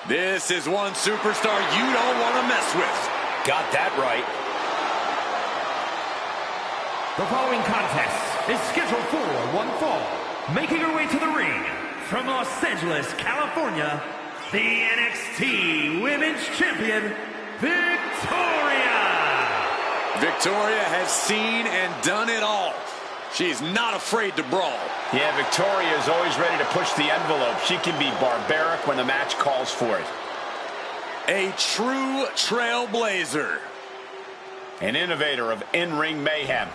This is one superstar you don't want to mess with. Got that right. The following contest is scheduled for one fall. Making her way to the ring from Los Angeles, California, the NXT Women's Champion, Victoria! Victoria has seen and done it all. She's not afraid to brawl. Yeah, Victoria is always ready to push the envelope. She can be barbaric when the match calls for it. A true trailblazer. An innovator of in-ring mayhem.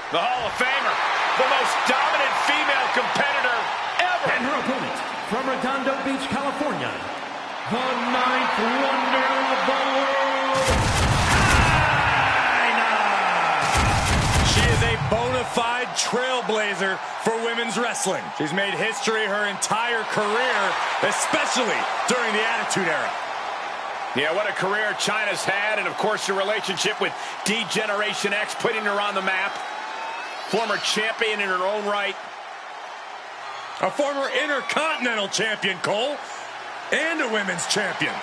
The Hall of Famer, the most dominant female competitor ever. And her opponent, from Redondo Beach, California, the ninth wonder of the world, China! She is a bona fide trailblazer for women's wrestling. She's made history her entire career, especially during the Attitude Era. Yeah, what a career Chyna's had, and of course her relationship with D-Generation X, putting her on the map. Former champion in her own right. A former Intercontinental Champion, Cole, and a Women's Champion.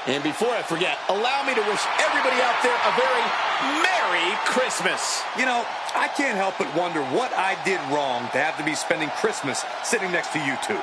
And before I forget, allow me to wish everybody out there a very Merry Christmas. You know, I can't help but wonder what I did wrong to have to be spending Christmas sitting next to you two.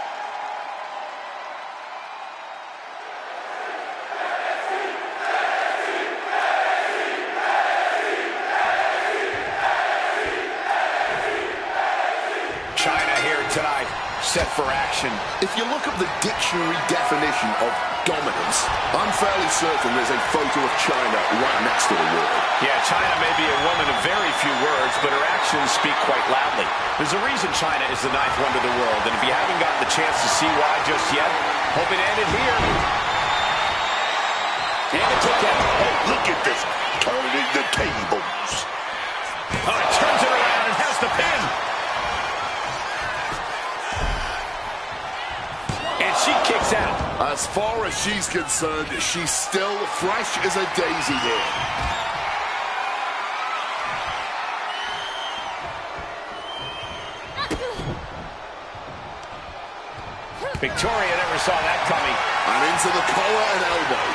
Chyna here tonight, set for action. If you look up the dictionary definition of dominance, I'm fairly certain there's a photo of Chyna right next to the wall. Yeah, Chyna may be a woman of very few words, but her actions speak quite loudly. There's a reason Chyna is the ninth wonder of the world, and if you haven't gotten the chance to see why just yet, hope it ended here. And a kick out. Oh, look at this, turning the tables. Oh, it turns it around and has the pin. She kicks out. As far as she's concerned, she's still fresh as a daisy here. Victoria never saw that coming. And into the collar and elbow.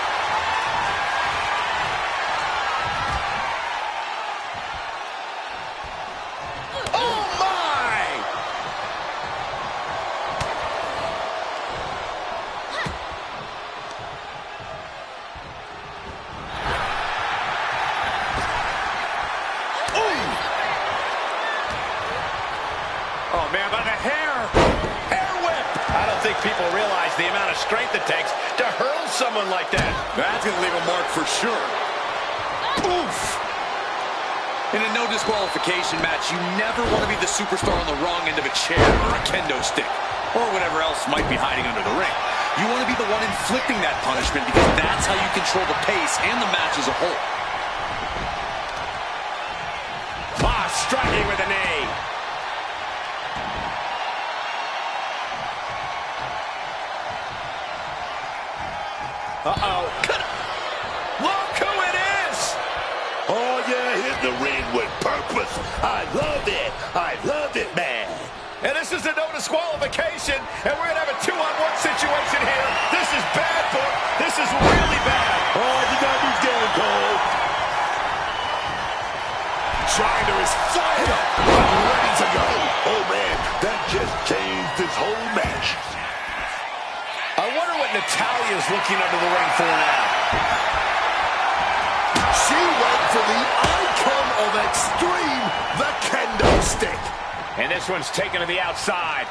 Oh, man, by the hair. Hair whip. I don't think people realize the amount of strength it takes to hurl someone like that. That's going to leave a mark for sure. Oof. In a no disqualification match, you never want to be the superstar on the wrong end of a chair or a kendo stick, or whatever else might be hiding under the ring. You want to be the one inflicting that punishment because that's how you control the pace and the match as a whole. Striking with a knee. Uh-oh. Look who it is! Oh, yeah, hit the ring with purpose. I love it. I love it, man. And this is a no disqualification, and we're going to have a 2-on-1 situation here. This is bad, book. This is really bad. Oh, you got me down, Cole. Chyna is fired up and ready to go. Oh, man, that just changed this whole match. I wonder what Natalia's looking under the ring for now. She went for the icon of extreme, the kendo stick. And this one's taken to the outside.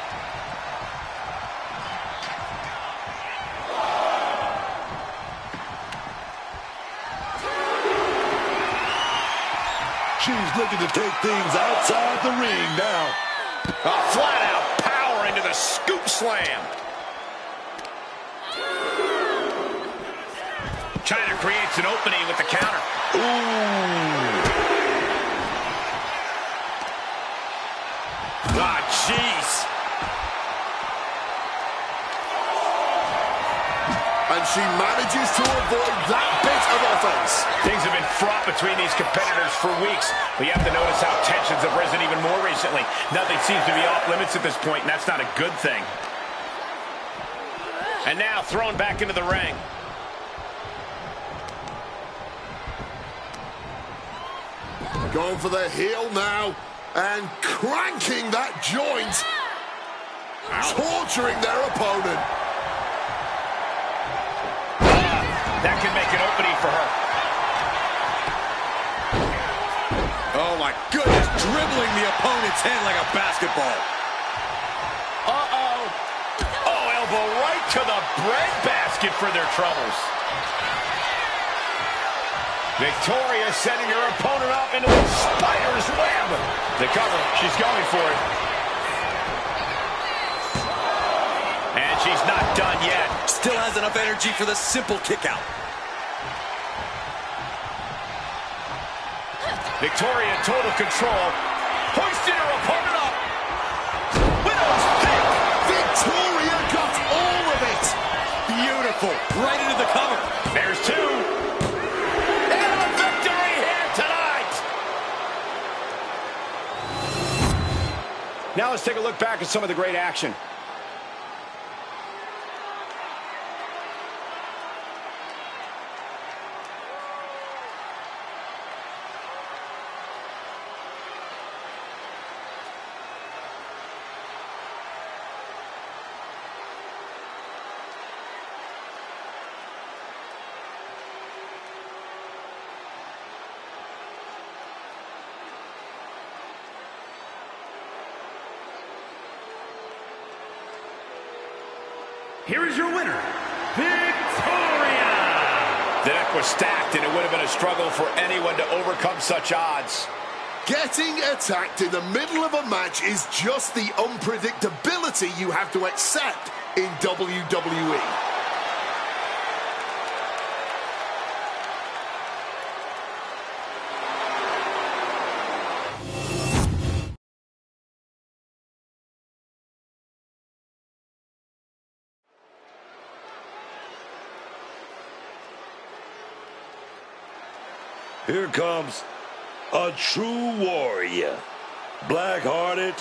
She's looking to take things outside the ring now. A flat-out power into the scoop slam. Chyna creates an opening with the counter. Ooh. Ah, jeez. and she manages to avoid that bit of offense. Things have been fraught between these competitors for weeks, but you have to notice how tensions have risen even more recently. Nothing seems to be off limits at this point, and that's not a good thing. And now thrown back into the ring. Going for the heel now and cranking that joint. Torturing their opponent. That can make an opening for her. Oh, my goodness. Dribbling the opponent's head like a basketball. Uh-oh. Oh, elbow right to the breadbasket for their troubles. Victoria sending her opponent off into a spider's web. The cover, she's going for it. And she's not done yet. Still has enough energy for the simple kick out. Victoria in total control. Hoisting her opponent up. Widow's pick. Victoria got all of it. Beautiful. Right into the cover. There's two. And a victory here tonight. Now let's take a look back at some of the great action. Here is your winner, Victoria! The deck was stacked, and it would have been a struggle for anyone to overcome such odds. Getting attacked in the middle of a match is just the unpredictability you have to accept in WWE. Here comes a true warrior. Black-hearted,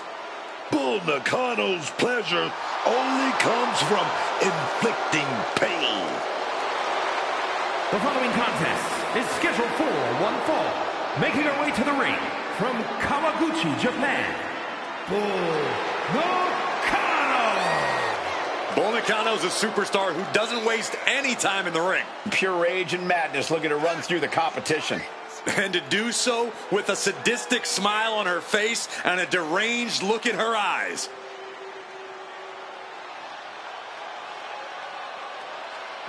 Bull Nakano's pleasure only comes from inflicting pain. The following contest is scheduled for one fall. Making her way to the ring from Kawaguchi, Japan, Bull Nakano! Bull Nakano's a superstar who doesn't waste any time in the ring. Pure rage and madness looking to run through the competition. And to do so with a sadistic smile on her face and a deranged look in her eyes.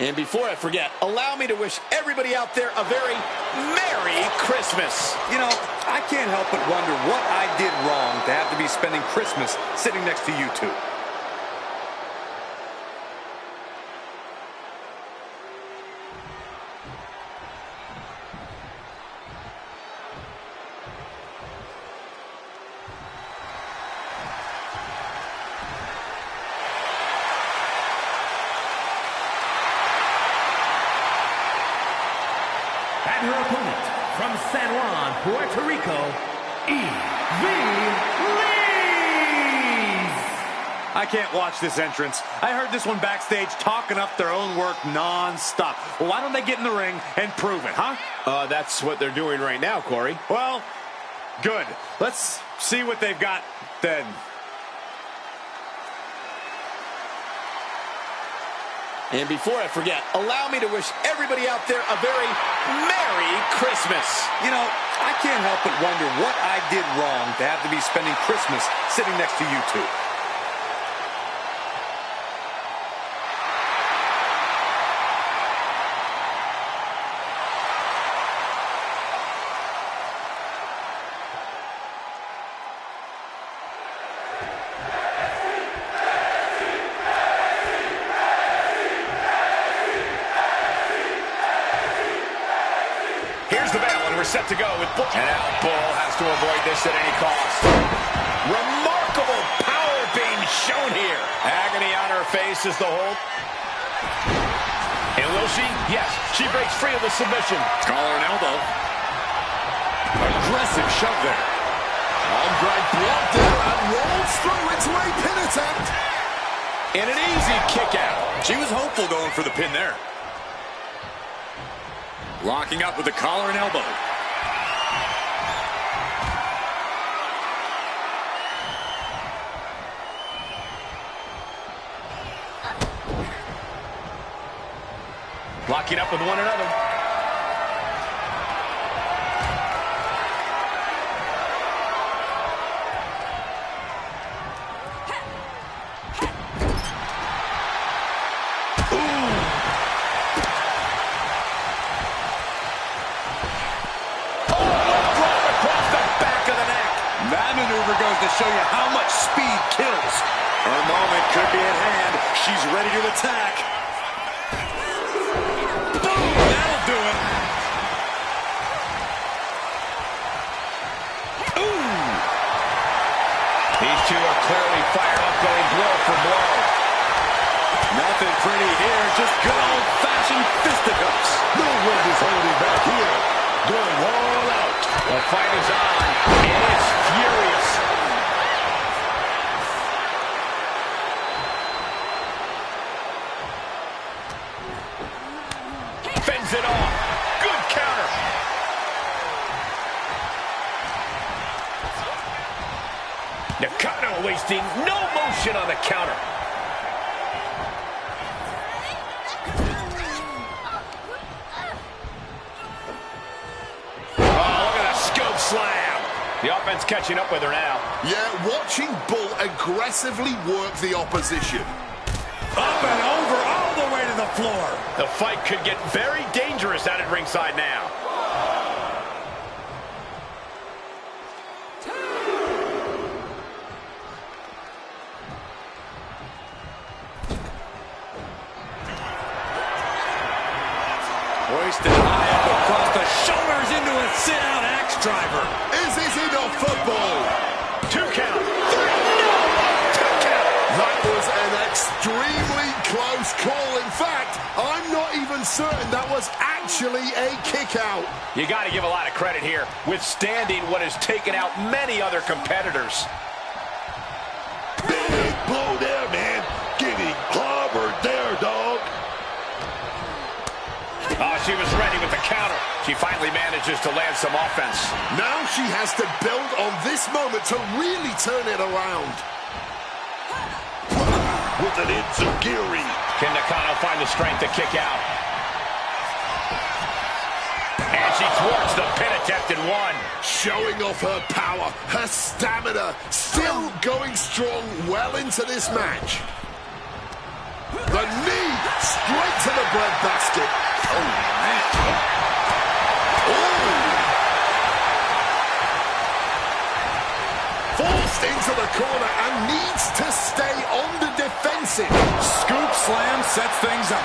And before I forget, allow me to wish everybody out there a very Merry Christmas. You know, I can't help but wonder what I did wrong to have to be spending Christmas sitting next to you two. And her opponent from San Juan, Puerto Rico, Lees. I can't watch this entrance. I heard this one backstage talking up their own work non-stop. Well, why don't they get in the ring and prove it, huh? That's what they're doing right now, Corey. Well, good. Let's see what they've got then. And before I forget, allow me to wish everybody out there a very Merry Christmas. You know, I can't help but wonder what I did wrong to have to be spending Christmas sitting next to you two. Here's the bell, and we're set to go with Bull. And now Bull has to avoid this at any cost. Remarkable power being shown here. Agony on her face as the hold. she? Yes, she breaks free of the submission. Collar and elbow. Aggressive shove there. Arm drag blocked there and rolls through into a pin attempt. And an easy kick out. She was hopeful going for the pin there. Locking up with the collar and elbow. Locking up with one another. Goes to show you how much speed kills. Her moment could be at hand. She's ready to attack. Boom! That'll do it. Ooh! These two are clearly fired up, going blow for blow. Nothing pretty here, just good old-fashioned fisticuffs. No one is holding back here. Going all out. The fight is on, and it's furious. Fends it off. Good counter. Nakano wasting no motion on the counter. Slam. The offense catching up with her now. Yeah, watching Bull aggressively work the opposition. Up and over, all the way to the floor. The fight could get very dangerous out at ringside now. Hoisted high up across the shoulders into a sit-out axe driver. Is this enough football? 2 count. 3. No! 2 count. That was an extremely close call. In fact, I'm not even certain that was actually a kick out. You got to give a lot of credit here, withstanding what has taken out many other competitors. Big blow there, man. Getting clobbered there, dog. Oh, she was ready with the counter. She finally manages to land some offense. Now she has to build on this moment to really turn it around. With an enziguri. Can Nakano find the strength to kick out? And she thwarts the pin attempt in 1. Showing off her power, her stamina, still going strong well into this match. The knee straight to the breadbasket. Oh, man. Ooh. Forced into the corner and needs to stay on the defensive. Scoop slam sets things up.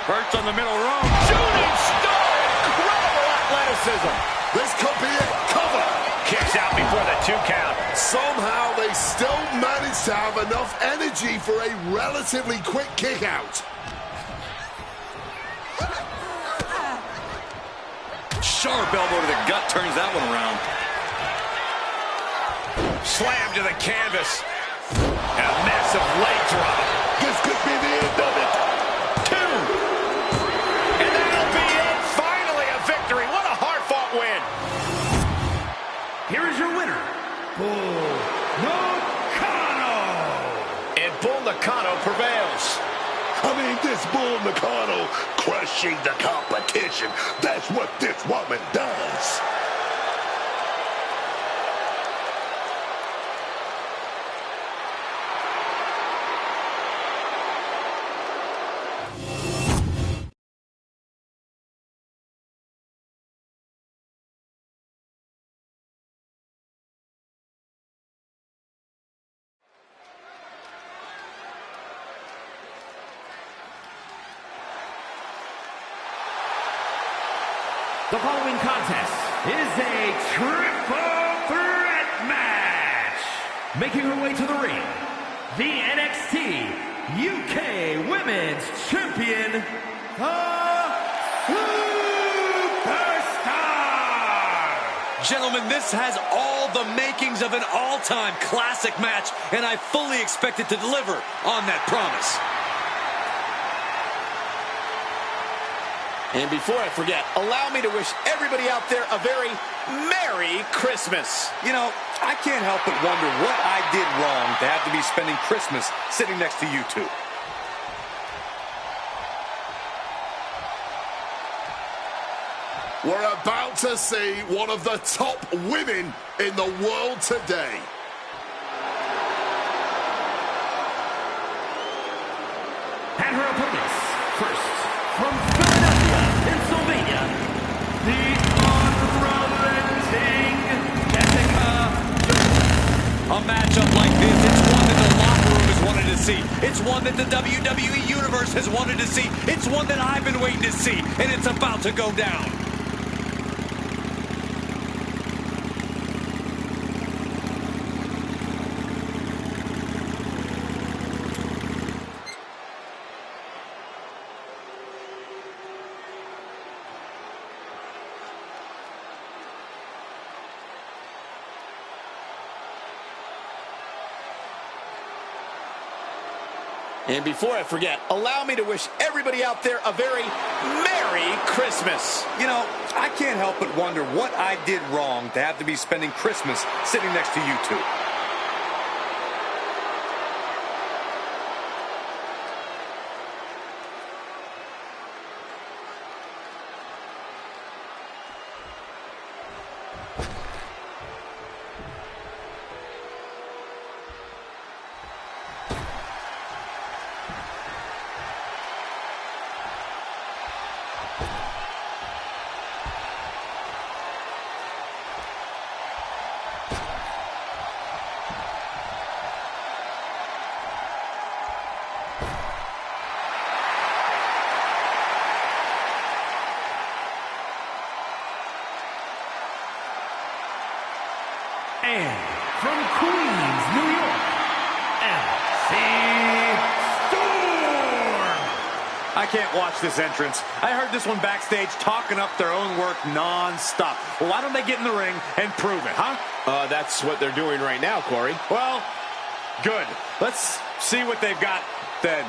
Perched on the middle rope. Shooting star! Incredible athleticism. This could be it. Cover. Kicks out before the 2 count. Somehow they still manage to have enough energy for a relatively quick kick out. Sharp elbow to the gut turns that one around. Slam to the canvas. And a massive leg drop. This could be the end of it. 2. And that'll be it. Finally a victory. What a hard-fought win. Here is your winner, Bull Nakano. And Bull Nakano prevails. I mean, this Bull Nakano crushing the competition. That's what this woman does. The following contest is a triple threat match. Making her way to the ring, the NXT UK Women's Champion, the Superstar! Gentlemen, this has all the makings of an all-time classic match, and I fully expect it to deliver on that promise. And before I forget, allow me to wish everybody out there a very Merry Christmas. You know, I can't help but wonder what I did wrong to have to be spending Christmas sitting next to you two. We're about to see one of the top women in the world today. And her opponents, first, from Philadelphia, Pennsylvania, the unrelenting Jessica. A matchup like this, it's one that the locker room has wanted to see. It's one that the WWE Universe has wanted to see. It's one that I've been waiting to see, and it's about to go down. And before I forget, allow me to wish everybody out there a very Merry Christmas. You know, I can't help but wonder what I did wrong to have to be spending Christmas sitting next to you two. And from Queens, New York, MC Storm! I can't watch this entrance. I heard this one backstage talking up their own work non-stop. Well, why don't they get in the ring and prove it, huh? That's what they're doing right now, Corey. Well, good. Let's see what they've got then.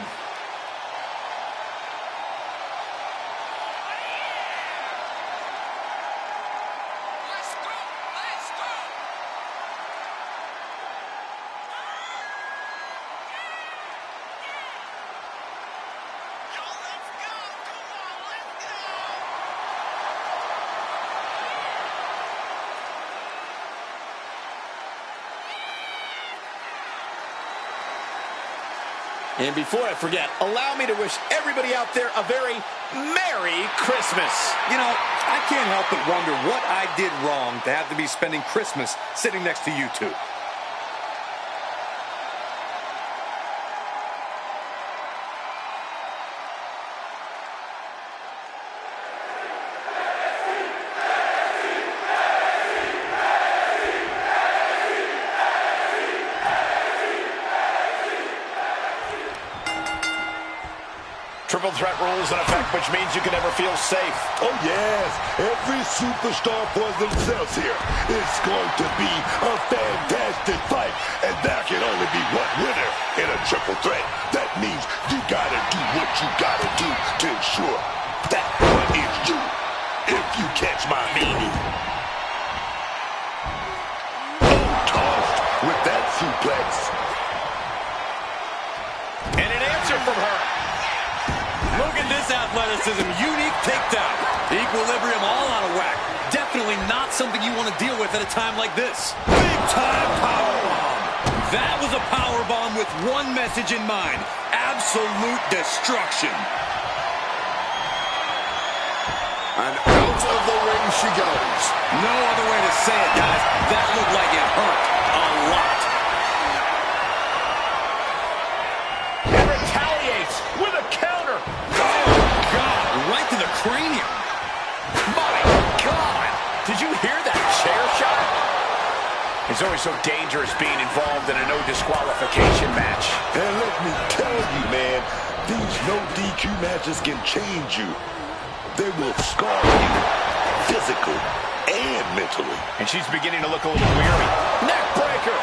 And before I forget, allow me to wish everybody out there a very Merry Christmas. You know, I can't help but wonder what I did wrong to have to be spending Christmas sitting next to you two. Triple threat rules in effect, which means you can never feel safe. Oh, yes. Every superstar for themselves here. It's going to be a fantastic fight, and there can only be one winner in a triple threat. That means you gotta do what you gotta do to ensure that one is you, if you catch my meaning. Oh, tossed with that suplex. And an answer from her. Look at this athleticism. Unique takedown. Equilibrium all out of whack. Definitely not something you want to deal with at a time like this. Big time powerbomb. That was a powerbomb with one message in mind. Absolute destruction. And out of the ring she goes. No other way to say it, guys. That looked like it hurt a lot. And retaliates with a counter. Right to the cranium. My God! Did you hear that chair shot? It's always so dangerous being involved in a no disqualification match. And let me tell you, man, these no DQ matches can change you. They will scar you physically and mentally. And she's beginning to look a little weary. Neck breaker.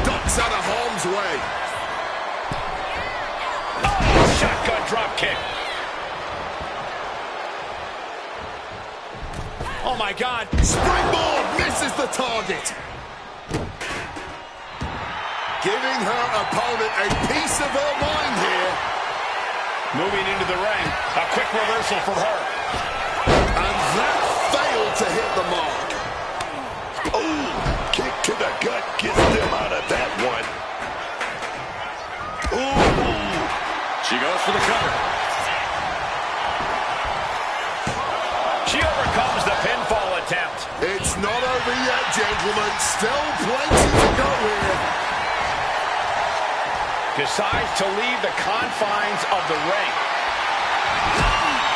Ducks out of harm's way. Oh, shotgun drop kick. Oh, my God. Springboard misses the target. Giving her opponent a piece of her mind here. Moving into the ring. A quick reversal from her. And that failed to hit the mark. Oh, kick to the gut gets them out of that one. Ooh. She goes for the cover. She overcomes the pinfall attempt. It's not over yet, gentlemen. Still plenty to go here. Decides to leave the confines of the ring.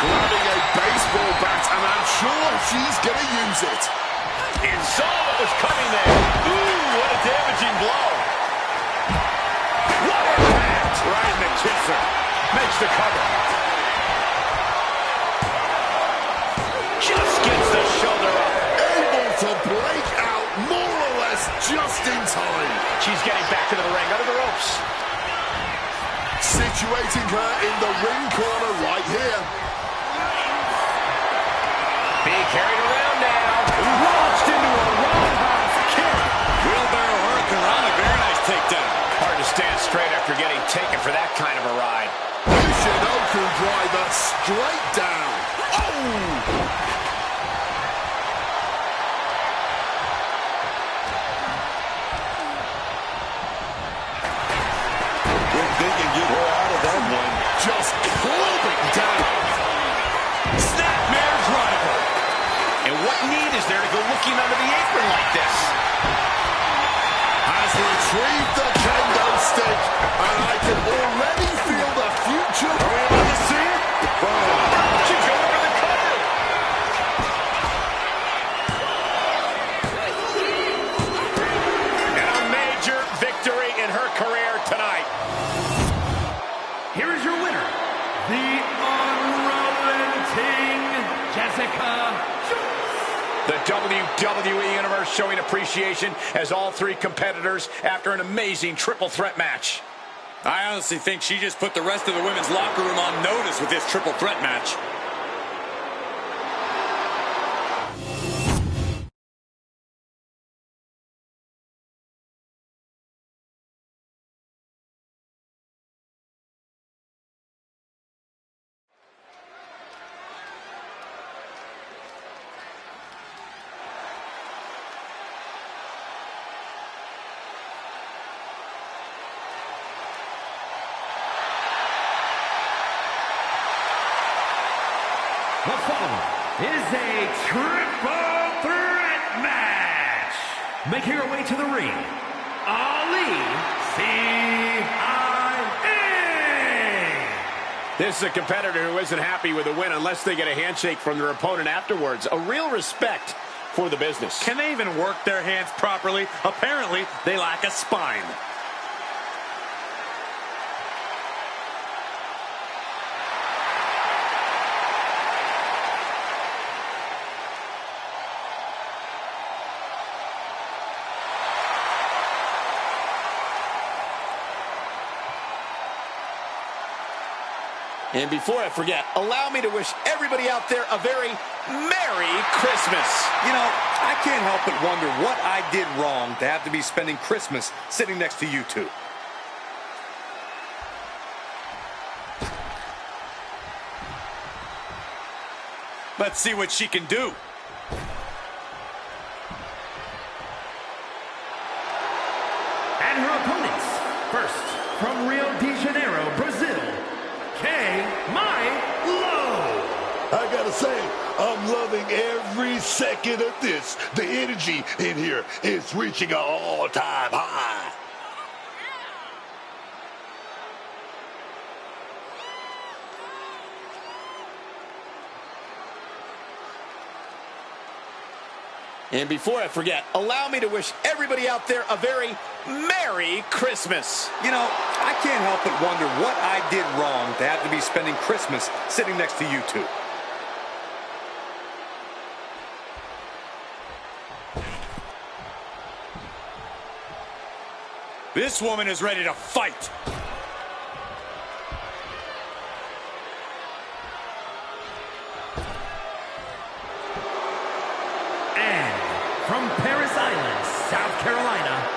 Grabbing a baseball bat, and I'm sure she's going to use it. And saw what was coming there. Ooh, what a damaging blow. What impact. Right in the kisser. Makes the cover. Just gets the shoulder up. Able to break out more or less just in time. She's getting back to the ring, under the ropes. Situating her in the ring corner right here. Being carried around now. Launched into a roundhouse kick. Wheelbarrow hurricane, a very nice takedown. Hard to stand straight after getting taken for that kind of a ride. Yoshinoku driver straight down. Oh! They can get her out of that one. Just clubbing down. Snapmare driver. And what need is there to go looking under the apron like this? Has retrieved the kendo stick, and I can already feel the future. Are we about to see it? She's going for the cover. And a major victory in her career tonight. Here is your winner, the unrelenting Jessica Jones. The WWE Universe showing appreciation as all three competitors after an amazing triple threat match. I honestly think she just put the rest of the women's locker room on notice with this triple threat match. The following is a triple threat match. Making her way to the ring, Ali CIA. This is a competitor who isn't happy with a win unless they get a handshake from their opponent afterwards. A real respect for the business. Can they even work their hands properly? Apparently, they lack a spine. And before I forget, allow me to wish everybody out there a very Merry Christmas. You know, I can't help but wonder what I did wrong to have to be spending Christmas sitting next to you two. Let's see what she can do. And her opponents, first from Rio de Janeiro, Brazil, I gotta say, I'm loving every second of this. The energy in here is reaching an all-time high. And before I forget, allow me to wish everybody out there a very Merry Christmas. You know, I can't help but wonder what I did wrong to have to be spending Christmas sitting next to you two. This woman is ready to fight. And from Paris Island, South Carolina,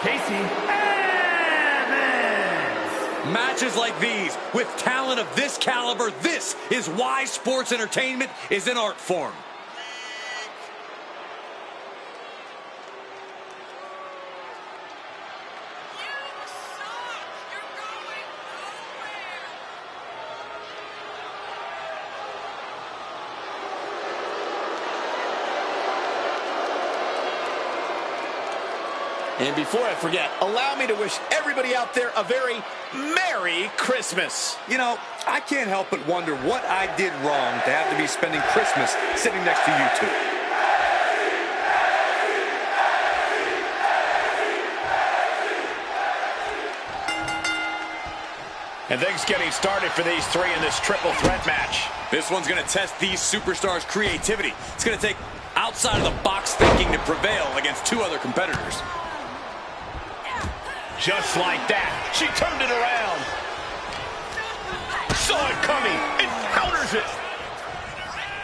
Casey Evans. Matches like these, with talent of this caliber, this is why sports entertainment is an art form. And before I forget, allow me to wish everybody out there a very Merry Christmas. You know, I can't help but wonder what I did wrong to have to be spending Christmas sitting next to you two. And things getting started for these three in this triple threat match. This one's going to test these superstars' creativity. It's going to take outside of the box thinking to prevail against two other competitors. Just like that, she turned it around. Saw it coming, and counters it.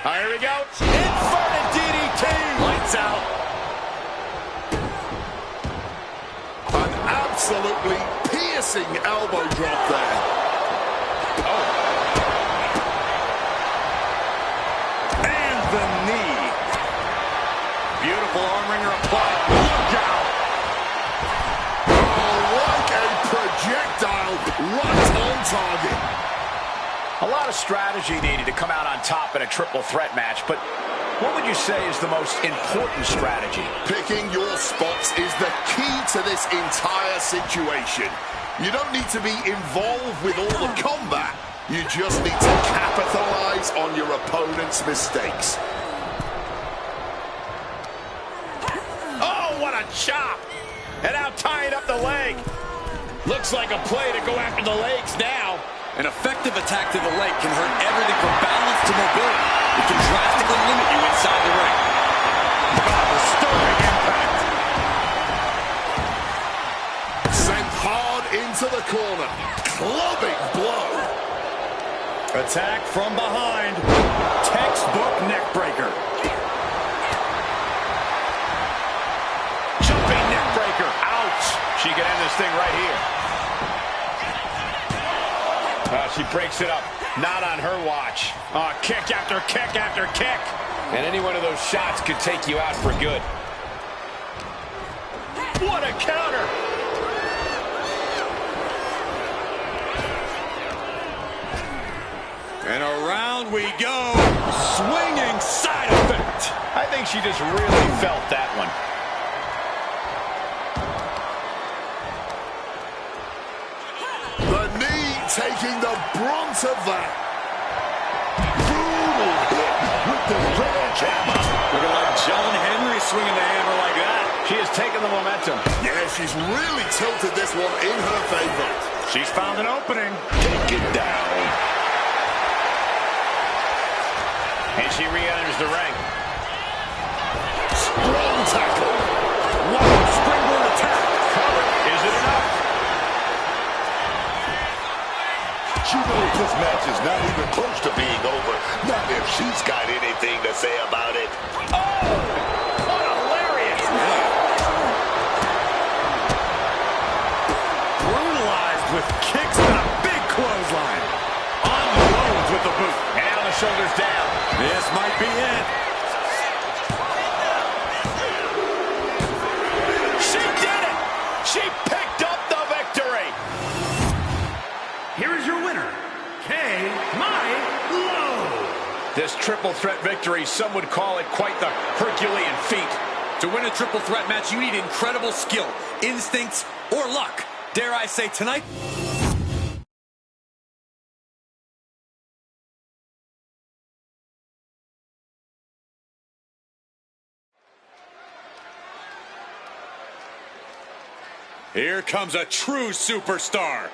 All right, here we go. Inverted DDT. Lights out. An absolutely piercing elbow drop there. Oh. And the knee. Beautiful arm wringer applied. Look out. Projectile right on target. A lot of strategy needed to come out on top in a triple threat match, but what would you say is the most important strategy? Picking your spots is the key to this entire situation. You don't need to be involved with all the combat. You just need to capitalize on your opponent's mistakes. Oh, what a chop! And now tying up the leg. Looks like a play to go after the legs now. An effective attack to the leg can hurt everything from balance to mobility. It can drastically limit you inside the ring. Disturbing impact. Sent hard into the corner. Clubbing blow. Attack from behind. Textbook neck breaker. Jumping neck breaker. Ouch. She can end this thing right here. She breaks it up. Not on her watch. Kick after kick after kick. And any one of those shots could take you out for good. What a counter. And around we go. Swinging side effect. I think she just really felt that one. Taking the brunt of that. Brutal hit with the sledgehammer. Looking like John Henry swinging the hammer like that. She has taken the momentum. Yeah, she's really tilted this one in her favor. She's found an opening. Take it down. And she re-enters the ring. Strong tackle. Wow, springboard attack. Cover. Is it enough? She knows this match is not even close to being over. Not if she's got anything to say about it. Oh! What a lariat! Brutalized with kicks and a big clothesline. On the lows with the boot. And now the shoulders down. This might be it. She did it! She picked up the victory! Here is your winner, This triple threat victory, some would call it quite the Herculean feat. To win a triple threat match, you need incredible skill, instincts, or luck. Dare I say tonight? Here comes a true superstar.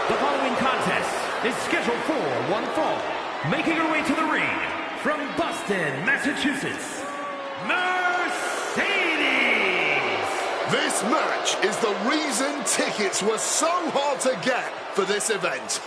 The following contest is scheduled for one fall. Making her way to the ring from Boston, Massachusetts, Mercedes! This match is the reason tickets were so hard to get for this event.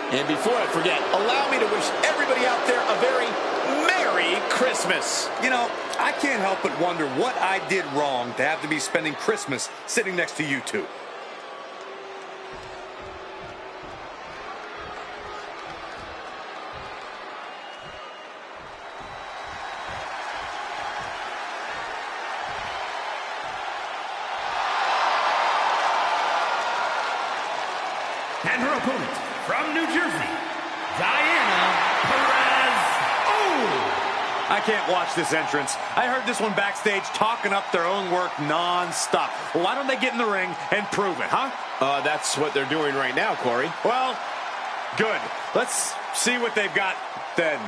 And before I forget, allow me to wish everybody out there a very Merry Christmas. You know, I can't help but wonder what I did wrong to have to be spending Christmas sitting next to you two. And her opponent from New Jersey, Diana Perez. Oh! I can't watch this entrance. I heard this one backstage talking up their own work non-stop. Well, why don't they get in the ring and prove it, huh? That's what they're doing right now, Corey. Well, good. Let's see what they've got then.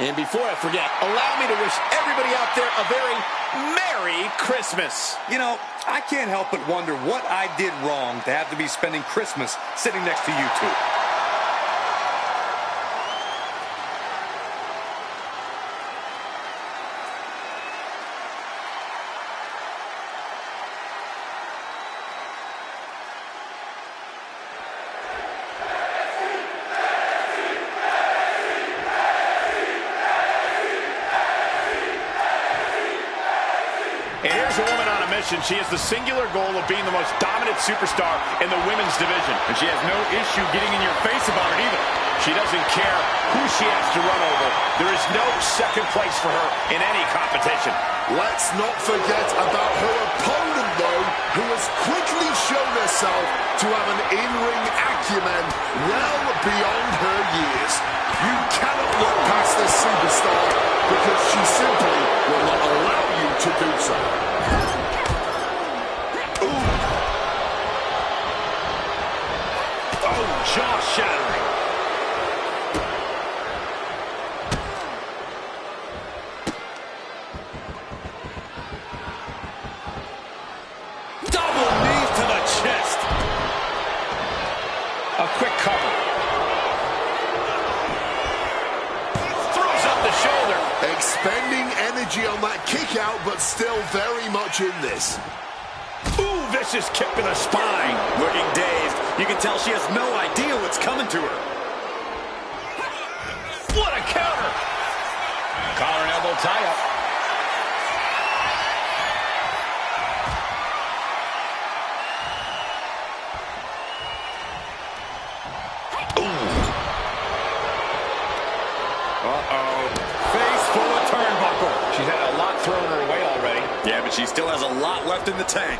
And before I forget, allow me to wish everybody out there a very Merry Christmas. You know, I can't help but wonder what I did wrong to have to be spending Christmas sitting next to you two. And here's a woman on a mission. She has the singular goal of being the most dominant superstar in the women's division. And she has no issue getting in your face about it either. She doesn't care who she has to run over. There is no second place for her in any competition. Let's not forget about her opponent, though, who has quickly shown herself to have an in-ring acumen well beyond her years. You cannot look past this superstar because she simply will not allow you to do so. Ooh. Oh, jaw-shattering. Double knees to the chest. A quick cover. Throws up the shoulder. Expending energy on that kick out, but still very much in this. Ooh, vicious kick to the spine. Looking dazed. You can tell she has no idea what's coming to her. What a counter. Collar and elbow tie-up. Face full of turnbuckle. She's had a lot thrown her way already. Yeah, but she still has a lot left in the tank.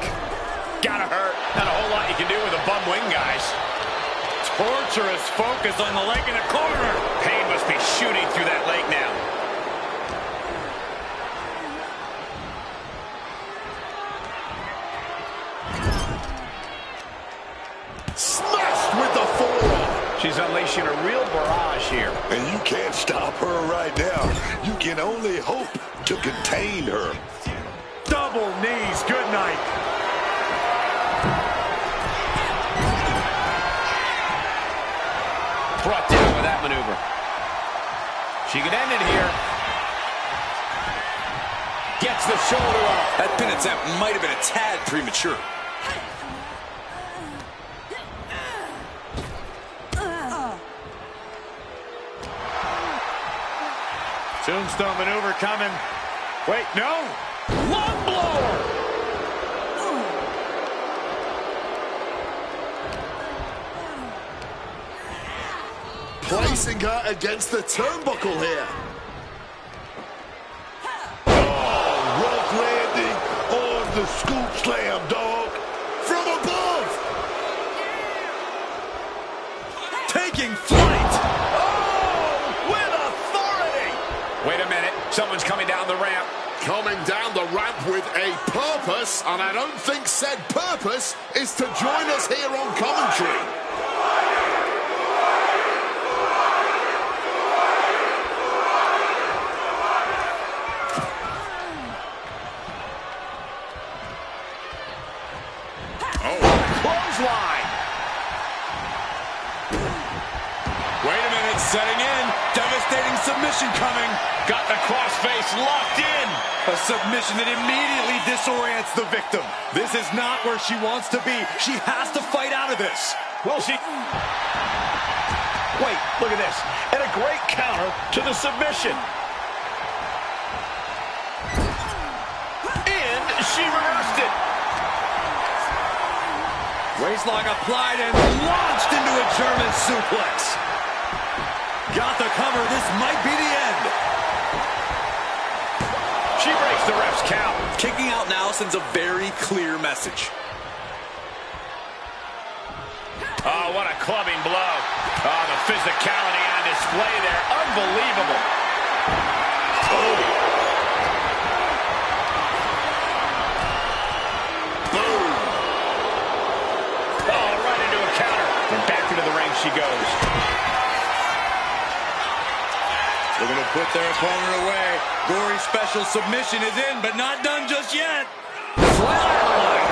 Gotta hurt. Not a whole lot you can do with a bum wing, guys. Torturous focus on the leg in the corner. Pain must be shooting through that leg now. Smashed with the forearm. She's unleashing a real barrage here. And you can't stop her right now. You can only hope to contain her. Double knees. Good night. Brought down with that maneuver. She could end it here. Gets picks the shoulder up. That pin attempt might have been a tad premature. Tombstone maneuver coming. Wait, no. Lung blower. Placing her against the turnbuckle here. Rough landing on the scoop slam, dog. From above. Taking flight. Oh, with authority. Wait a minute. Someone's coming down the ramp. Coming down the ramp with a purpose, and I don't think said purpose is to join us here on commentary. Clothesline. Wait a minute, setting in. Devastating submission coming. Got the crossface locked in. A submission that immediately disorients the victim. This is not where she wants to be. She has to fight out of this. Will she? Wait, look at this. And a great counter to the submission. And she reversed it. Waistlock applied and launched into a German suplex. Got the cover. This might be the end. She breaks the ref's count. Kicking out now sends a very clear message. Oh, what a clubbing blow. Oh, the physicality on display there. Unbelievable. Oh. Boom. Oh, right into a counter. And back into the ring she goes. They're going to put their opponent away. Gory special submission is in, but not done just yet. Flatliner.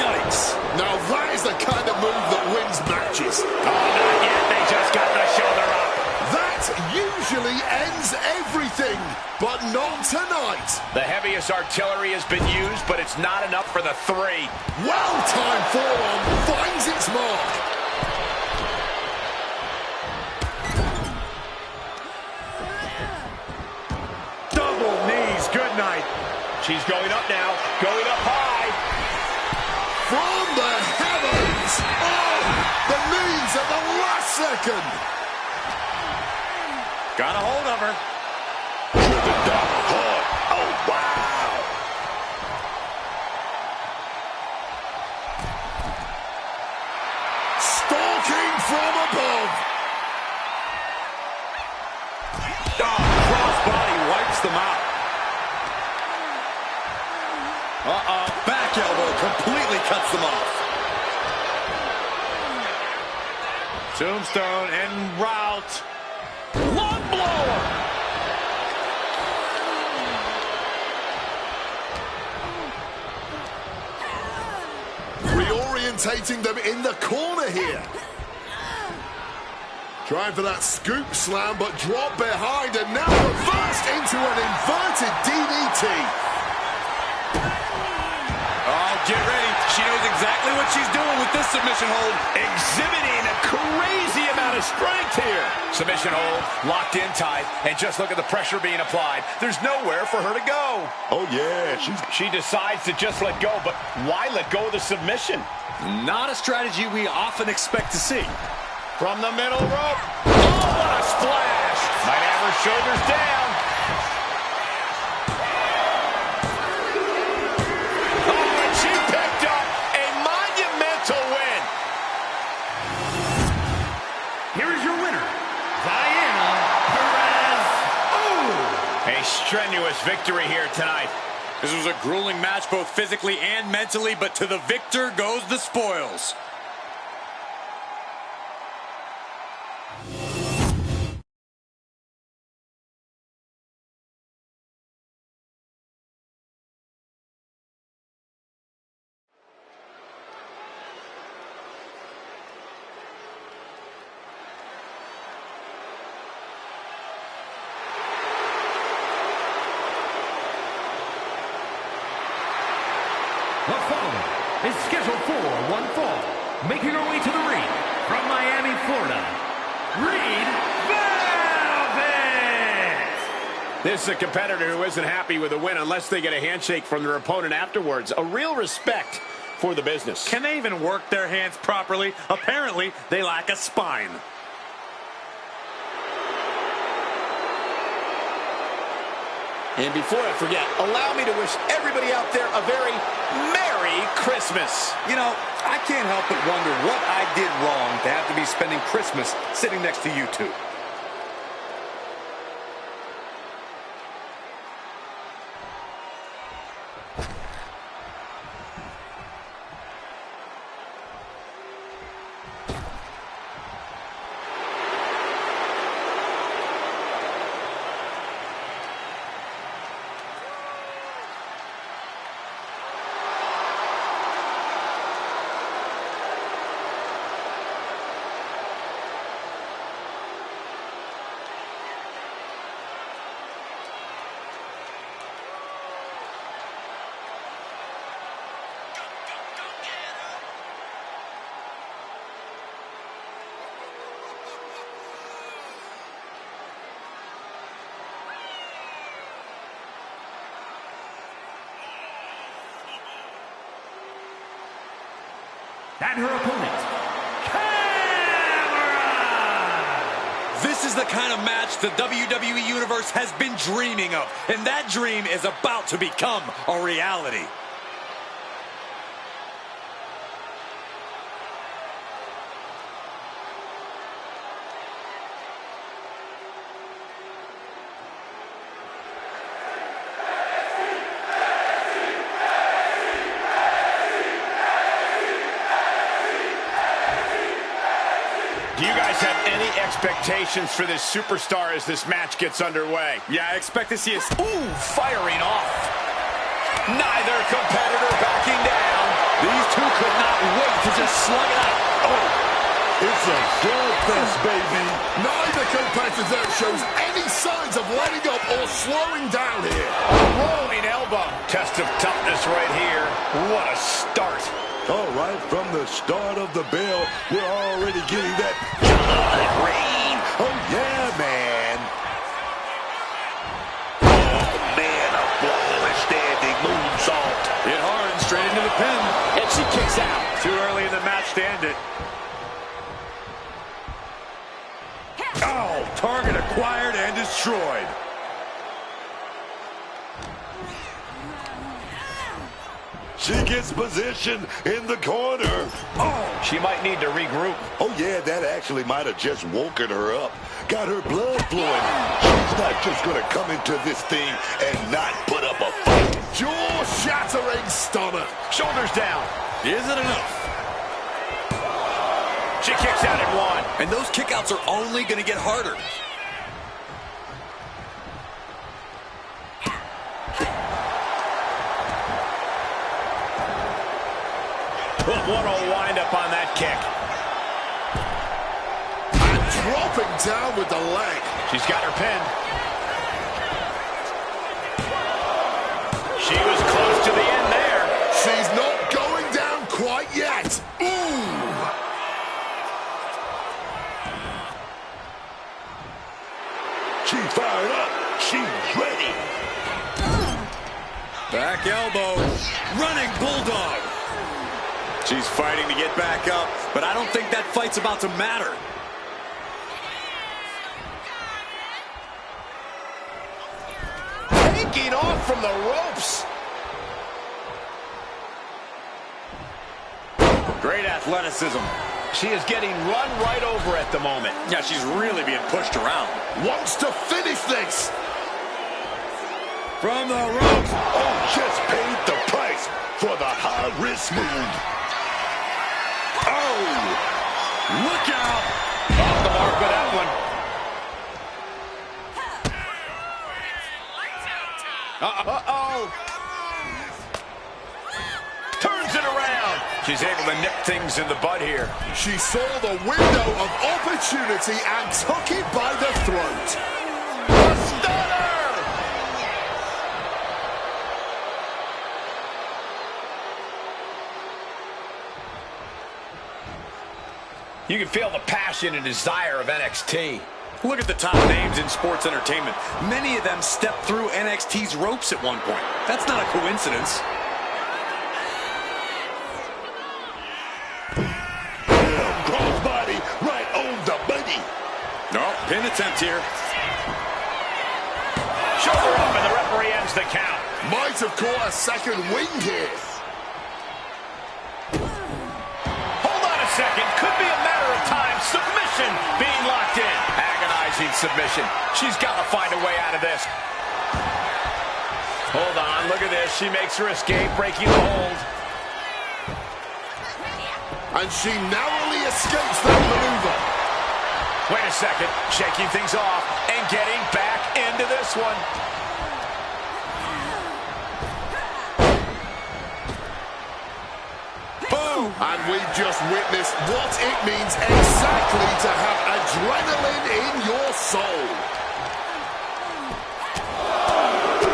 Yikes. Now that is the kind of move that wins matches. Oh, not yet. They just got the shoulder up. That usually ends everything, but not tonight. The heaviest artillery has been used, but it's not enough for the three. Well-timed forearm finds its mark. Double knees, good night. She's going up now, going up high. From the heavens. Oh, the knees at the last second. Got a hold of her. Driven down hard. Oh, wow. Stalking from above. Oh, crossbody wipes them out. Back elbow completely cuts them off. Tombstone en route. Lung blower. Reorientating them in the corner here. Trying for that scoop slam, but drop behind, and now reversed into an inverted DDT. Oh, get ready. She knows exactly what she's doing with this submission hold. Exhibiting a crazy amount of strength here. Submission hold, locked in tight, and just look at the pressure being applied. There's nowhere for her to go. Oh, yeah. She decides to just let go, but why let go of the submission? Not a strategy we often expect to see. From the middle rope. Oh, what a splash. Might have her shoulders down. Oh, and she picked up a monumental win. Here is your winner, Diana Perez. Oh! A strenuous victory here tonight. This was a grueling match both physically and mentally, but to the victor goes the spoils. The following is scheduled for one fall, making her way to the ring from Miami, Florida, Reed Velvet! This is a competitor who isn't happy with a win unless they get a handshake from their opponent afterwards. A real respect for the business. Can they even work their hands properly? Apparently, they lack a spine. And before I forget, allow me to wish everybody out there a very Merry Christmas. You know, I can't help but wonder what I did wrong to have to be spending Christmas sitting next to you two. And her opponent, Camera! This is the kind of match the WWE Universe has been dreaming of, and that dream is about to become a reality. Do you guys have any expectations for this superstar as this match gets underway? Yeah, I expect to see us. Ooh, firing off. Neither competitor backing down. These two could not wait to just slug it out. Oh, it's a slugfest, baby. Neither competitor shows any signs of letting up or slowing down here. A rolling elbow. Test of toughness right here. What a start. All right, from the start of the bell, we're already getting that good rain. Oh, yeah, man. Oh, man, a flawless standing moonsault. Hit hard and straight into the pin. And she kicks out. Too early in the match to end it. Oh, target acquired and destroyed. She gets position in the corner. Oh, she might need to regroup. Oh, yeah, that actually might have just woken her up. Got her blood flowing. She's not just going to come into this thing and not put up a fight. Jaw-shattering stunner. Shoulders down. Is it enough? She kicks out at one. And those kickouts are only going to get harder. What a wind-up on that kick. And dropping down with the leg. She's got her pinned. She was close to the end there. She's not going down quite yet. Ooh. She's fired up. She's ready. Back elbow. Running bulldog. She's fighting to get back up, but I don't think that fight's about to matter. Taking off from the ropes. Great athleticism. She is getting run right over at the moment. Yeah, she's really being pushed around. Wants to finish this. From the ropes. Oh, just paid the price for the high-risk move. Oh! Look out! Off the mark with that one. Uh-oh. Turns it around. She's able to nip things in the bud here. She saw the window of opportunity and took it by the throat. A stunner! You can feel the passion and desire of NXT. Look at the top names in sports entertainment. Many of them stepped through NXT's ropes at one point. That's not a coincidence. Crossbody right on the money. No, pin attempt here. Shoulder up, and the referee ends the count. Might have caught a second wind here. Hold on a second. Could be a matter of time. Submission being locked in. Agonizing submission. She's got to find a way out of this. Hold on. Look at this. She makes her escape, breaking the hold. And she narrowly escapes that maneuver. Wait a second. Shaking things off and getting back into this one. Boom! And we've just witnessed what it means exactly to have adrenaline in your soul. Boom!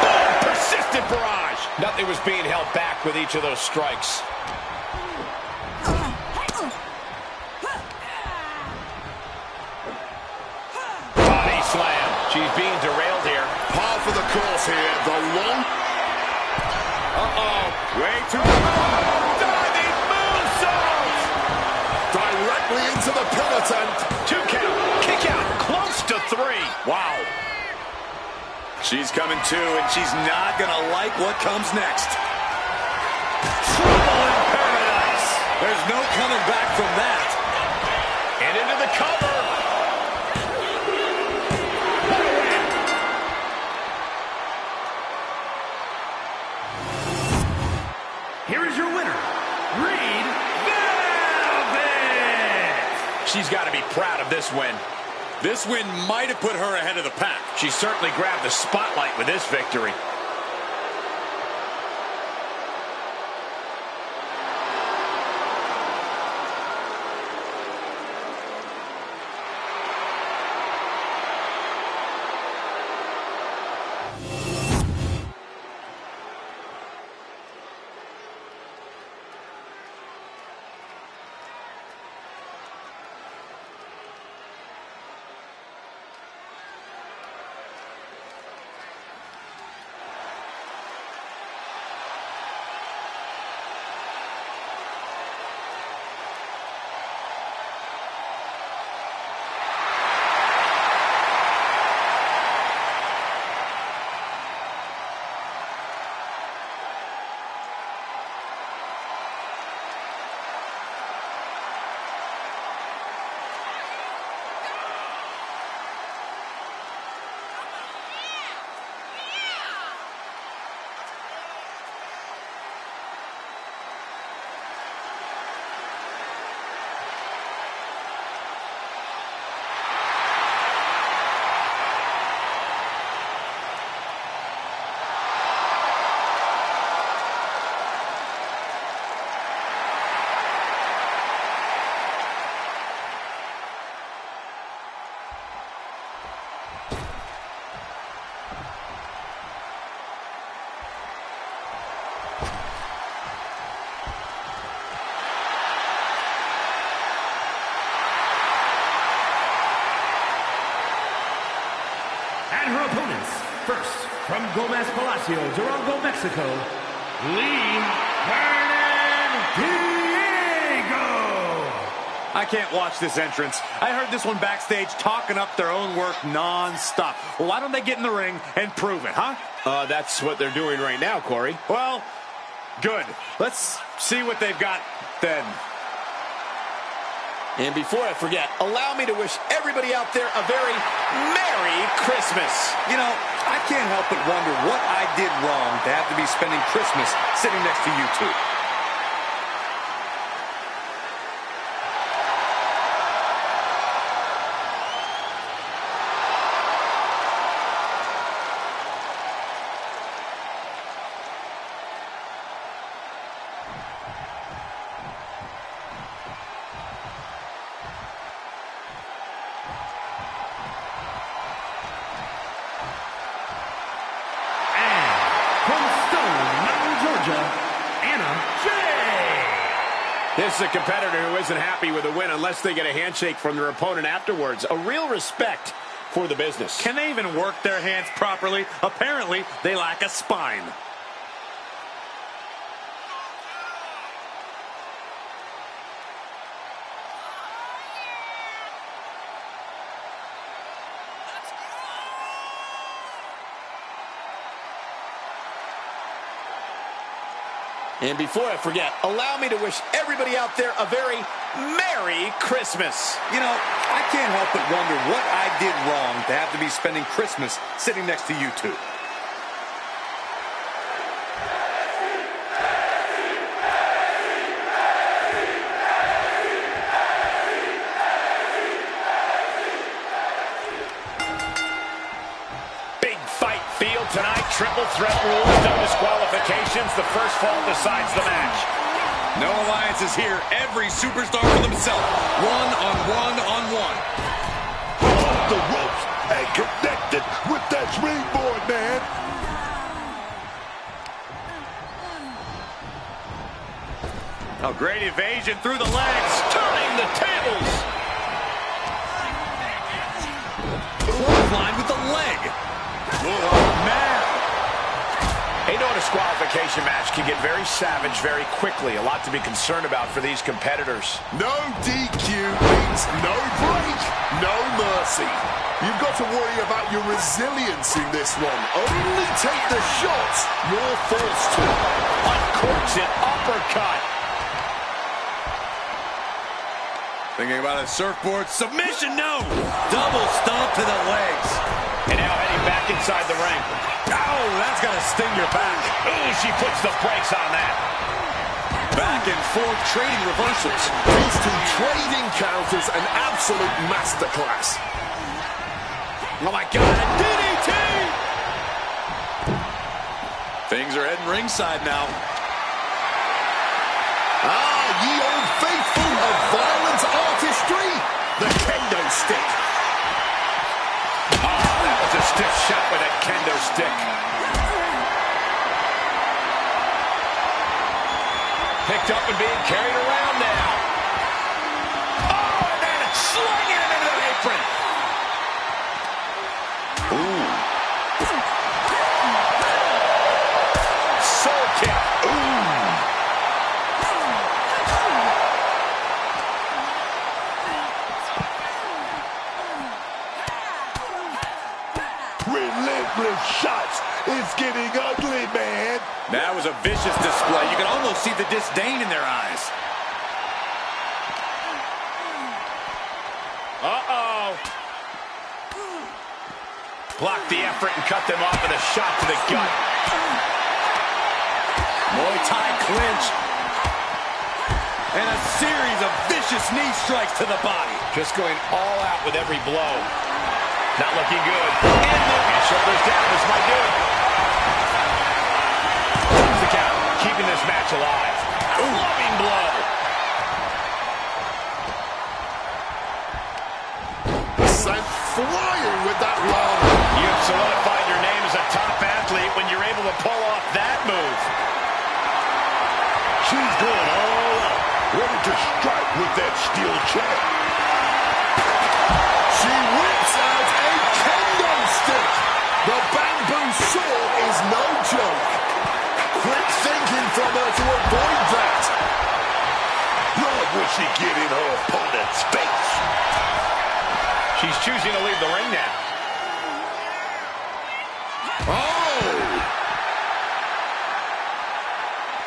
Boom! Persistent barrage. Nothing was being held back with each of those strikes. Body slam. She's being derailed here. Par for the course here. The long... Way too long. Diving moonsault. Directly into the pin attempt. 2 count. Kick out. Close to 3. Wow. She's coming to, and she's not going to like what comes next. Trouble in paradise. There's no coming back from that. And into the cover. Here is your winner, Reed Velvet! She's got to be proud of this win. This win might have put her ahead of the pack. She certainly grabbed the spotlight with this victory. And her opponents, first, from Gomez Palacio, Durango, Mexico, Lee Diego. I can't watch this entrance. I heard this one backstage talking up their own work non-stop. Well, why don't they get in the ring and prove it, huh? That's what they're doing right now, Corey. Well, good. Let's see what they've got then. And before I forget, allow me to wish everybody out there a very Merry Christmas. You know, I can't help but wonder what I did wrong to have to be spending Christmas sitting next to you two. This is a competitor who isn't happy with a win unless they get a handshake from their opponent afterwards. A real respect for the business. Can they even work their hands properly? Apparently, they lack a spine. And before I forget, allow me to wish everybody out there a very Merry Christmas. You know, I can't help but wonder what I did wrong to have to be spending Christmas sitting next to you two. Tonight, triple threat rules, no disqualifications. The first fall decides the match. No alliances here. Every superstar for themselves. One-on-one-on-one. Off the ropes and connected with that springboard, man. A great evasion through the legs. Turning the tables. Clothesline with the leg. Oh, man. A no disqualification match can get very savage very quickly. A lot to be concerned about for these competitors. No DQ means no break, no mercy. You've got to worry about your resilience in this one. Only take the shots you're forced to. Uncorks it, uppercut. Thinking about a surfboard submission, no! Double stomp to the legs. And now heading back inside the ring. Oh, that's gonna sting your back. Ooh, she puts the brakes on that. Back and forth trading reversals. These two trading counters, an absolute masterclass. Oh my God, a DDT! Things are heading ringside now. Ah, ye old faithful of violent artistry, the kendo stick. That was a stiff shot with that kendo stick. Picked up and being carried around now. Oh, and then slinging it into the apron. Ooh. Soul kick. Ooh. Relentless shots. It's getting ugly, man. That was a vicious display. You can almost see the disdain in their eyes. Uh-oh. Blocked the effort and cut them off with a shot to the gut. Muay Thai clinch. And a series of vicious knee strikes to the body. Just going all out with every blow. Not looking good. And shoulders down. This might do it. Comes the count. Keeping this match alive. A loving blow. Sent flying with that one. You've solidified your name as a top athlete when you're able to pull off that move. She's going all out, ready to strike with that steel chair. She whips out a kendo stick. The bamboo sword is no joke. Quick thinking from her to avoid that. Lord, will she get in her opponent's face? She's choosing to leave the ring now. Oh!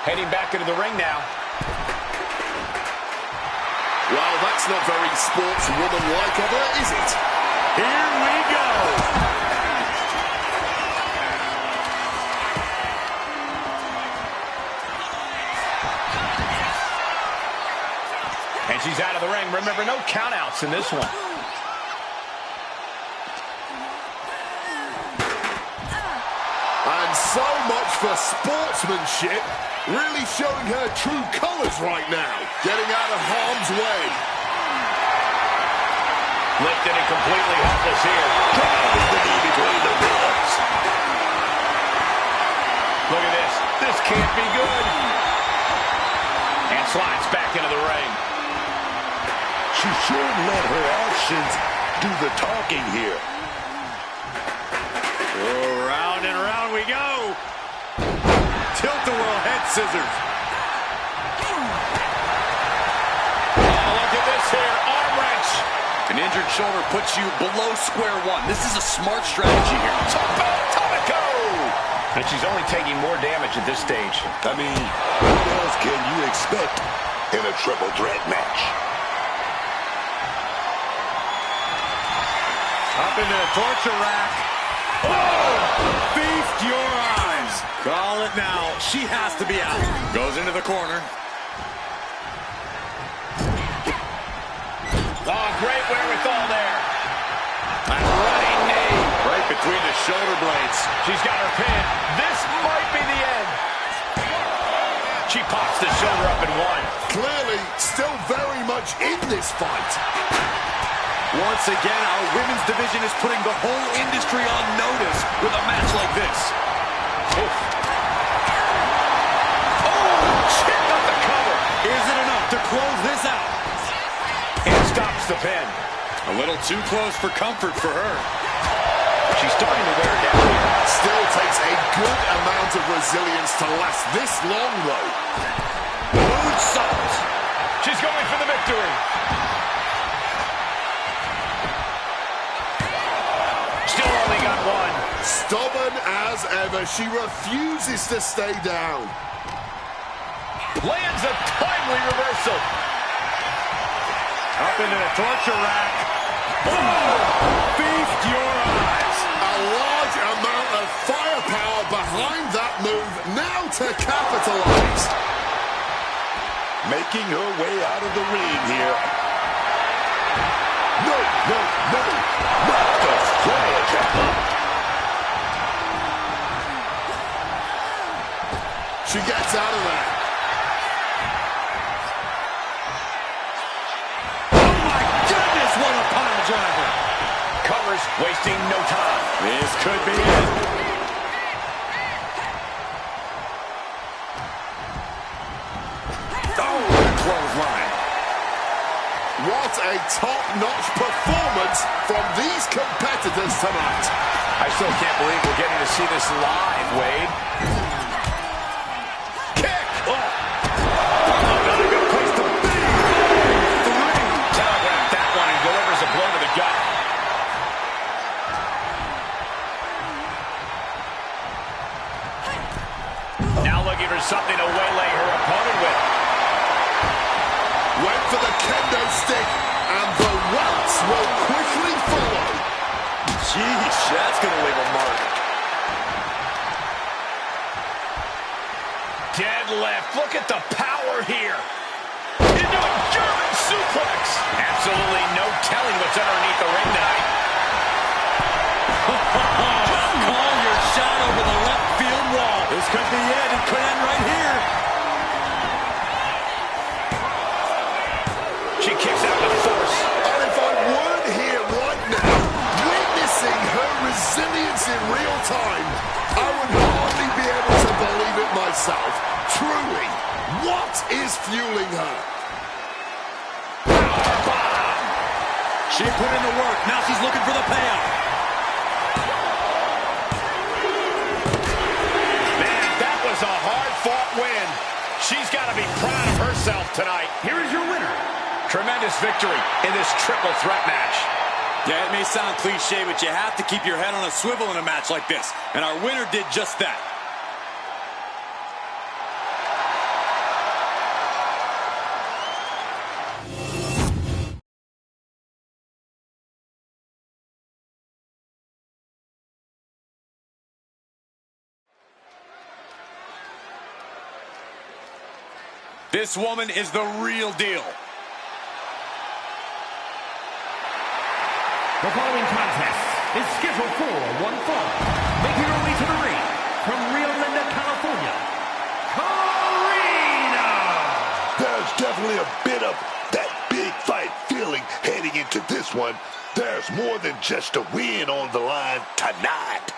Heading back into the ring now. Well, that's not very sportswoman-like of her, is it? Here we go. And she's out of the ring. Remember, no countouts in this one. And so much for sportsmanship. Really showing her true colors right now. Getting out of harm's way. Lifted and completely helpless here. Driving the knee between the ribs. Look at this. This can't be good. And slides back into the she should let her actions do the talking here. Oh, round and round we go. Tilt-a-whirl head scissors. Oh, look at this here. Arm wrench. An injured shoulder puts you below square one. This is a smart strategy here. Topico! And she's only taking more damage at this stage. I mean, what else can you expect in a triple threat match? Up into the torture rack. Oh! Feast your eyes. Call it now. She has to be out. Goes into the corner. Oh, great wherewithal there. A running knee right between the shoulder blades. She's got her pin. This might be the end. She pops the shoulder up and one. Clearly, still very much in this fight. Once again, our women's division is putting the whole industry on notice with a match like this. Oof. Oh, she got the cover. Is it enough to close this out? And stops the pin. A little too close for comfort for her. She's starting to wear down here. Still takes a good amount of resilience to last this long, though. Moonsault. She's going for the victory. Still only got one. Stubborn as ever, she refuses to stay down. Lands a timely reversal. Up into the torture rack. Oh! Feast your eyes. A large amount of firepower behind that move, now to capitalize. Making her way out of the ring here. No, no, no. Not the sledgehammer. She gets out of there. What a pile driver. Covers, wasting no time. This could be it. Oh, clothesline. What a top-notch performance from these competitors tonight. I still can't believe we're getting to see this live, Wade. Kick! Oh! Not a good place to be. Telegraphed that one and delivers a blow to the gut. Now looking for something to waylay her opponent with. Went for the kendo stick, and the welts will quickly follow. Jeez, that's going to leave a mark. Deadlift. Look at the power here. Into a German suplex. Absolutely no telling what's underneath the ring tonight. Call your shot over the left field wall. This could be it. It could end right here. She kicks out with force. And if I weren't here right now, witnessing her resilience in real time, I would hardly be able to believe it myself. Truly, what is fueling her? She put in the work. Now she's looking for the payoff. Man, that was a hard-fought win. She's got to be proud of herself tonight. Here is your winner. Tremendous victory in this triple threat match. Yeah, it may sound cliche, but you have to keep your head on a swivel in a match like this. And our winner did just that. This woman is the real deal. The following contest is scheduled for one fall. Making her way to the ring from Rio Linda, California, Karina! There's definitely a bit of that big fight feeling heading into this one. There's more than just a win on the line tonight.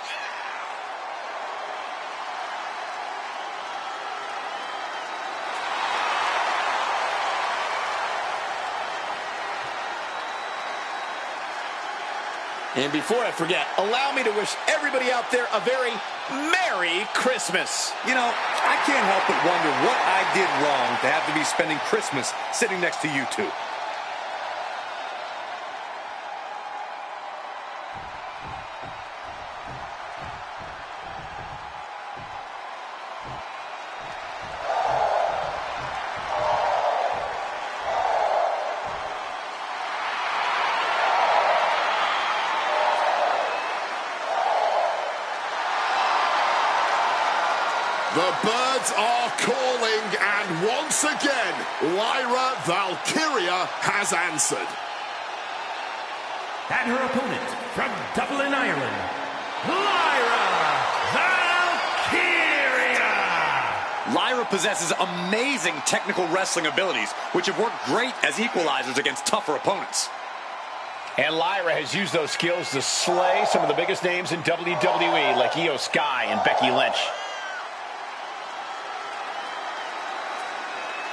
And before I forget, allow me to wish everybody out there a very Merry Christmas. You know, I can't help but wonder what I did wrong to have to be spending Christmas sitting next to you two. The birds are calling, and once again, Lyra Valkyria has answered. And her opponent from Dublin, Ireland, Lyra Valkyria! Lyra possesses amazing technical wrestling abilities, which have worked great as equalizers against tougher opponents. And Lyra has used those skills to slay some of the biggest names in WWE, like Io Sky and Becky Lynch.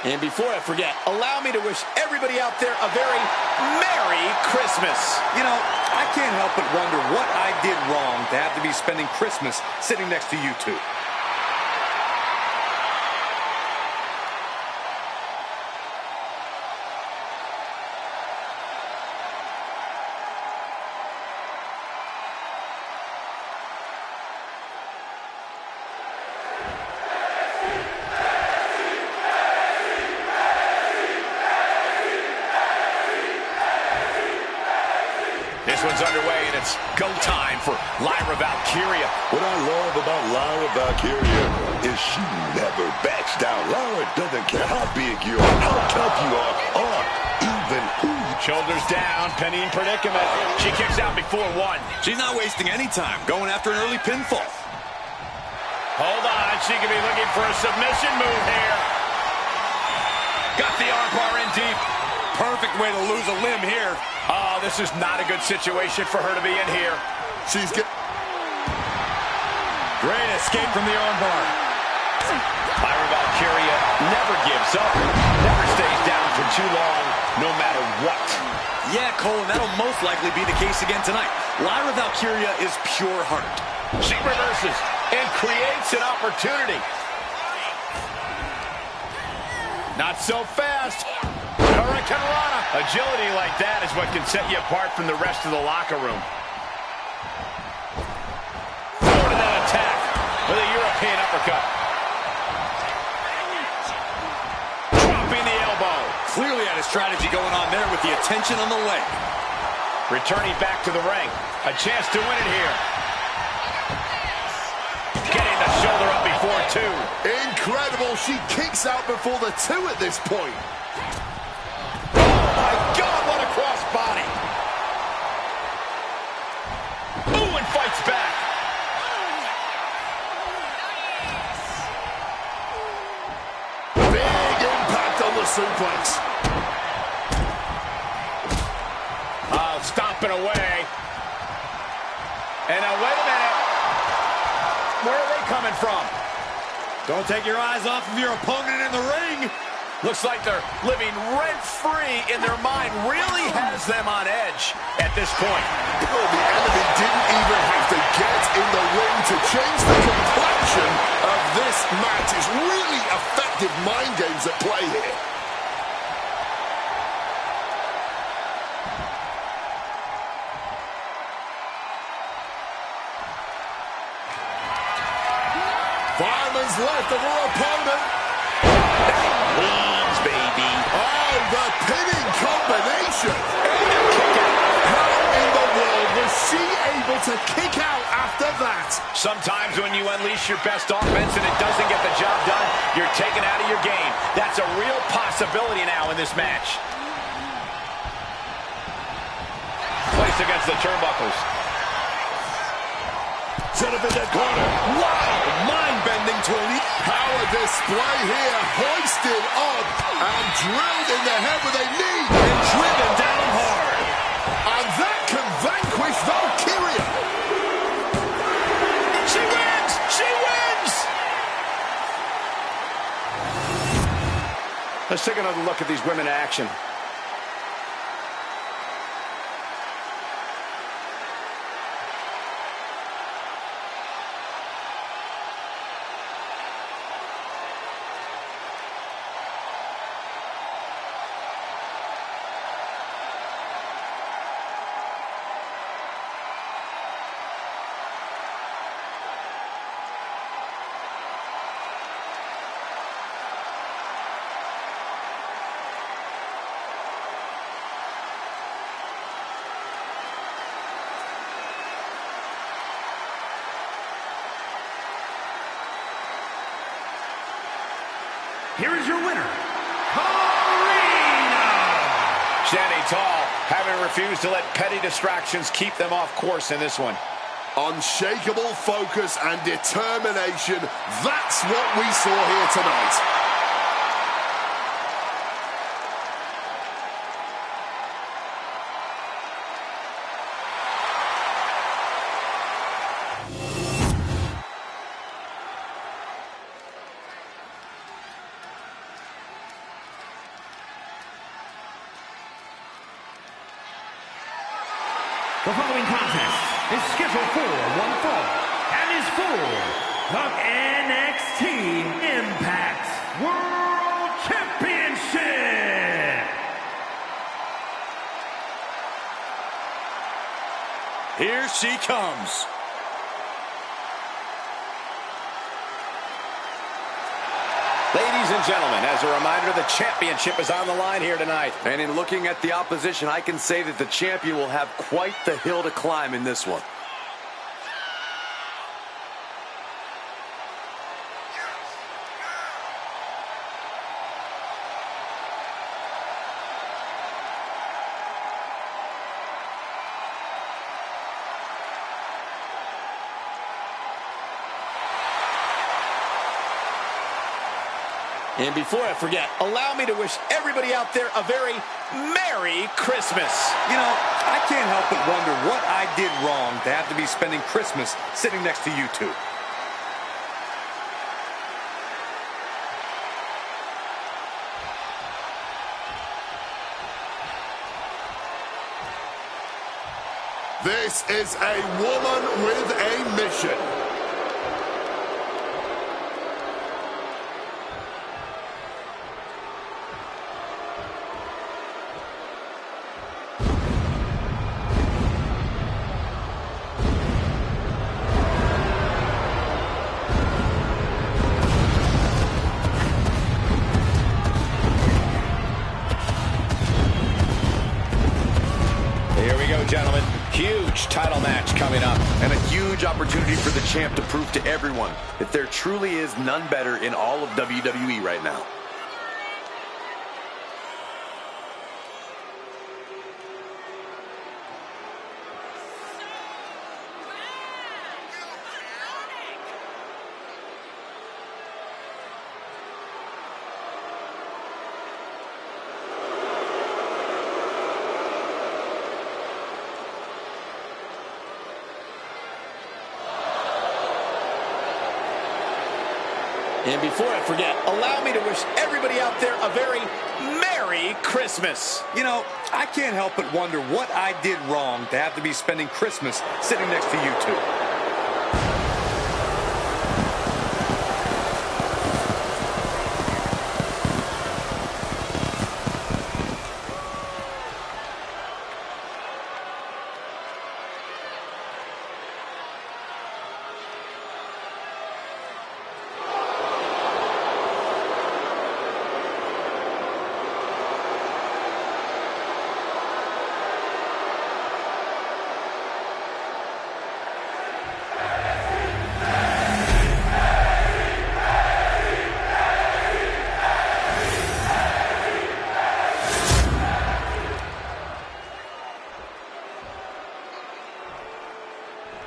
And before I forget, allow me to wish everybody out there a very Merry Christmas. You know, I can't help but wonder what I did wrong to have to be spending Christmas sitting next to you two. This one's underway, and it's go time for Lyra Valkyria. What I love about Lyra Valkyria is she never backs down. Lyra doesn't care how big you are, how tough you are, or even who you are. Shoulders down, Penny in predicament. She kicks out before one. She's not wasting any time, going after an early pinfall. Hold on, she could be looking for a submission move here. Got the armbar in deep. Perfect way to lose a limb here. Oh, this is not a good situation for her to be in here. She's Great escape from the armbar. Lyra Valkyria never gives up, never stays down for too long, no matter what. Yeah, Cole, and that'll most likely be the case again tonight. Lyra Valkyria is pure heart. She reverses and creates an opportunity. Not so fast. Hurricane Rana. Agility like that is what can set you apart from the rest of the locker room. Forward to that attack with a European uppercut. Dropping the elbow. Clearly had a strategy going on there with the attention on the leg. Returning back to the ring. A chance to win it here. Getting the shoulder up before two. incredible. She kicks out before the two at this point. My God, what a crossbody. Ooh, and fights back. Big impact on the suplex. Stomping away. And now, wait a minute. Where are they coming from? Don't take your eyes off of your opponent in the ring. Looks like they're living rent-free in their mind. Really has them on edge at this point. Well, the enemy didn't even have to get in the ring to change the complexion of this match. It's really effective mind games at play here. Fireman's left of her opponent. Leads, baby. Oh, the pinning combination. How in the world was she able to kick out after that? Sometimes when you unleash your best offense and it doesn't get the job done, you're taken out of your game. That's a real possibility now in this match. Placed against the turnbuckles. Set up in that corner. Wow, mind-bending to elite. Power display here, hoisted up and drilled in the head with a knee. And driven down hard. And that can vanquish Valkyria. She wins! She wins! Let's take another look at these women in action. here is your winner, Karina. Standing tall, having refused to let petty distractions keep them off course in this one. Unshakable focus and determination. That's what we saw here tonight. The following contest is scheduled for one fall and is for the NXT Impact World Championship. Here she comes. Ladies and gentlemen, as a reminder, the championship is on the line here tonight. And in looking at the opposition, I can say that the champion will have quite the hill to climb in this one. And before I forget, allow me to wish everybody out there a very Merry Christmas. You know, I can't help but wonder what I did wrong to have to be spending Christmas sitting next to you two. This is a woman with a mission. Gentlemen, huge title match coming up. And a huge opportunity for the champ to prove to everyone that there truly is none better in all of WWE right now. And before I forget, allow me to wish everybody out there a very Merry Christmas. You know, I can't help but wonder what I did wrong to have to be spending Christmas sitting next to you two.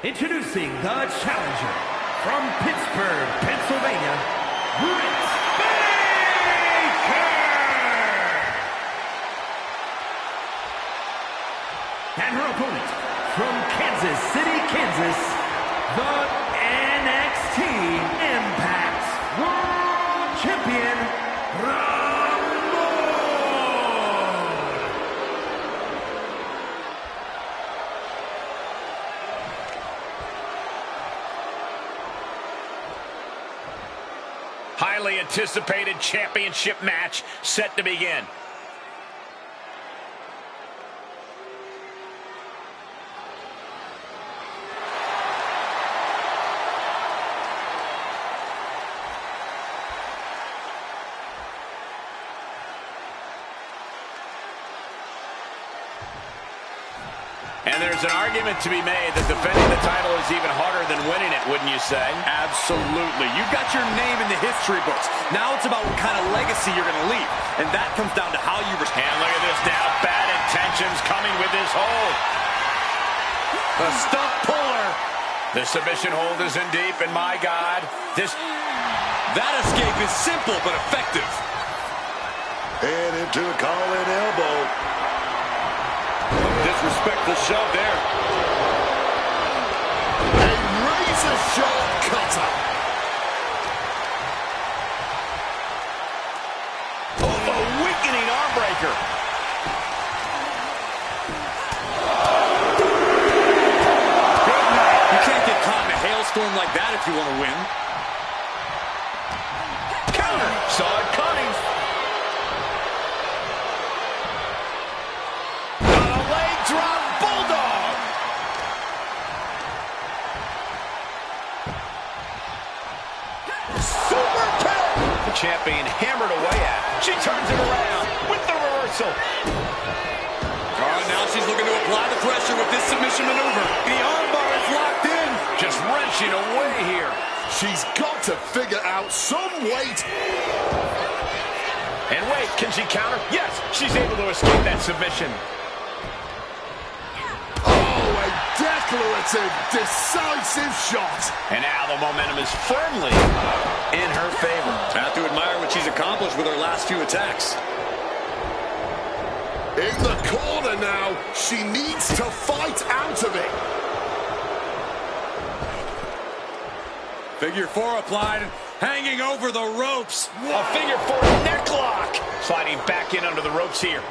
Introducing the challenger from Pittsburgh, Pennsylvania, Britt Baker! And her opponent from Kansas City, Kansas, the NXT Impact World Champion, Highly anticipated championship match set to begin. And there's an argument to be made that defending the title is even harder than winning it, wouldn't you say? Absolutely. You've got your name in the history books. Now it's about what kind of legacy you're going to leave. And that comes down to how you respond. And look at this now. Bad intentions coming with this hold. The stump puller. The submission hold is in deep, and my God, that escape is simple but effective. And into a call-in elbow. Disrespectful shove there. A razor-sharp cutter. oh, a weakening arm breaker. Good night. You can't get caught in a hailstorm like that if you want to win. Counter. Saw it coming. Drop bulldog. Super kick. The champ being hammered away at. She turns it around with the reversal. Oh, now she's looking to apply the pressure with this submission maneuver. The armbar is locked in. Just wrenching away here. She's got to figure out some weight. And wait, can she counter? Yes, she's able to escape that submission. Declarative, decisive shot. And now the momentum is firmly in her favor. I have to admire what she's accomplished with her last few attacks. In the corner now, she needs to fight out of it. Figure four applied, hanging over the ropes. A figure four neck lock. Sliding back in under the ropes here.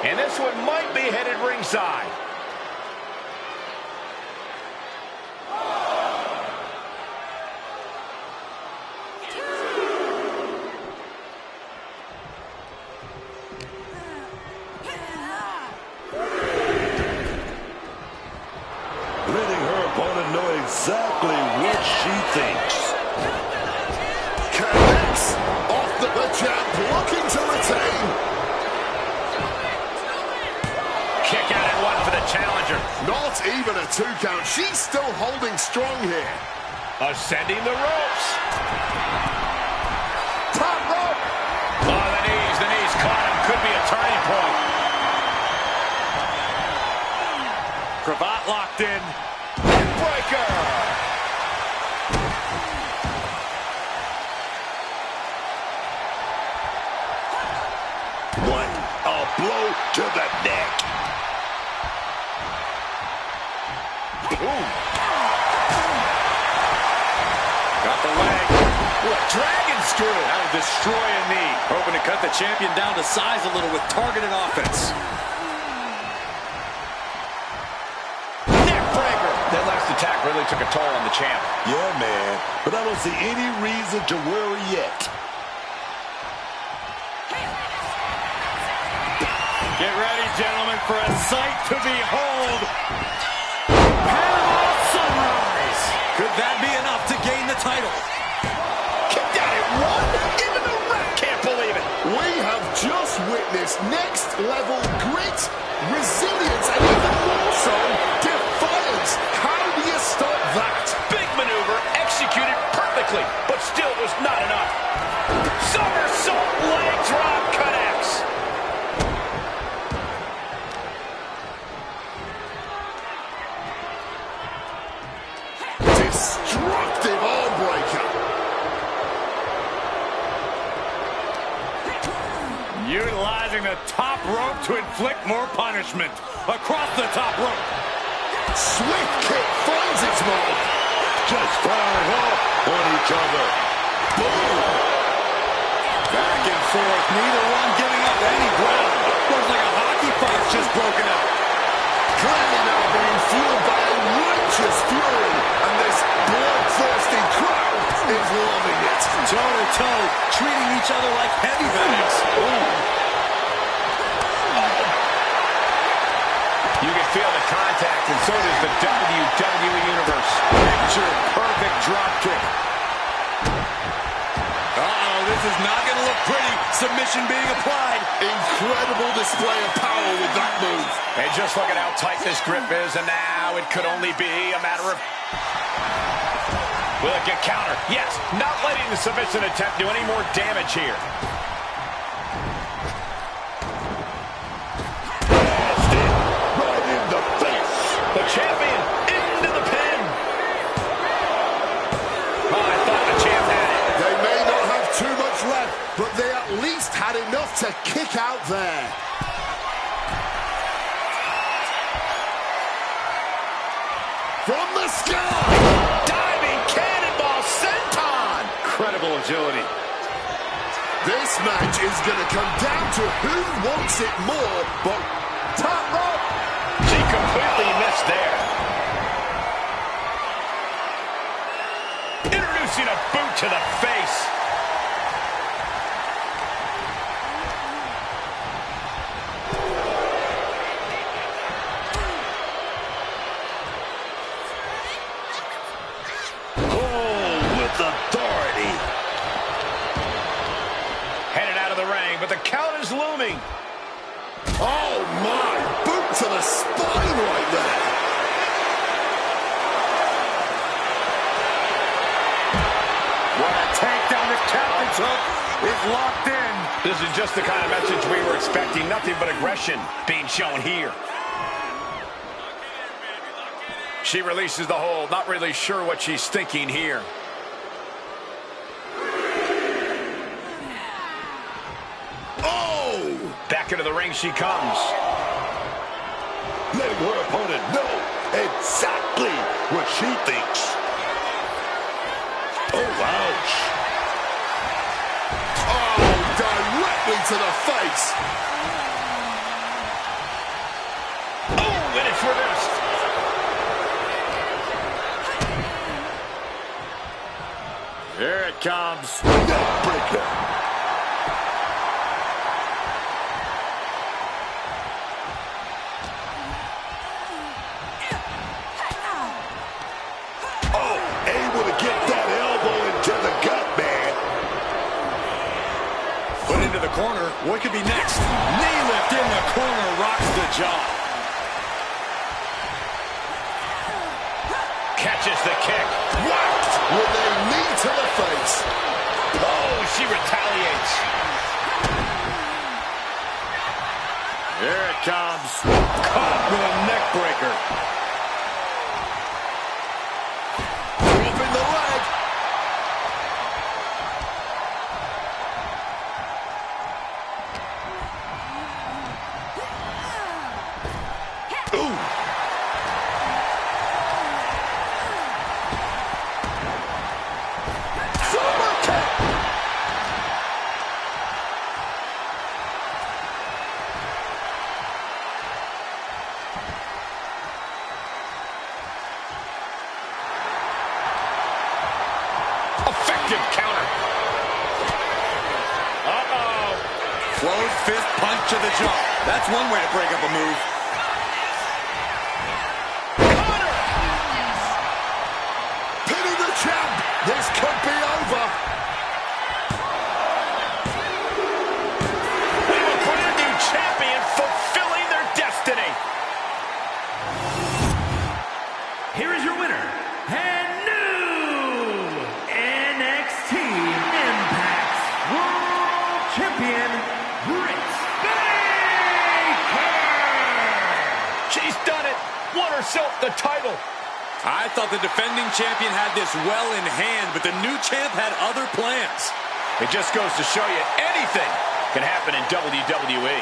And this one might be headed ringside. Letting her opponent know exactly what she thinks. Connects off the jab, looking to retain. Kick out at one for the challenger. Not even a 2 count. She's still holding strong here. Ascending the ropes. Top rope. Oh, the knees caught him. Could be a turning point. Cravat locked in. Breaker. What a blow to the neck. Ooh. Got the leg. What dragon screw. That'll destroy a knee. Hoping to cut the champion down to size a little with targeted offense. Neck breaker. That last attack really took a toll on the champ. Yeah, man. But I don't see any reason to worry yet. Get ready, gentlemen, for a sight to behold. Panama Sunrise. Could that be enough to gain the title? Kicked out at one. Into the ref. Can't believe it. We have just witnessed next level grit, resilience, and even more so, defiance. How do you stop that? Big maneuver executed perfectly, but still was not enough. Somersault leg drop connects. Destructive arm breaker. Utilizing the top rope to inflict more punishment. Across the top rope. Swift kick finds its mark. Just firing off on each other. Boom. Back and forth, neither one giving up any ground. Looks like a hockey fight's just broken up. Clearly now being fueled by a righteous fury, and this bloodthirsty crowd is loving it. Toe to toe, treating each other like heavy bags. You can feel the contact, and so does the WWE Universe. Picture perfect drop kick. Oh, pretty. Submission being applied. Incredible display of power with that move. And just look at how tight this grip is, and now it could only be a matter of... Will it get counter? Yes, not letting the submission attempt do any more damage here. Right in the face. The champion into the pin. Oh, I thought the champ had it. They may not have too much left, but they at least had enough to kick out there. From the sky! Diving cannonball senton. Incredible agility. This match is going to come down to who wants it more, but top rope. She completely missed there. Introducing a boot to the face. Authority. Headed out of the ring, but the count is looming. Oh my, boot to the spine right there. What a takedown the captain took. Is locked in. This is just the kind of message we were expecting. Nothing but aggression being shown here. She releases the hold, not really sure what she's thinking here. Oh! Back into the ring she comes. Letting her opponent know exactly what she thinks. Oh, ouch. Oh, directly to the face. Oh, and it's reversed. Here it comes. Neckbreaker. Oh, able to get that elbow into the gut, man. Put into the corner. What could be next? Knee lift in the corner. Rocks the jaw. Catches the kick. Whacked with a knee to the face. Oh, she retaliates. Here it comes. Caught with a neck breaker. Dropping the leg. Ooh. Super kick. Effective counter. Uh-oh. Closed fist punch to the jaw. That's one way to break up a move. Pinning the champ. This could be over. We have a brand new champion fulfilling their destiny. Here is your winner, and new NXT Impact World Champion, Britt Baker! She's done it. Won herself the title. I thought the defending champion had this well in hand, but the new champ had other plans. It just goes to show you anything can happen in WWE.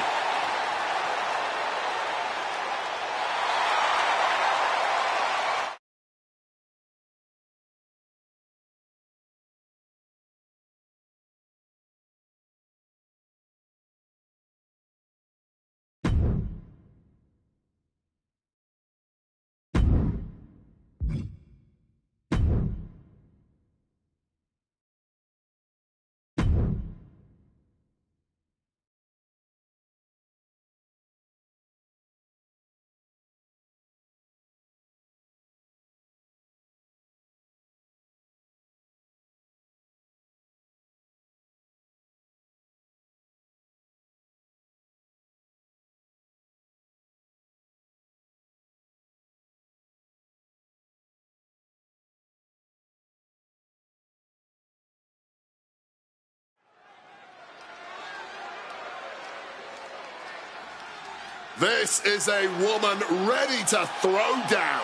This is a woman ready to throw down.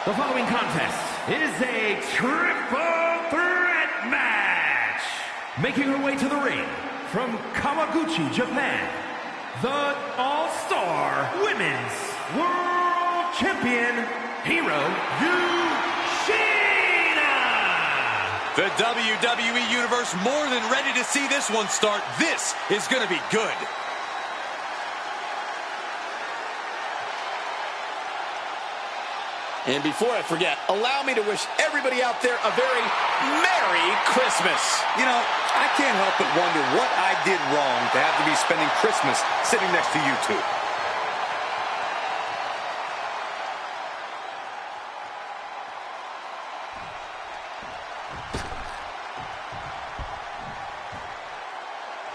The following contest is a triple threat match. Making her way to the ring from Kawaguchi, Japan, the All-Star Women's World Champion, Hiro Yushina. The WWE Universe more than ready to see this one start. This is going to be good. And before I forget, allow me to wish everybody out there a very Merry Christmas. You know, I can't help but wonder what I did wrong to have to be spending Christmas sitting next to you two.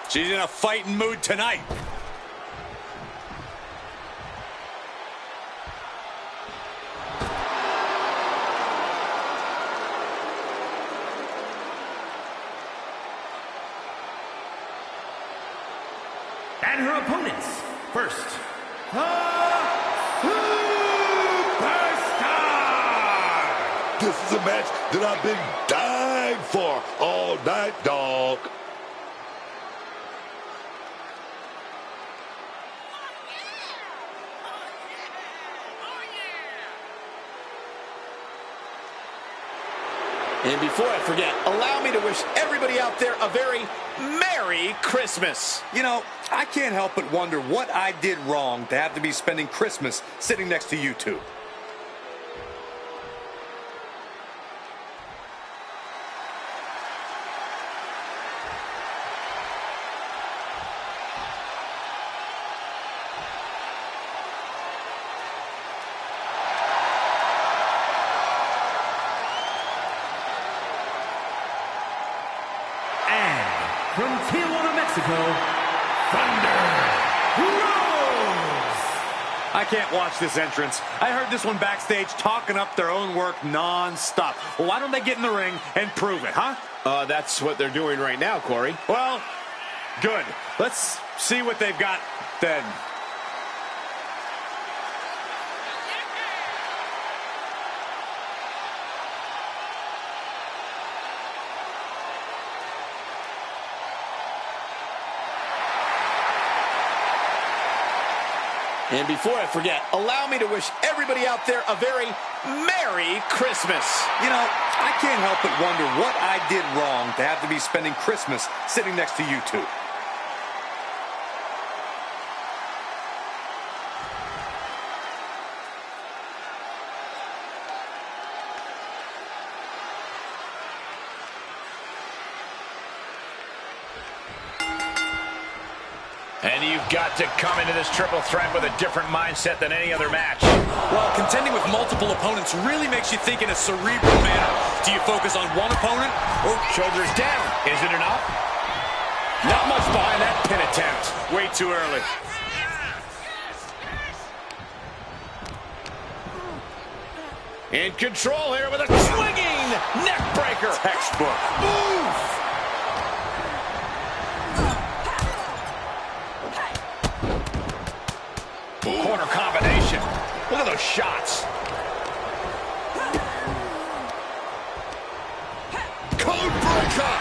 She's in a fighting mood tonight. And her opponents, first, the Superstar! This is a match that I've been dying for all night, dog. And before I forget, allow me to wish everybody out there a very Merry Christmas. You know, I can't help but wonder what I did wrong to have to be spending Christmas sitting next to you two. From Tijuana, Mexico, Thunder Rose! I can't watch this entrance. I heard this one backstage talking up their own work non-stop. Well, why don't they get in the ring and prove it, huh? That's what they're doing right now, Corey. Well, good. Let's see what they've got then. And before I forget, allow me to wish everybody out there a very Merry Christmas. You know, I can't help but wonder what I did wrong to have to be spending Christmas sitting next to you two. And you've got to come into this triple threat with a different mindset than any other match. Well, contending with multiple opponents really makes you think in a cerebral manner. Do you focus on one opponent or Shoulders down. Is it enough? Not much behind that pin attempt. Way too early. In control here with a swinging neck breaker. Textbook. Oof! Corner combination. Look at those shots. Code breaker.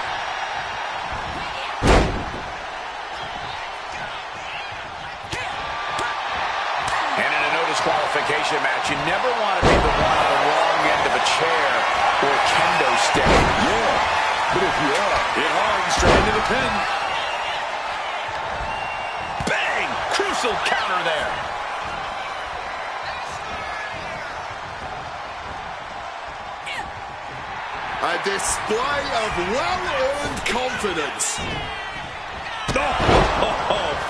And in a no disqualification match, you never want to be the one on the wrong end of a chair or kendo stick. Yeah, but if you are, Hit hard and straight into the pin. Bang! Crucial counter there. A display of well-earned confidence.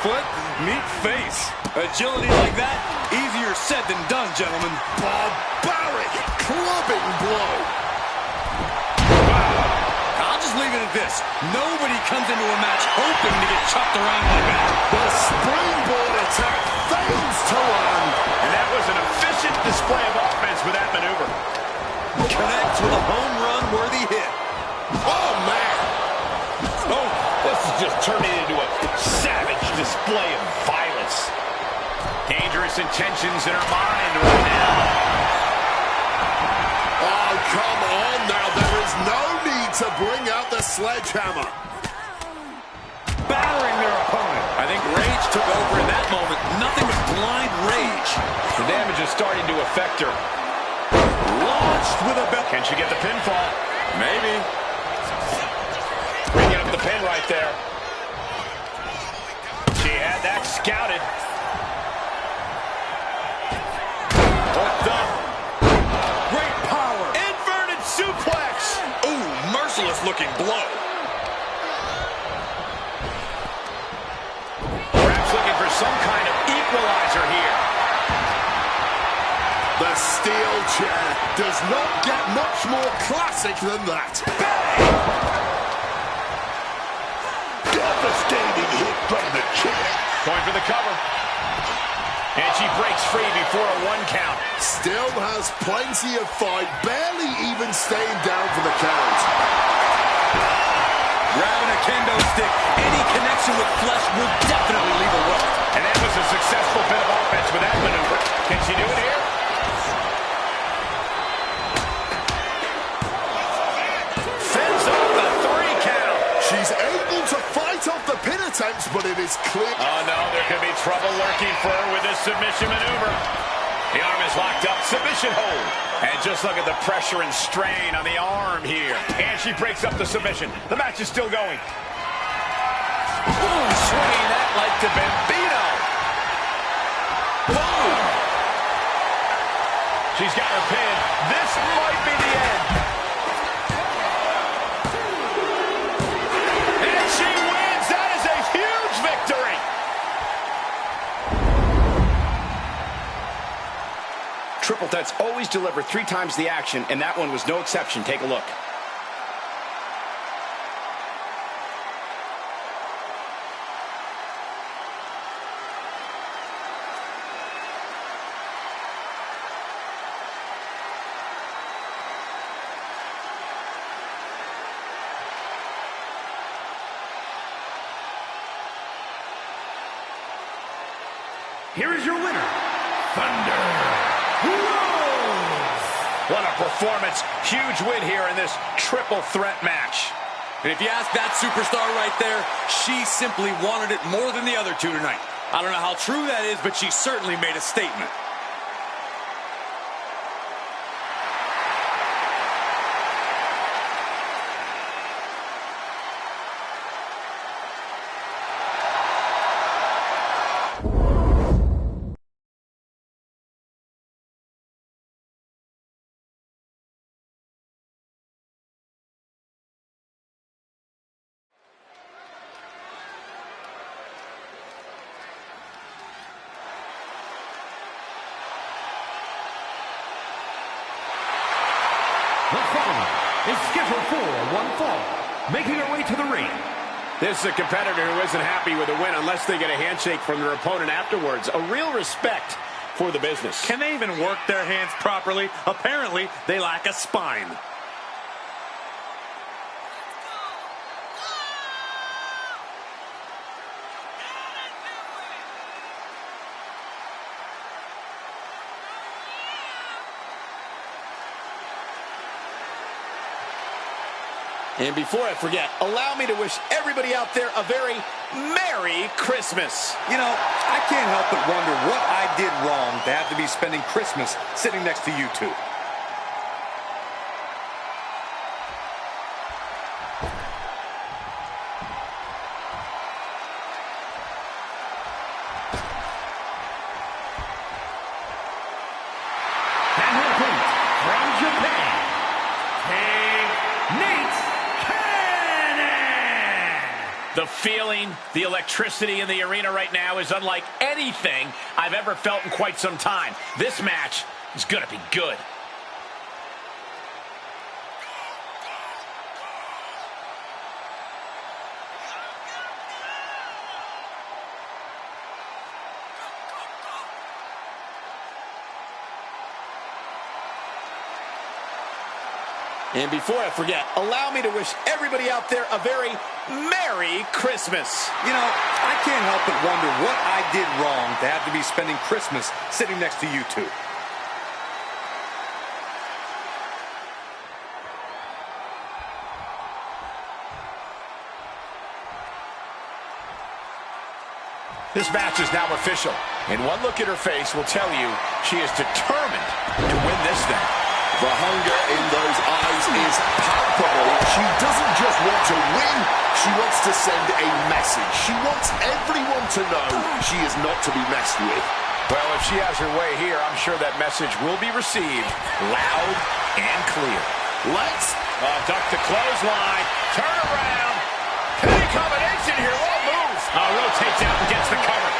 Foot, meet face. Agility like that, easier said than done, gentlemen. Barbaric clubbing blow. I'll just leave it at this. Nobody comes into a match hoping to get chopped around like that. The springboard attack fails to land. And that was an efficient display of offense with that maneuver. Connects with a home run worthy hit. Oh, man. display of violence. Dangerous intentions in her mind right now. Oh, come on now. There is no need to bring out the sledgehammer. Battering their opponent. I think rage took over in that moment. Nothing but blind rage. The damage is starting to affect her. Launched with a belt. Can she get the pinfall? Maybe. Bringing up the pin right there. She had that scouted. Hooked up. Great power. Inverted suplex. Ooh, merciless looking blow. Perhaps looking for some kind of equalizer here. The steel chair does not get much more classic than that. Devastating hit from the chair. Going for the cover. And she breaks free before a 1 count. Still has plenty of fight, barely even staying down for the count. Grabbing a kendo stick. Any connection with flesh will definitely leave a welt. And that was a successful bit of offense with that maneuver. Can she do it here? Fends off the 3 count. She's able to fight off the pin attempts, but it is clear. Oh, no, there could be trouble lurking for her with this submission maneuver. The arm is locked up. Submission hold. And just look at the pressure and strain on the arm here. And she breaks up the submission. The match is still going. Ooh, swinging that like to Bambino. Boom. She's got her pin. This might be the end. And she wins. That is a huge victory. Triple Threats always deliver 3 times the action, and that one was no exception. Take a look. Here is your winner, Thunder Rose. What a performance. Huge win here in this triple threat match. And if you ask that superstar right there, she simply wanted it more than the other two tonight. I don't know how true that is, but she certainly made a statement. The following is scheduled for one fall, making her way to the ring. This is a competitor who isn't happy with a win unless they get a handshake from their opponent afterwards. A real respect for the business. Can they even work their hands properly? Apparently, they lack a spine. And before I forget, allow me to wish everybody out there a very Merry Christmas. You know, I can't help but wonder what I did wrong to have to be spending Christmas sitting next to you two. And her opponent from Japan, Nate Cannon. The feeling, the electricity in the arena right now is unlike anything I've ever felt in quite some time. This match is going to be good. And before I forget, allow me to wish everybody out there a very Merry Christmas. You know, I can't help but wonder what I did wrong to have to be spending Christmas sitting next to you two. This match is now official, and one look at her face will tell you she is determined to win this thing. The hunger in those eyes is palpable. She doesn't just want to win, she wants to send a message. She wants everyone to know she is not to be messed with. Well, if she has her way here, I'm sure that message will be received loud and clear. Let's Duck the clothesline, turn around, penny combination here, what a move. Rotates out and gets the cover,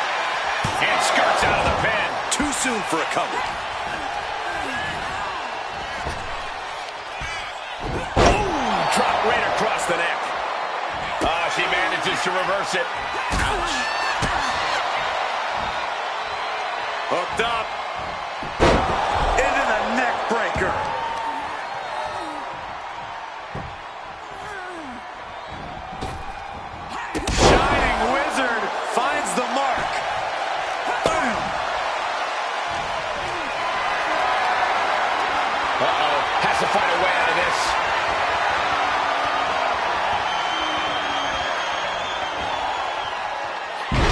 and skirts out of the pin. Too soon for a cover. Drop right across the neck. She manages to reverse it. Ouch. Hooked up. Into the neck breaker. Shining Wizard finds the mark. Uh-oh. Has to find a way out of this.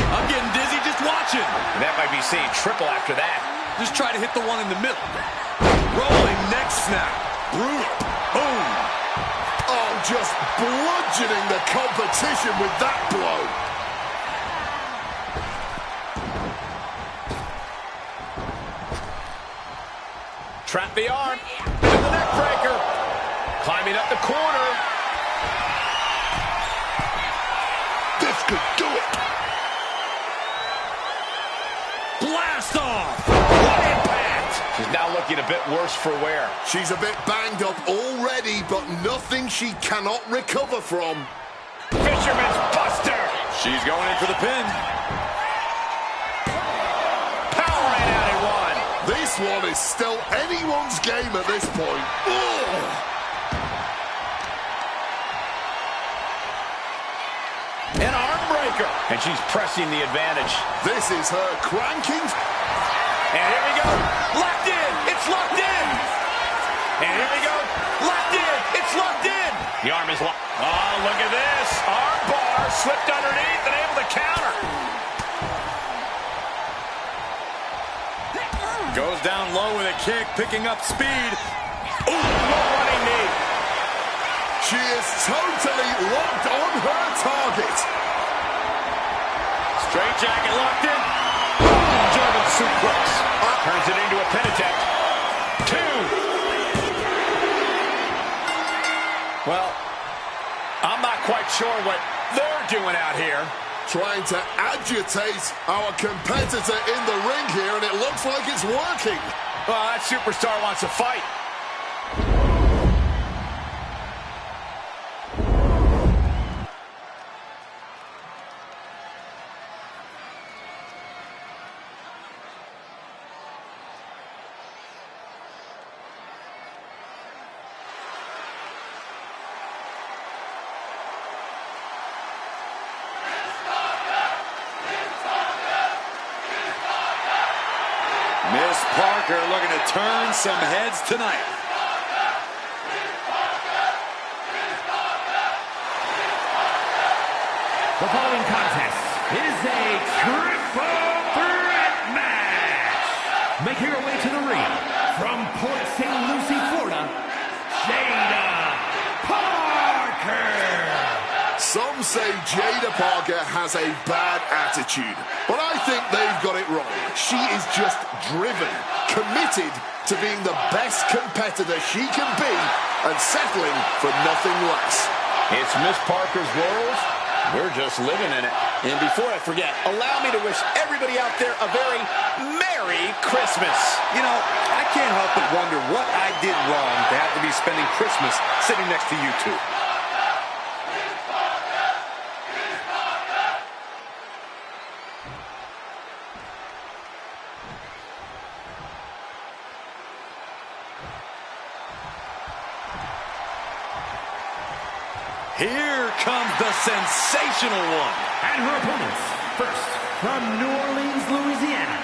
I'm getting dizzy just watching. And that might be seeing triple after that. Just try to hit the one in the middle. Rolling neck snap. Brutal. Boom. Oh, just bludgeoning the competition with that blow. Trap the arm. To the neck breaker. Climbing up the corner. This could do it. Blast off. What impact! She's now looking a bit worse for wear. She's a bit banged up already, but nothing she cannot recover from. Fisherman's Buster. She's going in for the pin. Powering out at one. This one is still anyone's game at this point. Ugh. An arm breaker. And she's pressing the advantage. This is her cranking. And here we go. Locked in. It's locked in. And here we go. Locked in. It's locked in. The arm is locked. Oh, look at this. Arm bar slipped underneath and able to counter. Goes down low with a kick, picking up speed. Ooh, no running knee. She is totally locked on her target. Straight jacket locked in. German suplex. Turns it into a pin attempt. 2. Well, I'm not quite sure what they're doing out here. Trying to agitate our competitor in the ring here, and it looks like it's working. Well, that superstar wants to fight. Miss Parker looking to turn some heads tonight. The following contest is a triple threat match. Making her way to the ring from Port St. Lucie, Florida, Jada Parker. Some say Jada Parker has a bad attitude, but I think they've got it wrong. She is just driven, committed to being the best competitor she can be, and settling for nothing less. It's Miss Parker's world. We're just living in it. And before I forget, allow me to wish everybody out there a very Merry Christmas. You know, I can't help but wonder what I did wrong to have to be spending Christmas sitting next to you two. Here comes the sensational one. And her opponents, first, from New Orleans, Louisiana,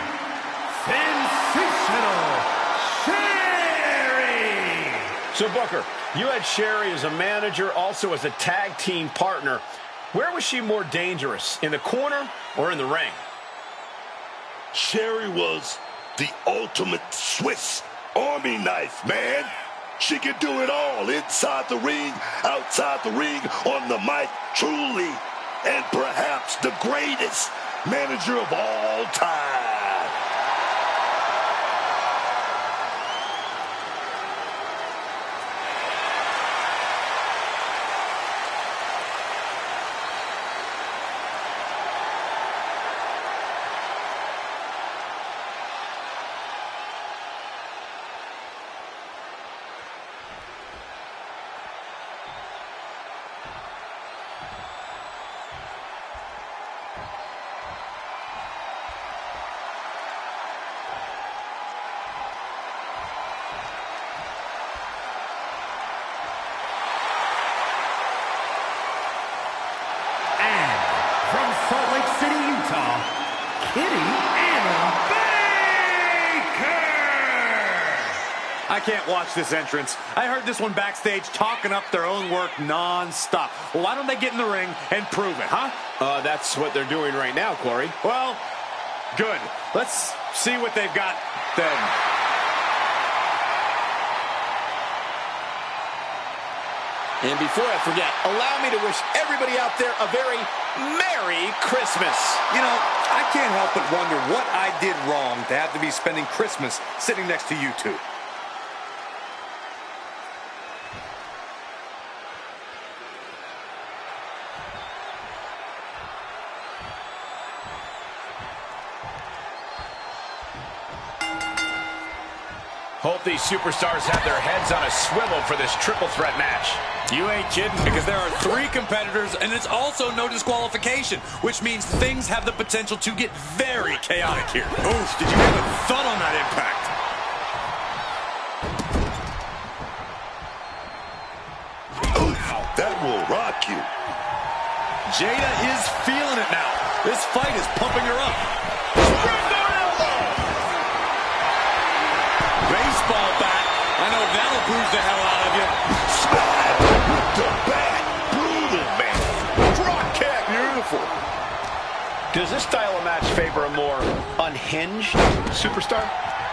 sensational Sherry! So, Booker, you had Sherry as a manager, also as a tag team partner. Where was she more dangerous, in the corner or in the ring? Sherry was the ultimate Swiss Army knife, man. She could do it all, inside the ring, outside the ring, on the mic, truly, and perhaps the greatest manager of all time. Salt Lake City, Utah, Kitty Anna Baker! I can't watch this entrance. I heard this one backstage talking up their own work non-stop. Well, why don't they get in the ring and prove it, huh? That's what they're doing right now, Corey. Well, good. Let's see what they've got then. And before I forget, allow me to wish everybody out there a very Merry Christmas. You know, I can't help but wonder what I did wrong to have to be spending Christmas sitting next to you two. Hope these superstars have their heads on a swivel for this triple threat match. You ain't kidding, because there are 3 competitors, and it's also no disqualification, which means things have the potential to get very chaotic here. Oof, did you hear the thud on that impact? Oof, that will rock you. Jada is feeling it now. This fight is pumping her up. Baseball bat. I know that'll bruise the hell out of you. Smack with the bat. Brutal, man. Drop kick. Beautiful. Does this style of match favor a more unhinged superstar?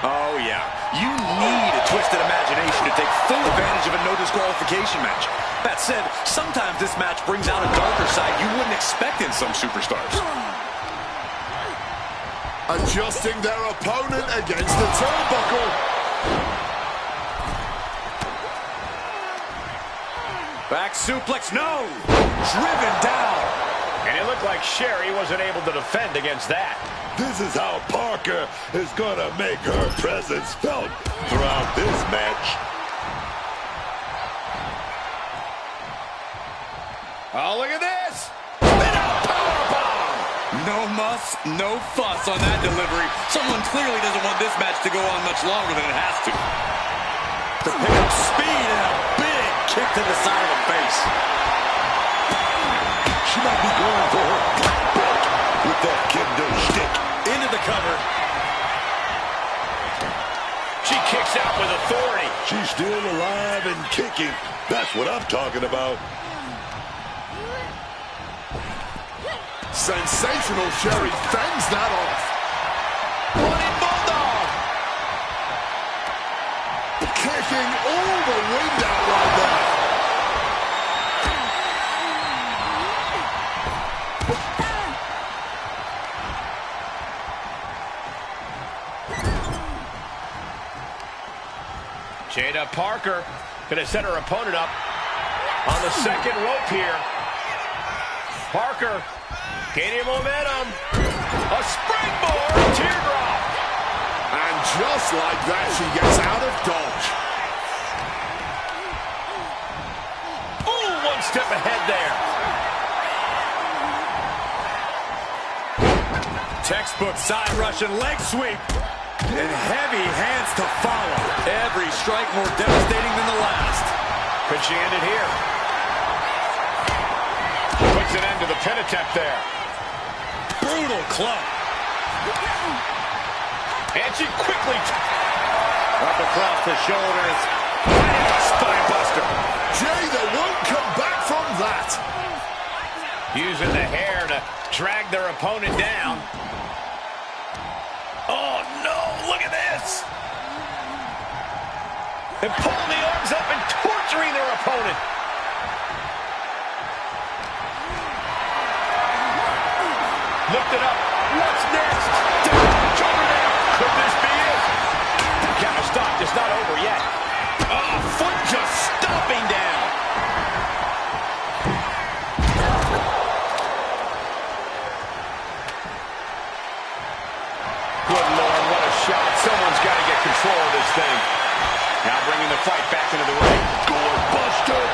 Oh, yeah. You need a twisted imagination to take full advantage of a no disqualification match. That said, sometimes this match brings out a darker side you wouldn't expect in some superstars. Adjusting their opponent against the turnbuckle. Back suplex, no! Driven down. And it looked like Sherry wasn't able to defend against that. This is how Parker is going to make her presence felt throughout this match. Oh, look at this! Spin out powerbomb! No muss, no fuss on that delivery. Someone clearly doesn't want this match to go on much longer than it has to. To pick up speed and a big kick to the side of the face. She might be going for her back with that kendo stick. Into the cover. She kicks out with authority. She's still alive and kicking. That's what I'm talking about. Sensational Sherry fends that off. Running bulldog. Kicking all the wind out right there. Jada Parker gonna set her opponent up on the second rope here. Parker gaining momentum. A springboard teardrop. And just like that, she gets out of dodge. Ooh, one step ahead there. Textbook side Russian leg sweep. And heavy hands to follow. Every strike more devastating than the last. Could she end it here? to the pin attempt there. Brutal club. And she quickly... Up across the shoulders. Spine buster. Jada won't come back from that. Using the hair to drag their opponent down. Oh, no. Look at this. And pulling the arms up and torturing their opponent. Lift it up. What's next? Shoulder down. Could this be it? Count of stop. It's not over yet. Oh, foot just stomping down. Good Lord, what a shot. Someone's got to get control of this thing. Now bringing the fight back into the ring. Gorebuster.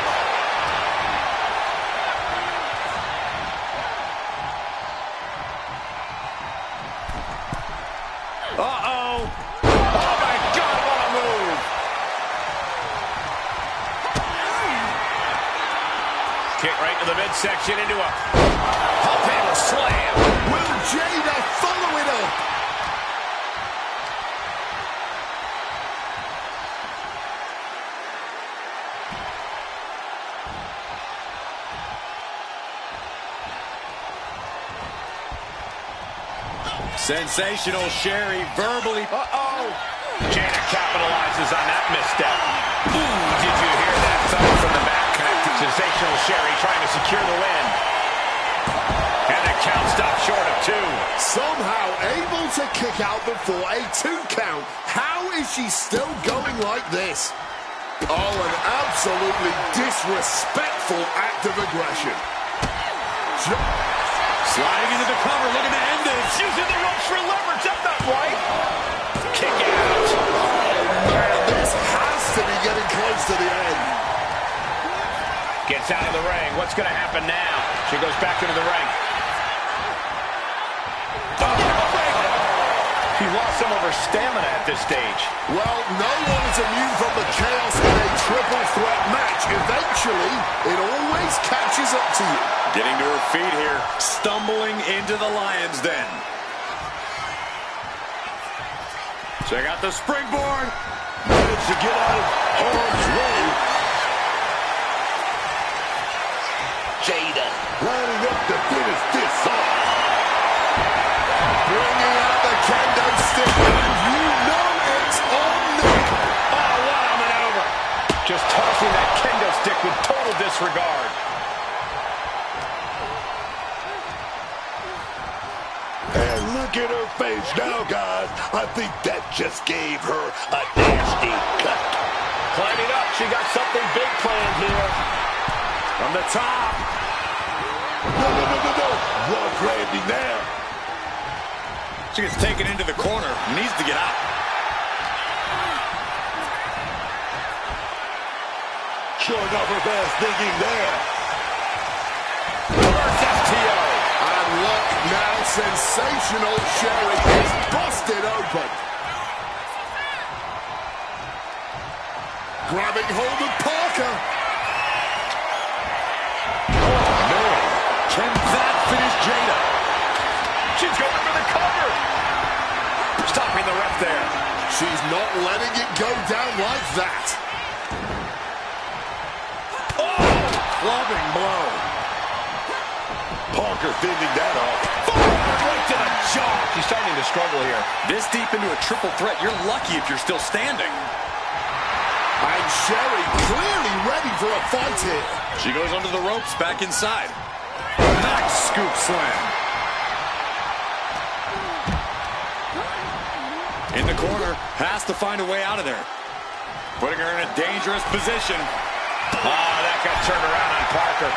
Uh-oh. Oh, my God, what a move. Kick right to the midsection into a pump handle slam. Will Jada follow it up? Sensational Sherry verbally. Uh-oh. Jada capitalizes on that misstep. Ooh, did you hear that thump from the back? Connected. Sensational Sherry trying to secure the win. And the count stopped short of 2. Somehow able to kick out before a 2 count. How is she still going like this? Oh, an absolutely disrespectful act of aggression. Sliding into the cover, looking to end this. Using the ropes for leverage. That's not right. Kick out. Oh, man, this has to be getting close to the end. Gets out of the ring. What's going to happen now? She goes back into the ring. She lost some of her stamina at this stage. Well, no one is immune from the chaos in a triple threat match. Eventually, it always catches up to you. Getting to her feet here, stumbling into the lion's den. Check out the springboard. Managed to get out of harm's way. Jada lining up to finish this off. Bringing out the kendo stick, and you know it's on now. Oh, what a maneuver. Just tossing that kendo stick with total disregard. And look at her face now, guys. I think that just gave her a nasty cut. Climbing up. She got something big planned here. From the top. No. Rough landing there. She gets taken into the corner. Needs to get out. Showing off her fast thinking there. Reverse STO. And look now, sensational Sherry is busted open. Grabbing hold of Parker. Oh, man. Can that finish Jada? She's going for the cover. Stopping the ref there. She's not letting it go down like that. Clubbing blow. Parker fending that off. Right to the jaw. She's starting to struggle here. This deep into a triple threat, you're lucky if you're still standing. And Sherry clearly ready for a fight here. She goes under the ropes, back inside. Nice scoop slam. In the corner, has to find a way out of there. Putting her in a dangerous position. Oh, that got turned around on Parker.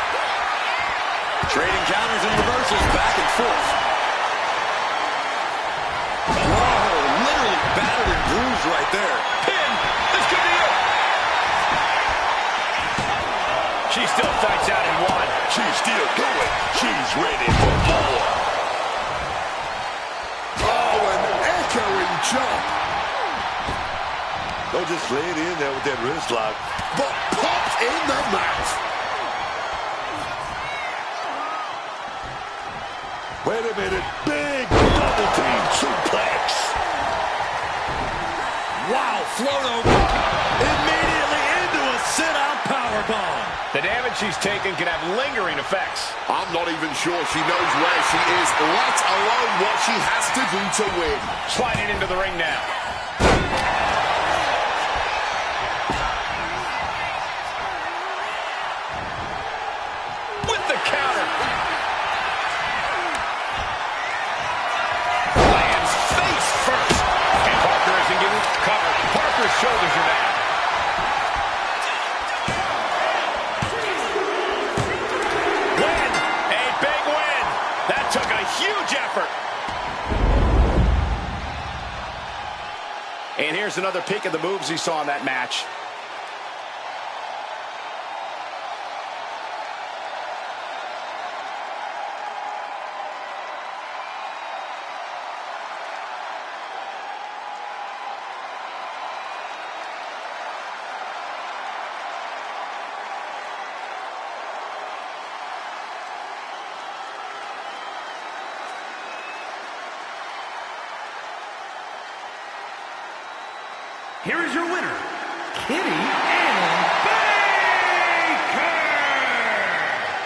Trading counters and reversals back and forth. Whoa, literally battered and bruised right there. Pin. This could be it. She still fights out in 1. She's still going. She's ready for more. Oh, an echoing jump. Don't just lay it in there with that wrist lock. But popped in the mouth. Wait a minute. Big double team suplex. Wow, Floto immediately into a sit-out powerbomb. The damage she's taken can have lingering effects. I'm not even sure she knows where she is, let alone what she has to do to win. Sliding into the ring now. With the counter. Lands face first. And Parker isn't getting covered. Parker's shoulders are down. Took a huge effort. And here's another peek at the moves he saw in that match. Here is your winner, Kitty Ann Baker!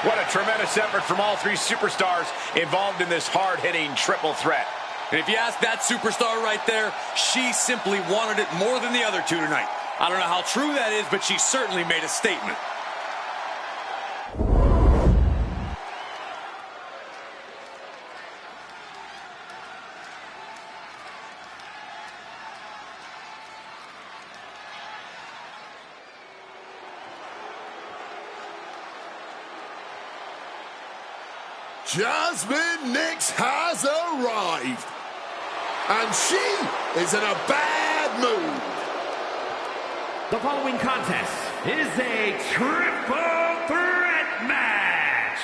What a tremendous effort from all three superstars involved in this hard-hitting triple threat. And if you ask that superstar right there, she simply wanted it more than the other two tonight. I don't know how true that is, but she certainly made a statement. Jasmine Nix has arrived. And she is in a bad mood. The following contest is a triple threat match.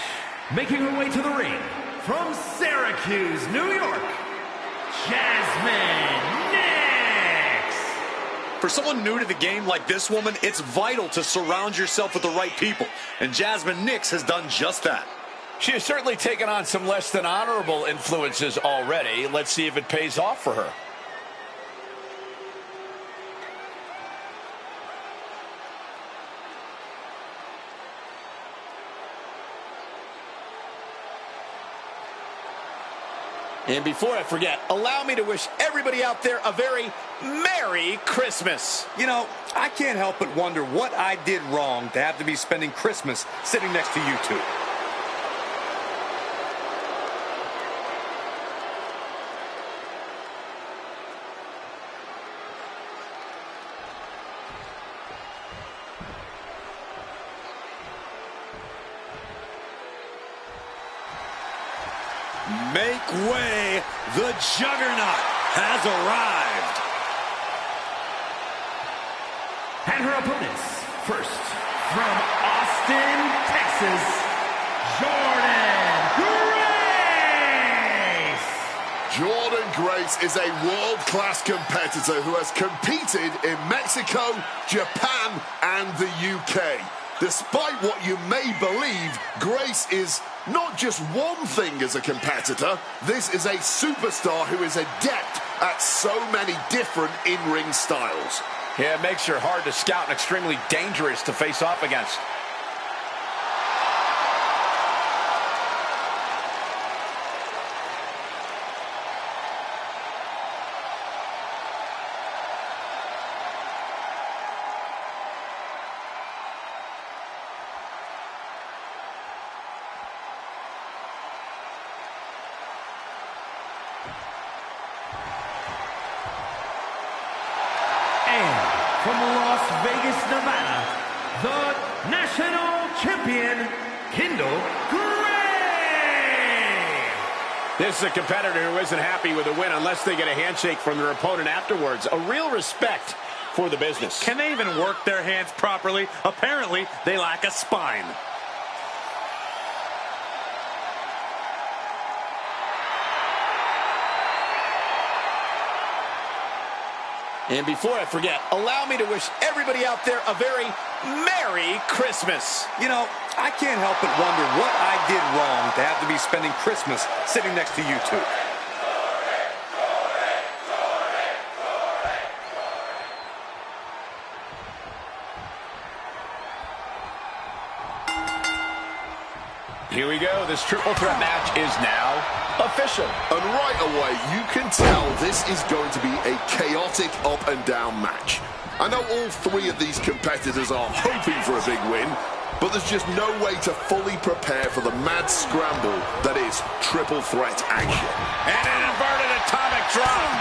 Making her way to the ring from Syracuse, New York, Jasmine Nix. For someone new to the game like this woman, it's vital to surround yourself with the right people. And Jasmine Nix has done just that. She has certainly taken on some less than honorable influences already. Let's see if it pays off for her. And before I forget, allow me to wish everybody out there a very Merry Christmas. You know, I can't help but wonder what I did wrong to have to be spending Christmas sitting next to you two. Make way, the Juggernaut has arrived. And her opponents, first, from Austin, Texas, Jordan Jordan Grace. Grace is a world-class competitor who has competed in Mexico, Japan, and the UK. Despite what you may believe, Grace is not just one thing as a competitor. This is a superstar who is adept at so many different in-ring styles. Yeah, it makes her hard to scout and extremely dangerous to face off against. From Las Vegas, Nevada, the national champion, Kendall Gray. This is a competitor who isn't happy with a win unless they get a handshake from their opponent afterwards. A real respect for the business. Can they even work their hands properly? Apparently, they lack a spine. And before I forget, allow me to wish everybody out there a very Merry Christmas. You know, I can't help but wonder what I did wrong to have to be spending Christmas sitting next to you two. Here we go. This triple threat match is now official. And right away, you can tell this is going to be a chaotic up and down match. I know all three of these competitors are hoping for a big win, but there's just no way to fully prepare for the mad scramble that is triple threat action. And an inverted atomic drop.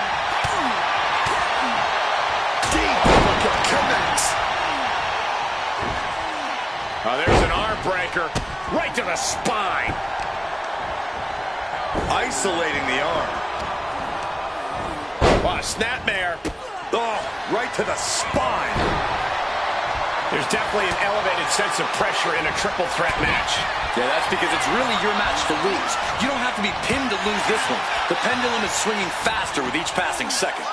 Deep uppercut connects. Oh, there's an arm breaker. Right to the spine. Isolating the arm. Wow, snapmare. Oh, right to the spine. There's definitely an elevated sense of pressure in a triple threat match. Yeah, that's because it's really your match to lose. You don't have to be pinned to lose this one. The pendulum is swinging faster with each passing second.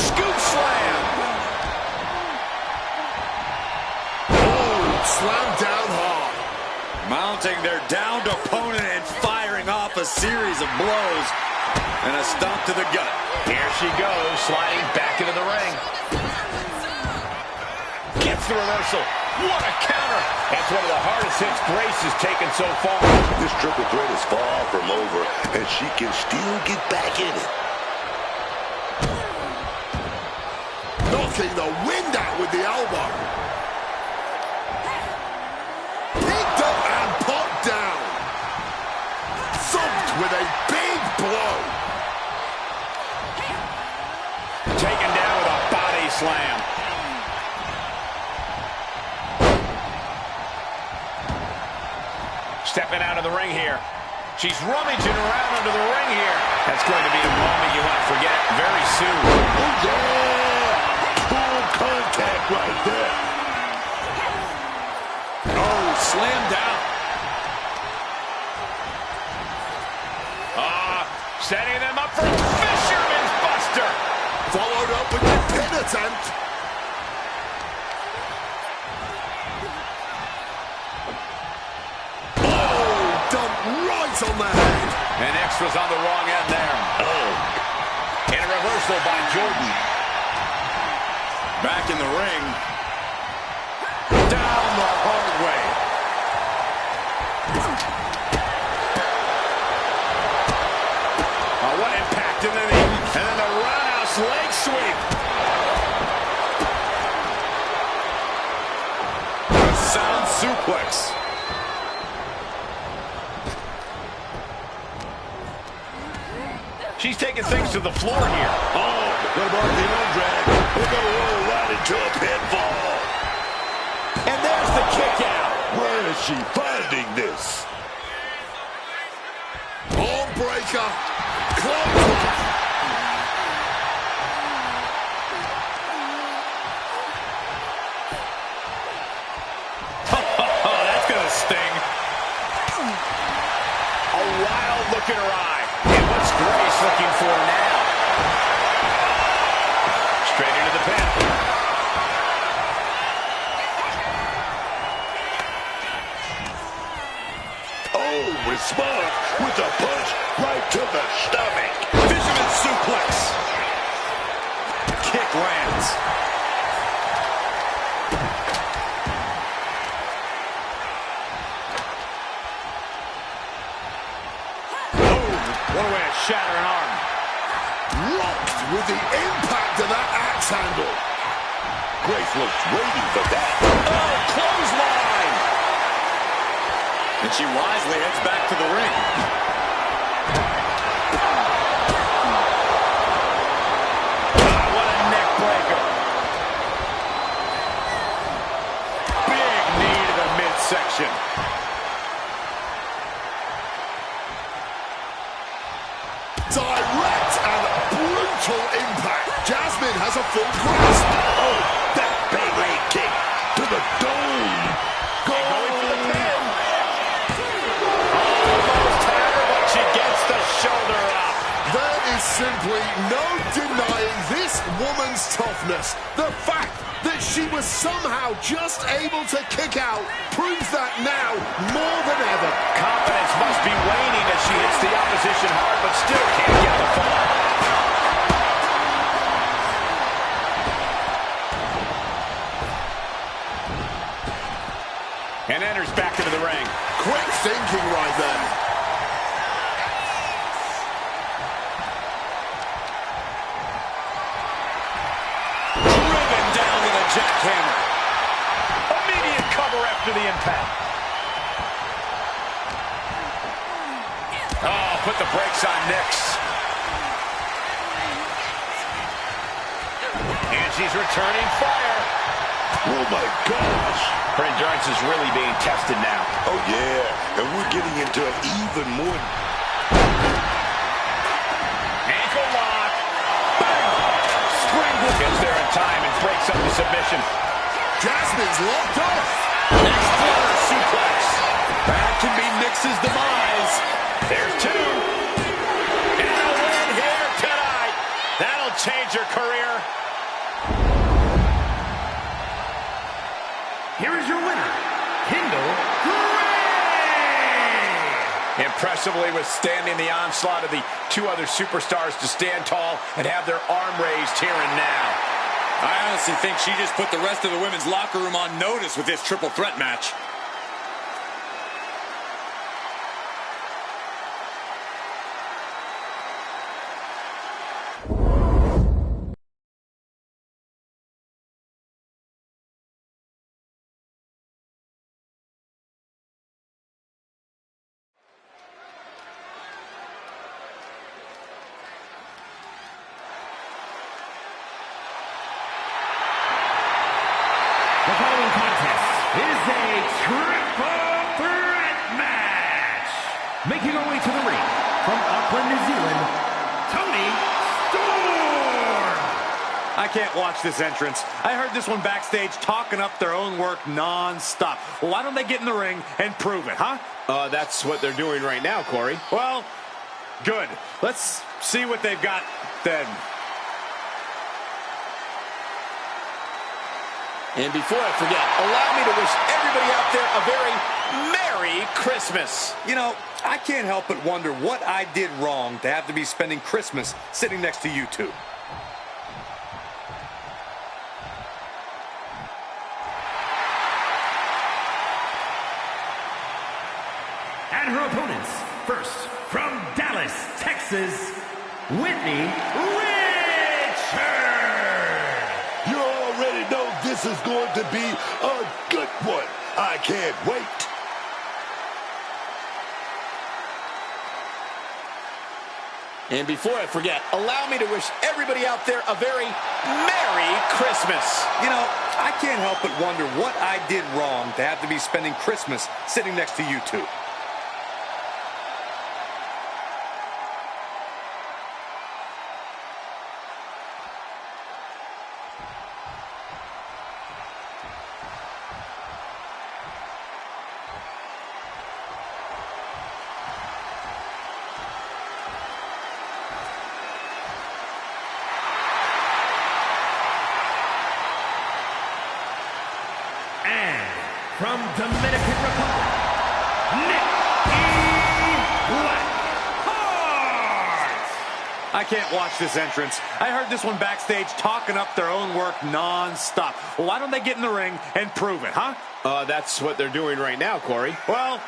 Scoop slam. Oh, slam down hard. Mounting their downed opponent and firing off a series of blows. And a stomp to the gut. Here she goes, sliding back into the ring. Gets the reversal. What a counter. That's one of the hardest hits Grace has taken so far. This triple threat is far from over, and she can still get back in it. Knocking the wind out with the elbow. Picked up and popped down. Thumped with a big blow. Taken down with a body slam. Stepping out of the ring here. She's rummaging around under the ring here. That's going to be a moment you want to forget very soon. Oh, yeah! Full contact right there. Oh, slam down. Setting them up for Fisherman's Buster. Followed up with the pin attempt. Oh, dumped right on the head. And X was on the wrong end there. Oh. And a reversal by Jordan. Back in the ring. Down the hard way. Oh, what impact. And then the roundhouse leg sweep. A sound suplex. She's taking things to the floor here. Oh, what about the arm drag? We're going to roll right into a pinfall. And there's the kick out. Where is she finding this? Arm breaker. Clothesline. Oh, that's going to sting. A wild look in her eye. And what's Grace looking for now? Straight into the pin. Oh, response with a punch right to the stomach. Fisherman suplex. Kick lands. What a way to shatter an arm. Rocked with the impact of that axe handle. Grace looks waiting for that. Oh, clothesline. And she wisely heads back to the ring. What a neck breaker. Big knee to the midsection. Direct and brutal impact. Jasmine has a full grasp. Oh, that big leg kick to the dome. Going for the pin. Almost had her, but she gets the shoulder up. There is simply no denying this woman's toughness. The fact that she was somehow just able to kick out proves that now more than ever. Confidence must be waning as she hits the opposition hard, but still can't get the fall. And enters back into the ring. Quick thinking right there. Driven down with a jackhammer. Immediate cover after the impact. Oh, put the brakes on Nix. And she's returning fire. Oh, my gosh. Her endurance is really being tested now. Oh, yeah. And we're getting into an even more... Ankle lock. Springboard. Gets there in time and breaks up the submission. Jasmine's locked off. Exploder suplex. That can be Nix's demise. There's two. And a win here tonight. That'll change her career. Here is your winner, Kendall Gray! Impressively withstanding the onslaught of the two other superstars to stand tall and have their arm raised here and now. I honestly think she just put the rest of the women's locker room on notice with this triple threat match. The following contest is a triple threat match. Making her way to the ring from Auckland, New Zealand, Toni Storm. I can't watch this entrance. I heard this one backstage talking up their own work non-stop. Well, why don't they get in the ring and prove it, huh? That's what they're doing right now, Corey. Well, good. Let's see what they've got then. And before I forget, allow me to wish everybody out there a very Merry Christmas. You know, I can't help but wonder what I did wrong to have to be spending Christmas sitting next to you two. And her opponents, first from Dallas, Texas, Whitney Richards. You already know this is going to be a good one. I can't wait. And before I forget, allow me to wish everybody out there a very Merry Christmas. You know, I can't help but wonder what I did wrong to have to be spending Christmas sitting next to you two. And from Dominican Republic, Nikki Blackheart. I can't watch this entrance. I heard this one backstage talking up their own work non-stop. Well, why don't they get in the ring and prove it, huh? That's what they're doing right now, Corey. Well,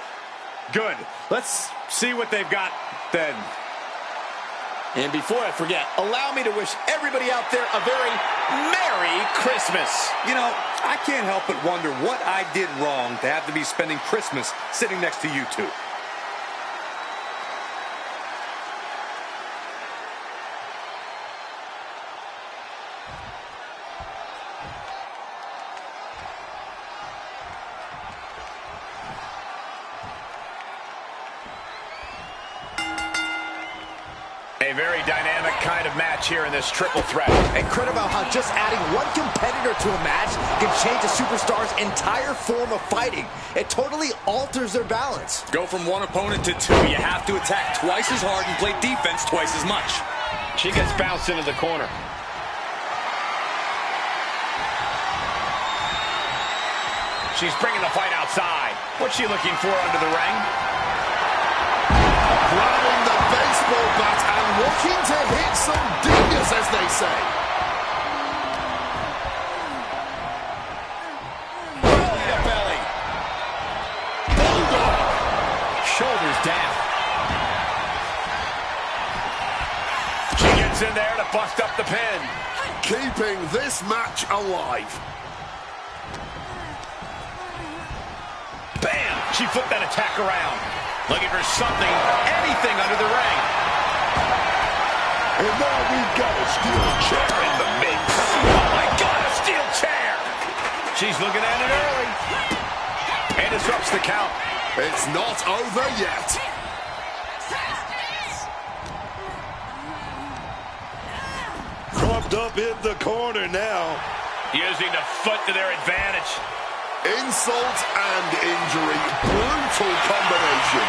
good. Let's see what they've got then. And before I forget, allow me to wish everybody out there a very Merry Christmas. You know, I can't help but wonder what I did wrong to have to be spending Christmas sitting next to you two. A very dynamic kind of match here in this triple threat. Incredible how just adding one competitor to a match can change a superstar's entire form of fighting. It totally alters their balance. Go from one opponent to two. You have to attack twice as hard and play defense twice as much. She gets bounced into the corner. She's bringing the fight outside. What's she looking for under the ring? Grabbing the baseball bat and looking to hit some dingers, as they say. Belly to belly. Bulldog. Shoulders down. She gets in there to bust up the pin. Keeping this match alive. Bam! She flipped that attack around. Looking for something, anything under the ring. And now we've got a steel chair in the mix. Oh my God, a steel chair! She's looking at it early. And disrupts the count. It's not over yet. Crumped up in the corner now. Using the foot to their advantage. Insult and injury. Brutal combination.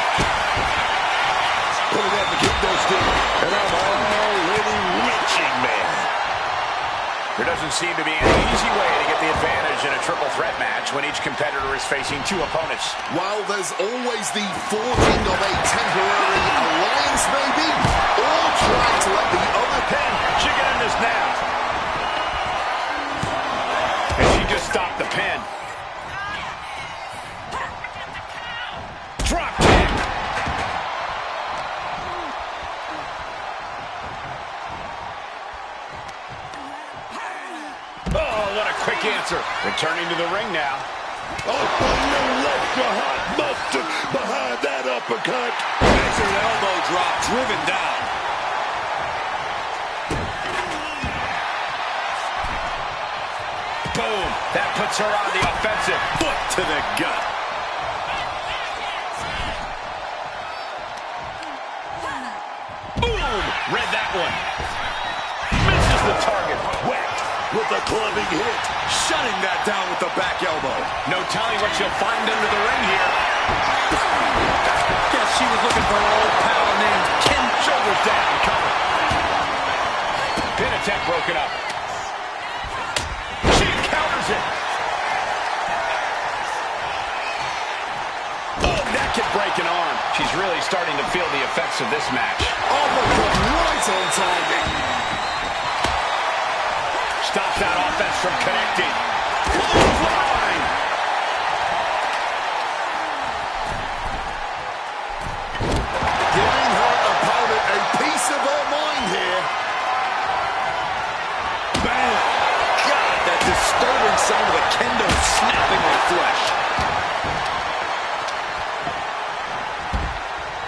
Pulling out the kendo stick. And I'm already reaching, man. There doesn't seem to be any easy way to get the advantage in a triple threat match when each competitor is facing two opponents. While there's always the forging of a temporary alliance, maybe, or trying to let the other Pin, she get in this now. And she just stopped the pin. Drop kick. Oh, what a quick answer. Returning to the ring now. Oh, a little extra hot mustard behind that uppercut. Measured elbow drop, driven down. Boom. That puts her on the offensive. Foot to the gut. Boom. Read that one. Misses the target. Whacked with a clubbing hit. Shutting that down with the back elbow. No telling what she'll find under the ring here. Guess she was looking for an old pal named Ken. Shoulders down. Cover. Pin attempt broken up. She counters it. Oh, that could break an arm. She's really starting to feel the effects of this match. uppercut right on target. Stops that offense from connecting. Clothesline. Giving her opponent a piece of her mind here. Bam! God, that disturbing sound of a kendo snapping her flesh.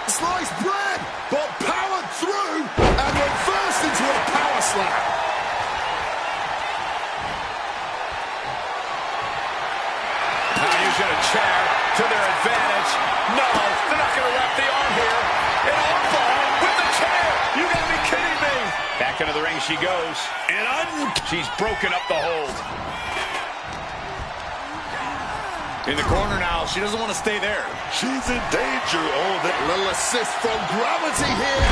Sliced bread, but powered through and reversed into a power slam. Now using a chair to their advantage. No, they're not going to wrap the arm here. An arm bar with the chair. You got to be kidding me. Back into the ring she goes. And she's broken up the hold. In the corner now, she doesn't want to stay there. She's in danger. Oh, that Little assist from gravity here.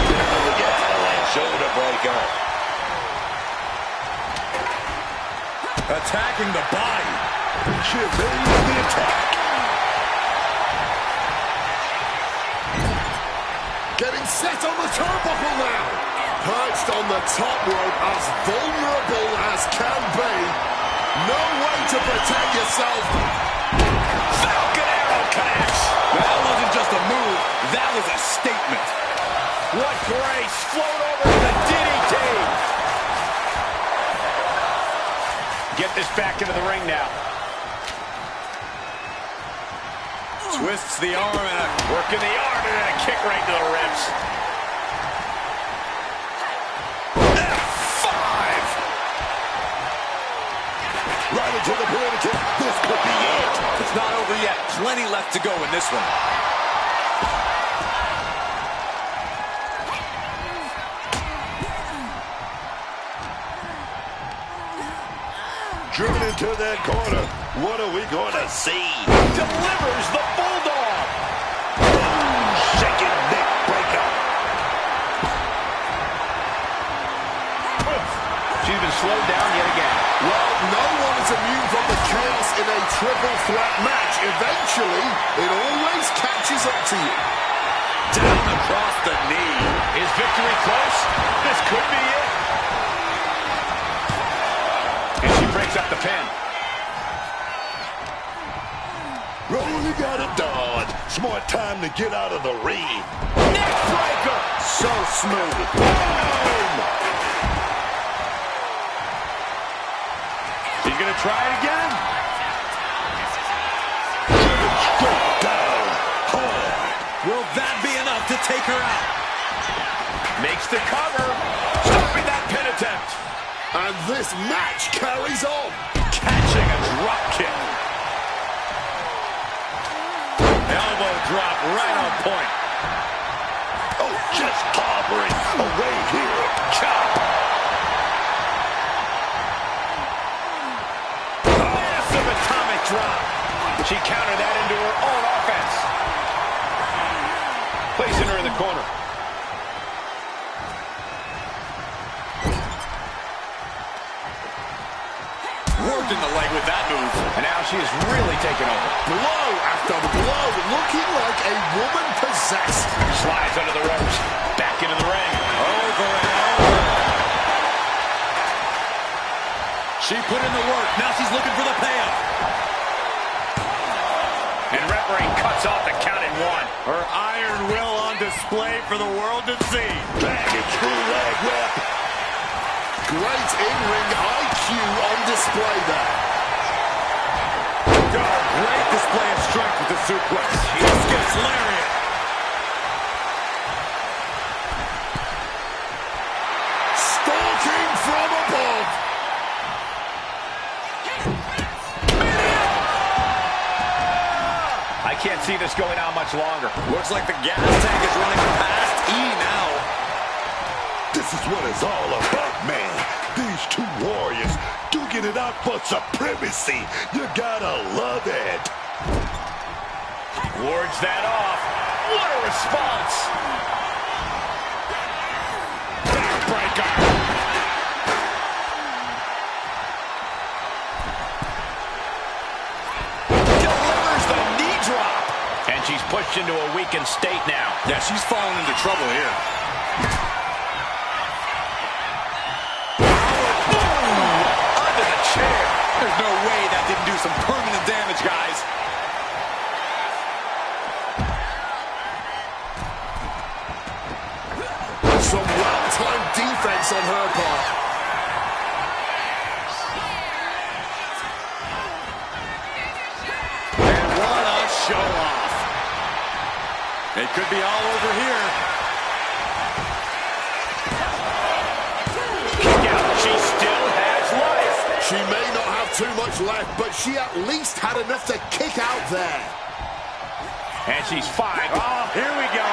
shoulder breaker. Attacking the body. She evades the attack. Getting set on the turnbuckle now. Perched on the top rope, as vulnerable as can be. No way to protect yourself. Falcon Arrow connects. That wasn't just a move, that was a statement. What grace. Float over to the DDT. Get this back into the ring now. Twists the arm and a Working the arm and then a kick right to the ribs. F5. Right into the perimeter. This could be it. It's not over yet. Plenty left to go in this one. Driven into that corner. What are we going to see? Delivers the Bulldog. Shaking neck breaker. She's been slowed down yet again. Well, no one is immune from the chaos in a triple threat match. Eventually, it always catches up to you. Down across the knee. Is victory close? This could be it. And she breaks up the pin. Rolling out of Dodge. Smart time to get out of the ring. Neck breaker. So smooth. Boom! She's going to try it again. Straight down. Hard. Will that be enough to take her out? Makes the cover. Stopping that pin attempt. And this match carries on. Catching a drop kick. Elbow drop right on point. Oh, just clobbering away here. Chop. Massive atomic drop. She countered that into her own offense. Placing her in the corner. Working the leg with that move. And now she is really taking over. Blow after blow, looking like a woman possessed. Slides under the ropes. Back into the ring. Over and over. She put in the work. Now she's looking for the payoff. And referee cuts off the count in one. Her iron will on display for the world to see. Dragon screw leg whip. Great in-ring IQ on display there. Oh, great display of strength with the suplex. This gets lariat. Stalking from above. I can't see this going on much longer. Looks like the gas tank is running past E now. This is what it's all about, man. These two warriors duking it out for supremacy. You gotta love it. Wards that off. What a response. Backbreaker. Delivers the knee drop. And she's pushed into a weakened state now. Yeah, she's falling into trouble here. There's no way that didn't do some permanent damage, guys. Some well-timed defense on her part. And what a show-off. It could be all over here. Kick out. She still has life. She may not have too much left, but she at least had enough to kick out there. And she's fine. Oh, here we go.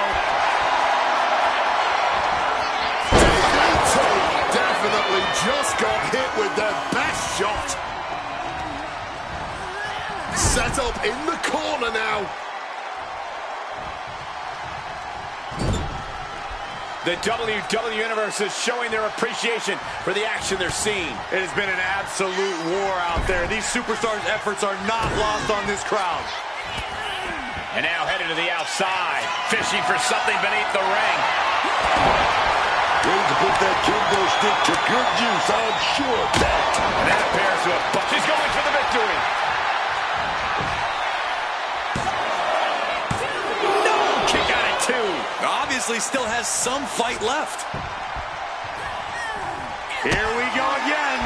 DDT definitely just got hit with their best shot. Set up in the corner now. The WWE Universe is showing their appreciation for the action they're seeing. It has been an absolute war out there. These superstars' efforts are not lost on this crowd. And now headed to the outside, fishing for something beneath the ring. Way to put that kendo stick to good use, I'm sure of that. And that appears to have, but she's going for the victory. No, kick out at two. Obviously still has some fight left. Here we go again.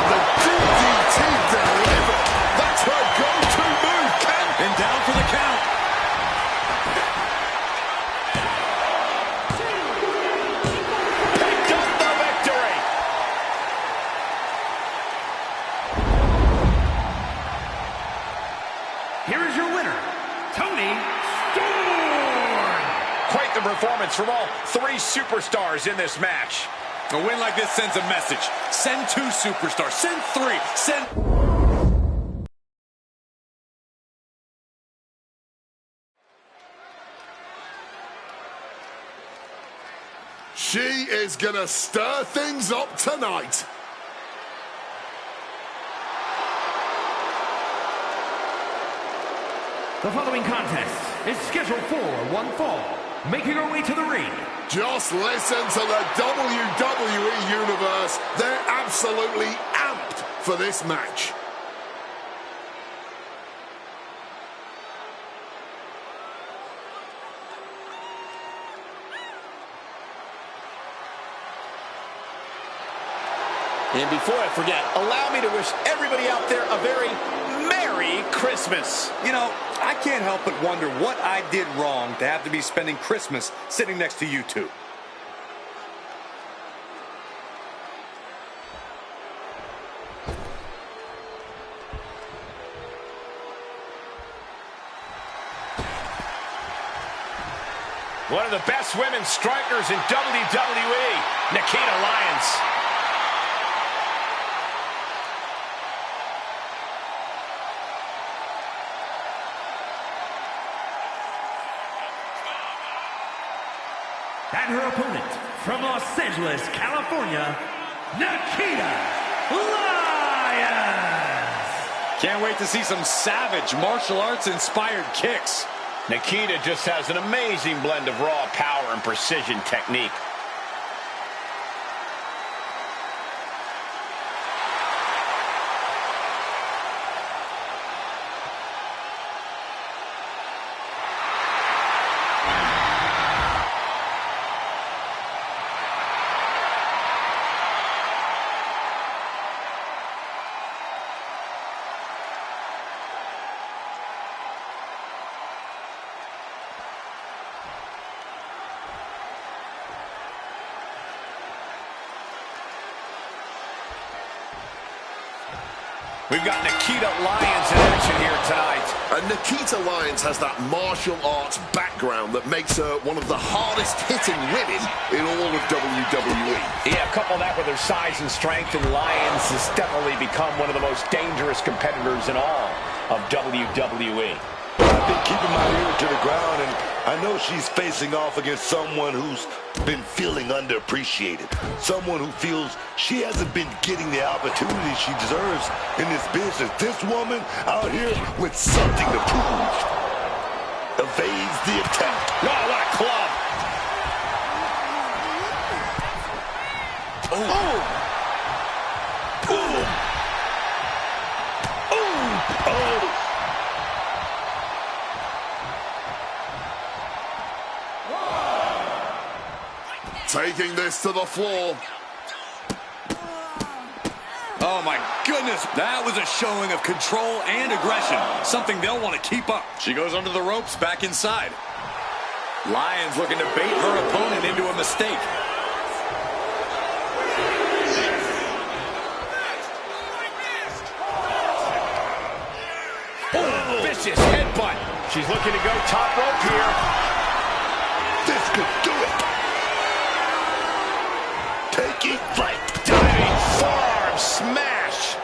The DDT delivered. That's her go-to move, Ken. And down for the count. Picked up the victory. Here is your winner, Tony Storm. Quite the performance from all three superstars in this match. A win like this sends a message. Send 2 superstars. Send 3. Send... She is going to stir things up tonight. The following contest is scheduled for one fall. Making her way to the ring. Just listen to the WWE Universe. They're absolutely amped for this match. And before I forget, allow me to wish everybody out there a very Merry Christmas. You know, I can't help but wonder what I did wrong to have to be spending Christmas sitting next to you two. One of the best women strikers in WWE, Nikita Lyons. And her opponent, from Los Angeles, California, Nikita Lyons! Can't wait to see some savage martial arts inspired kicks. Nikita just has an amazing blend of raw power and precision technique. We've got Nikita Lyons in action here tonight. And Nikita Lyons has that martial arts background that makes her one of the hardest hitting women in all of WWE. Yeah, couple that with her size and strength, and Lyons has definitely become one of the most dangerous competitors in all of WWE. I've been keeping my ear to the ground, and I know she's facing off against someone who's been feeling underappreciated. Someone who feels she hasn't been getting the opportunity she deserves in this business. This woman out here with something to prove. Evades the attack. Oh, what a club! Oh! Oh! Oh! Oh! Taking this to the floor. Oh my goodness, that was a showing of control and aggression. Something they'll want to keep up. She goes under the ropes, back inside. Lyons looking to bait her opponent into a mistake. Oh, vicious headbutt. She's looking to go top rope here. This could do it. Taking flight. Diving forearm smash.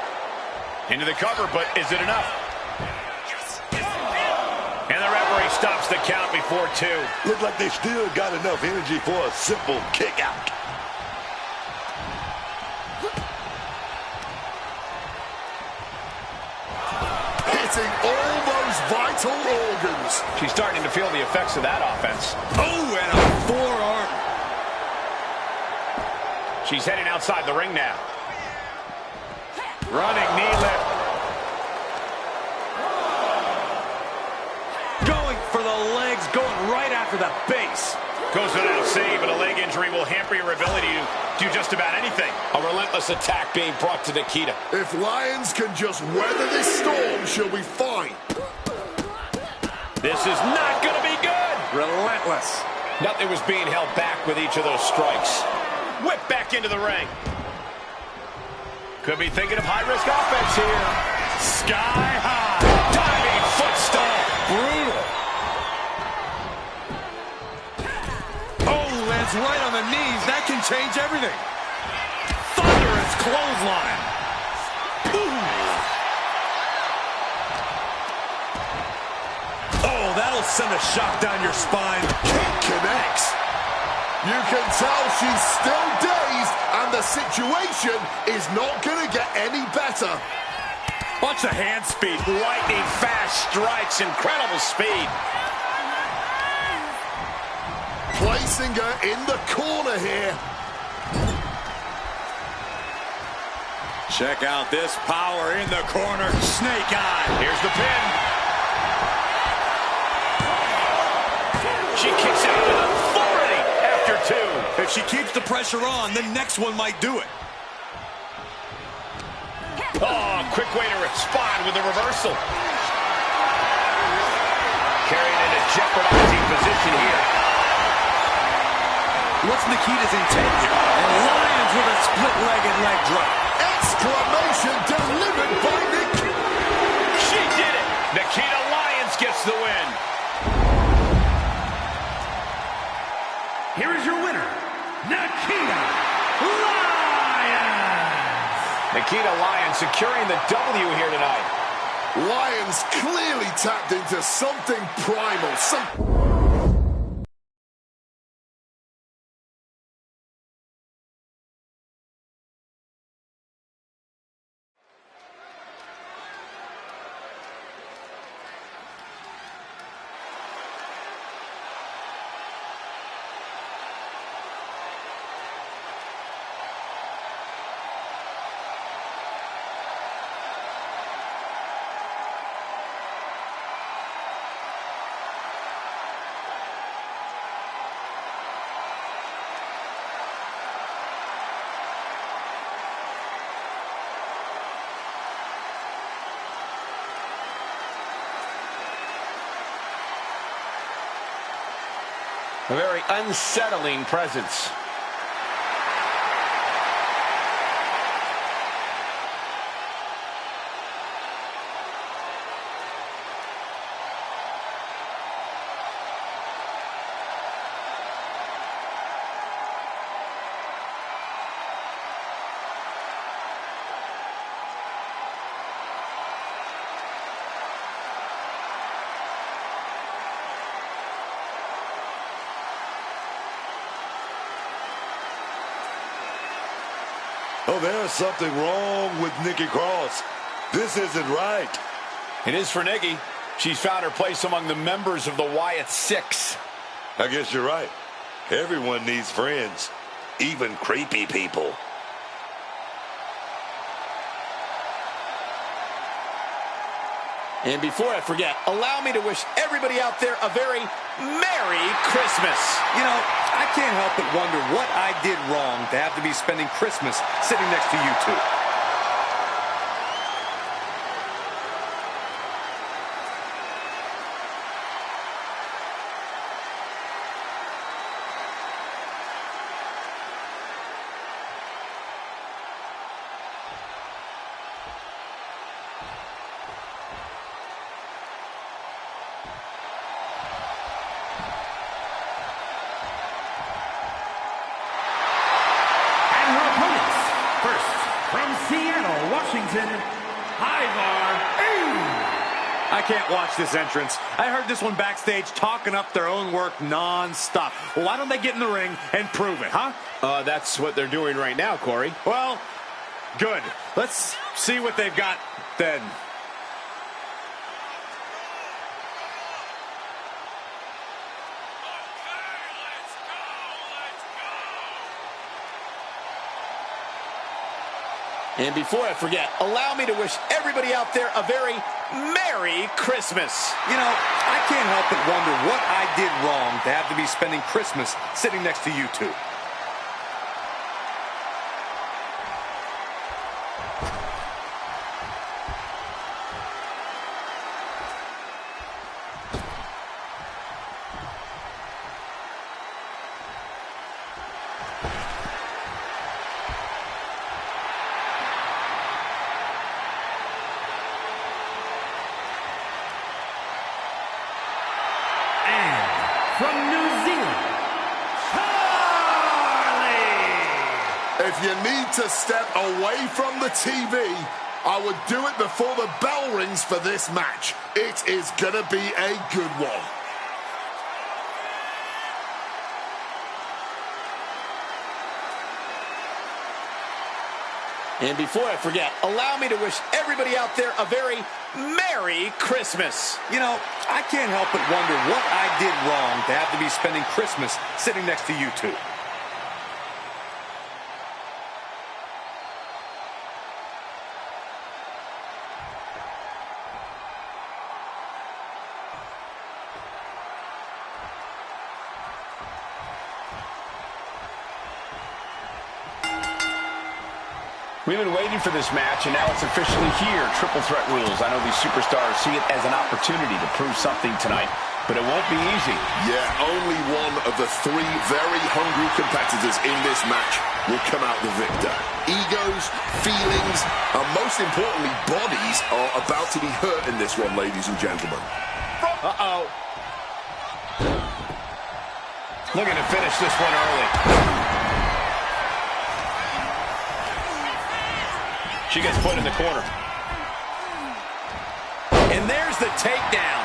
Into the cover, but is it enough? And the referee stops the count before two. Look like they still got enough energy for a simple kick out. Hitting all those vital organs. She's starting to feel the effects of that offense. Oh, and a forearm. She's heading outside the ring now. Running knee lift. Going for the legs, going right after the base. Goes without saying, but a leg injury will hamper your ability to do just about anything. A relentless attack being brought to Nikita. If Lyons can just weather this storm, she'll be fine. This is not going to be good. Relentless. Nothing was being held back with each of those strikes. Whip back into the ring. Could be thinking of high-risk offense here. Sky high. Diving foot stomp. Brutal. Oh, lands right on the knees. That can change everything. Thunderous clothesline. Ooh. Oh, that'll send a shock down your spine. Kick connects. You can tell she's still dazed, and the situation is not going to get any better. Watch the hand speed. Lightning fast strikes. Incredible speed. Placing her in the corner here. Check out this power in the corner. Snake eye. Here's the pin. She kicks out with authority after two. If she keeps the pressure on, the next one might do it. Oh, quick way to respond with a reversal. Carried into jeopardizing position here. What's Nikita's intent here? And Lyons with a split-legged leg drop. Exclamation delivered by Nikita. She did it. Nikita Lyons gets the win. Here is your winner, Nikita Lyons. Nikita Lyons securing the W here tonight. Lyons clearly tapped into something primal. A very unsettling presence. Oh, there's something wrong with Nikki Cross. This isn't right. It is for Nikki. She's found her place among the members of the Wyatt Six. I guess you're right. Everyone needs friends, even creepy people. And before I forget, allow me to wish everybody out there a very Merry Christmas. You know, I can't help but wonder what I did wrong to have to be spending Christmas sitting next to you two. Washington, Ivar. I can't watch this entrance. I heard this one backstage talking up their own work non-stop. Well, why don't they get in the ring and prove it, huh? That's what they're doing right now, Corey. Well, good. Let's see what they've got then. And before I forget, allow me to wish everybody out there a very Merry Christmas. You know, I can't help but wonder what I did wrong to have to be spending Christmas sitting next to you two. From New Zealand, Charlie! If you need to step away from the TV, I would do it before the bell rings for this match. It is gonna be a good one. And before I forget, allow me to wish everybody out there a very Merry Christmas. You know, I can't help but wonder what I did wrong to have to be spending Christmas sitting next to you two. We've been waiting for this match, and now it's officially here. Triple threat rules. I know these superstars see it as an opportunity to prove something tonight, but it won't be easy. Yeah, only one of the three very hungry competitors in this match will come out the victor. Egos, feelings, and most importantly, bodies are about to be hurt in this one, ladies and gentlemen. Uh-oh. Looking to finish this one early. She gets put in the corner. And there's the takedown.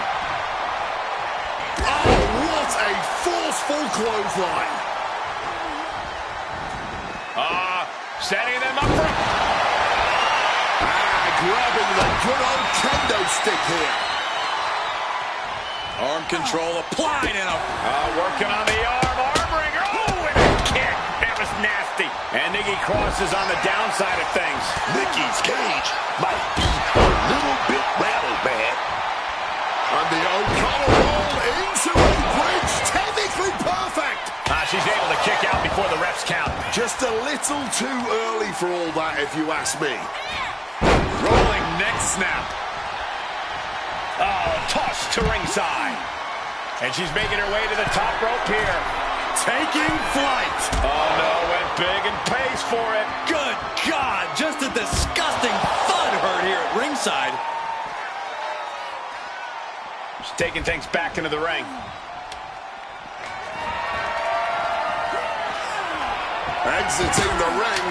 Oh, what a forceful clothesline. Setting them up for... Grabbing the good old kendo stick here. Arm control applied and working on the arm wringer. Oh, and a kick. That was nasty. And Nikki Cross is on the downside of things. Nikki's cage might be a little bit rattled, man. And the O'Connell roll into a bridge. Technically perfect. She's able to kick out before the refs count. Just a little too early for all that, if you ask me. rolling neck snap. Oh, toss to ringside. And she's making her way to the top rope here. Taking flight. Oh, no, went big and pays for it. Good God, just a disgusting thud heard here at ringside. She's taking things back into the ring. Exiting the ring.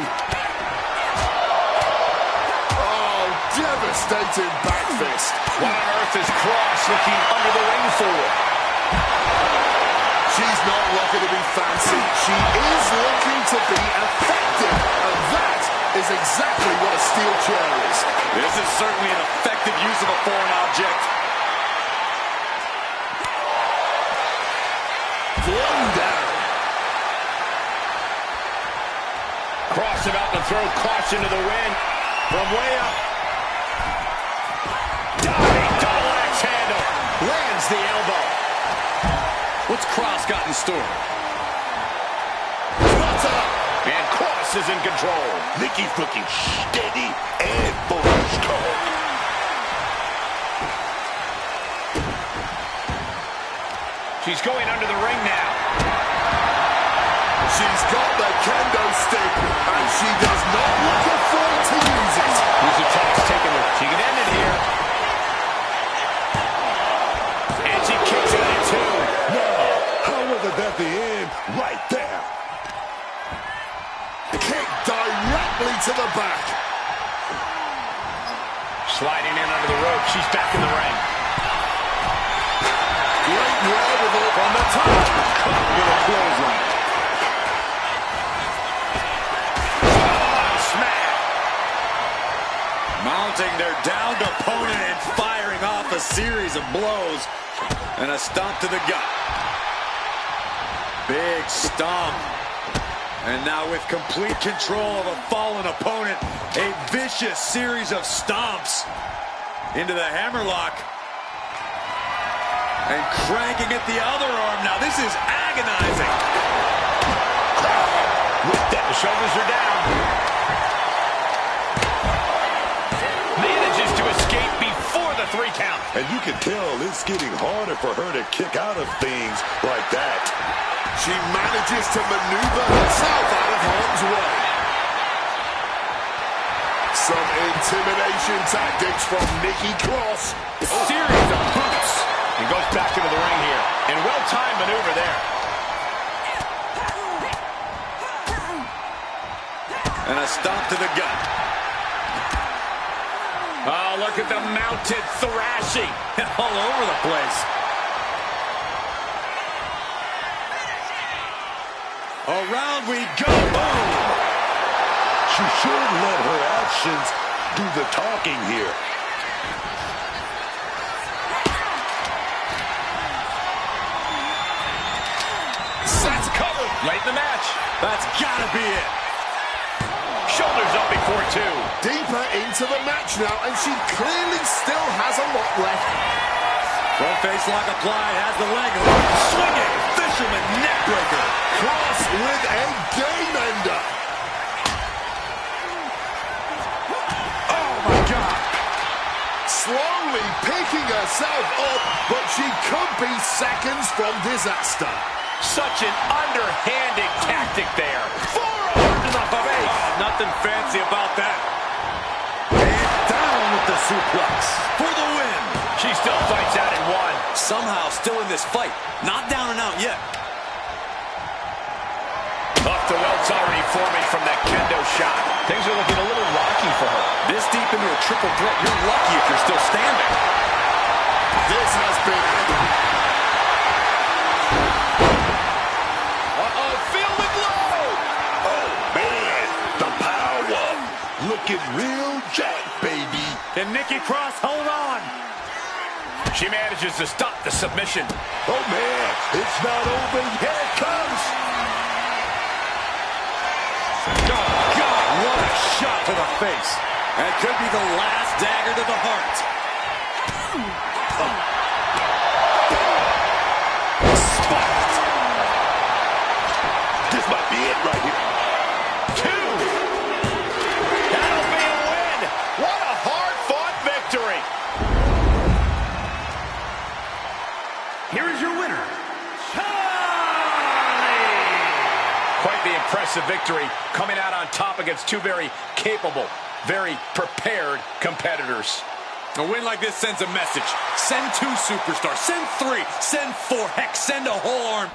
Oh, devastating back fist. What on earth is Cross looking under the ring for? She's not looking to be fancy. She is looking to be effective. And that is exactly what a steel chair is. This is certainly an effective use of a foreign object. Thrown down. Cross about to throw caution to the wind from way up. Diving double axe handle. Lands the elbow. What's Cross got in store? What's up? And Cross is in control. Nikki's looking steady and full of strong. She's going under the ring now. She's got the kendo stick, and she does not look afraid to use it. Here's the toss taking her. She can end it here. And she kicks it in two. No, how was it at the end? Right there. Kick directly to the back. Sliding in under the rope. She's back in the ring. Great wherewithal From the top. Caught with a clothesline. Mounting their downed opponent and firing off a series of blows. And a stomp to the gut. Big stomp. And now with complete control of a fallen opponent, a vicious series of stomps into the hammerlock. And cranking at the other arm. Now this is agonizing. With that, the shoulders are down. Manages to escape before the 3 count. And you can tell it's getting harder for her to kick out of things like that. She manages to maneuver herself out of harm's way. Some intimidation tactics from Nikki Cross. Series of boots. And goes back into the ring here. And well-timed maneuver there. And a stomp to the gut. Oh, look at the mounted thrashing. All over the place. Around we go. Boom. She should let her actions do the talking here. That's covered. Late in the match. That's gotta be it. Shoulders up before two. Deeper into the match now, and she clearly still has a lot left. Front face lock applied, has the leg hook. Swinging, fisherman neckbreaker. Cross with a game ender. Oh my God. Slowly picking herself up, but she could be seconds from disaster. Such an underhanded tactic there. Forearm to the face. Oh, nothing fancy about that. And down with the suplex for the win. She still fights out in one. Somehow still in this fight. Not down and out yet. Up to welts already forming from that kendo shot. Things are looking a little rocky for her. This deep into a triple threat, you're lucky if you're still standing. This has been... Feel the glow! Oh, man, the power. Looking real jack, baby. Can Nikki Cross hold on? She manages to stop the submission. Oh, man, it's not over. Here it comes. Oh, God, what a shot to the face. That could be the last dagger to the heart. Spiked. This might be it right here. Two. That'll be a win. What a hard-fought victory. Here is your winner, Charlie! Quite the impressive victory, coming out on top against two very capable, very prepared competitors. A win like this sends a message. Send 2 superstars. Send 3. Send 4. Heck, send a whole arm.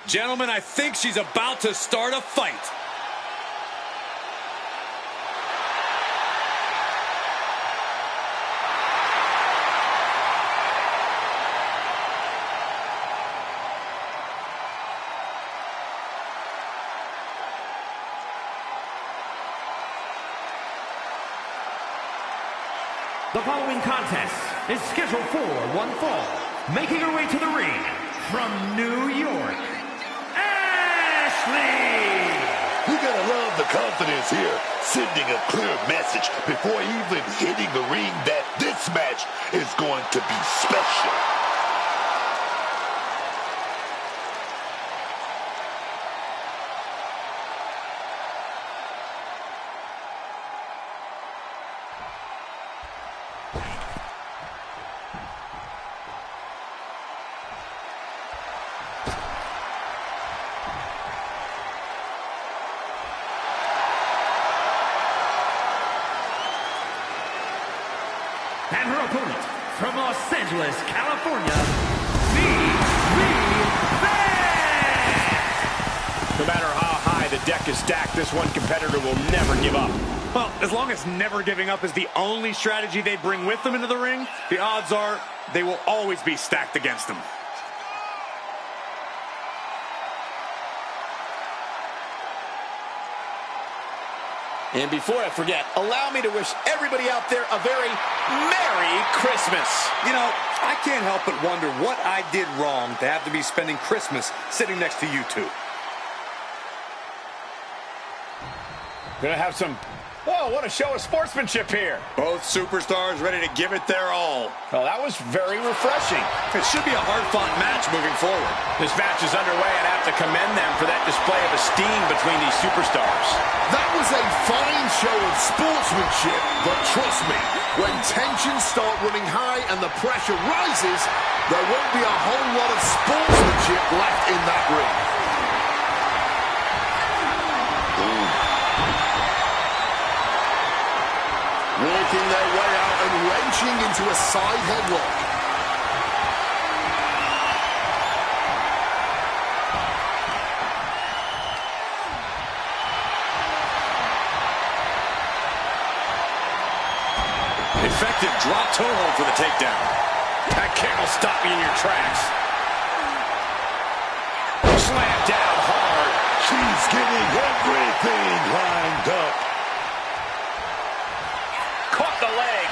Gentlemen, I think she's about to start a fight. The following contest is scheduled for one fall. Making her way to the ring from New York, Ashley! You gotta love the confidence here, sending a clear message before even hitting the ring that this match is going to be special. And her opponent from Los Angeles, California, No matter how high the deck is stacked, this one competitor will never give up. Well, as long as never giving up is the only strategy they bring with them into the ring, the odds are they will always be stacked against them. And before I forget, allow me to wish everybody out there a very Merry Christmas. You know, I can't help but wonder what I did wrong to have to be spending Christmas sitting next to you two. Gonna have some... Oh, what a show of sportsmanship here. Both superstars ready to give it their all. Well, that was very refreshing. It should be a hard-fought match moving forward. This match is underway, and I have to commend them for that display of esteem between these superstars. That was a fine show of sportsmanship, but trust me, when tensions start running high and the pressure rises, there won't be a whole lot of sportsmanship left in that ring. Working their way out and wrenching into a side headlock. effective drop toe hold for the takedown. That kick will stop you in your tracks. Slam down hard. She's getting everything lined up. Caught the leg.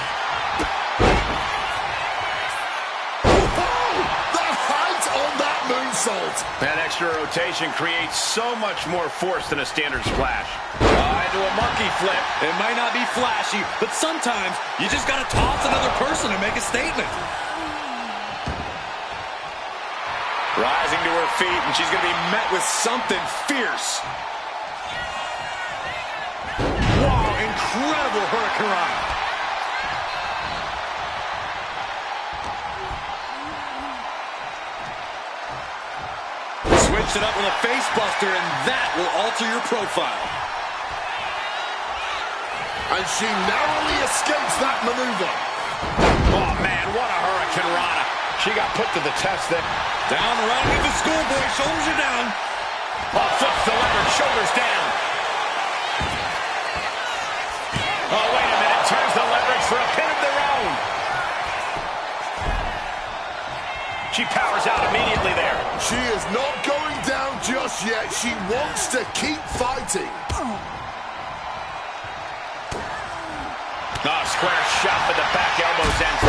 The height on that moonsault. That extra rotation creates so much more force than a standard splash. Into a monkey flip. It might not be flashy, but sometimes you just got to toss another person to make a statement. Rising to her feet, and she's going to be met with something fierce. Wow, incredible hurricanrana. Switched it up with a face buster, and that will alter your profile. And she narrowly escapes that maneuver. Oh, man, what a hurricanrana. She got put to the test there. Down around with the schoolboy, shoulders are down. Oh, flips the leverage, shoulders down. Oh, wait a minute, turns the leverage for a pin of their own. She powers out immediately there. She is not going down just yet. She wants to keep fighting. Oh, square shot with the back elbows ends.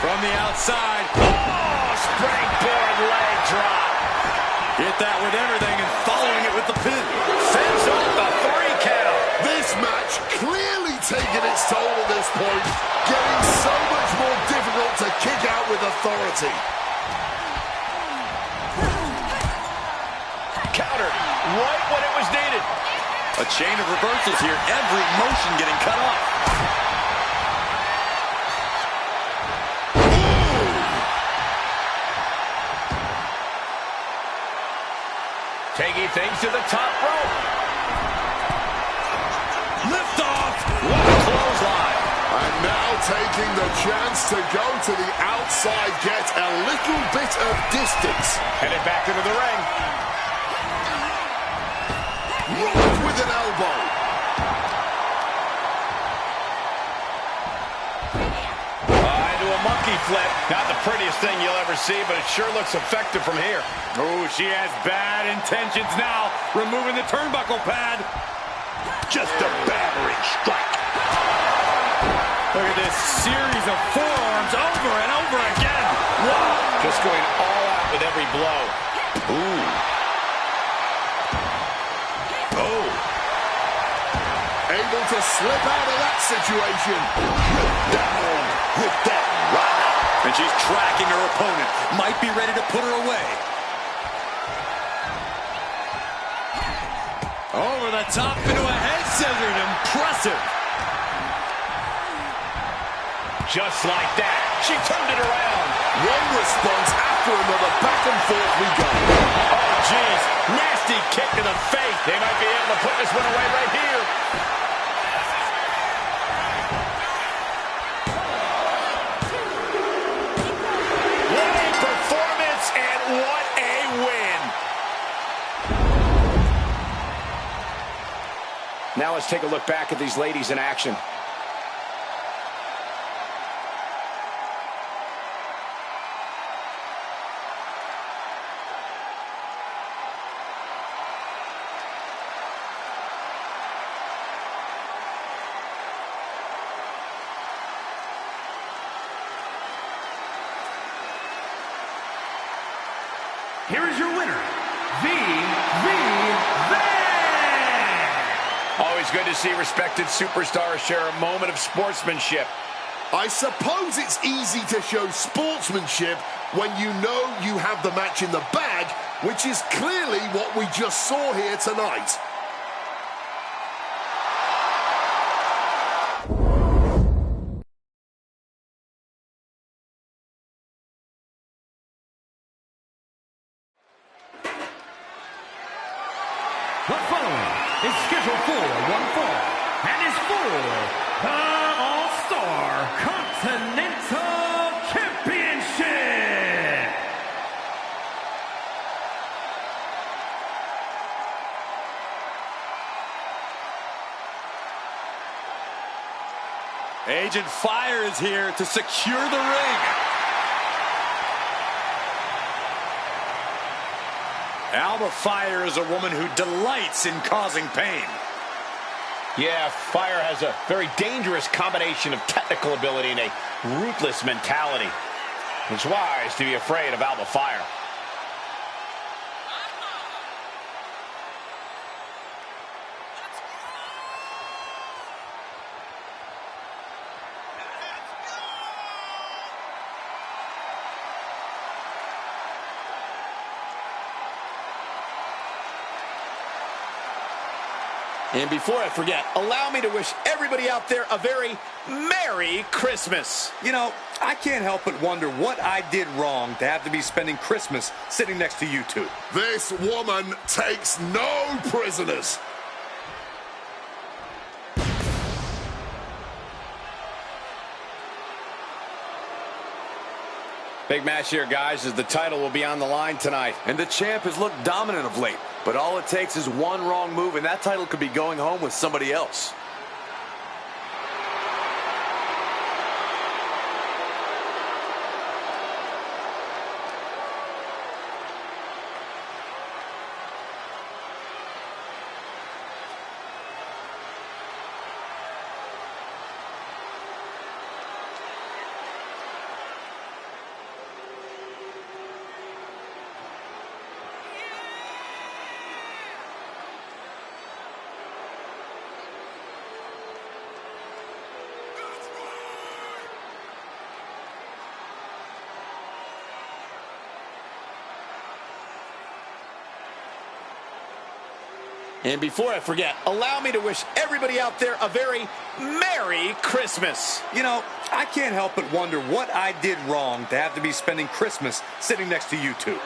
From the outside. Oh, springboard leg drop. Hit that with everything and following it with the pin. Sends off the 3 count. This match clearly taking its toll at this point, getting so much more difficult to kick out with authority. Countered right when it was needed. A chain of reversals here, every motion getting cut off. Taking things to the top rope. Lift off. What a clothesline. And now taking the chance to go to the outside, get a little bit of distance. Headed back into the ring. Right with an elbow. Into a monkey flip. Not the prettiest thing you'll ever see, but it sure looks effective from here. Oh, she has bad intentions now. Removing the turnbuckle pad. Just a battering strike. Look at this series of forearms over and over again. Wow. Just going all out with every blow. Ooh. Oh. Able to slip out of that situation. Down with that right. And she's tracking her opponent. Might be ready to put her away. Over the top into a head scissors. Impressive. Just like that. She turned it around. One response after another. Back and forth we go. Oh, jeez. Nasty kick to the face. They might be able to put this one away right here. What a performance and what a win. Now let's take a look back at these ladies in action. Here is your winner, the Always good to see respected superstars share a moment of sportsmanship. I suppose it's easy to show sportsmanship when you know you have the match in the bag, which is clearly what we just saw here tonight. The following is scheduled for one fall and is for the All-Star Continental Championship. Agent Fire is here to secure the ring. Alba Fire is a woman who delights in causing pain. Yeah, Fire has a very dangerous combination of technical ability and a ruthless mentality. It's wise to be afraid of Alba Fire. And before I forget, allow me to wish everybody out there a very Merry Christmas. You know, I can't help but wonder what I did wrong to have to be spending Christmas sitting next to you two. This woman takes no prisoners. Big match here, guys, as the title will be on the line tonight. And the champ has looked dominant of late, but all it takes is one wrong move and that title could be going home with somebody else. And before I forget, allow me to wish everybody out there a very Merry Christmas. You know, I can't help but wonder what I did wrong to have to be spending Christmas sitting next to you two.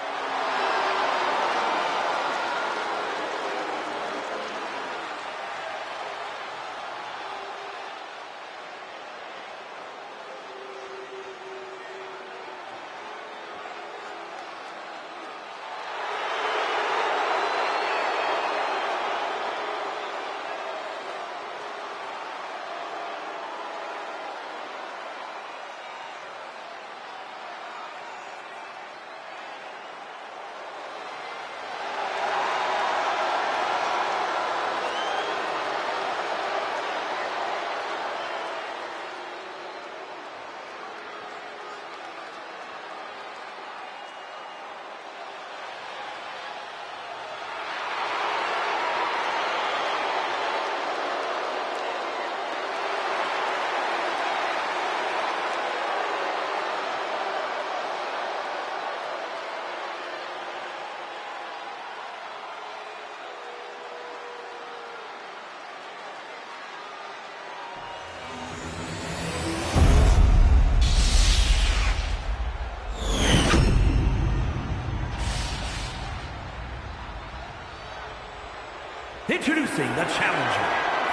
Introducing the challenger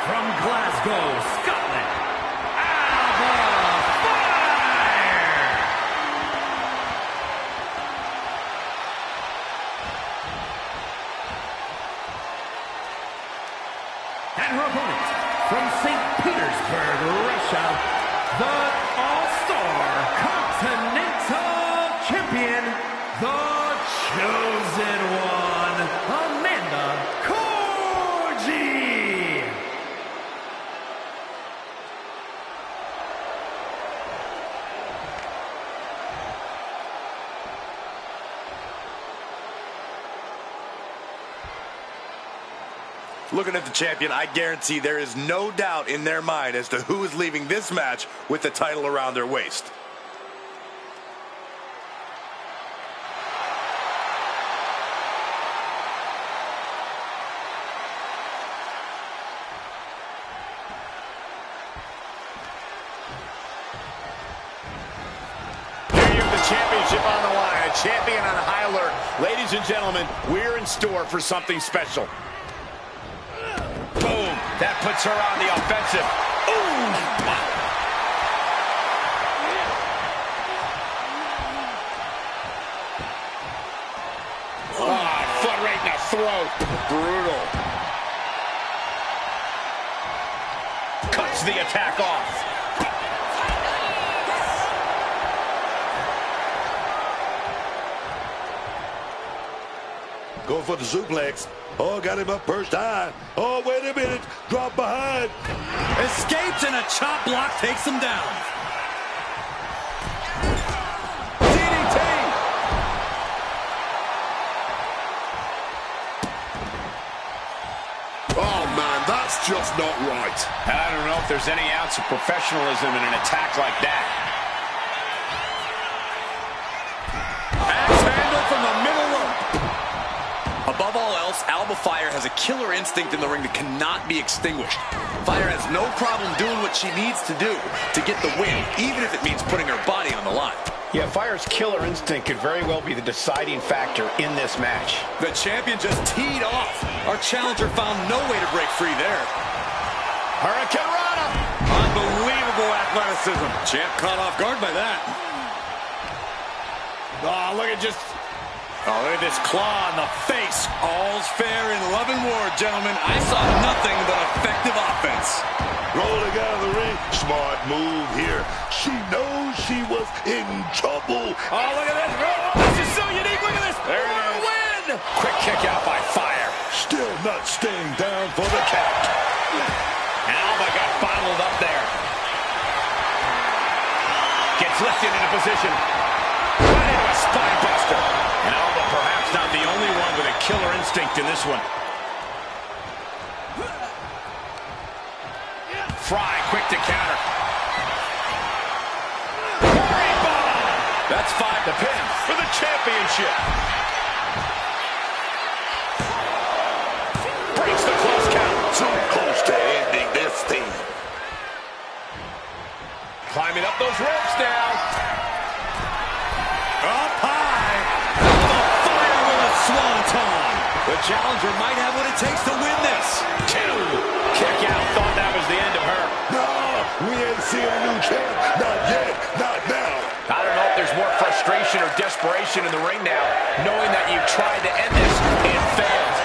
from Glasgow, Scotland, Alba Fire! And her opponent from St. Petersburg, Russia, the All-Star Continental Champion, the Chosen One, Amanda Cole. Looking at the champion, I guarantee there is no doubt in their mind as to who is leaving this match with the title around their waist. Here you have the championship on the line, a champion on high alert. Ladies and gentlemen, we're in store for something special. Boom! That puts her on the offensive. Ooh! Ah, foot right in the throat. Brutal. Cuts the attack off. Go for the suplex. Oh, got him up first time. Oh, wait a minute. Drop behind. Escapes and a chop block takes him down. Oh, man, that's just not right. I don't know if there's any ounce of professionalism in an attack like that. Axe handle from the middle rope. Above all else, Alba Fire has a killer instinct in the ring that cannot be extinguished. Fire has no problem doing what she needs to do to get the win, even if it means putting her body on the line. Yeah, Fire's killer instinct could very well be the deciding factor in this match. The champion just teed off. Our challenger found no way to break free there. Hurricane Rana! Unbelievable athleticism. Champ caught off guard by that. Oh, look at just... Oh, look at this claw in the face. All's fair in love and war, gentlemen. I saw nothing but effective offense. Rolling out of the ring. Smart move here. She knows she was in trouble. Oh, look at this. Oh, this is so unique. Look at this. There it is. Win! Quick kick out by Fire. Still not staying down for the count. Alba got bottled up there. Gets lifted into position. Right into a spine buster. And Alba perhaps not the only one with a killer instinct in this one. Fry quick to counter. That's 5 to pin for the championship. Breaks the close count. So close to ending this thing. Climbing up those ropes now. Up high. The Fire with a swanton. The challenger might have what it takes to win this. 2. Kick out. Thought that was the end of her. No, we ain't seeing a new champ. Not yet. Not now. I don't know if there's more frustration or desperation in the ring now, knowing that you tried to end this and failed.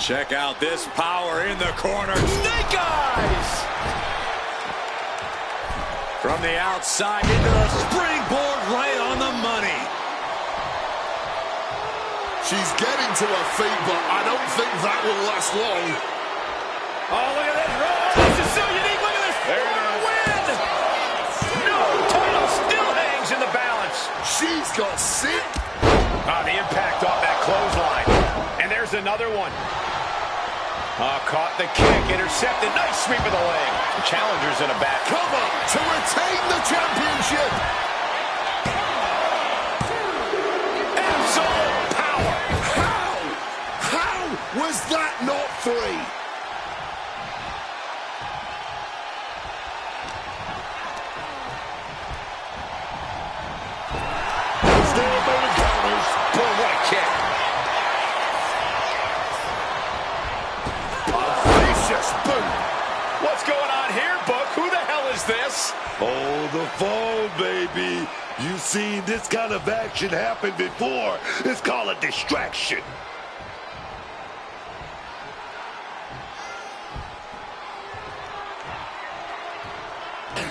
Check out this power in the corner. Snake eyes! From the outside into the springboard right on the money. She's getting to her feet, but I don't think that will last long. Oh, look at this. Oh, this is so unique. Look at this. There it is. Win! No, title still hangs in the balance. She's got sick. The impact off that clothesline. And there's another one. Caught the kick, intercepted. Nice sweep of the leg. The challenger's in a bad Cover to retain the championship. absolute power. How was that not free? Still making counters. Boy, what a kick. Vicious boot. What's going on here, Book? Who the hell is this? Oh, the fall, baby. You've seen this kind of action happen before. It's called a distraction.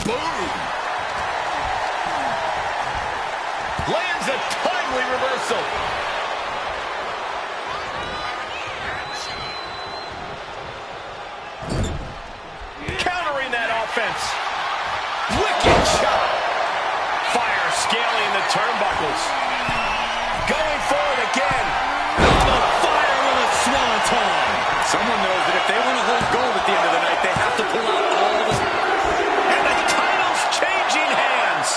Boom. Lands a timely reversal. Countering that offense. Wicked shot. Fire scaling the turnbuckles. Going for it again. The Fire with a swanton. Someone knows that if they want to hold gold at the end of the night, they have to pull out all of the... And the title's changing hands.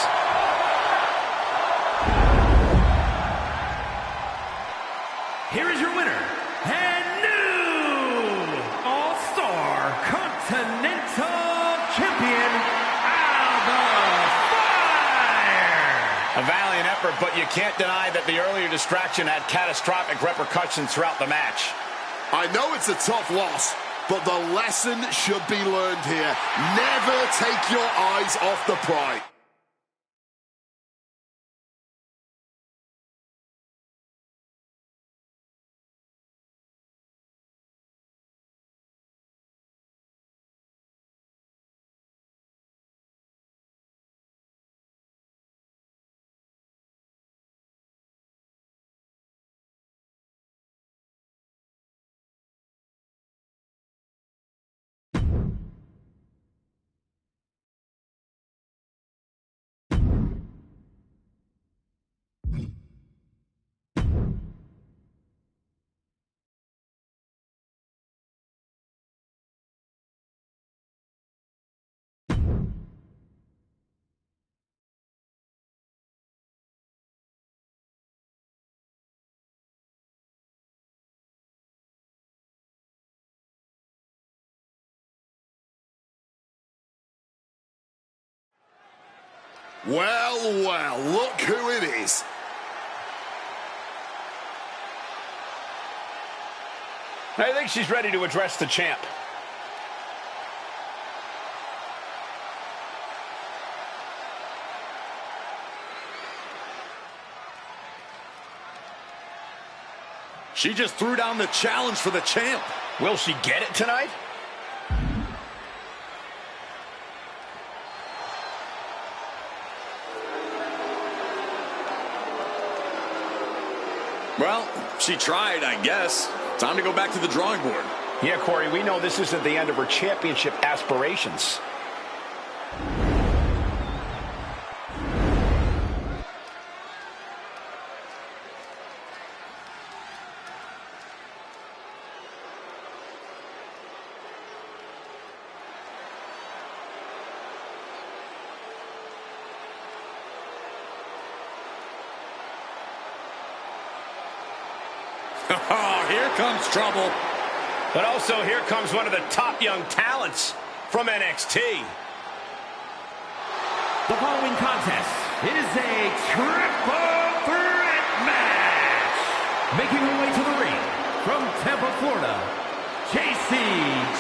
Here is your winner, and new All-Star Continental Champion, Alba Fire! A valiant effort, but you can't deny that the earlier distraction had catastrophic repercussions throughout the match. I know it's a tough loss, but the lesson should be learned here. Never take your eyes off the prize. Well, well, look who it is. I think she's ready to address the champ. She just threw down the challenge for the champ. Will she get it tonight? Well, she tried, I guess. Time to go back to the drawing board. Yeah, Corey, we know this isn't the end of her championship aspirations. Oh, here comes trouble. But also, here comes one of the top young talents from NXT. The following contest is a triple threat match. Making her way to the ring from Tampa, Florida, JC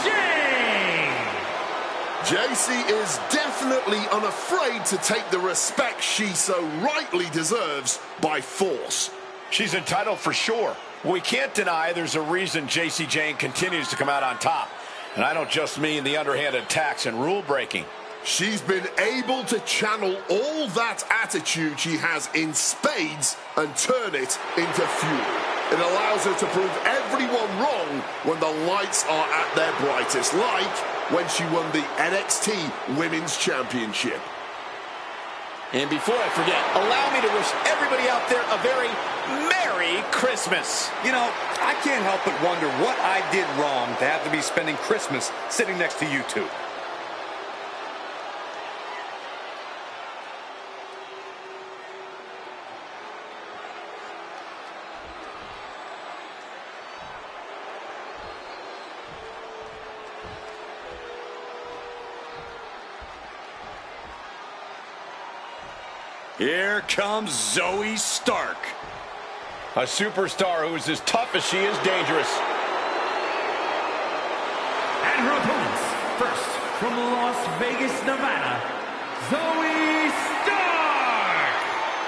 Jane. JC is definitely unafraid to take the respect she so rightly deserves by force. She's entitled for sure. We can't deny there's a reason JC Jane continues to come out on top. And I don't just mean the underhanded attacks and rule breaking. She's been able to channel all that attitude she has in spades and turn it into fuel. It allows her to prove everyone wrong when the lights are at their brightest, like when she won the NXT Women's Championship. And before I forget, allow me to wish everybody out there a very Merry Christmas. You know, I can't help but wonder what I did wrong to have to be spending Christmas sitting next to you two. Here comes Zoe Stark. A superstar who is as tough as she is dangerous. And her opponents, first from Las Vegas, Nevada, Zoe Stark.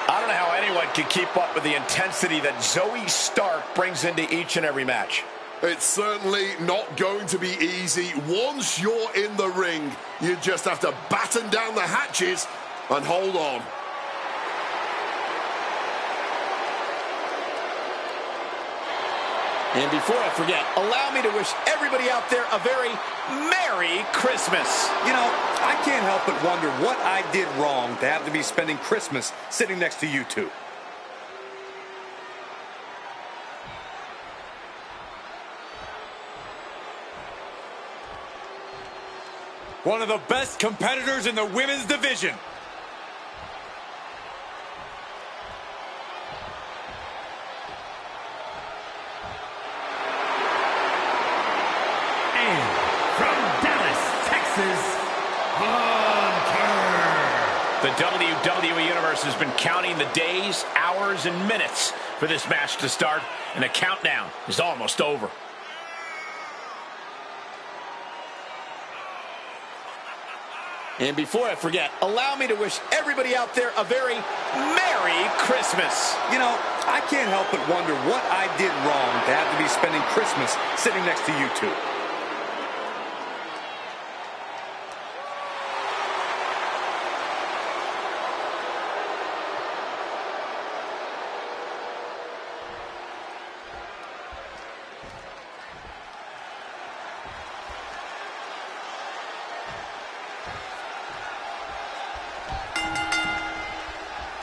I don't know how anyone can keep up with the intensity that Zoe Stark brings into each and every match. It's certainly not going to be easy. Once you're in the ring, you just have to batten down the hatches and hold on. And before I forget, allow me to wish everybody out there a very Merry Christmas. You know, I can't help but wonder what I did wrong to have to be spending Christmas sitting next to you two. One of the best competitors in the women's division. The WWE Universe has been counting the days, hours, and minutes for this match to start, and the countdown is almost over. And before I forget, allow me to wish everybody out there a very Merry Christmas. You know, I can't help but wonder what I did wrong to have to be spending Christmas sitting next to you two.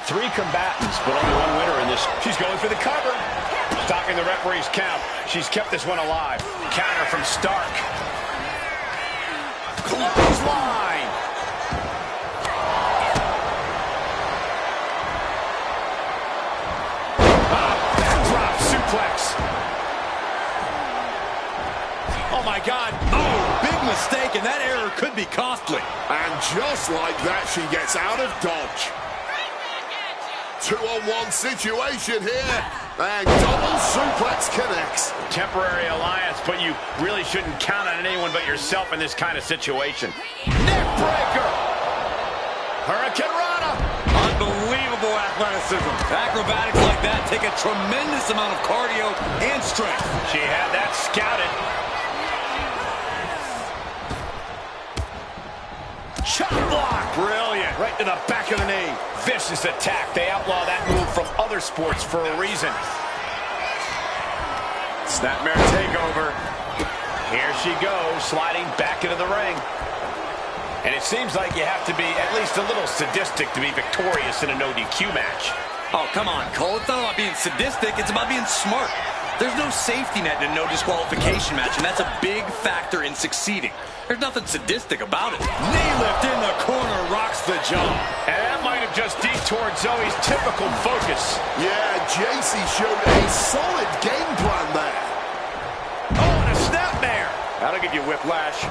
Three combatants, but only one winner in this. She's going for the cover. Stopping the referee's count. She's kept this one alive. Counter from Stark. Clothesline. Backdrop suplex. Oh my God. Oh, big mistake, and that error could be costly. And just like that, she gets out of dodge. 2-on-1 situation here. And double suplex connects. Temporary alliance, but you really shouldn't count on anyone but yourself in this kind of situation. Neck breaker. Hurricane Rana. Unbelievable athleticism. Acrobatics like that take a tremendous amount of cardio and strength. She had that scouted. Chop block. Brilliant. Right to the back of the knee. Vicious attack. They outlaw that move from other sports for a reason. Snapmare takeover. Here she goes, sliding back into the ring. And it seems like you have to be at least a little sadistic to be victorious in a no DQ match. Oh, come on, Cole. It's not about being sadistic. It's about being smart. There's no safety net in a no disqualification match, and that's a big factor in succeeding. There's nothing sadistic about it. Knee lift in the corner rocks the jaw. And that might have just detoured Zoe's typical focus. Yeah, JC showed a solid game plan there. Oh, and a snapmare. That'll give you whiplash.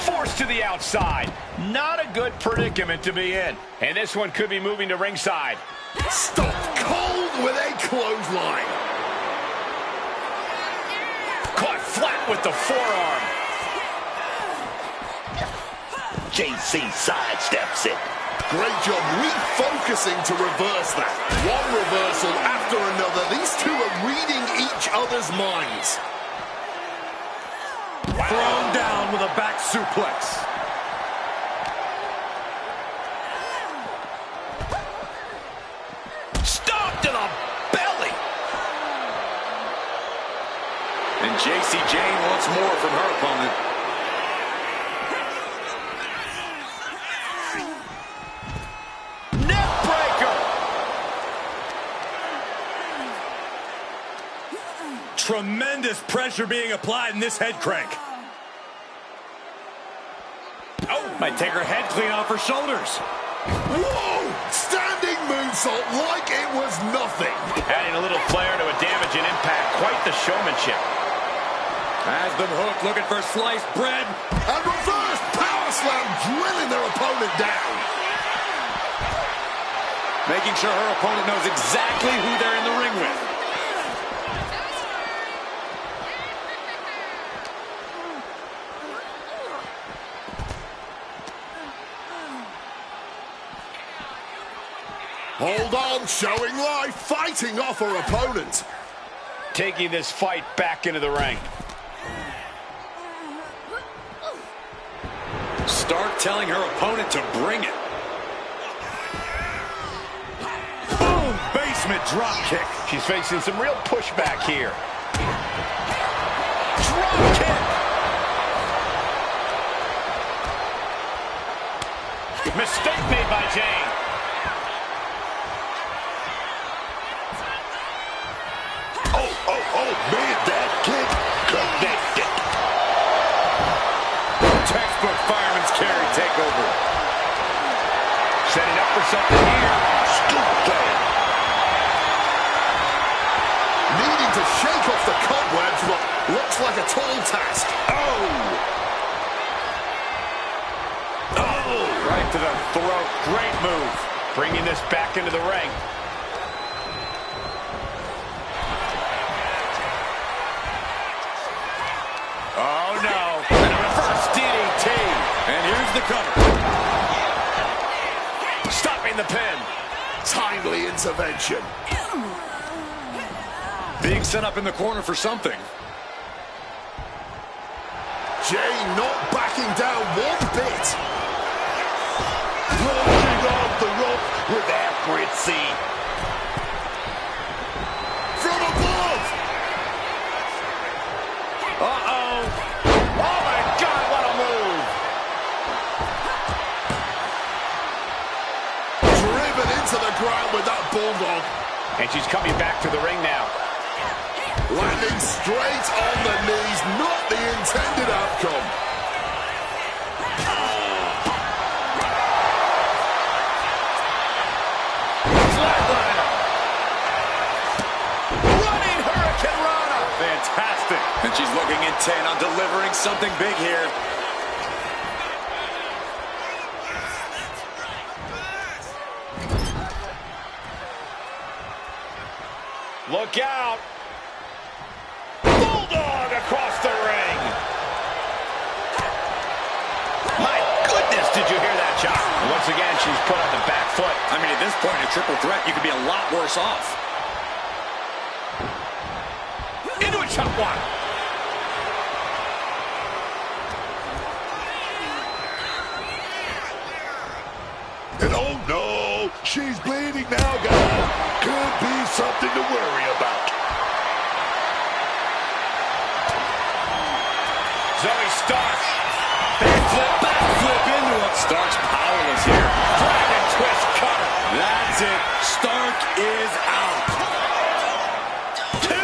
Forced to the outside. Not a good predicament to be in. And this one could be moving to ringside. Stopped cold with a clothesline. Caught flat with the forearm. JC sidesteps it. Great job refocusing to reverse that. One reversal after another. These two are reading each other's minds. Wow. Thrown down with a back suplex. Stomp to the belly. And JC Jane wants more from her opponent. Neck breaker. Tremendous pressure being applied in this head crank. Oh, might take her head clean off her shoulders. Whoa! Standing moonsault like it was nothing. Adding a little flair to a damage and impact. Quite the showmanship. Has them hooked, looking for sliced bread. And reverse power slam, drilling their opponent down. Making sure her opponent knows exactly who they're in the ring with. Hold on, showing life, fighting off her opponent. Taking this fight back into the ring. Start telling her opponent to bring it. Boom! Basement drop kick. She's facing some real pushback here. Drop kick. Mistake made by Jane. Oh, man, that kick connected. Textbook fireman's carry takeover. Setting up for something here. Scoop down. Needing to shake off the cobwebs, but looks like a tall task. Oh! Right to the throat. Great move. Bringing this back into the ring. Oh, no. And a reverse DDT. And here's the cover. Stopping the pin. Timely intervention. Being set up in the corner for something. Jane not backing down one bit. Launching off the rope with accuracy. From above. Uh-oh. Oh, my God, what a move. Driven into the ground with that bulldog. And she's coming back to the ring now. Landing straight on the knees, not the intended outcome. Flatliner. Running Hurricane Rana. Fantastic. And she's looking intent on delivering something big here. Look out. Bulldog across the ring. My goodness, did you hear that, Chuck? Once again, she's put on the back foot. I mean, at this point, a triple threat, you could be a lot worse off. Into a chop block. And oh no, she's bleeding now, guys. Could be something to worry about. Zoe Stark. Backflip into it. Stark's powerless here. Dragon twist cutter. That's it. Stark is out. 2.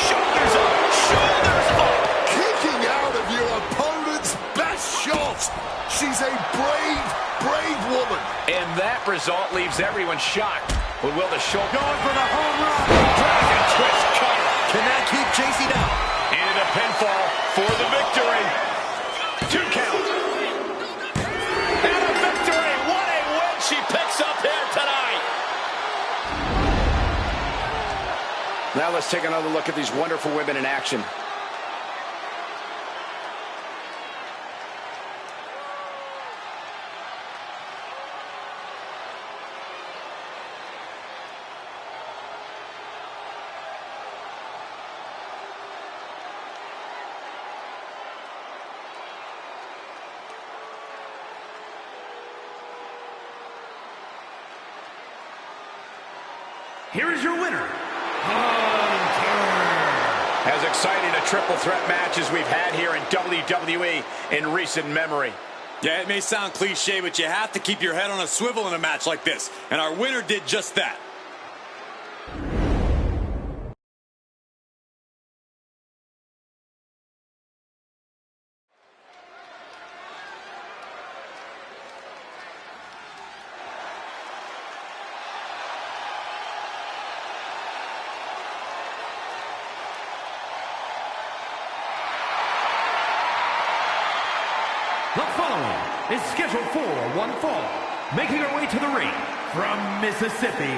Shoulders up. Shoulders up. Kicking out of your opponent's best shot. She's a brave woman. And that result leaves everyone shocked. But will the shoulder going for the home run? Dragon twist cutter. Can that keep JC down? Into the pinfall for the victory. 2 count. And a victory. What a win she picks up here tonight. Now let's take another look at these wonderful women in action. Here is your winner, As exciting a triple threat match as we've had here in WWE in recent memory. Yeah, it may sound cliche, but you have to keep your head on a swivel in a match like this. And our winner did just that. The following is scheduled for one fall. Making her way to the ring from Mississippi,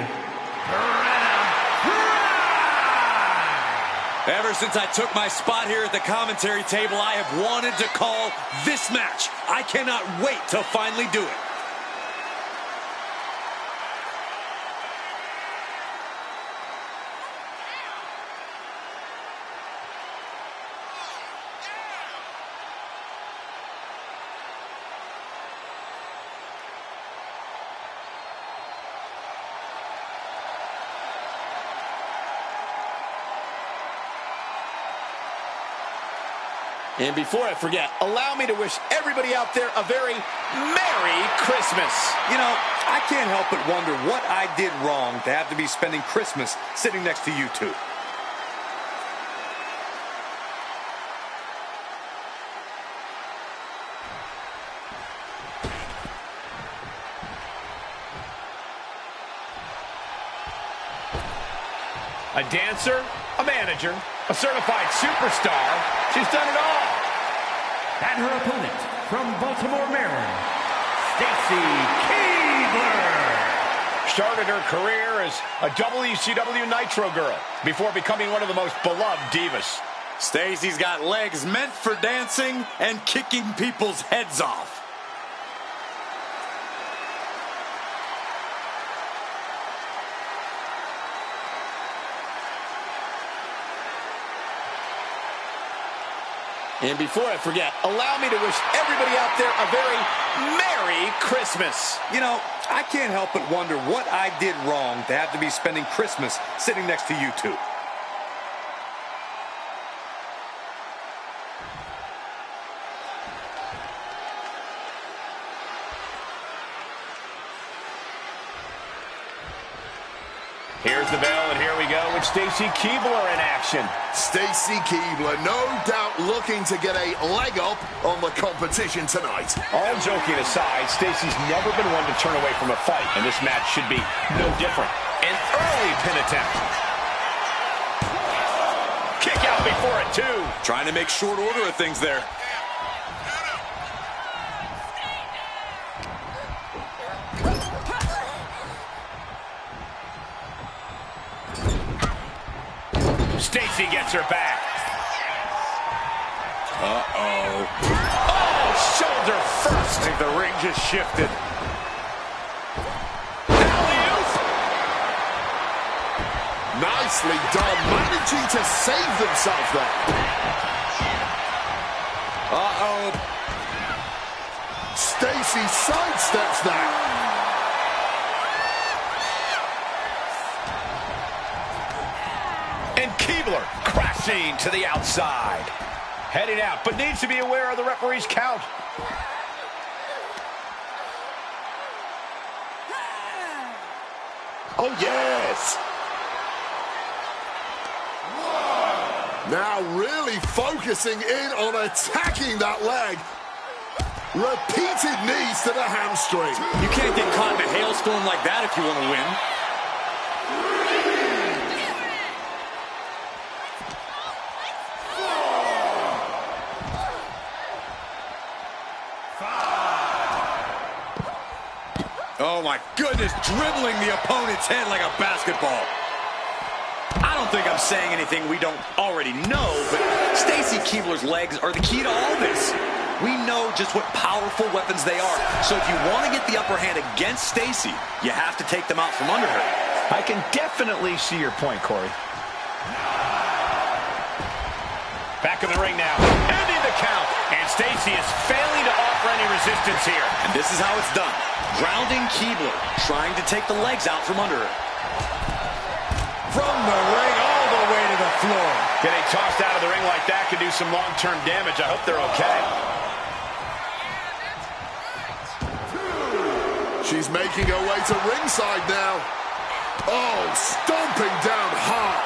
Ever since I took my spot here at the commentary table, I have wanted to call this match. I cannot wait to finally do it. And before I forget, allow me to wish everybody out there a very Merry Christmas. You know, I can't help but wonder what I did wrong to have to be spending Christmas sitting next to you two. A dancer, a manager, a certified superstar. She's done it all. and her opponent from Baltimore, Maryland, Stacy Keibler. Started her career as a WCW Nitro girl before becoming one of the most beloved divas. Stacy's got legs meant for dancing and kicking people's heads off. And before I forget, allow me to wish everybody out there a very Merry Christmas. You know, I can't help but wonder what I did wrong to have to be spending Christmas sitting next to you two. Here's the bell, and here we go with Stacy Keibler in action. Stacy Keibler, no doubt looking to get a leg up on the competition tonight. All joking aside, Stacy's never been one to turn away from a fight, and this match should be no different. An early pin attempt. Kick out before it, too. Trying to make short order of things there. Stacy gets her back. Uh-oh. Oh, shoulder first. I think the ring just shifted. Nicely done, managing to save themselves there. Uh-oh. Stacy sidesteps that. And Keebler crashing to the outside. Heading out, but needs to be aware of the referee's count. Oh, yes. Now really focusing in on attacking that leg. Repeated knees to the hamstring. You can't get caught in a hailstorm like that if you want to win. Oh my goodness, dribbling the opponent's head like a basketball. I don't think I'm saying anything we don't already know, but Stacy Keibler's legs are the key to all this. We know just what powerful weapons they are, so if you want to get the upper hand against Stacy, you have to take them out from under her. I can definitely see your point, Corey. Back in the ring now, ending the count, and Stacy is failing to offer any resistance here. And this is how it's done. Grounding Keibler, trying to take the legs out from under her. From the ring all the way to the floor. Getting tossed out of the ring like that can do some long-term damage. I hope they're okay. She's making her way to ringside now. Oh, stomping down hard.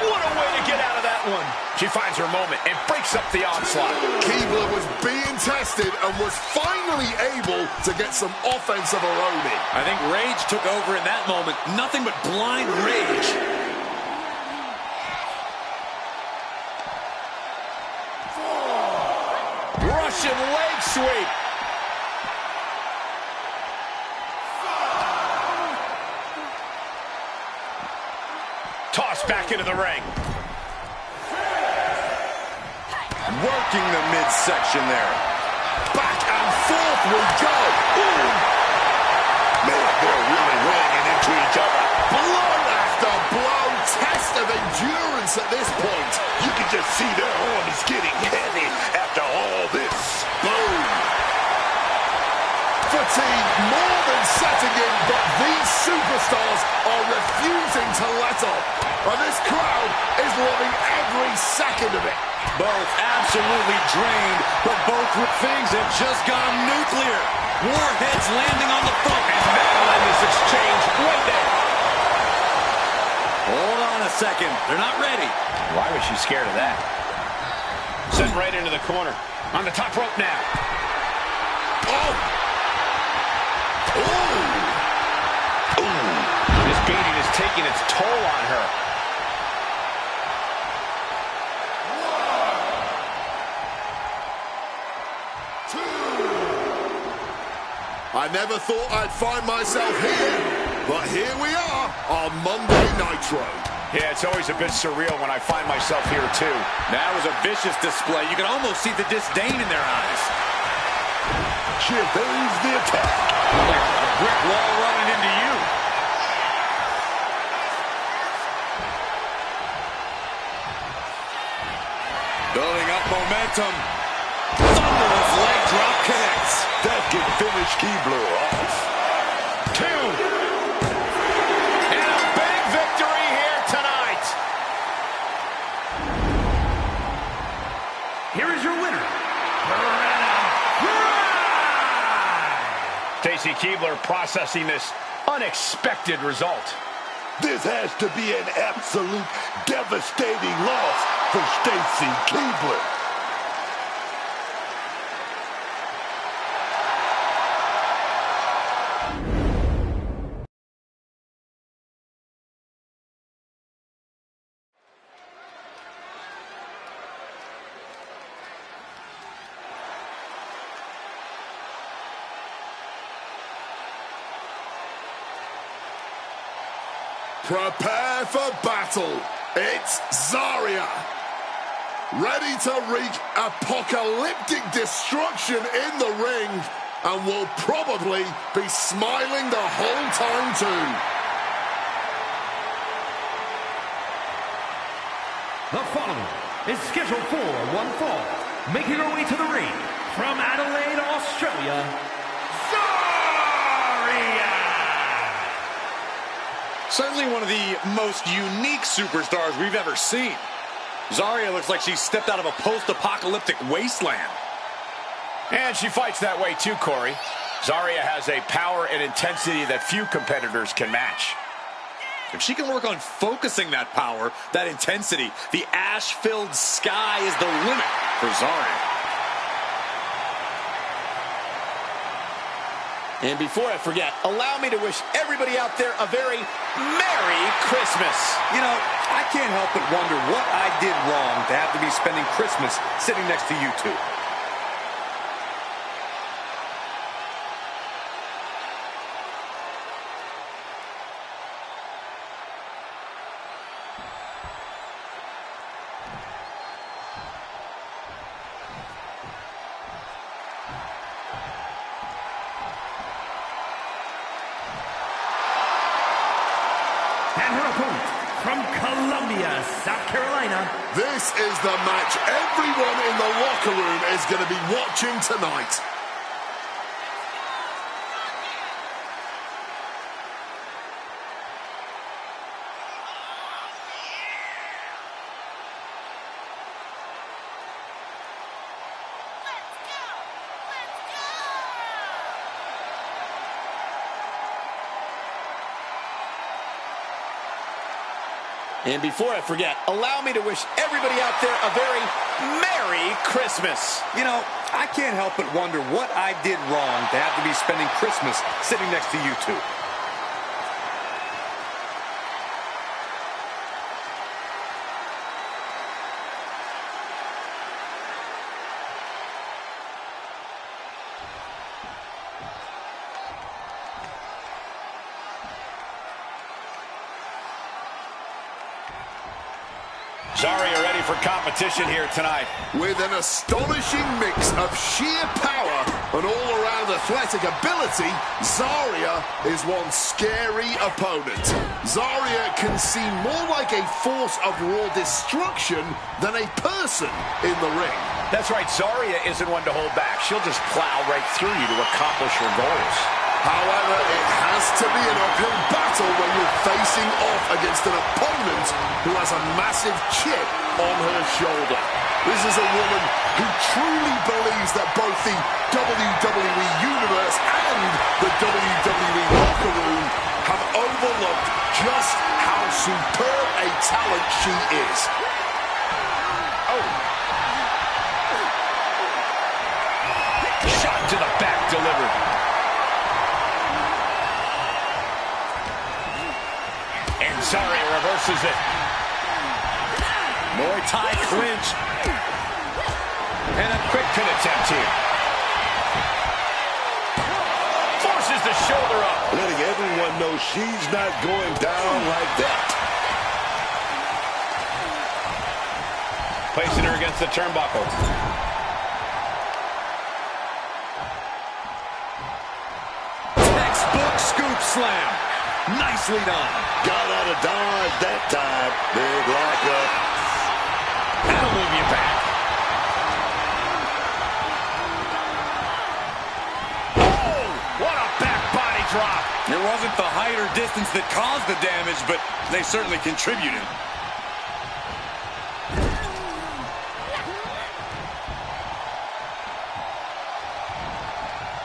What a way to get out of that one. She finds her moment and breaks up the onslaught. Keibler was being tested and was finally able to get some offense of her own in. I think rage took over in that moment. Nothing but blind rage. Russian leg sweep. Tossed back into the ring. Working the midsection there. Back and forth we go. Ooh. Man, they're really running into each other. Blow after blow. Test of endurance at this point. You can just see their arms getting heavy after all this. Boom. Fatigue more than setting in, but these superstars are refusing to let up. And this crowd is loving every second of it. Both absolutely drained, but both things have just gone nuclear. Warheads landing on the front. And that'll end this exchange right there. Hold on a second. They're not ready. Why was she scared of that? Sent right into the corner. On the top rope now. Oh! Ooh! This beating is taking its toll on her. I never thought I'd find myself here, but here we are on Monday Nitro. Yeah, it's always a bit surreal when I find myself here too. That was a vicious display. You can almost see the disdain in their eyes. Here, there's the attack. Like a brick wall running into you. Building up momentum. Thunderous leg drop connects. That can finish Keibler off. 2. And a big victory here tonight. Here is your winner, Stacy Keibler processing this unexpected result. This has to be an absolute devastating loss for Stacy Keibler. Prepare for battle. It's Zarya. Ready to wreak apocalyptic destruction in the ring, and will probably be smiling the whole time too. The following is scheduled for one fall. Making her way to the ring from Adelaide, Australia, Zarya! Certainly one of the most unique superstars we've ever seen. Zarya looks like she stepped out of a post-apocalyptic wasteland. And she fights that way too, Corey. Zarya has a power and intensity that few competitors can match. If she can work on focusing that power, that intensity, the ash-filled sky is the limit for Zarya. And before I forget, allow me to wish everybody out there a very Merry Christmas. You know, I can't help but wonder what I did wrong to have to be spending Christmas sitting next to you two. And her opponent from Columbia, South Carolina. This is the match everyone in the locker room is going to be watching tonight. And before I forget, allow me to wish everybody out there a very Merry Christmas. You know, I can't help but wonder what I did wrong to have to be spending Christmas sitting next to you two. Zarya ready for competition here tonight. With an astonishing mix of sheer power and all-around athletic ability, Zarya is one scary opponent. Zarya can seem more like a force of raw destruction than a person in the ring. That's right, Zarya isn't one to hold back. She'll just plow right through you to accomplish her goals. However, it has to be an uphill battle when you're facing off against an opponent who has a massive chip on her shoulder. This is a woman who truly believes that both the WWE Universe and the WWE locker room have overlooked just how superb a talent she is. Oh. Shot to the back delivered. And Zarya reverses it. Muay Thai clinch. And a quick pin attempt here. Forces the shoulder up. Letting everyone know she's not going down like that. Placing her against the turnbuckle. Textbook scoop slam. Nicely done. Got out of dodge that time. Big lockup. That'll move you back. Oh, what a back body drop. It wasn't the height or distance that caused the damage, but they certainly contributed.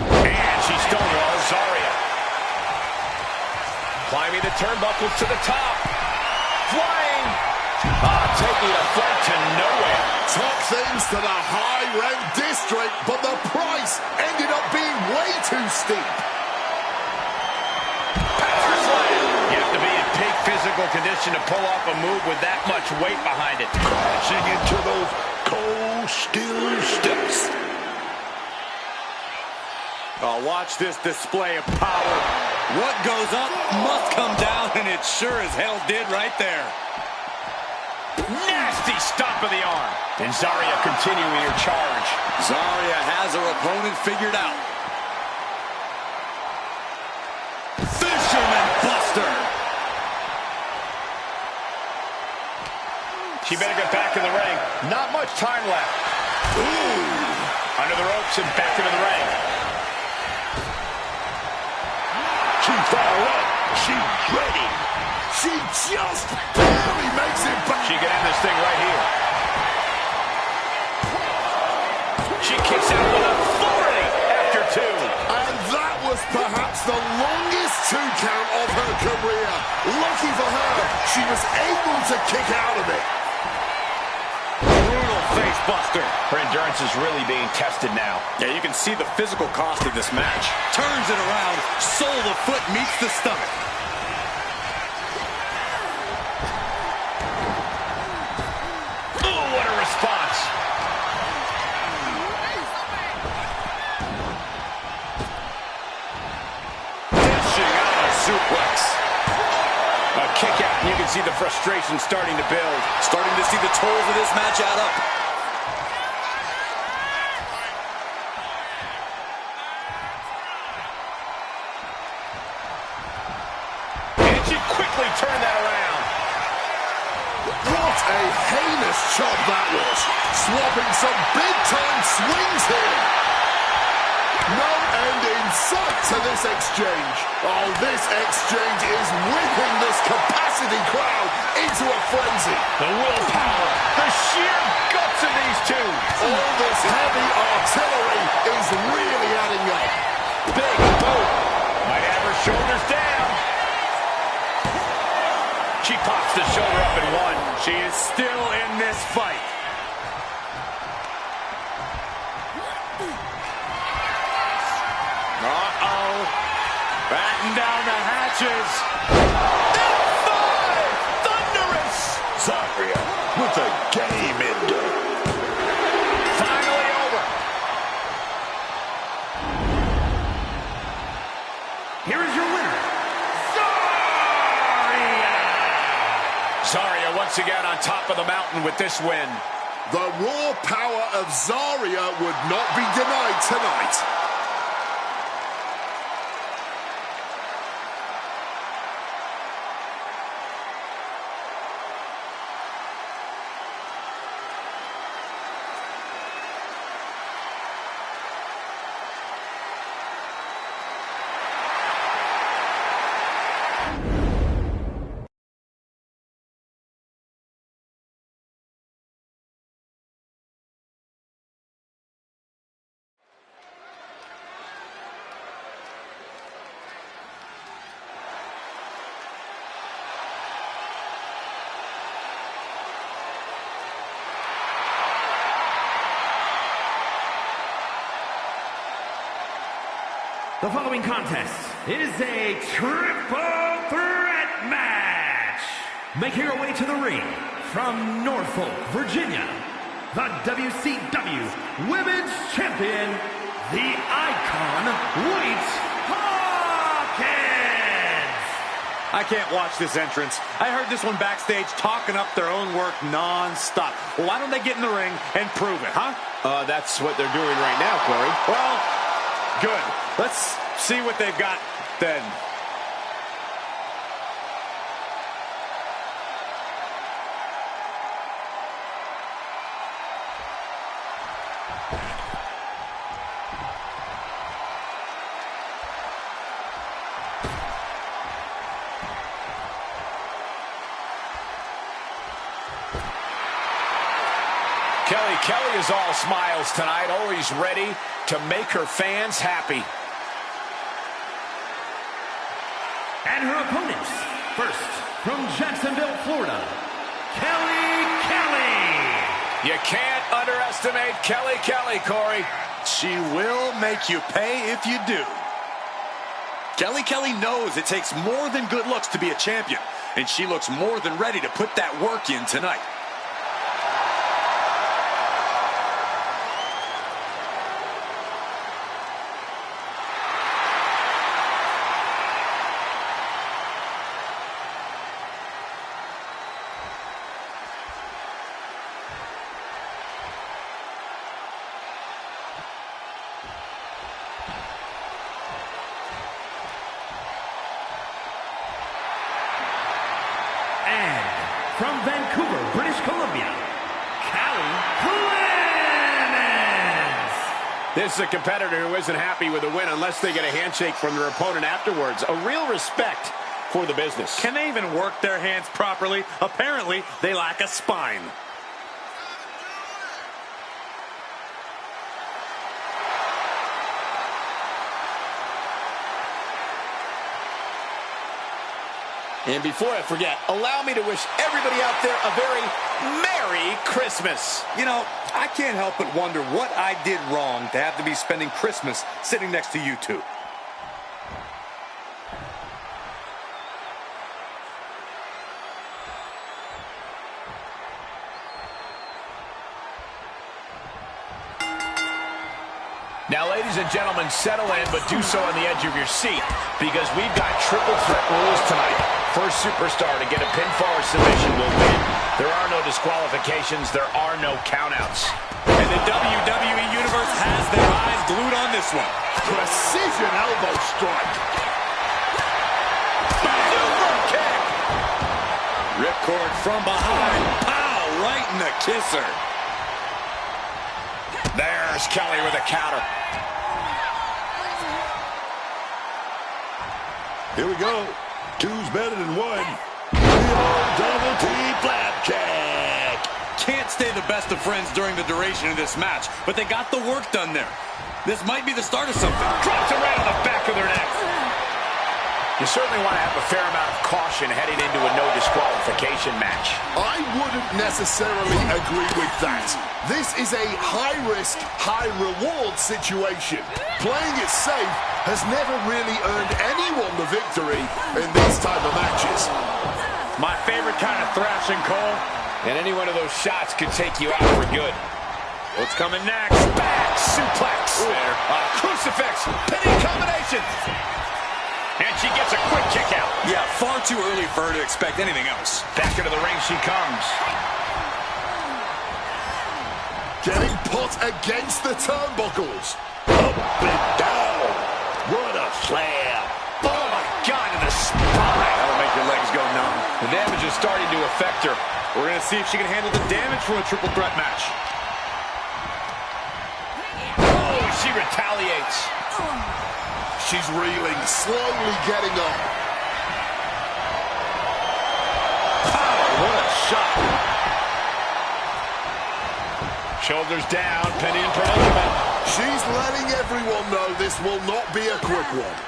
And she stonewalls Zarya. Climbing the turnbuckles to the top. Flying. Taking a flight to nowhere. Took things to the high-ranked district, but the price ended up being way too steep. Power slam. You have to be in peak physical condition to pull off a move with that much weight behind it. Crashing into those cold steel steps. Oh, watch this display of power. What goes up must come down, and it sure as hell did right there. Nasty stomp of the arm. And Zarya continuing her charge. Zarya has her opponent figured out. Fisherman Buster. She better get back in the ring. Not much time left. Ooh. Under the ropes and back into the ring. She's fired up. She's ready. She just barely makes it back. She can end this thing right here. She kicks out with authority after two. And that was perhaps the longest 2 count of her career. Lucky for her, she was able to kick out of it. Brutal face buster. Her endurance is really being tested now. Yeah, you can see the physical cost of this match. Turns it around, sole of foot meets the stomach. Oh, what a response. Dishing out a suplex. A kick out, and you can see the frustration starting to build. Starting to see the tolls of this match add up. And she quickly turned that around. What a heinous chop that was. Swapping some big-time swings here. No end in sight to this exchange. Oh, this exchange is whipping this capacity crowd into a frenzy. The willpower, the sheer guts of these two. All this heavy artillery is really adding up. Big boot. Might have her shoulders down. She pops the shoulder up in one. She is still in this fight. Uh-oh. Batten down the hatches. F5! Thunderous! Zarya with a game ender. Finally over. Here is your winner, Zarya once again on top of the mountain with this win. The raw power of Zarya would not be denied tonight. The following contest is a triple threat match. Making her way to the ring from Norfolk, Virginia, the WCW Women's Champion, the Icon White Hawkins. I can't watch this entrance. I heard this one backstage talking up their own work non-stop. Well, why don't they get in the ring and prove it, huh? That's what they're doing right now, Corey. Well, good. Let's see what they've got then. Kelly is all smiles tonight, always ready to make her fans happy. And her opponents, first from Jacksonville, Florida, Kelly. You can't underestimate Kelly, Corey. She will make you pay if you do. Kelly knows it takes more than good looks to be a champion, and she looks more than ready to put that work in tonight. Colombia, Callie Clemens. This is a competitor who isn't happy with a win unless they get a handshake from their opponent afterwards. A real respect for the business. Can they even work their hands properly? Apparently, they lack a spine. And before I forget, allow me to wish everybody out there a very Merry Christmas. You know, I can't help but wonder what I did wrong to have to be spending Christmas sitting next to you two. Now, ladies and gentlemen, settle in, but do so on the edge of your seat, because we've got triple threat rules tonight. First superstar to get a pinfall or submission will win. There are no disqualifications. There are no countouts. And the WWE Universe has their eyes glued on this one. Precision elbow strike. Super kick. Ripcord from behind. Pow! Right in the kisser. There's Kelly with a counter. Here we go. Two's better than one. Double T flapjack. Can't stay the best of friends during the duration of this match, but they got the work done there. This might be the start of something. Drops him right on the back of their neck. You certainly want to have a fair amount of caution heading into a no disqualification match. I wouldn't necessarily agree with that. This is a high-risk, high-reward situation. Playing it safe has never really earned anyone the victory in these type of matches. My favorite kind of thrashing, Cole. And any one of those shots could take you out for good. What's coming next? Back suplex. There. Crucifix. Pinning combination. And she gets a quick kick out. Yeah, far too early for her to expect anything else. Back into the ring she comes. Getting put against the turnbuckles. Up and down. What a slam. Oh, my God, in the spine. That'll make your legs go numb. The damage is starting to affect her. We're going to see if she can handle the damage from a triple threat match. Oh, she retaliates. She's reeling, slowly getting up. What a shot. Shoulders down, penny in predicament. She's letting everyone know this will not be a quick one.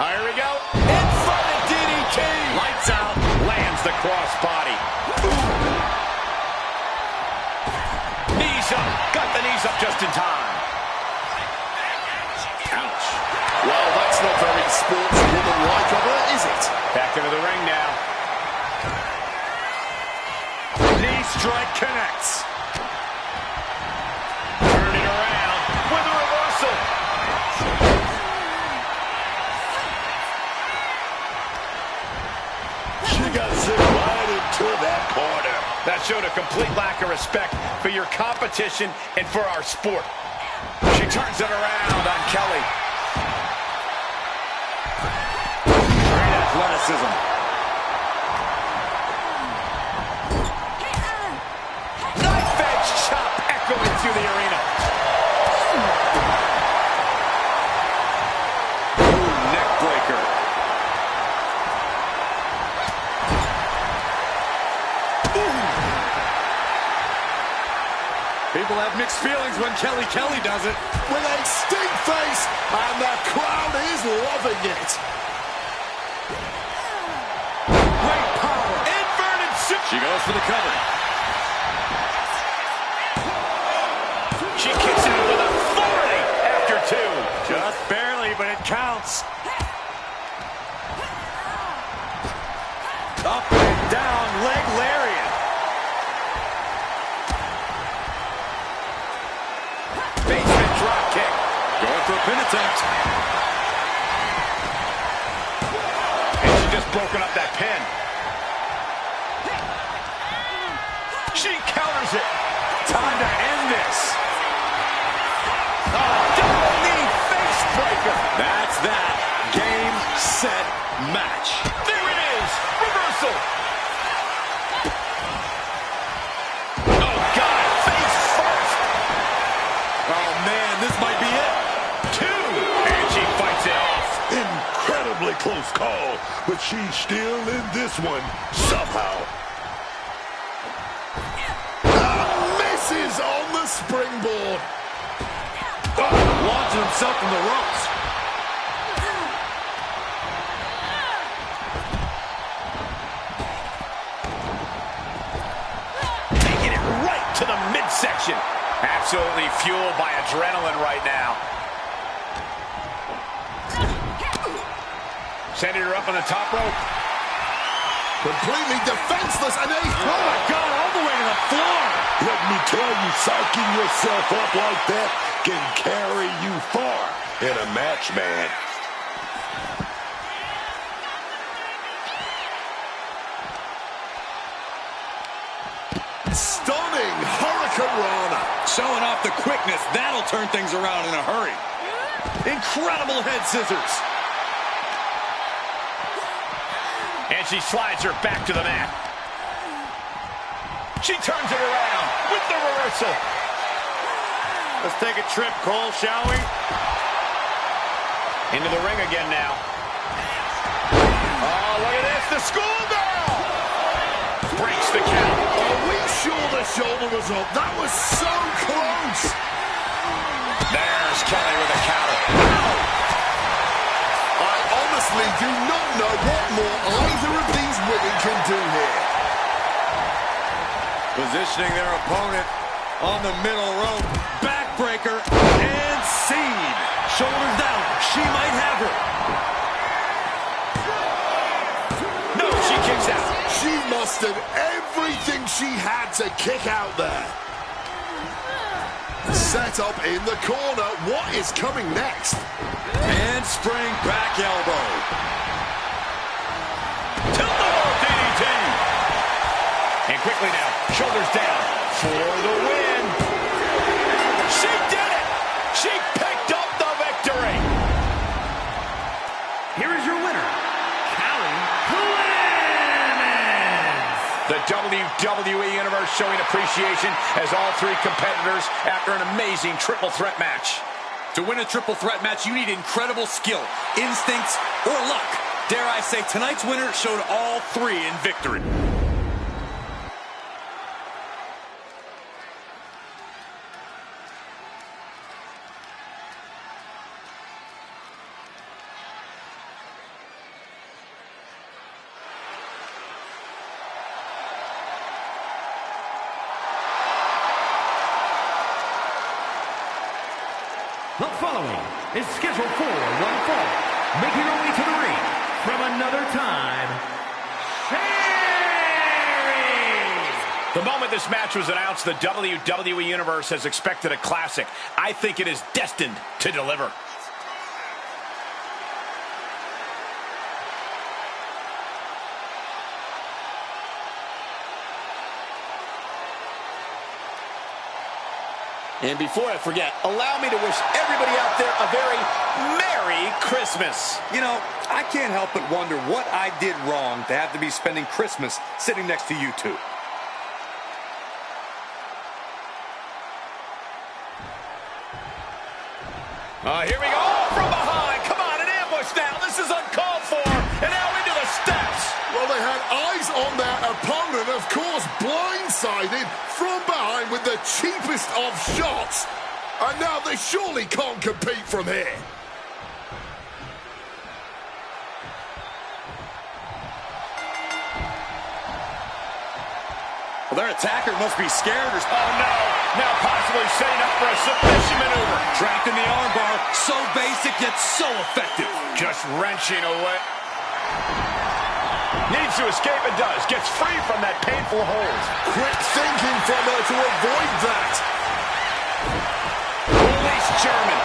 Here we go. Inverted DDT. Lights out. Lands the cross body. Knees up. Got the knees up just in time. Ouch. Well, that's not very sportswoman-like of her, is it? Back into the ring now. Knee strike connects. Turning around with a reversal. She got sent right into that corner. That showed a complete lack of respect for your competition and for our sport. She turns it around on Kelly. Great athleticism. Knife edge chop echoing through the arena. Ooh, neck breaker. People have mixed feelings when Kelly does it. With a stink face, and the crowd is loving it. Great power. Inverted super. She goes for the cover. She kicks it with authority after two. Just barely, but it counts. Up and down, leg lariat. Basement drop kick. Going for a pin attempt. And she's just broken up that pin. She counters it. Time to end this. Oh, double knee face breaker. That's that. Game, set, match. There it is! Reversal! Oh, God! Face first! Oh, man, this might be it. 2! And she fights it off. Incredibly close call, but she's still in this one somehow. Misses on the springboard. Launching himself from the ropes. Taking it right to the midsection. Absolutely fueled by adrenaline right now. Sending her up on the top rope. Completely defenseless, and oh my God, all the way to the floor. Let me tell you, psyching yourself up like that can carry you far in a match, man. Stunning Hurricanrana. Showing off the quickness. That'll turn things around in a hurry. Incredible head scissors. And she slides her back to the mat. She turns it around with the reversal. Let's take a trip, Cole, shall we? Into the ring again now. Oh, look at this. The schoolgirl breaks the count. Are we sure the shoulder was up? That was so close. There's Kelly with a counter. I honestly do not know what more either of these women can do here. Positioning their opponent on the middle rope. Backbreaker and seed. Shoulders down. She might have her. No, she kicks out. She mustered everything she had to kick out there. Set up in the corner. What is coming next? Handspring back elbow. Tilt-a-whirl DDT. And quickly now, shoulders down for the win. She did it. She picked up the victory. Here is your winner, Callie Clemens. The WWE Universe showing appreciation as all three competitors after an amazing triple threat match. To win a triple threat match, you need incredible skill, instincts, or luck. Dare I say, tonight's winner showed all three in victory. The following is scheduled for one fall, making her way to the ring from another time, Sherry! The moment this match was announced, the WWE Universe has expected a classic. I think it is destined to deliver. And before I forget, allow me to wish everybody out there a very Merry Christmas. You know, I can't help but wonder what I did wrong to have to be spending Christmas sitting next to you two. Here we go. Oh, from behind. Come on, an ambush now. This is uncalled for. And now into the steps. Well, they had eyes on their opponent, of course, blindsided from behind with the cheapest of shots. And now they surely can't compete from here. Well, their attacker must be scared or... Oh, no. Now possibly setting up for a submission maneuver. Trapped in the armbar. So basic, yet so effective. Just wrenching away. Needs to escape and does. Gets free from that painful hold. Quick thinking from her to avoid that. Release German.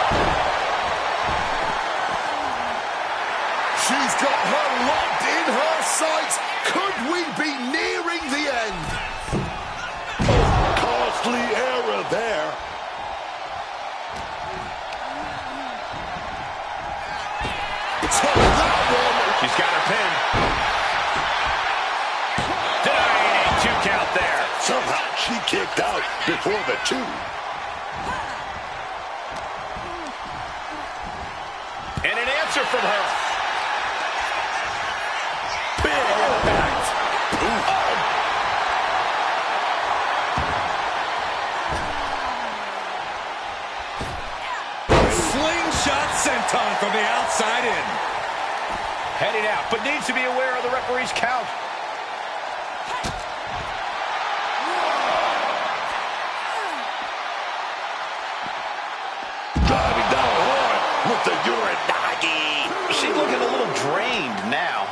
She's got her locked in her sights. Could we be nearing the end? Costly error there. Took that one. She's got her pin. Denying a 2 count there. Somehow she kicked out before the 2. And an answer from her. Big impact. Slingshot senton from the outside in. Heading out, but needs to be aware of the referee's count. Driving down hard with the Uranagi. She's looking a little drained now.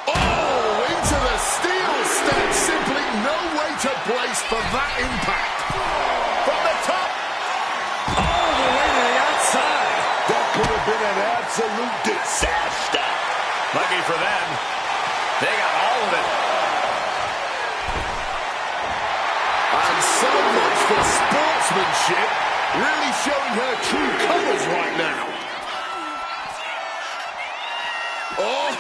Oh, into the steel step. Simply no way to brace for that impact. From the top. All the way to the outside. That could have been an absolute disaster. Lucky for them, they got all of it. And so much for sportsmanship. Really showing her true colors right now. Oh,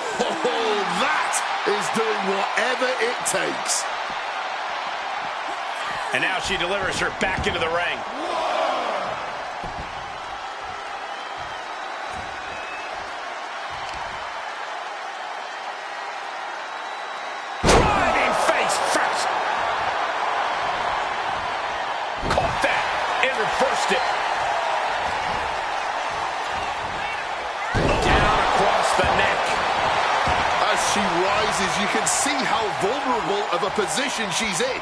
that is doing whatever it takes. And now she delivers her back into the ring. Driving face first. Caught that and reversed it. Down across the neck. As she rises, you can see how vulnerable of a position she's in.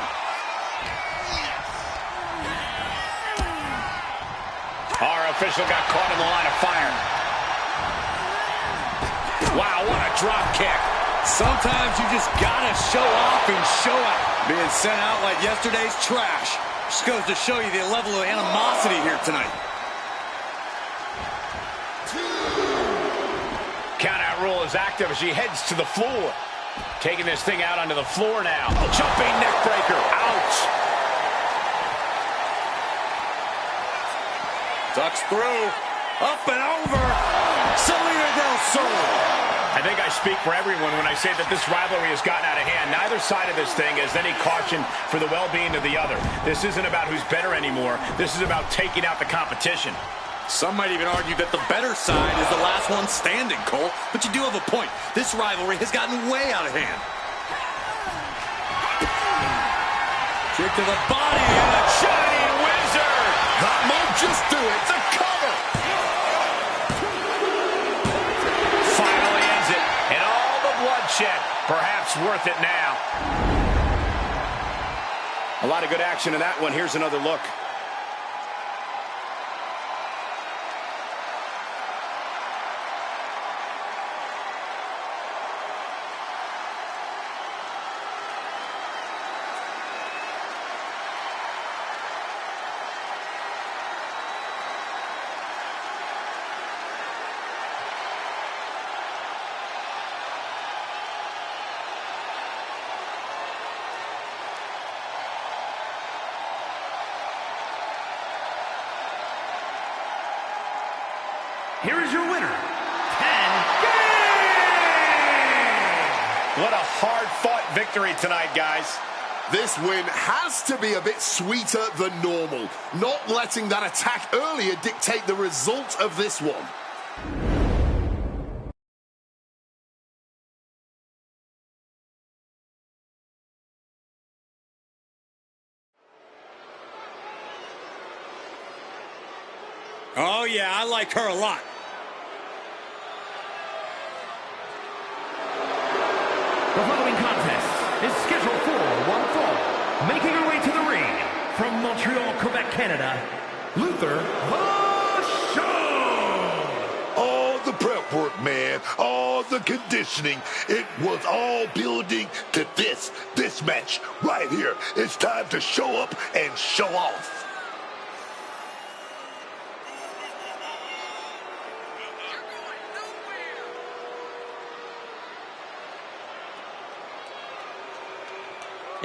Our official got caught in the line of fire. Wow, what a drop kick. Sometimes you just gotta show off and show out. Being sent out like yesterday's trash. Just goes to show you the level of animosity here tonight. Countout rule is active as she heads to the floor. Taking this thing out onto the floor now. Jumping neck breaker. Ouch. Ducks through. Up and over. Selena Del Sol. I think I speak for everyone when I say that this rivalry has gotten out of hand. Neither side of this thing has any caution for the well-being of the other. This isn't about who's better anymore. This is about taking out the competition. Some might even argue that the better side is the last one standing, Cole. But you do have a point. This rivalry has gotten way out of hand. Kick to the body and a Shining Wizard! That might just do it. The cover! Finally ends it. And all the bloodshed, perhaps worth it now. A lot of good action in that one. Here's another look. Here is your winner, 10 What a hard-fought victory tonight, guys. This win has to be a bit sweeter than normal. Not letting that attack earlier dictate the result of this one. Oh, yeah, I like her a lot. The following contest is scheduled for one fall. Making her way to the ring from Montreal, Quebec, Canada, Luther the Show. All the prep work, man. All the conditioning. It was all building to this match right here. It's time to show up and show off.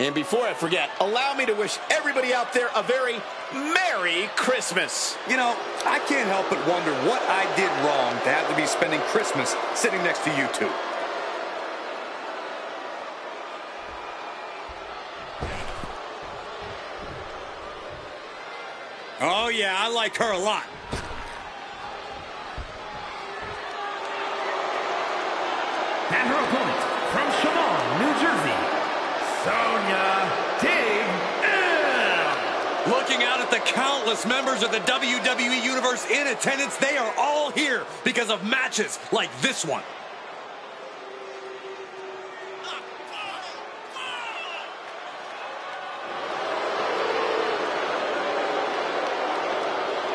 And before I forget, allow me to wish everybody out there a very Merry Christmas. You know, I can't help but wonder what I did wrong to have to be spending Christmas sitting next to you two. Oh, yeah, I like her a lot. And her opponent, from Shaman, New Jersey, Sonya Dig. Looking out at the countless members of the WWE Universe in attendance, they are all here because of matches like this one.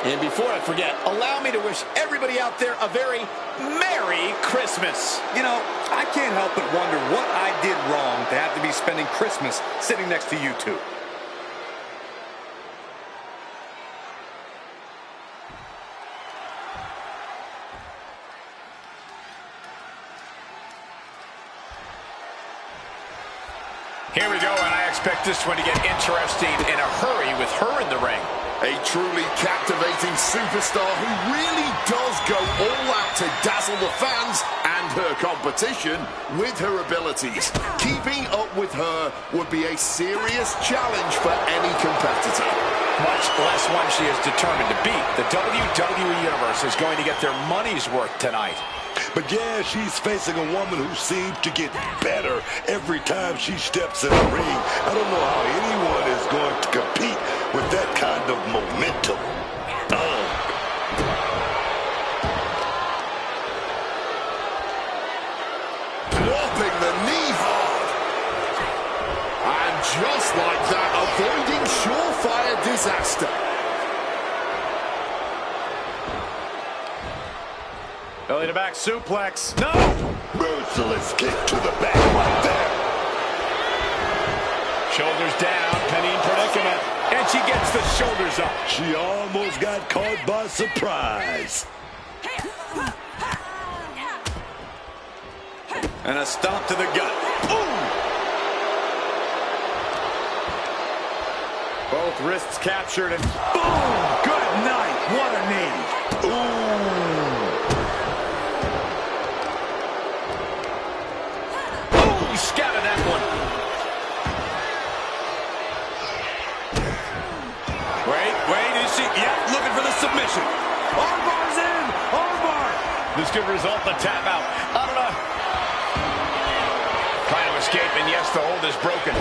And before I forget, allow me to wish everybody out there a very Merry Christmas. You know, I can't help but wonder what I did wrong to have to be spending Christmas sitting next to you two. Here we go, and I expect this one to get interesting in a hurry with her in the ring. A truly captivating superstar who really does go all out to dazzle the fans and her competition with her abilities. Keeping up with her would be a serious challenge for any competitor. Much less one she is determined to beat. The WWE Universe is going to get their money's worth tonight. But yeah, she's facing a woman who seems to get better every time she steps in the ring. I don't know how anyone is going to compete with that kind of momentum. Dropping the knee hard. And just like that, avoiding surefire disaster. Belly to back suplex. No! Merciless kick to the back right there. Shoulders down, penny predicament. And she gets the shoulders up. She almost got caught by surprise. And a stomp to the gut. Ooh! Both wrists captured and boom! Good night. What a knee. Ooh. He scouted that one. Wait, is she? Yeah, looking for the submission. Armbar's in. Armbar. This could result in a tap out. I don't know. Trying to escape, and yes, the hold is broken.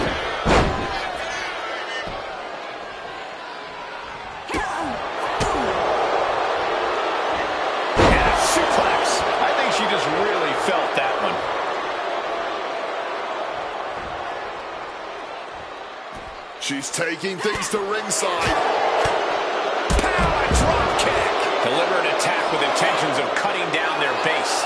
And a suplex. I think she just really felt that one. She's taking things to ringside. Power drop kick. Deliver an attack with intentions of cutting down their base.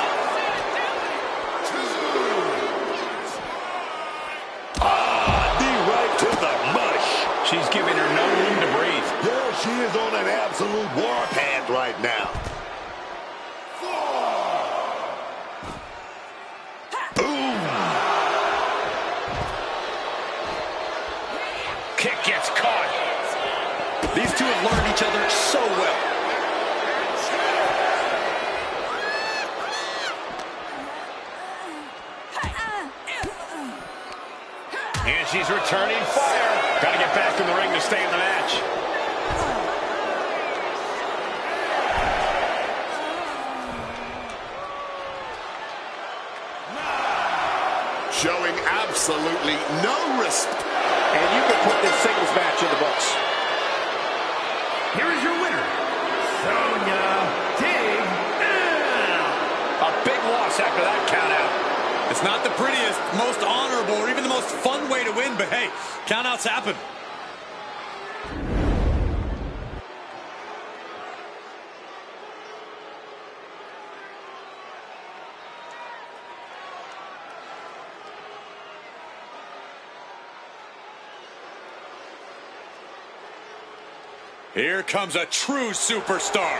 Knee right to the mush. She's giving her no room to breathe. Yeah, she is on an absolute warpath right now. Kick gets caught. These two have learned each other so well. And she's returning fire. Got to get back in the ring to stay in the match. Showing absolutely no respect. And you can put this singles match in the books. Here is your winner, Sonya Dig. A big loss after that count out. It's not the prettiest, most honorable, or even the most fun way to win, but hey, countouts happen. Here comes a true superstar.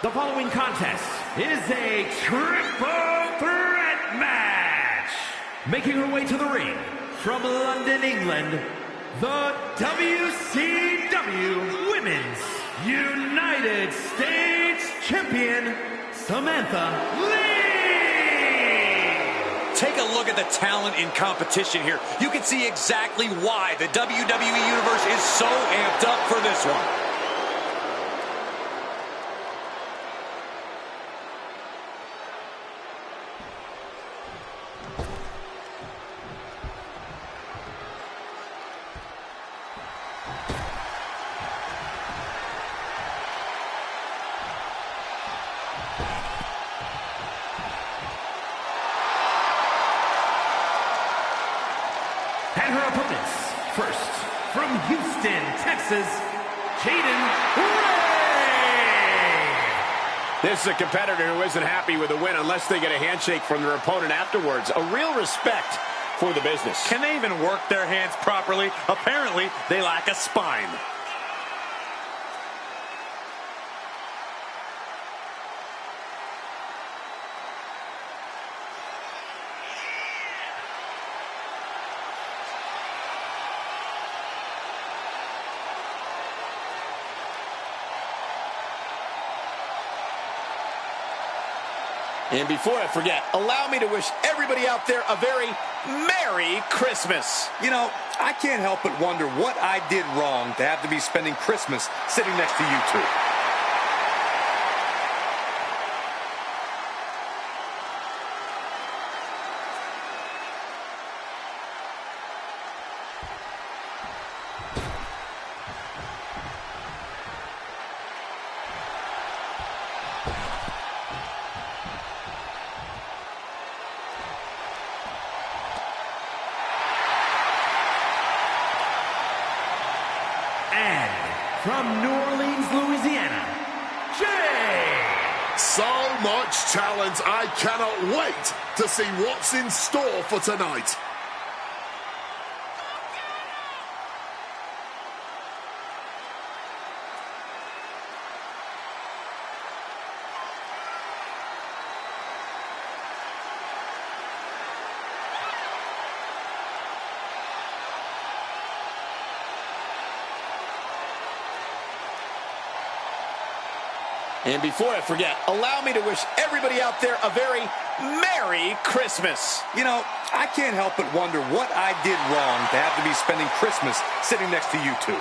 The following contest is a triple threat match. Making her way to the ring from London, England, the WCW Women's United States Champion, Samantha Lee. Take a look at the talent in competition here. You can see exactly why the WWE Universe is so amped up for this one. And her opponents, first, from Houston, Texas, Jaden Ray. This is a competitor who isn't happy with a win unless they get a handshake from their opponent afterwards. A real respect for the business. Can they even work their hands properly? Apparently, they lack a spine. And before I forget, allow me to wish everybody out there a very Merry Christmas. You know, I can't help but wonder what I did wrong to have to be spending Christmas sitting next to you two. And from New Orleans, Louisiana, Jay. So much talent. I cannot wait to see what's in store for tonight. And before I forget, allow me to wish everybody out there a very Merry Christmas. You know, I can't help but wonder what I did wrong to have to be spending Christmas sitting next to you two.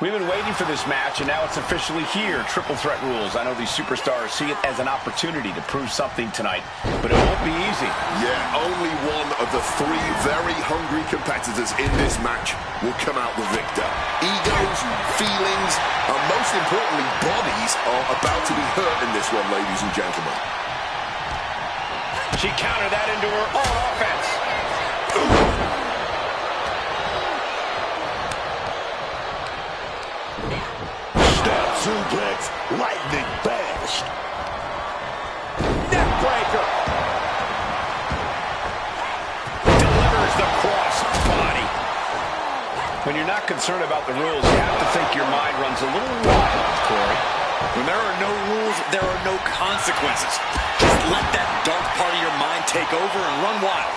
We've been waiting for this match, and now it's officially here. Triple threat rules. I know these superstars see it as an opportunity to prove something tonight, but it won't be easy. Yeah, only one of the three very hungry competitors in this match will come out the victor. Egos, feelings, and most importantly, bodies are about to be hurt in this one, ladies and gentlemen. She countered that into her own offense. Suplex, lightning fast. Neckbreaker. Delivers the cross body. When you're not concerned about the rules, you have to think your mind runs a little wild, Corey. When there are no rules, there are no consequences. Just let that dark part of your mind take over and run wild.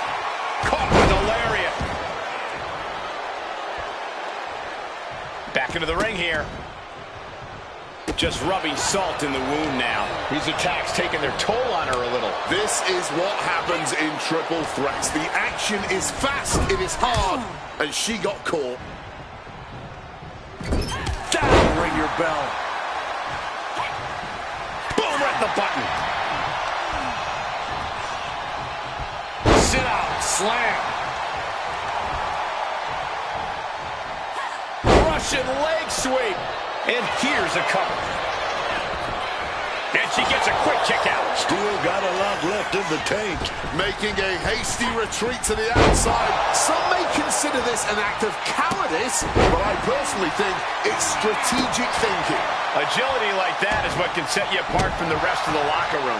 Caught with a lariat. Back into the ring here. Just rubbing salt in the wound now. These attacks taking their toll on her a little. This is what happens in triple threats. The action is fast, it is hard, and she got caught. Down, ring your bell. Boom, right in the button. slam. Russian leg sweep. And here's a cover. And she gets a quick kick out. Still got a lot left in the tank. Making a hasty retreat to the outside. Some may consider this an act of cowardice, but I personally think it's strategic thinking. Agility like that is what can set you apart from the rest of the locker room.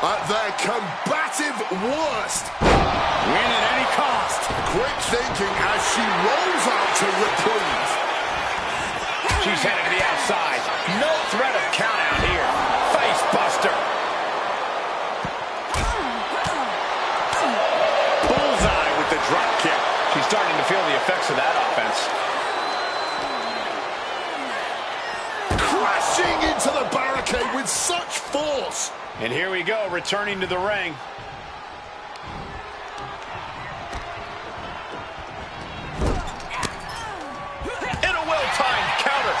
At their combative worst. Win at any cost. Quick thinking as she rolls out to reprieve. She's headed to the outside. No threat of count out here. Face buster. Bullseye with the drop kick. She's starting to feel the effects of that offense. Crashing into the barricade with such force. And here we go, returning to the ring. And a well-timed counter.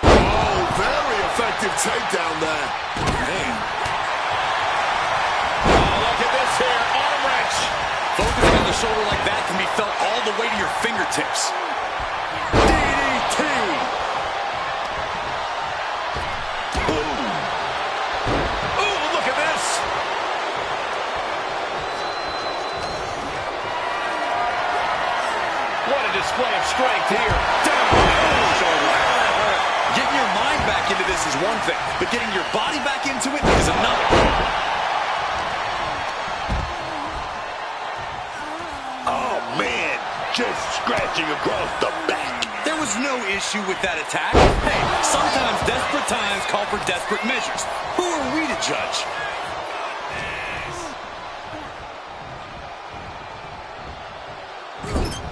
Oh, very effective takedown there. Man. Oh, look at this here, arm wrench. Focusing on the shoulder like that can be felt all the way to your fingertips. DDT. Ooh, look at this. What a display of strength here. Down on the shoulder. Getting your mind back into this is one thing, but getting your body back into it is another. Oh, man. Just scratching across the back. There was no issue with that attack. Hey, sometimes desperate times call for desperate measures. Who are we to judge?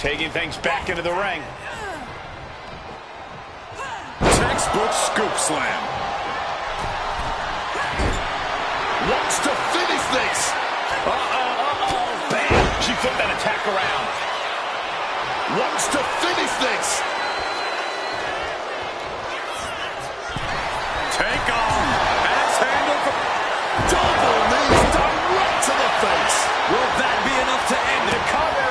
Taking things back into the ring. Textbook scoop slam. Wants to finish this. Bam! She flipped that attack around. Wants to finish this. Take off. Axe handle from... Double knees direct to the face. Will that be enough to end it? Cover.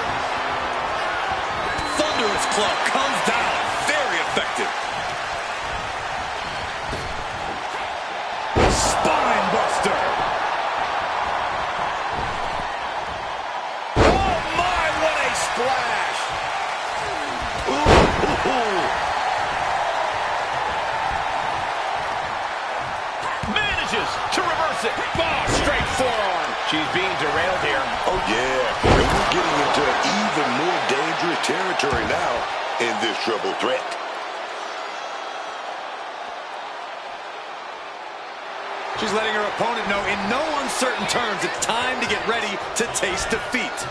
Thunderous club comes down. Very effective. Spine buster. Oh my, what a splash. Manages to reverse it. Oh, straight forearm. She's being derailed here. Oh, yeah. And we're getting into even more dangerous territory now in this triple threat. She's letting her opponent know in no uncertain terms it's time to get ready to taste defeat.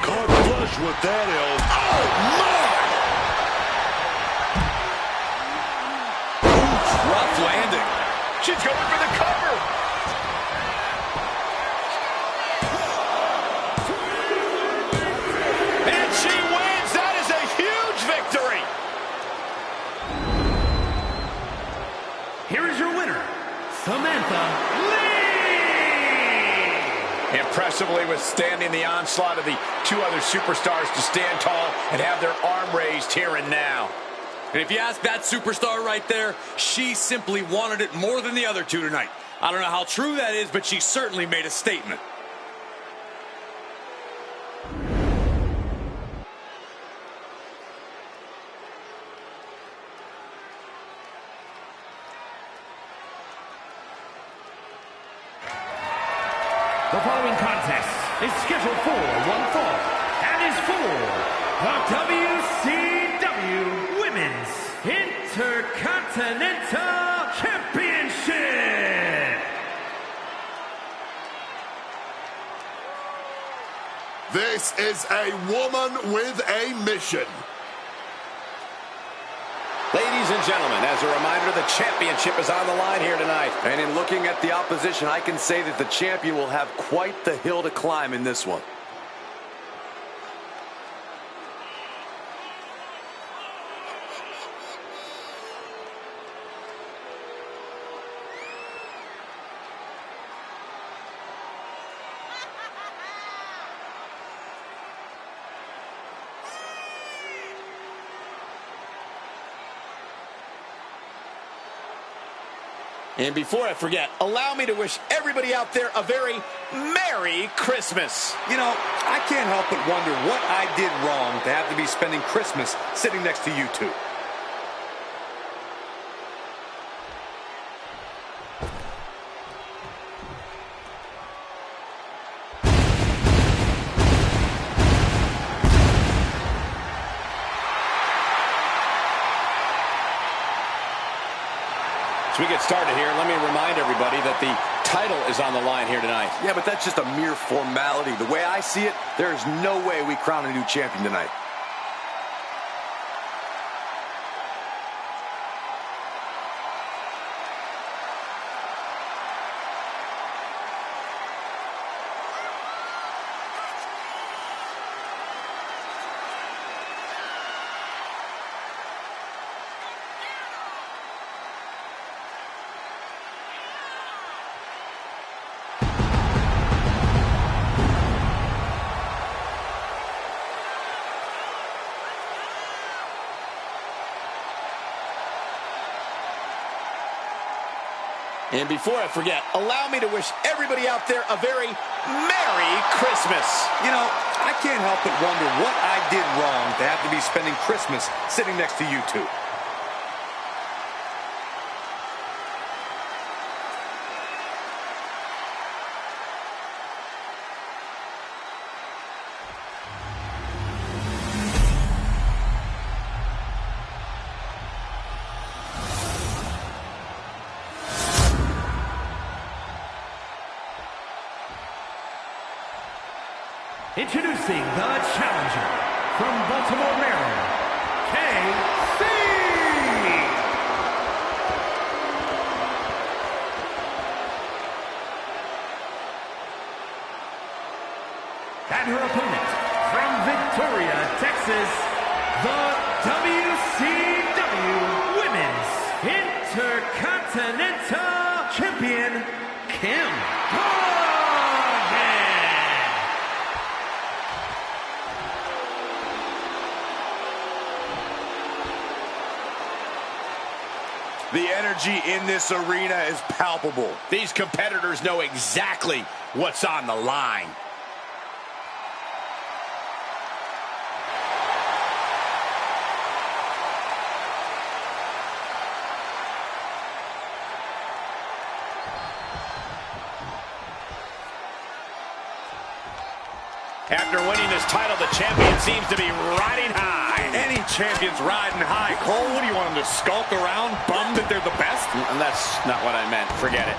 Caught flush with that elbow. Oh, my. Rough landing. She's going for the cover. And she wins. That is a huge victory. Here is your winner, Samantha Lee! Impressively withstanding the onslaught of the two other superstars to stand tall and have their arm raised here and now. And if you ask that superstar right there, she simply wanted it more than the other two tonight. I don't know how true that is, but she certainly made a statement. The following contest is scheduled for one fall and is for the WCW Women's Intercontinental Championship. This is a woman with a mission. Ladies and gentlemen, as a reminder, the championship is on the line here tonight. And in looking at the opposition, I can say that the champion will have quite the hill to climb in this one. And before I forget, allow me to wish everybody out there a very Merry Christmas. You know, I can't help but wonder what I did wrong to have to be spending Christmas sitting next to you two. As we get started here, let me remind everybody that the title is on the line here tonight. Yeah, but that's just a mere formality. The way I see it, there is no way we crown a new champion tonight. And before I forget, allow me to wish everybody out there a very Merry Christmas. You know, I can't help but wonder what I did wrong to have to be spending Christmas sitting next to you two. Introducing the challenger from Baltimore, Maryland, KC. And her opponent from Victoria, Texas, the WCW Women's Intercontinental Champion, Kim. The energy in this arena is palpable. These competitors know exactly what's on the line. After winning this title, the champion seems to be riding high. Any champion's riding high. Cole, what do you want them to skulk around, bummed that they're the best? And that's not what I meant. Forget it.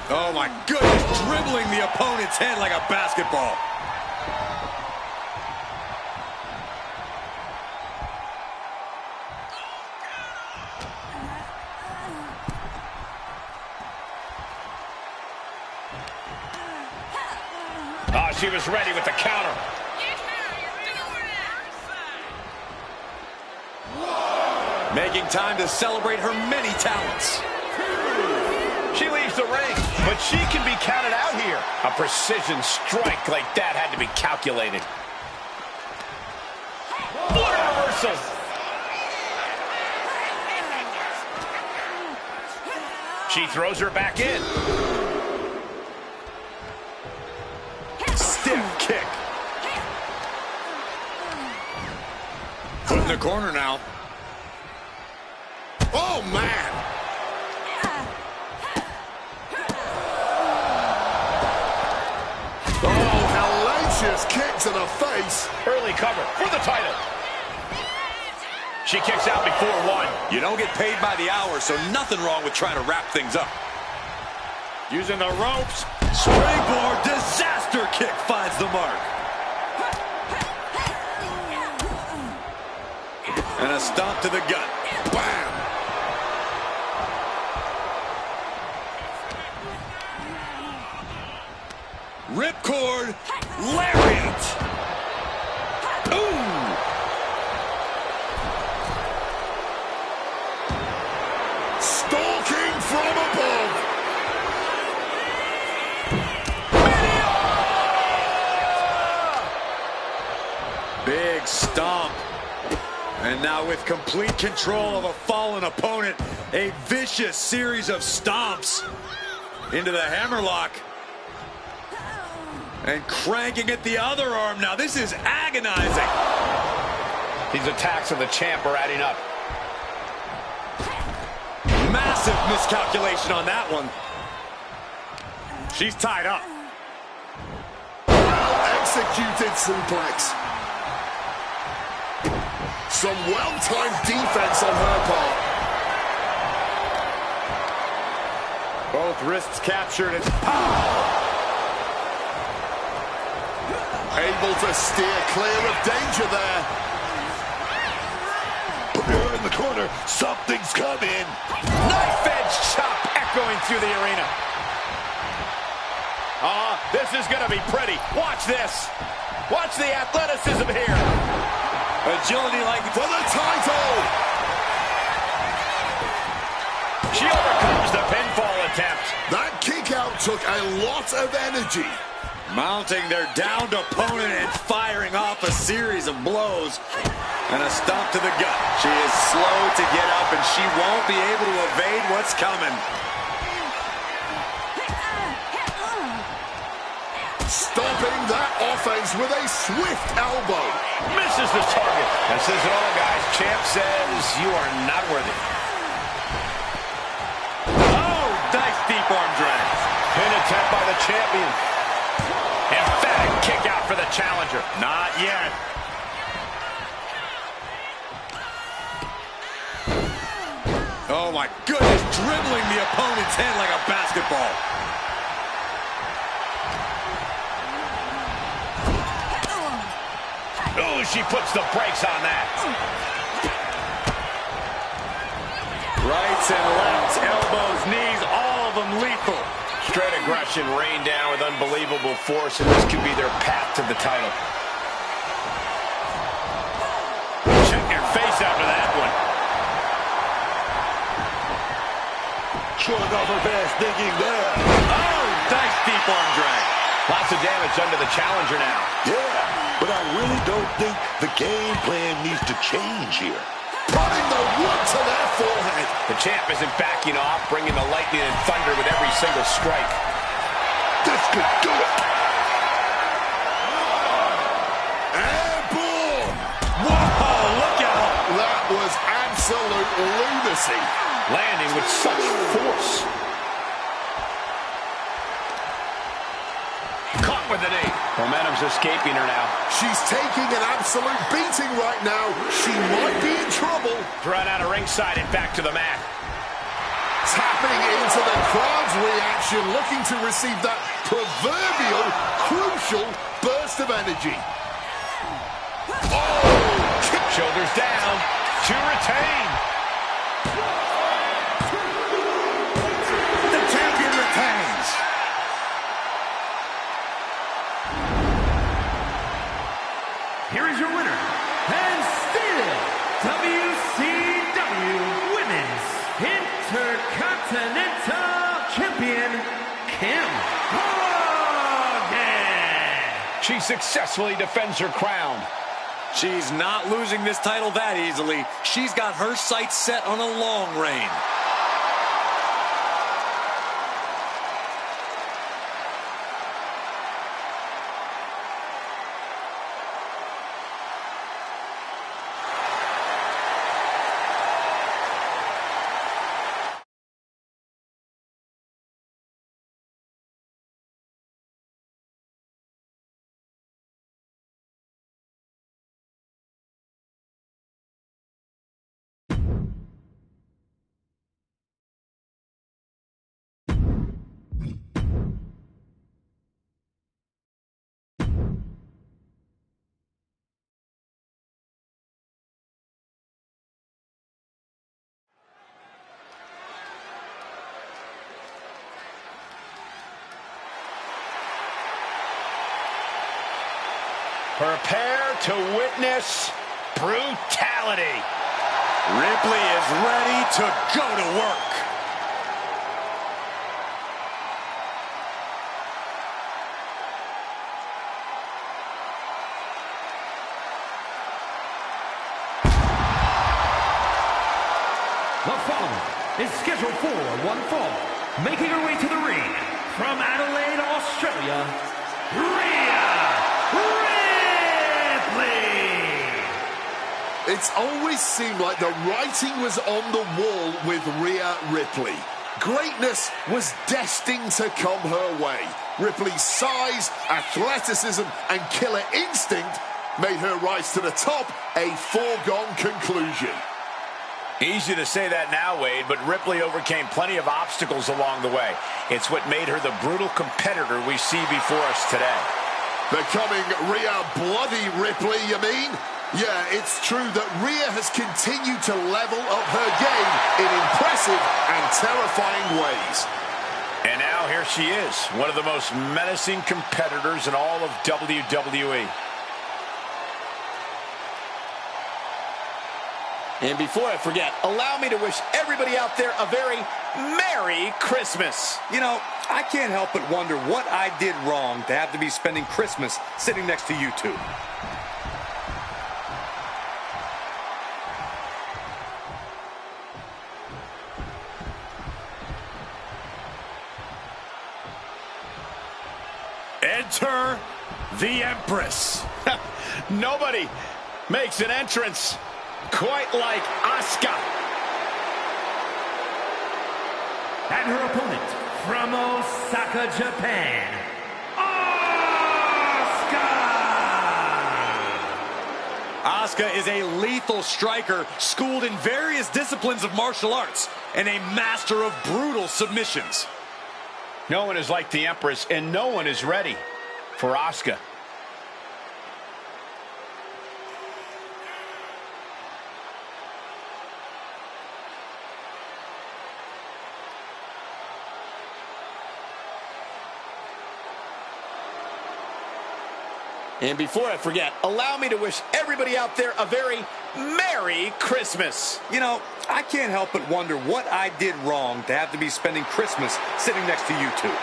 Oh, my goodness. Dribbling the opponent's head like a basketball. Oh, she was ready with the counter. Making time to celebrate her many talents. She leaves the ring, but she can be counted out here. A precision strike like that had to be calculated. What a reversal. She throws her back in. Stiff kick. Put in the corner now. Oh, man. Oh, hellacious kick to the face. Early cover for the title. She kicks out before one. You don't get paid by the hour, so nothing wrong with trying to wrap things up. Using the ropes. Springboard disaster kick finds the mark. And a stomp to the gut. Bam. Ripcord lariat. Ooh. Stalking from above. Big stomp. And now with complete control of a fallen opponent, a vicious series of stomps into the hammerlock. And cranking at the other arm now. This is agonizing. These attacks of the champ are adding up. Massive miscalculation on that one. She's tied up. Well-executed suplex. Some well-timed defense on her part. Both wrists captured and able to steer clear of danger there. You're in the corner. Something's coming. Knife edge chop echoing through the arena. This is going to be pretty. Watch this. Watch the athleticism here. agility like for the title. She overcomes the pinfall attempt. That kick out took a lot of energy. Mounting their downed opponent and firing off a series of blows. And a stomp to the gut. She is slow to get up, and she won't be able to evade what's coming. Stopping that offense with a swift elbow. Misses the target. That says it all, guys. Champ says you are not worthy. Oh, nice deep arm drag. Pin attempt by the champion. Emphatic kick out for the challenger. Not yet. Oh my goodness, dribbling the opponent's head like a basketball. Oh, she puts the brakes on that. Rights and lefts, elbows, knees, all of them lethal. Straight aggression rained down with unbelievable force, and this could be their path to the title. Check your face after that one. Showing off her fast thinking there. Oh, nice deep arm drag. Lots of damage under the challenger now. Yeah, but I really don't think the game plan needs to change here. Putting the wood to their forehead. The champ isn't backing off, bringing the lightning and thunder with every single strike. This could do it. Airborne. Whoa, look out. That was absolute lunacy. Landing with such force. Caught with the knee. Momentum's escaping her now. She's taking an absolute beating right now. She might be in trouble. Thrown out of ringside and back to the mat. Tapping into the crowd's reaction, looking to receive that proverbial, crucial burst of energy. Oh! Shoulders down to retain. The champion retains. Here is your winner, and still WCW Women's Intercontinental Champion, Kim Hogan. She successfully defends her crown. She's not losing this title that easily. She's got her sights set on a long reign. Prepare to witness brutality. Ripley is ready to go to work. following is scheduled for one fall, making her way to the ring from Adelaide, Australia, Rhea Ripley. It's always seemed like the writing was on the wall with Rhea Ripley. Greatness was destined to come her way. Ripley's size, athleticism, and killer instinct made her rise to the top a foregone conclusion. Easy to say that now, Wade, but Ripley overcame plenty of obstacles along the way. It's what made her the brutal competitor we see before us today. Becoming Rhea Bloody Ripley, you mean? Yeah, it's true that Rhea has continued to level up her game in impressive and terrifying ways. And now here she is, one of the most menacing competitors in all of WWE. And before I forget, allow me to wish everybody out there a very Merry Christmas. You know, I can't help but wonder what I did wrong to have to be spending Christmas sitting next to you two. Enter the Empress. Nobody makes an entrance quite like Asuka. And her opponent from Osaka, Japan, Asuka. Asuka is a lethal striker, schooled in various disciplines of martial arts, and a master of brutal submissions. No one is like the Empress, and no one is ready for Asuka. And before I forget, allow me to wish everybody out there a very Merry Christmas. You know, I can't help but wonder what I did wrong to have to be spending Christmas sitting next to you two.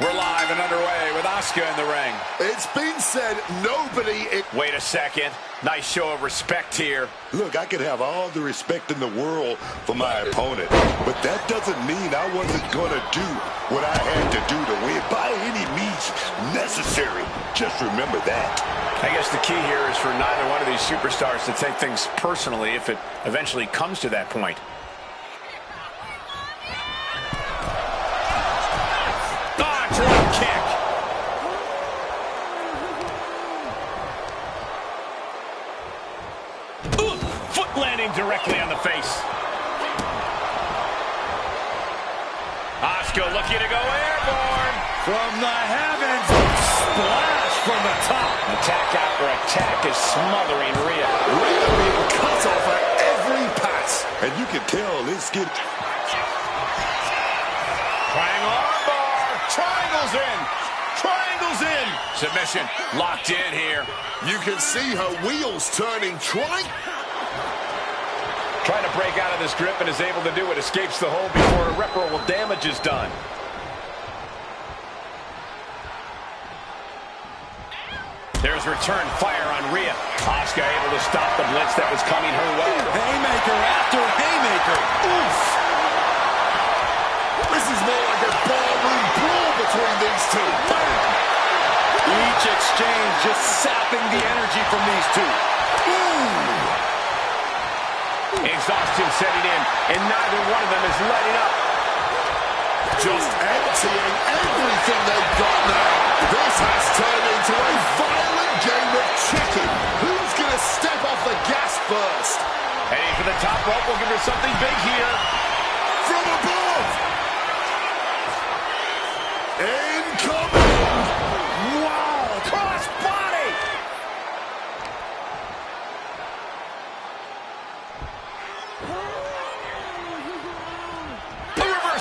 We're live and underway with Asuka in the ring. It's been said nobody... Wait a second. Nice show of respect here. Look, I could have all the respect in the world for my opponent, but that doesn't mean I wasn't going to do what I had to do to win by any means necessary. Just remember that. I guess the key here is for neither one of these superstars to take things personally if it eventually comes to that point. Directly on the face. Asuka looking to go airborne. From the heavens, splash from the top. Attack after attack is smothering Rhea. Rhea being cut off at every pass. And you can tell it's getting... Triangle armbar. Triangles in. Triangles in. Submission locked in here. You can see her wheels turning. Trying to break out of this grip and is able to do it. Escapes the hold before irreparable damage is done. There's return fire on Rhea. Asuka able to stop the blitz that was coming her way. Haymaker after haymaker. Oof! This is more like a ballroom brawl between these two. Each exchange just sapping the energy from these two. Ooh! Exhaustion setting in, and neither one of them is letting up. Just emptying everything they've got now. This has turned into a violent game of chicken. Who's going to step off the gas first? Heading for the top rope, looking for something big here. From above! Incoming! Wow! Cross body!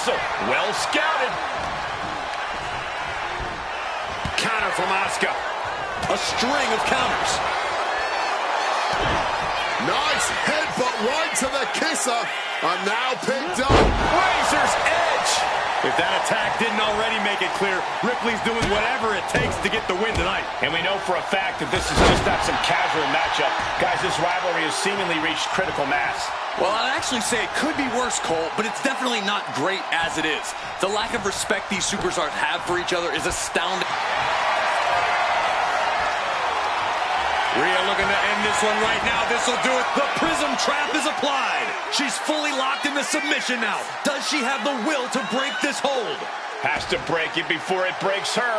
reversal. Well scouted. Counter from Asuka. A string of counters. Nice headbutt right to the kisser. And now picked up. Razor's edge. If that attack didn't already make it clear, Ripley's doing whatever it takes to get the win tonight. And we know for a fact that this is just not some casual matchup. Guys, this rivalry has seemingly reached critical mass. Well, I'd actually say it could be worse, Cole, but it's definitely not great as it is. The lack of respect these superstars have for each other is astounding. Rhea looking to end this one right now. This will do it. The Prism Trap is applied. She's fully locked into submission now. Does she have the will to break this hold? Has to break it before it breaks her.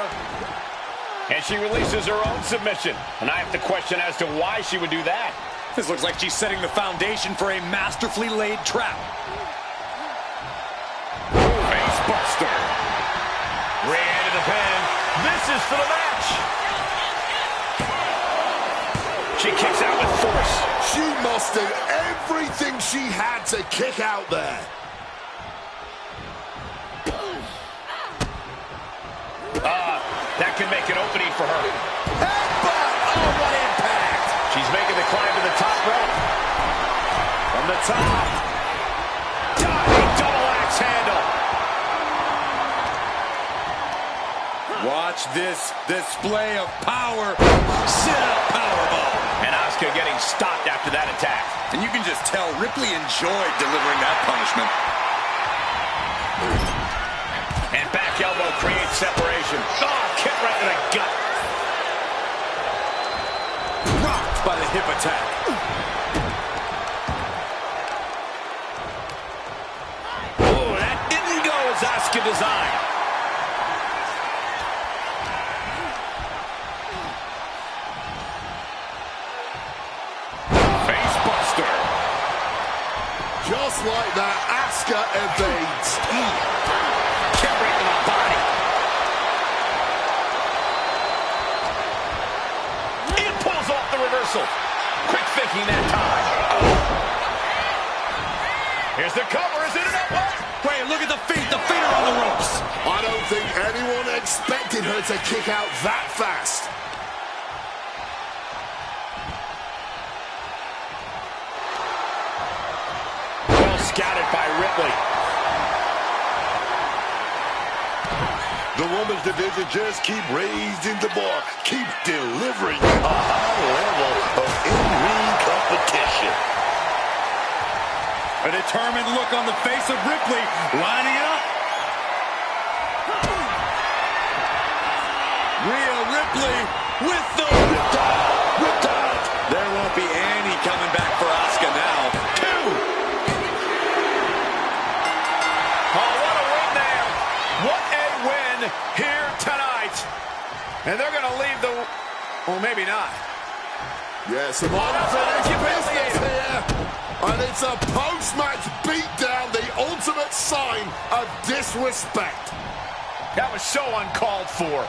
And she releases her own submission. And I have to question as to why she would do that. This looks like she's setting the foundation for a masterfully laid trap. Face buster. Rhea into the pin. This is for the match. She kicks out with force. She mustered everything she had to kick out there. That can make an opening for her. Headbutt! Oh, what impact! She's making the climb to the top rope. From the top. Diving double axe handle. Watch this display of power. Sit-up powerbomb. And Asuka getting stopped after that attack. And you can just tell Ripley enjoyed delivering that punishment. And back elbow creates separation. Oh, kick right in the gut. Rocked by the hip attack. Oh, that didn't go as Asuka designed. Face buster. Just like that, Asuka evades. Kick right to the body. It pulls off the reversal. Quick thinking that time. Here's the cover. Is it enough? Wait, look at the feet. The feet are on the ropes. I don't think anyone expected her to kick out that fast. Well scouted by Ripley. The women's division just keep raising the bar, keep delivering a high level of in-ring competition. A determined look on the face of Ripley, lining it up. Rhea Ripley with the Ripped out. There won't be any coming back for Asuka now. Two. Oh, what a win there. What a win here tonight. And they're going to leave the... Well, maybe not. Yeah, some unfinished business here. And it's a post-match beatdown, the ultimate sign of disrespect. That was so uncalled for.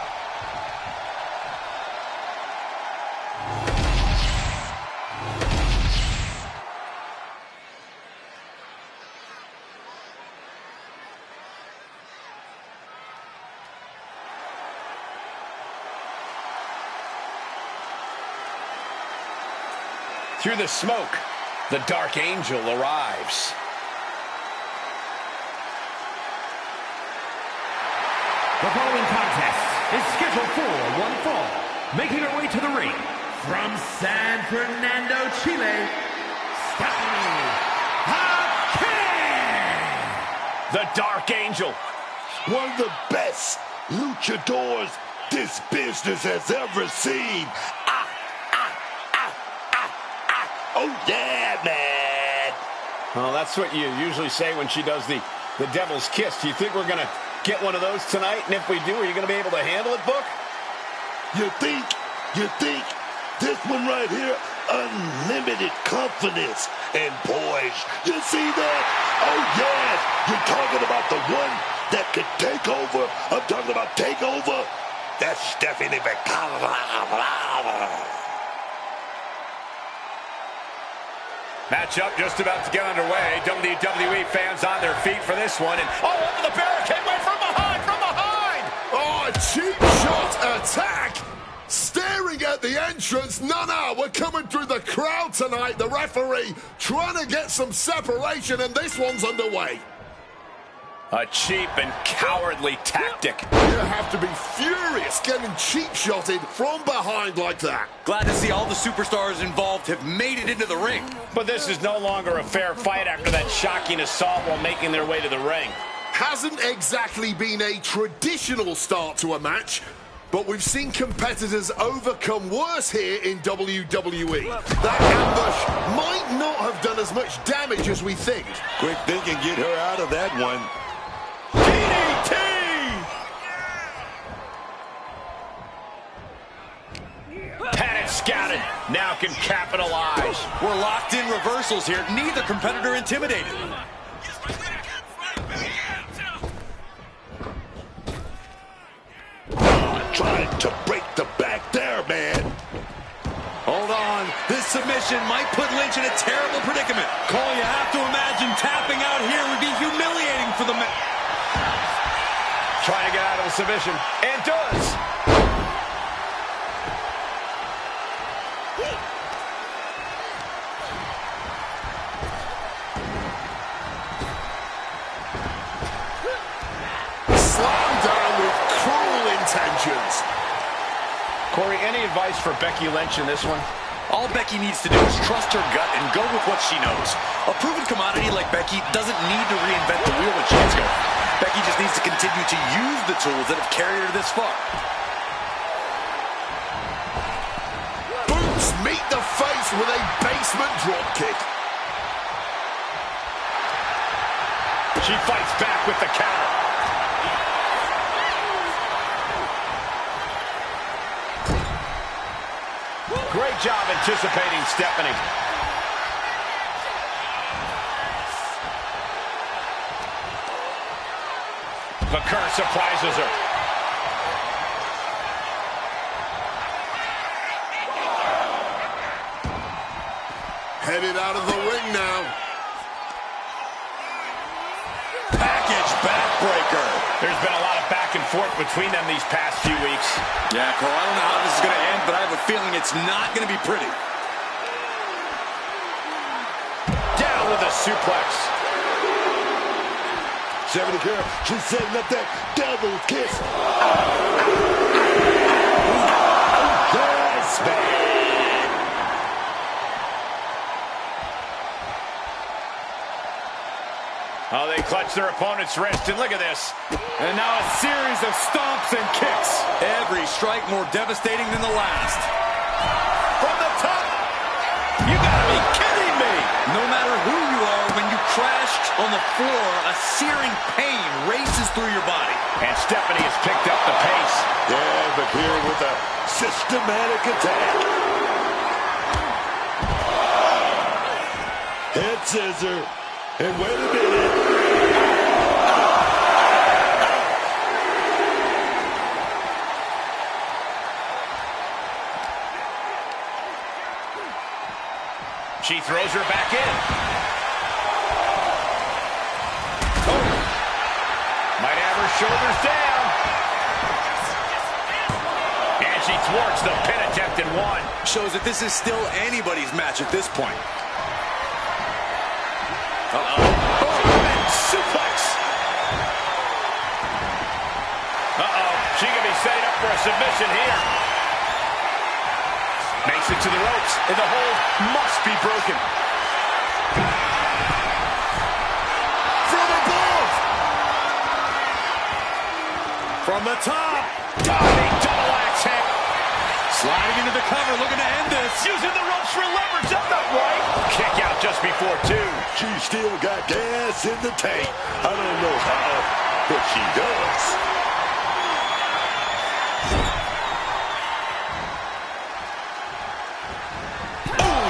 Through the smoke, the Dark Angel arrives. The following contest is scheduled for one fall. Making her way to the ring from San Fernando, Chile, Stephanie Hawkins! The Dark Angel. One of the best luchadors this business has ever seen. Oh, yeah, man. Well, that's what you usually say when she does the Devil's Kiss. Do you think we're going to get one of those tonight? And if we do, are you going to be able to handle it, Book? You think this one right here, unlimited confidence. And boys, you see that? Oh, yeah. You're talking about the one that could take over. I'm talking about takeover. That's Stephanie McCollum. Matchup just about to get underway. WWE fans on their feet for this one. And over the barricade, went from behind, from behind! Oh, a cheap shot attack! Staring at the entrance. No, we're coming through the crowd tonight. The referee trying to get some separation, and this one's underway. A cheap and cowardly tactic. You have to be furious getting cheap-shotted from behind like that. Glad to see all the superstars involved have made it into the ring. But this is no longer a fair fight after that shocking assault while making their way to the ring. Hasn't exactly been a traditional start to a match, but we've seen competitors overcome worse here in WWE. That ambush might not have done as much damage as we think. Quick thinking, get her out of that one. DDT! Panic scouted. Now can capitalize. We're locked in reversals here. Neither competitor intimidated. Trying to break the back there, man. Hold on. This submission might put Lynch in a terrible predicament. Cole, you have to imagine tapping out here would be humiliating for the man. Trying to get out of the submission. And does. Slammed down with cruel intentions. Corey, any advice for Becky Lynch in this one? All Becky needs to do is trust her gut and go with what she knows. A proven commodity like Becky doesn't need to reinvent the wheel when she gets going. Becky just needs to continue to use the tools that have carried her this far. Boots meet the face with a basement drop kick. She fights back with the counter. Great job anticipating Stephanie. The curse surprises her. Headed out of the ring now. Package backbreaker. There's been a lot of back and forth between them these past few weeks. Yeah, Cole, I don't know how this is going to end, but I have a feeling it's not going to be pretty. Down with a suplex. 70 girl, she's setting up that double kiss. Yes, man. Oh, they clutch their opponent's wrist, and look at this. And now a series of stomps and kicks. Every strike more devastating than the last. From the top. You gotta be kidding me. No matter who you are, when you crashed on the floor, a searing pain races through your body. And Stephanie has picked up the pace. Yeah, but here with a systematic attack. Head scissor. And wait a minute. She throws her back in. Oh. Might have her shoulders down. And she thwarts the pin attempt in one. Shows that this is still anybody's match at this point. Uh-oh. Oh, suplex. Uh-oh. She could be setting up for a submission here. Makes it to the ropes, and the hold must be broken. From above. From the top. Diving double axe head. Sliding into the cover, looking to end this. Using the ropes for leverage. That's not right. Kick out just before two. She still got gas in the tank. I don't know how, but she does.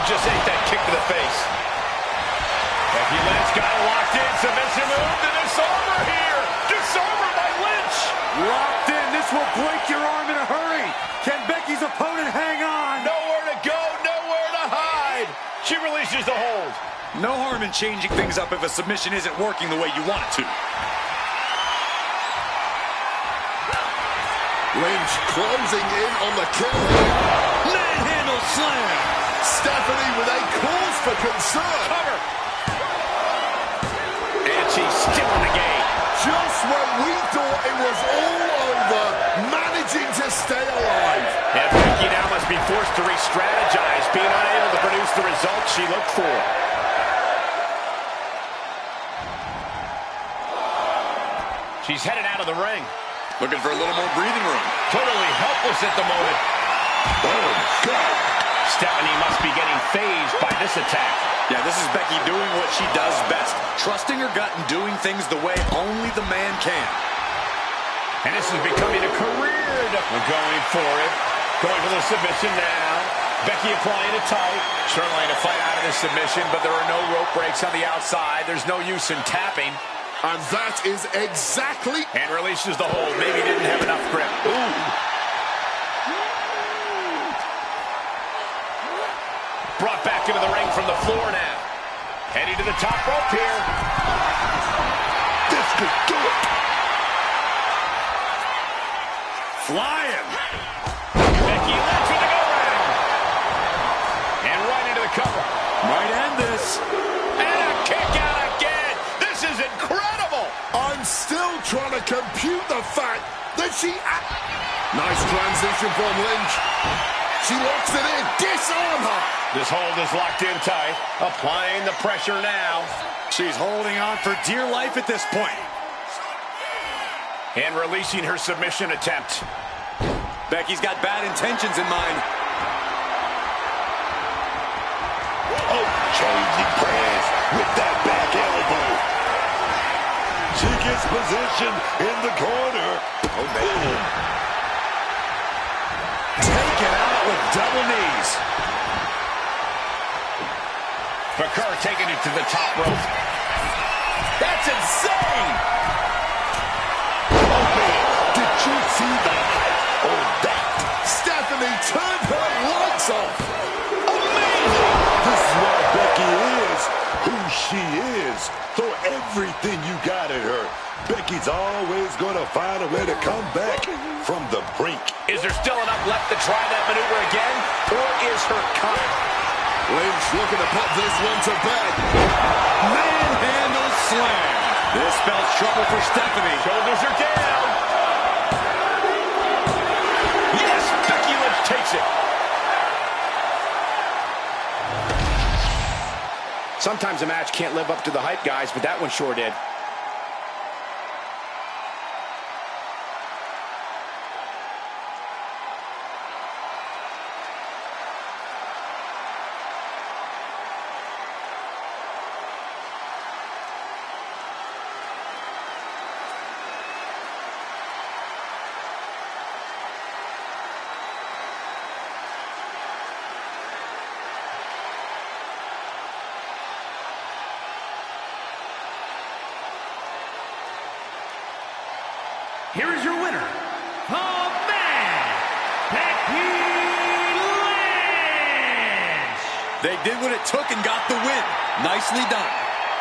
Just ate that kick to the face. Becky Lynch got it locked in. Submission move to disarmer here. Disarmer by Lynch. Locked in. This will break your arm in a hurry. Can Becky's opponent hang on? Nowhere to go, nowhere to hide. She releases the hold. No harm in changing things up if a submission isn't working the way you want it to. Lynch closing in on the kill here. Manhandle slam. Stephanie with a cause for concern. Cover. And she's still in the game. Just when we thought it was all over, managing to stay alive. And Becky now must be forced to re-strategize, being unable to produce the results she looked for. She's headed out of the ring. Looking for a little more breathing room. Totally helpless at the moment. Oh, God. Stephanie must be getting phased by this attack. Yeah, this is Becky doing what she does best. Trusting her gut and doing things the way only the man can. And this is becoming a career. Going for it. Going for the submission now. Becky applying it tight. Certainly to fight out of this submission, but there are no rope breaks on the outside. There's no use in tapping. And that is exactly... And releases the hold. Maybe didn't have enough grip. Ooh. Brought back into the ring from the floor now. Heading to the top rope here. This could do it. Flying. Becky Lynch with the go-round. And right into the cover. Might end this. And a kick out again. This is incredible. I'm still trying to compute the fact that she... Nice transition from Lynch. She locks it in. Disarm her. This hold is locked in tight. Applying the pressure now. She's holding on for dear life at this point. And releasing her submission attempt. Becky's got bad intentions in mind. Oh, changing plans with that back elbow. She gets position in the corner. Oh, man. Taken out with double knees. Bakar taking it to the top rope. That's insane! Oh, man. Did you see the height on that? Stephanie turned her lights off. Amazing! This is why Becky is who she is. Throw everything you got at her. Becky's always going to find a way to come back from the brink. Is there still enough left to try that maneuver again? Or is her cut? Lynch looking to put this one to bed. Manhandle slam. This spells trouble for Stephanie. Shoulders are down. Yes, Becky Lynch takes it. Sometimes a match can't live up to the hype, guys, but that one sure did. Here is your winner, the man, Becky Lynch. They did what it took and got the win. Nicely done.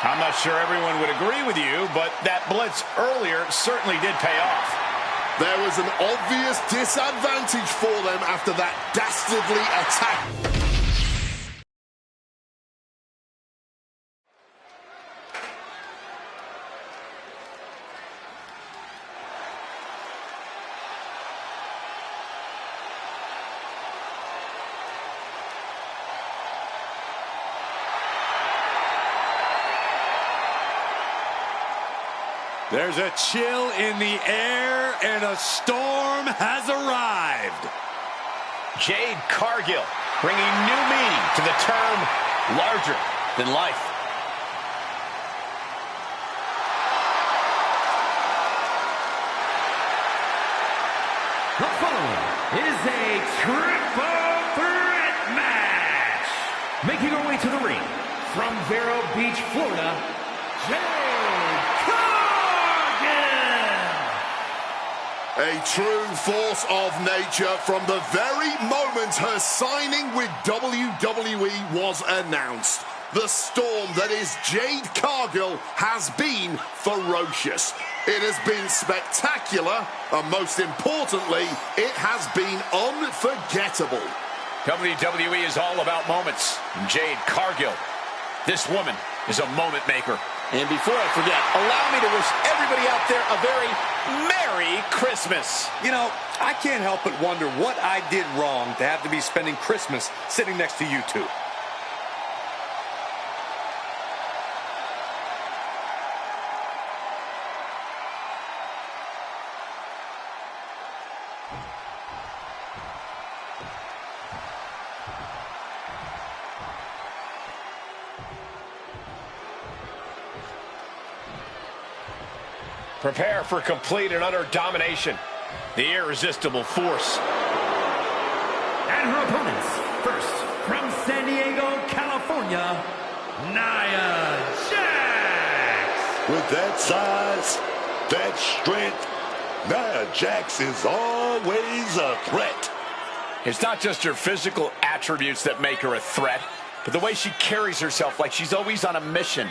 I'm not sure everyone would agree with you, but that blitz earlier certainly did pay off. There was an obvious disadvantage for them after that dastardly attack. There's a chill in the air, and a storm has arrived. Jade Cargill bringing new meaning to the term larger than life. The following is a triple threat match. Making her way to the ring from Vero Beach, Florida, Jade Cargill. A true force of nature from the very moment her signing with WWE was announced. The storm that is Jade Cargill has been ferocious. It has been spectacular, and most importantly, it has been unforgettable. WWE is all about moments. Jade Cargill, this woman is a moment maker. And before I forget, allow me to wish everybody out there a very Merry Christmas. You know, I can't help but wonder what I did wrong to have to be spending Christmas sitting next to you two. Prepare for complete and utter domination. The irresistible force. And her opponents, first, from San Diego, California, Nia Jax. With that size, that strength, Nia Jax is always a threat. It's not just her physical attributes that make her a threat, but the way she carries herself like she's always on a mission.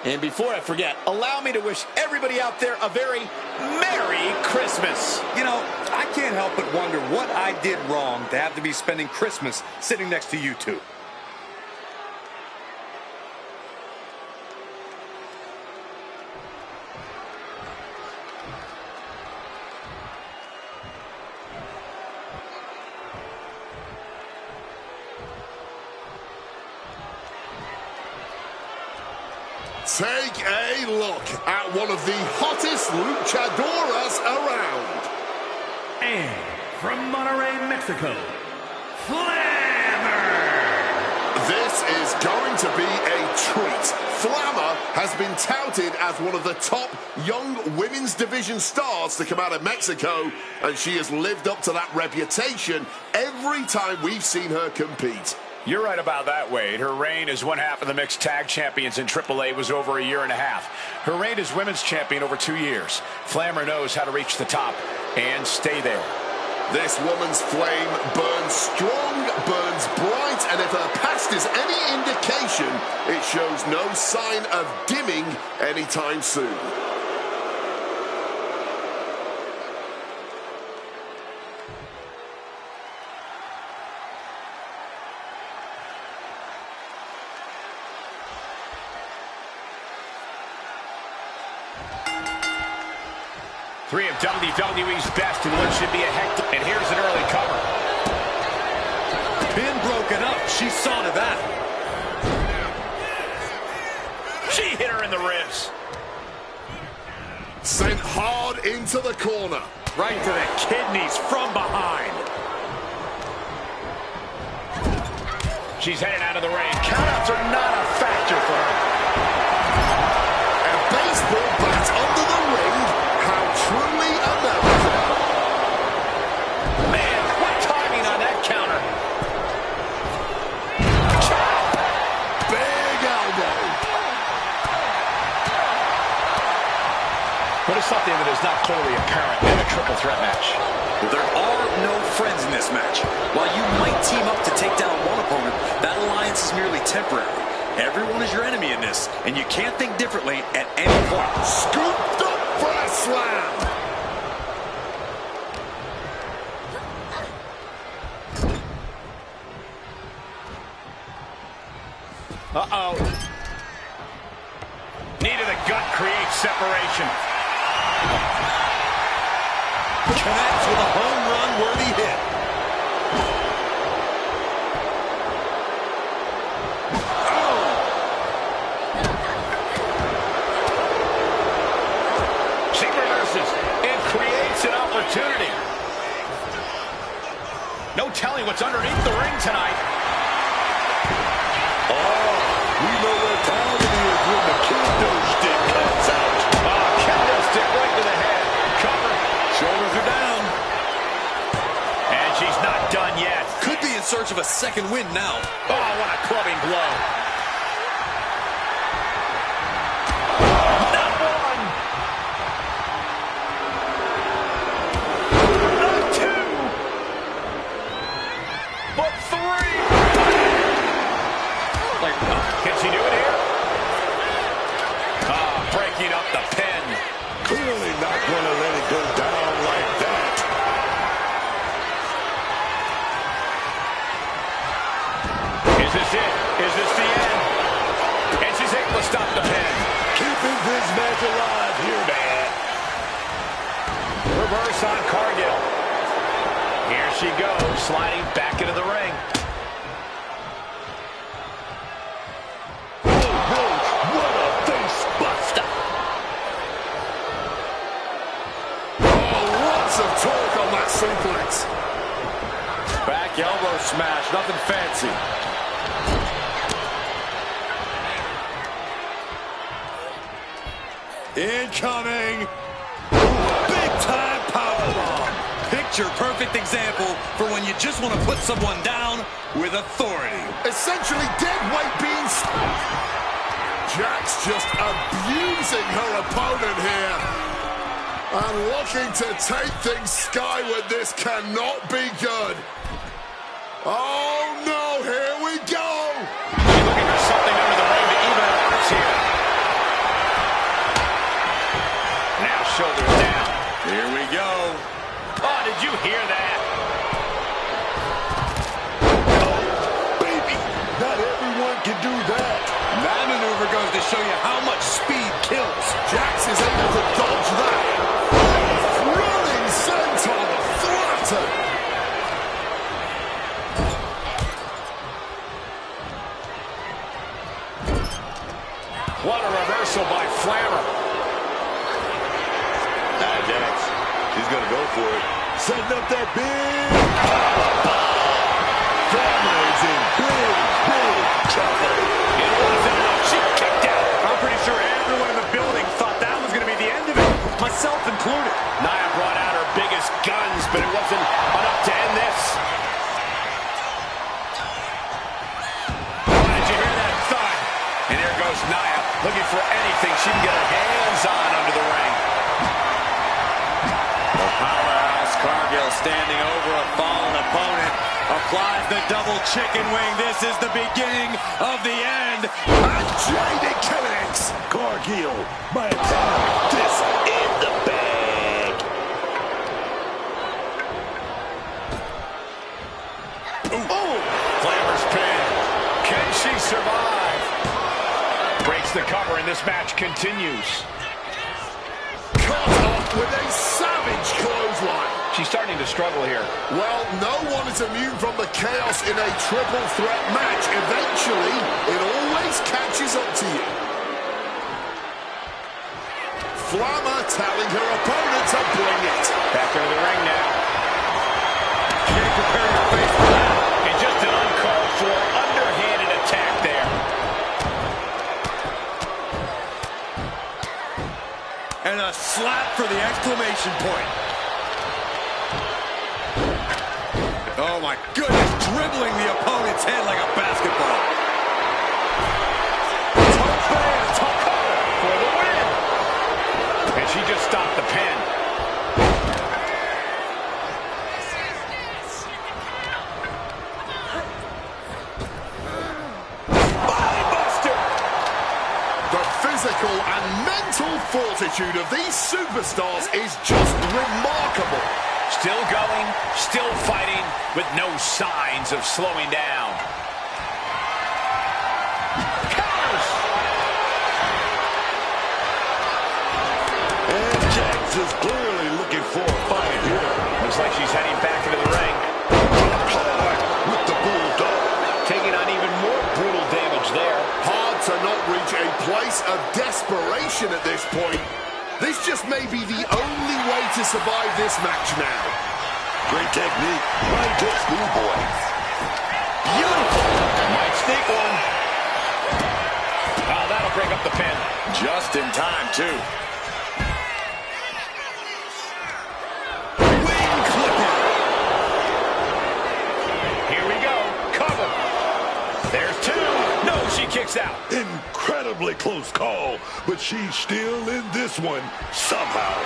And before I forget, allow me to wish everybody out there a very Merry Christmas. You know, I can't help but wonder what I did wrong to have to be spending Christmas sitting next to you two. Take a look at one of the hottest luchadoras around. And from Monterrey, Mexico, Flammer. This is going to be a treat. Flammer has been touted as one of the top young women's division stars to come out of Mexico, and she has lived up to that reputation every time we've seen her compete. You're right about that, Wade. Her reign as one half of the mixed tag champions in AAA was over a year and a half. Her reign as women's champion over 2 years. Flammer knows how to reach the top and stay there. This woman's flame burns strong, burns bright, and if her past is any indication, it shows no sign of dimming anytime soon. 3 of WWE's best in what should be a hectic. And here's an early cover. Pin broken up. She saw to that. She hit her in the ribs. Sent hard into the corner. Right to the kidneys from behind. She's headed out of the ring. Countouts are not a factor for her. A baseball bat under the ring. How truly American. Man, what timing on that counter. Chop! Big elbow. What is something that is not clearly apparent in a triple threat match? There are no friends in this match. While you might team up to take down one opponent, that alliance is merely temporary. Everyone is your enemy in this, and you can't think differently at any point. Scooped up for a slam. Uh-oh. Knee to the gut creates separation. Connects with a home run worthy hit. She reverses and creates an opportunity. No telling what's underneath the ring tonight. Oh, we search of a second win now. Oh, what a clubbing blow. Not one. Not two. But three. Can she do it here? Breaking up the pin. Clearly not going to let it go down like that. Is this it? Is this the end? And she's able to stop the pin. Keeping this match alive here, man. Reverse on Cargill. Here she goes, sliding back into the ring. What a face buster. Oh, lots of torque on that suplex. Back elbow smash, nothing fancy. Incoming. Big time powerbomb. Picture perfect example for when you just want to put someone down with authority. Essentially dead weight being... Jax just abusing her opponent here. And looking to take things skyward. This cannot be good. Oh no, here we go. She's looking for something under the ring to even her odds here. Now shoulders down. Here we go. Oh, did you hear that? Oh, baby. Not everyone can do that. That maneuver goes to show you how much speed kills. Jax is able to dodge that. Running senton flatter. What a reversal by Flammer. Jax. She's going to go for it. Setting up that big... Flammer is in big trouble. It wasn't enough. She kicked out. I'm pretty sure everyone in the building thought that was going to be the end of it, myself included. Nia brought out her biggest guns, but it wasn't enough to end this. Oh, did you hear that thud? And here goes Nia, looking for anything she can get her hands on under the ring. The powerhouse Cargill standing over a fallen opponent. Applies the double chicken wing. This is the beginning of the end. And Jade connects. Cargill, by time, this in the bag. Ooh. Flammer's pin. Can she survive? Breaks the cover and this match continues. Cut off with a savage clothesline. She's starting to struggle here. Well, no one is immune from the chaos in a triple threat match. Eventually, it always catches up to you. Flammer telling her opponent to bring it. Back into the ring now. Can't prepare your face for that. And just an uncalled for, underhanded attack there. And a slap for the exclamation point. Oh my goodness, dribbling the opponent's head like a basketball. Top cover for the win. And she just stopped the pin. Buster. The physical and mental fortitude of these superstars is just remarkable. Still going, still fighting, with no signs of slowing down. Counters! And Jax is clearly looking for a fight here. Looks like she's heading back into the ring. Hard with the bulldog. Taking on even more brutal damage there. Hard to not reach a place of desperation at this point. This just may be the only way to survive this match now. Great technique. Right to schoolboy. Beautiful. Might sneak one. Oh, that'll break up the pin. Just in time, too. Here we go. incredibly close call, but she's still in this one somehow.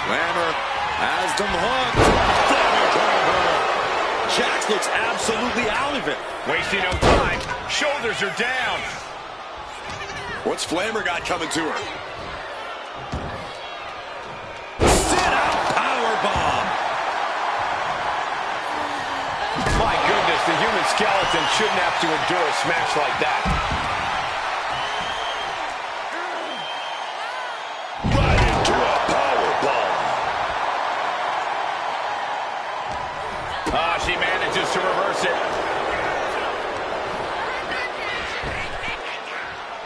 Flammer has them hooked. Jax looks absolutely out of it. Wasting no time. Shoulders are down. What's Flammer got coming to her? My goodness, the human skeleton shouldn't have to endure a smash like that. Right into a powerbomb. She manages to reverse it.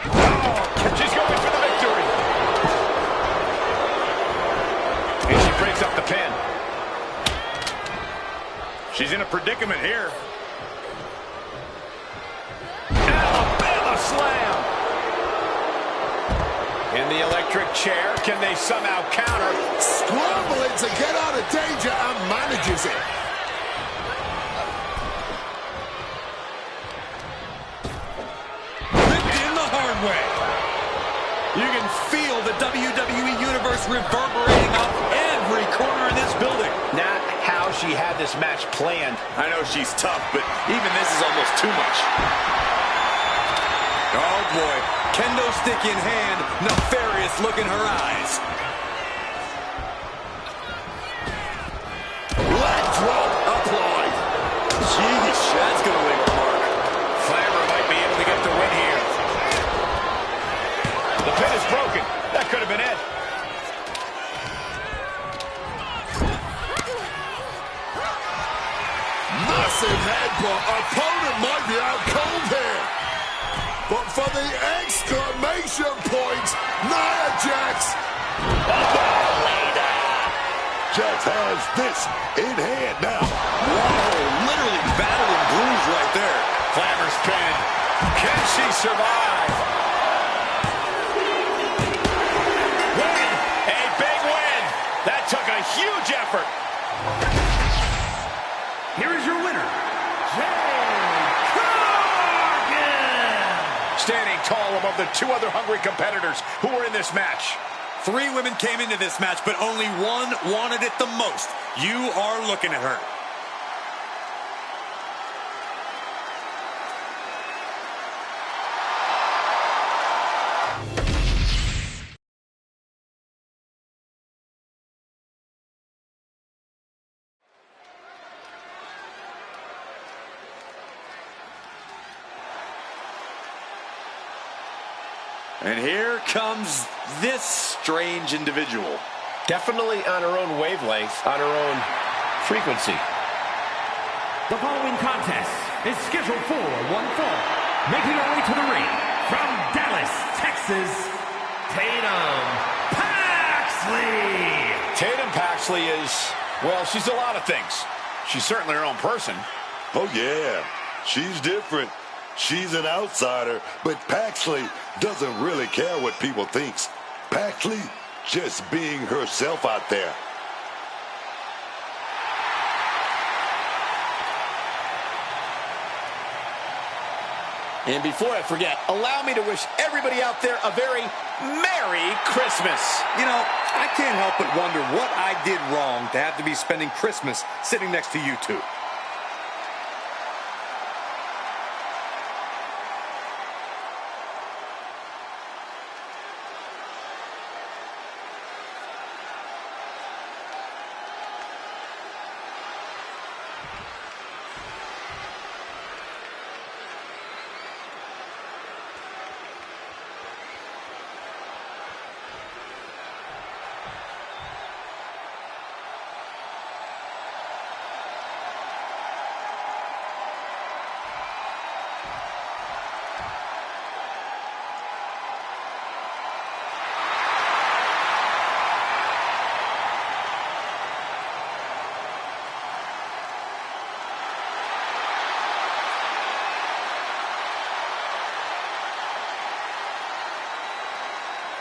Oh, she's going for the victory. And she breaks up the pin. She's in a predicament here. Alabama slam. In the electric chair, can they somehow counter? Scrambling to get out of danger and manages it. Ripped in the hard way. You can feel the WWE Universe reverberating up every corner in this building. Not how she had this match planned. I know she's tough, but even this is almost too much. Oh, boy. Kendo stick in hand, nefarious look in her eyes. Leg drop applied. Jeez, that's going to leave a mark. Flammer might be able to get the win here. The pin is broken. That could have been it. Massive headbutt. Opponent might be out cold here. But for the exclamation point, Nia Jax. Jax has this in hand now. Whoa, literally battered and bruised right there. Flammer's pinned. Can she survive? Win! A big win! That took a huge effort. Here is your winner, Jade Cargill. Standing tall above the two other hungry competitors who were in this match. 3 women came into this match, but only one wanted it the most. You are looking at her. And here comes this strange individual. Definitely on her own wavelength, on her own frequency. The following contest is scheduled for one fall. Making her way to the ring from Dallas, Texas, Tatum Paxley. Tatum Paxley is, well, she's a lot of things. She's certainly her own person. Oh, yeah. She's different. She's an outsider, but Paxley doesn't really care what people think. Paxley just being herself out there. And before I forget, allow me to wish everybody out there a very Merry Christmas. You know, I can't help but wonder what I did wrong to have to be spending Christmas sitting next to you two.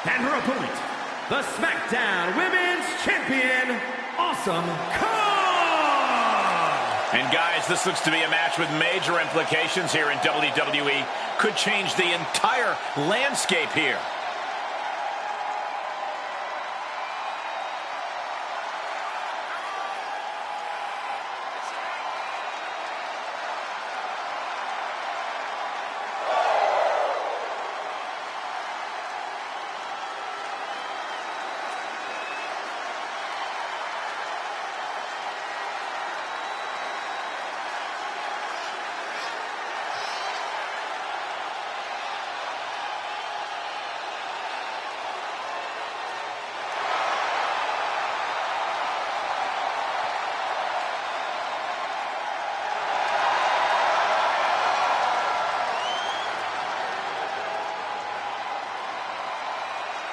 And her opponent, the SmackDown Women's Champion, Awesome Kong. And guys, this looks to be a match with major implications here in WWE. Could change the entire landscape here.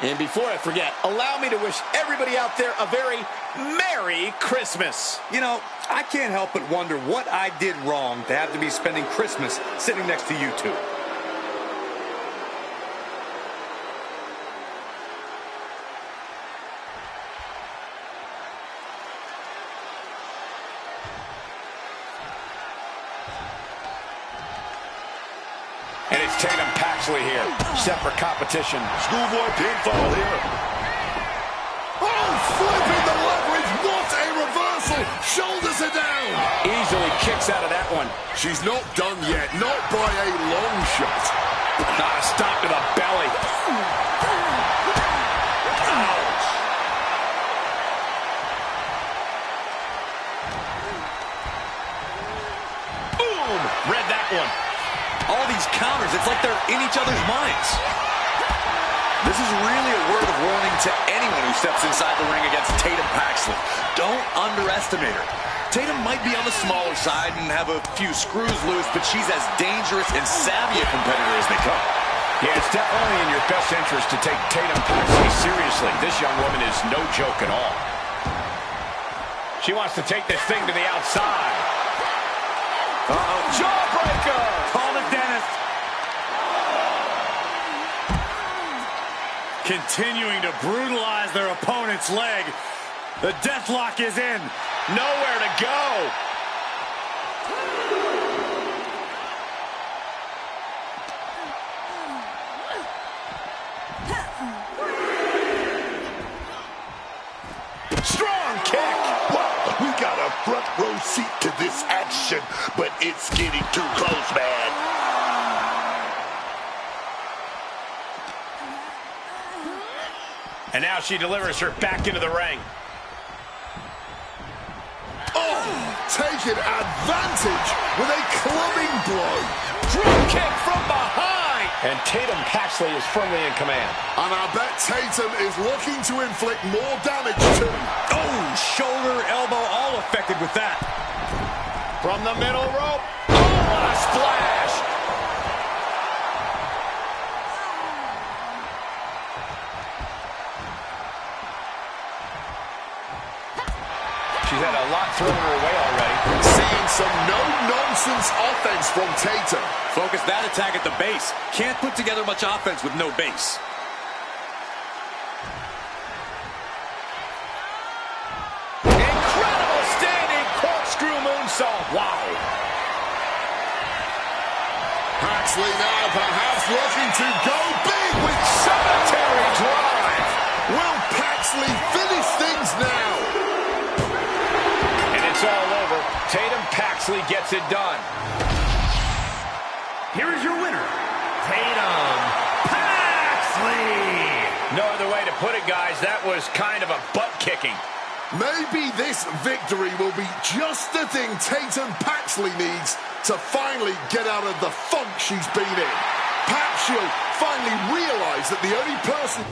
And before I forget, allow me to wish everybody out there a very Merry Christmas. You know, I can't help but wonder what I did wrong to have to be spending Christmas sitting next to you two. And it's Tatum Paxley here, separate competition. Schoolboy pinfall here. Oh, flipping the leverage. What a reversal. Shoulders are down. Easily kicks out of that one. She's not done yet. Not by a long shot. Not a stop to the belly. Ouch. Boom! Read that one. All these counters, it's like they're in each other's minds. This is really a word of warning to anyone who steps inside the ring against Tatum Paxley. Don't underestimate her. Tatum might be on the smaller side and have a few screws loose, but she's as dangerous and savvy a competitor as they come. Yeah, it's definitely in your best interest to take Tatum Paxley seriously. This young woman is no joke at all. She wants to take this thing to the outside. Uh-oh, jawbreaker! Call it, Dennis. Continuing to brutalize their opponent's leg. The deathlock is in. Nowhere to go. Strong kick. Wow, we got a front row seat to this action, but it's getting too close, man. And now she delivers her back into the ring. Oh, taking advantage with a clubbing blow. Drop kick from behind. And Tatum Paxley is firmly in command. And I bet Tatum is looking to inflict more damage too. Oh, shoulder, elbow, all affected with that. From the middle rope. Oh, what a splash. She's had a lot thrown her way already. Seeing some no-nonsense offense from Tatum. Focus that attack at the base. Can't put together much offense with no base. Incredible standing corkscrew moonsault. Wow. Paxley now perhaps looking to go big with Cemetery drive. Will Paxley finish things now? And it's all over. Tatum Paxley gets it done. Here is your winner, Tatum Paxley. No other way to put it, guys. That was kind of a butt kicking. Maybe this victory will be just the thing Tatum Paxley needs to finally get out of the funk she's been in. Perhaps she'll finally realize that the only person...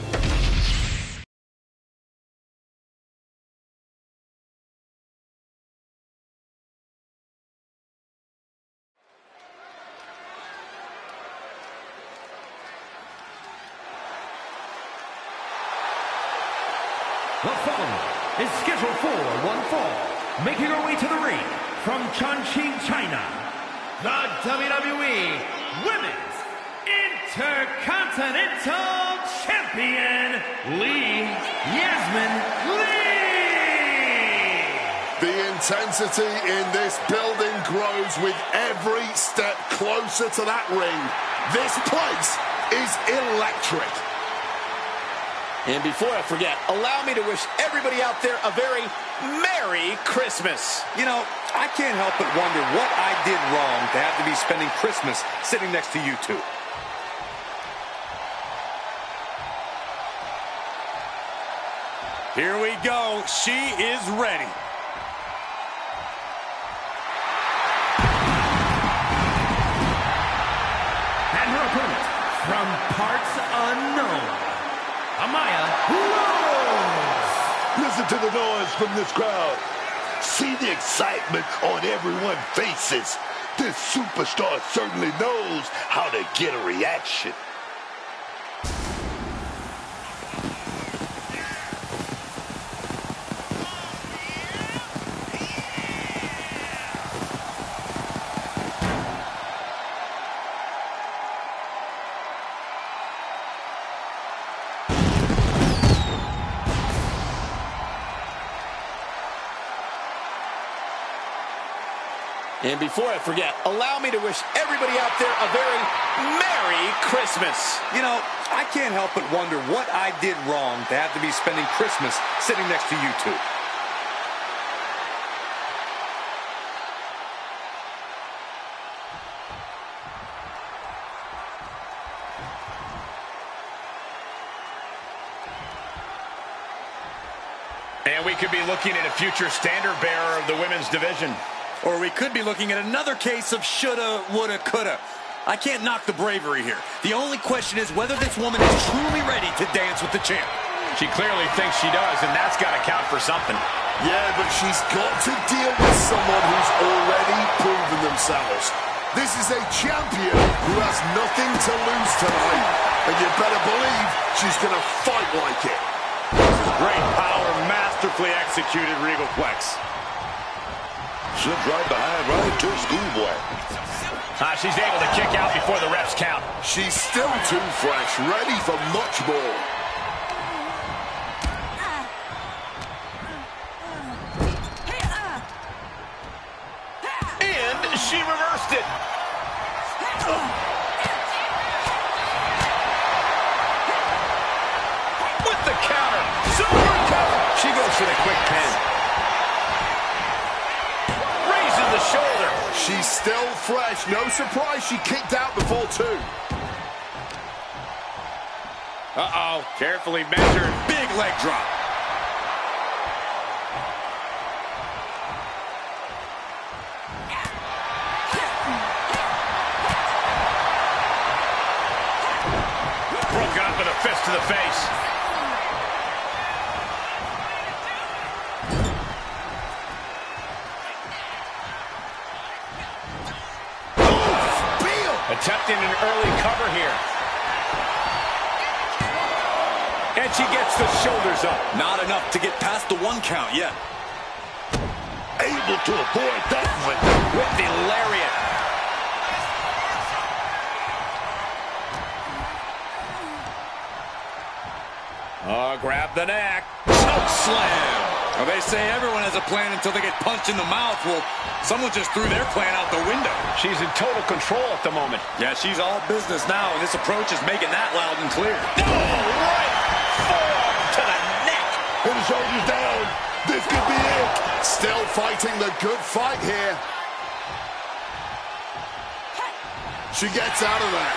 The following is scheduled for one fall, making her way to the ring from Chongqing, China, the WWE Women's Intercontinental Champion, Lee Yasmin Lee. The intensity in this building grows with every step closer to that ring. This place is electric. And before I forget, allow me to wish everybody out there a very Merry Christmas. You know, I can't help but wonder what I did wrong to have to be spending Christmas sitting next to you two. Here we go. She is ready. And her opponent, from parts unknown, Amaya Rose. Listen to the noise from this crowd. See the excitement on everyone's faces. This superstar certainly knows how to get a reaction. And before I forget, allow me to wish everybody out there a very Merry Christmas. You know, I can't help but wonder what I did wrong to have to be spending Christmas sitting next to you two. And we could be looking at a future standard bearer of the women's division. Or we could be looking at another case of shoulda, woulda, coulda. I can't knock the bravery here. The only question is whether this woman is truly ready to dance with the champ. She clearly thinks she does, and that's got to count for something. Yeah, but she's got to deal with someone who's already proven themselves. This is a champion who has nothing to lose tonight, and you better believe she's going to fight like it. Great power, masterfully executed Regal Flex. Slipped right behind, right into a schoolboy. She's able to kick out before the refs count. She's still too fresh, ready for much more. And she reversed it. With the counter. Super cover. She goes for the quick pin. Raises the shoulder. She's still fresh. No surprise she kicked out before two. Uh-oh. Carefully measured. Big leg drop. Broken up with a fist to the face. Attempting an early cover here. And she gets the shoulders up. Not enough to get past the 1 count yet. Able to avoid that one. With the lariat. Grab the neck. Choke slam. Well, they say everyone has a plan until they get punched in the mouth. Well, someone just threw their plan out the window. She's in total control at the moment. Yeah, she's all business now, and this approach is making that loud and clear. Right forearm to the neck. And the shoulders down. This could be it. Still fighting the good fight here. She gets out of there.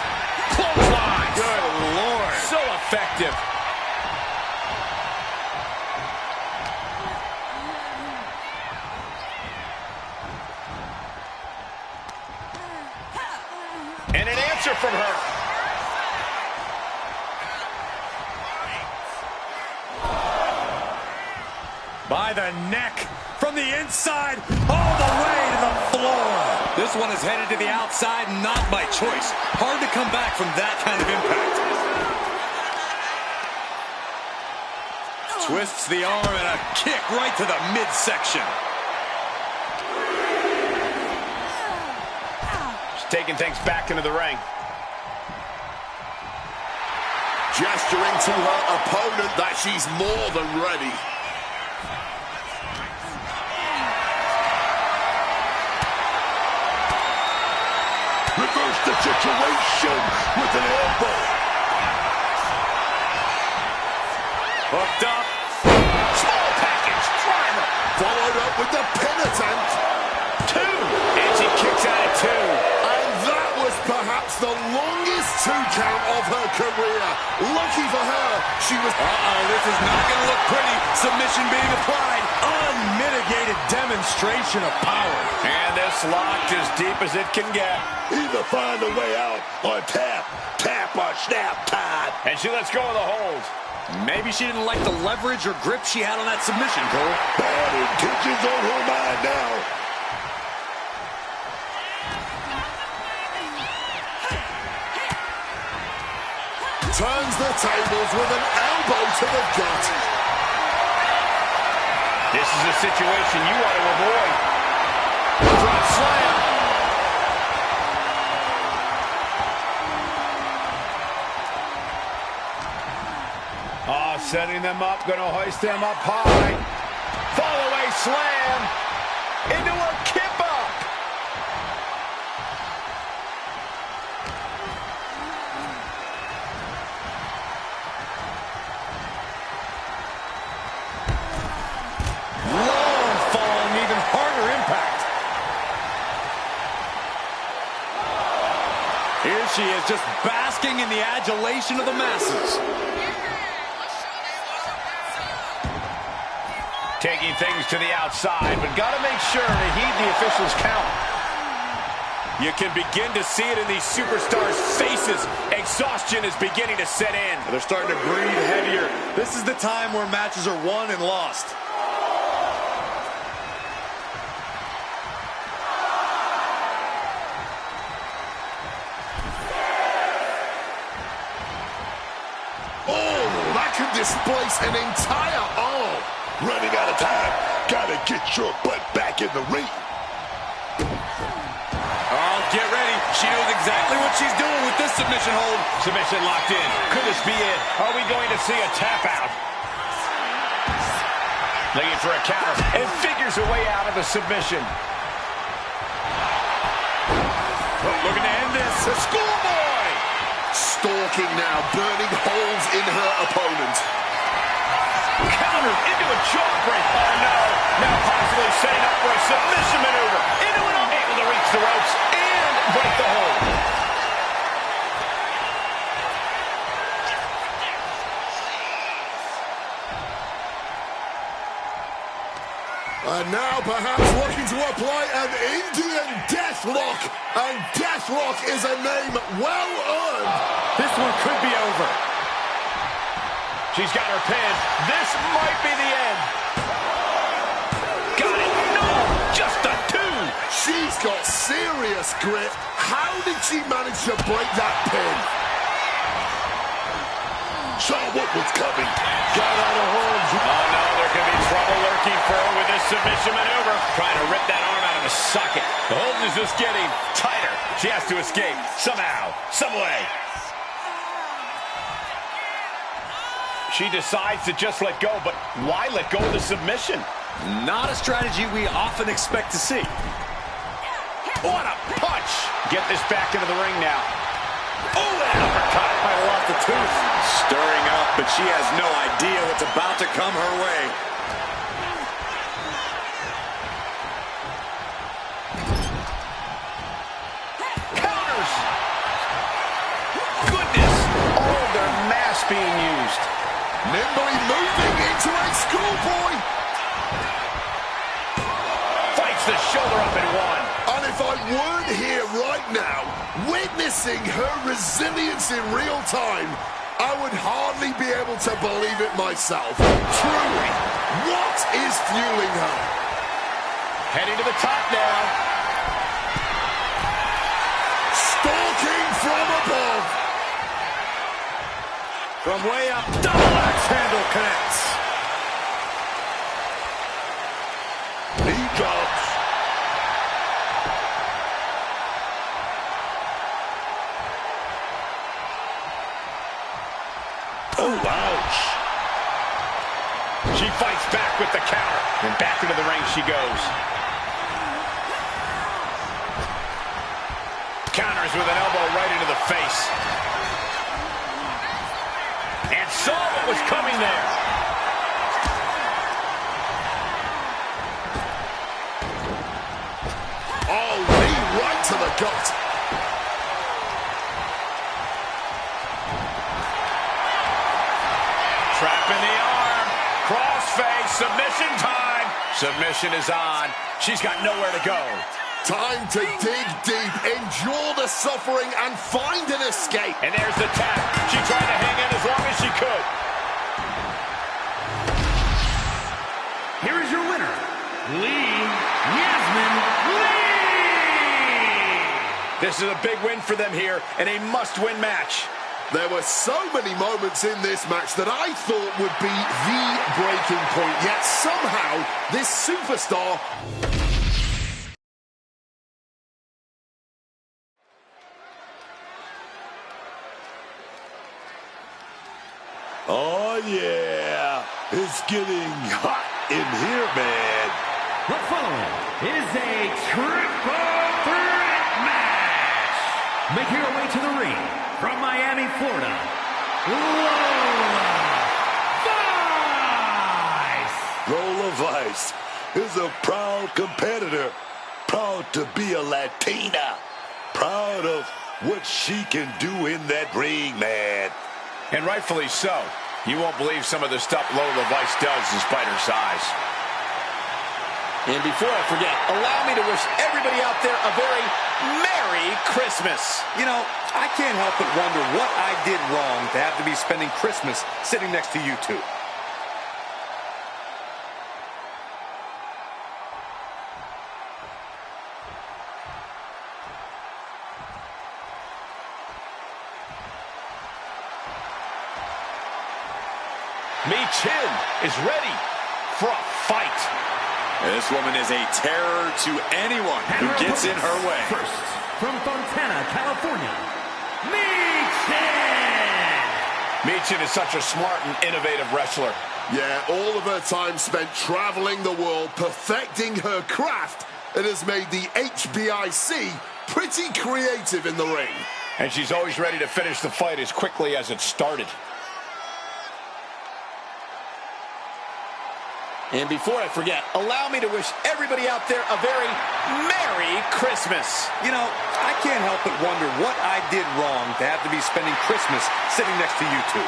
Clothesline. Good Lord. So effective. And an answer from her. By the neck, from the inside, all the way to the floor. This one is headed to the outside, not by choice. Hard to come back from that kind of impact. Twists the arm and a kick right to the midsection. Taking things back into the ring. Gesturing to her opponent that she's more than ready. situation with an elbow. Hooked up. Small package driver. Followed up with the pin attempt. 2. And she kicks out at 2. And that was perhaps the longest 2 count of her career. Lucky for her, she was... This is not going to look pretty. Submission being applied. Unmitigated demonstration of power. And this locked as deep as it can get. Either find a way out or tap or snap time. And she lets go of the hold. Maybe she didn't like the leverage or grip she had on that submission, Cole. Bad intentions on her mind now. Turns the tables with an elbow to the gut. This is a situation you want to avoid. Drop slam. Setting them up, gonna hoist them up high. Fall away slam into a kip up. Long fall and even harder impact. Here she is, just basking in the adulation of the masses. Taking things to the outside, but got to make sure to heed the official's count. You can begin to see it in these superstars' faces. Exhaustion is beginning to set in. They're starting to breathe heavier. This is the time where matches are won and lost. Oh, that could displace an entire arm. Running out of time. Gotta get your butt back in the ring. Oh, get ready. She knows exactly what she's doing with this submission hold. Submission locked in. Could this be it? Are we going to see a tap out? Looking for a counter and figures a way out of the submission. Looking to end this. The schoolboy! Stalking now, burning holes in her opponent. Countered into a jawbreaker. Oh, no. Now possibly setting up for a submission maneuver. Into an able to reach the ropes and break the hold. And now perhaps looking to apply an Indian Deathlock. And Deathlock is a name well earned. This one could be over. She's got her pin. This might be the end. Got it. No, just a 2. She's got serious grit. How did she manage to break that pin? Saw what was coming. Got out of harm's way. Oh, no, there could be trouble lurking for her with this submission maneuver. Trying to rip that arm out of the socket. The hold is just getting tighter. She has to escape somehow, some way. She decides to just let go, but why let go of the submission? Not a strategy we often expect to see. What a punch! Get this back into the ring now. Oh, an uppercut. Might have lost a tooth. Stirring up, but she has no idea what's about to come her way. Counters! Goodness! All their mass being used. Nimbly moving into a schoolboy. Fights the shoulder up in one. And if I weren't here right now, witnessing her resilience in real time, I would hardly be able to believe it myself. Truly, what is fueling her? Heading to the top now. Stalking from above. From way up, double axe handle connects. Knee drops. Oh, ouch. She fights back with the counter. And back into the ring she goes. Counters with an elbow right face. And saw what was coming there. Oh, knee right to the gut. Trapping the arm. Crossface. Submission time. Submission is on. She's got nowhere to go. Time to dig deep, endure the suffering, and find an escape. And there's the tap. She tried to hang in as long as she could. Here is your winner, Yasmin Lee! This is a big win for them here, and a must-win match. There were so many moments in this match that I thought would be the breaking point, yet somehow this superstar... Oh, yeah. It's getting hot in here, man. The following is a triple threat match. Making her way to the ring from Miami, Florida, Lola Vice is a proud competitor. Proud to be a Latina. Proud of what she can do in that ring, man. And rightfully so. You won't believe some of the stuff Lola Vice does despite her size. And before I forget, allow me to wish everybody out there a very Merry Christmas. You know, I can't help but wonder what I did wrong to have to be spending Christmas sitting next to you two. Chin is ready for a fight. This woman is a terror to anyone who gets in her way. First, from Fontana, California, Michin is such a smart and innovative wrestler. Yeah, all of her time spent traveling the world, perfecting her craft, it has made the HBIC pretty creative in the ring. And she's always ready to finish the fight as quickly as it started. And before I forget, allow me to wish everybody out there a very Merry Christmas. You know, I can't help but wonder what I did wrong to have to be spending Christmas sitting next to you two.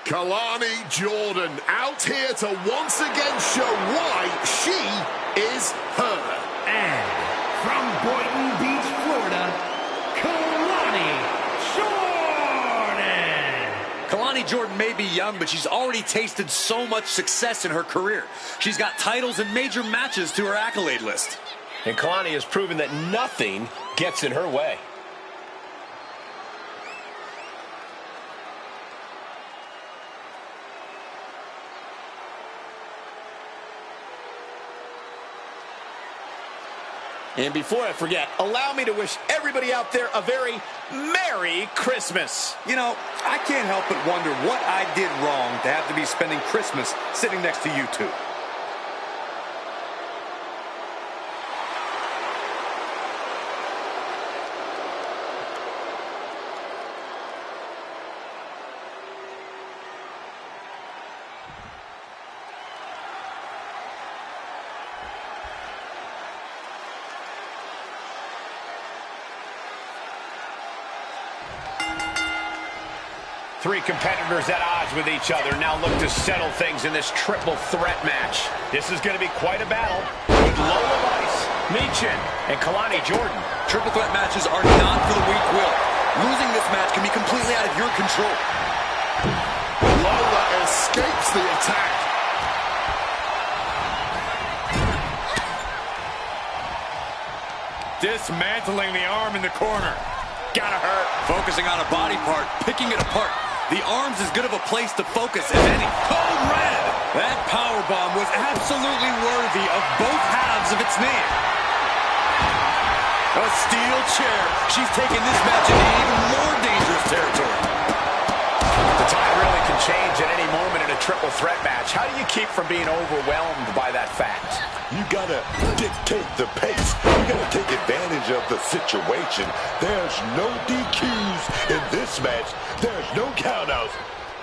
Kalani Jordan out here to once again show why she is her. And from Boynton Beach, Florida, Kalani Jordan. Kalani Jordan may be young, but she's already tasted so much success in her career. She's got titles and major matches to her accolade list. And Kalani has proven that nothing gets in her way. And before I forget, allow me to wish everybody out there a very Merry Christmas. You know, I can't help but wonder what I did wrong to have to be spending Christmas sitting next to you two. Three competitors at odds with each other now look to settle things in this triple threat match. This is going to be quite a battle with Lola Vice, Michin, and Kalani Jordan. Triple threat matches are not for the weak-willed. Losing this match can be completely out of your control. Lola escapes the attack. Dismantling the arm in the corner. Gotta hurt. Focusing on a body part, picking it apart. The arm's as good of a place to focus as any. Code red! That powerbomb was absolutely worthy of both halves of its name. A steel chair. She's taking this match into even more dangerous territory. The tide really can change at any moment in a triple threat match. How do you keep from being overwhelmed by that fact? You gotta dictate the pace. You gotta take advantage of the situation. There's no DQs in this match. There's no countouts.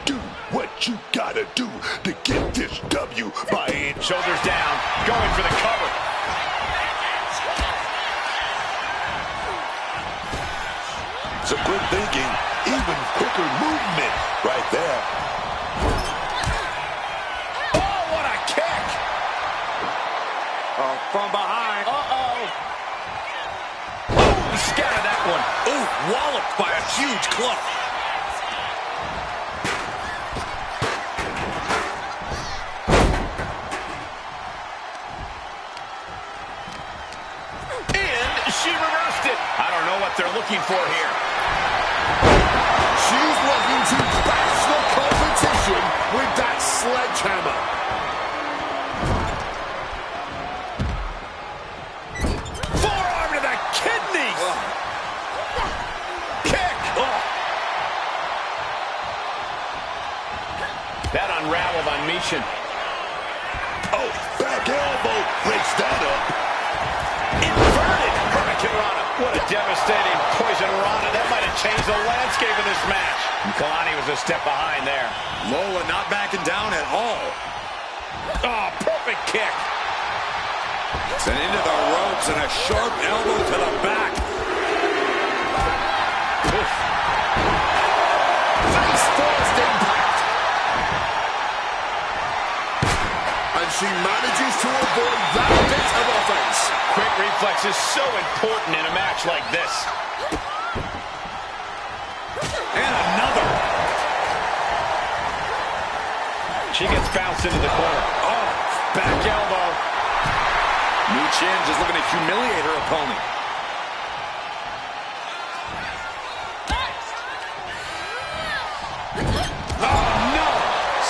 Do what you gotta do to get this W by inch. Shoulders down, going for the cover. Some good thinking, even quicker movement right there. Oh, what a kick! From behind. Uh-oh. Oh, scattered that one. Ooh, walloped by a huge club. And she reversed it. I don't know what they're looking for here. She's looking to bash the competition with that sledgehammer. Forearm to the kidneys. Kick. That unraveled on Michin. Oh, back elbow breaks that up. Inverted Hurricanrana. What a devastating poison rana. That might have changed the landscape of this match. And Kalani was a step behind there. Lola not backing down at all. Oh, perfect kick. Sent into the ropes and a sharp elbow to the back. Oof. Face first impact. And she manages to avoid that bit of offense. Quick reflex is so important in a match like this. And another. She gets bounced into the corner. Oh, back elbow. Michin just looking to humiliate her opponent. Oh, no!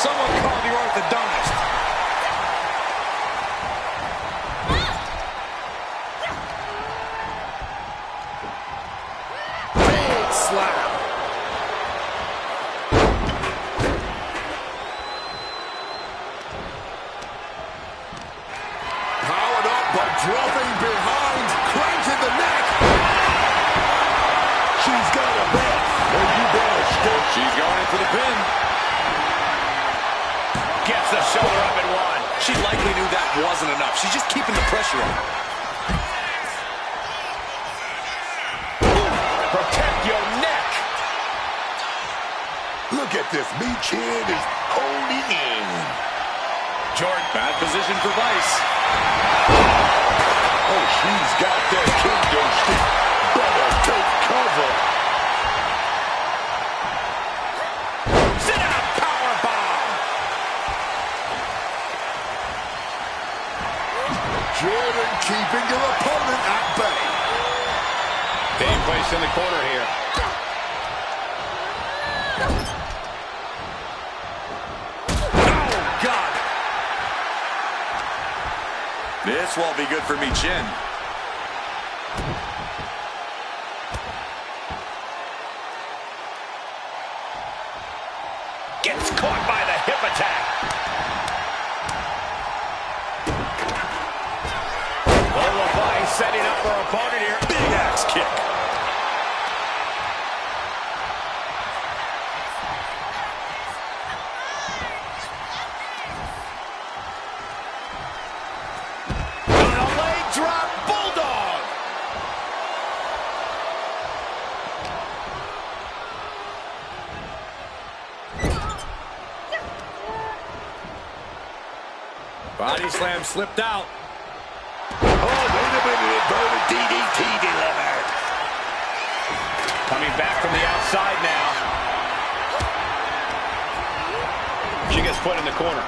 Someone call the orthodontist. Big slap. Powered up, but dropping behind. Cranking the neck. She's got a back. And you better stick. She's going in for the pin. Gets the shoulder up and one. She likely knew that wasn't enough. She's just keeping the pressure on. Protect your neck. Look at this. Michin is holding in. Jordan, bad position for Vice. Oh, she's got that kendo stick. Better take cover. Sit down, powerbomb. Jordan keeping your opponent at bay. Being placed in the corner here. Oh, God. This won't be good for Michin. Gets caught by the hip attack. Lola Vice setting up her opponent here. Big axe kick. A leg drop bulldog. Body slam slipped out. Oh, wait a minute. Inverted DDT delivered. Coming back from the outside now. She gets put in the corner.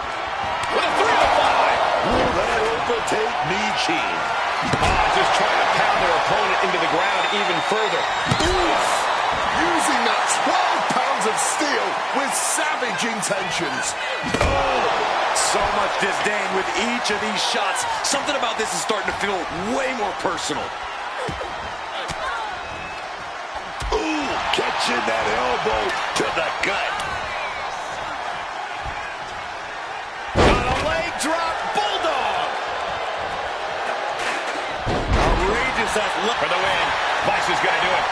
With a 3-5. Will that overtake Michin? Just trying to pound their opponent into the ground even further. Oof! Using that 12 pounds of steel with savage intentions. So much disdain with each of these shots. Something about this is starting to feel way more personal. Ooh, catching that elbow to the gut. On a leg drop, bulldog. Outrageous athletic. For the win. Vice is going to do it.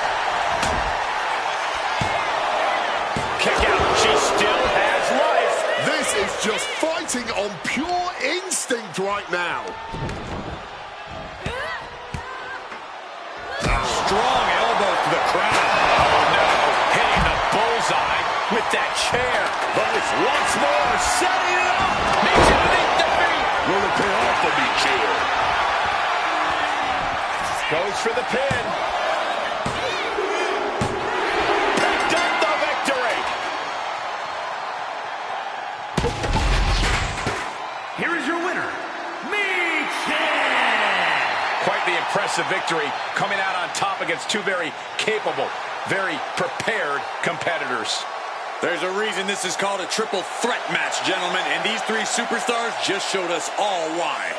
Kick out. She still has life. This is just fighting on pure instinct right now. Strong elbow to the crown. Oh, no. Hitting the bullseye with that chair. Vice once more setting it up. Makes it a big defeat. Will it pay off for me, chair? Goes for the pin. Picked up the victory. Here is your winner, Michin! Quite the impressive victory, coming out on top against two very capable, very prepared competitors. There's a reason this is called a triple threat match, gentlemen, and these three superstars just showed us all why.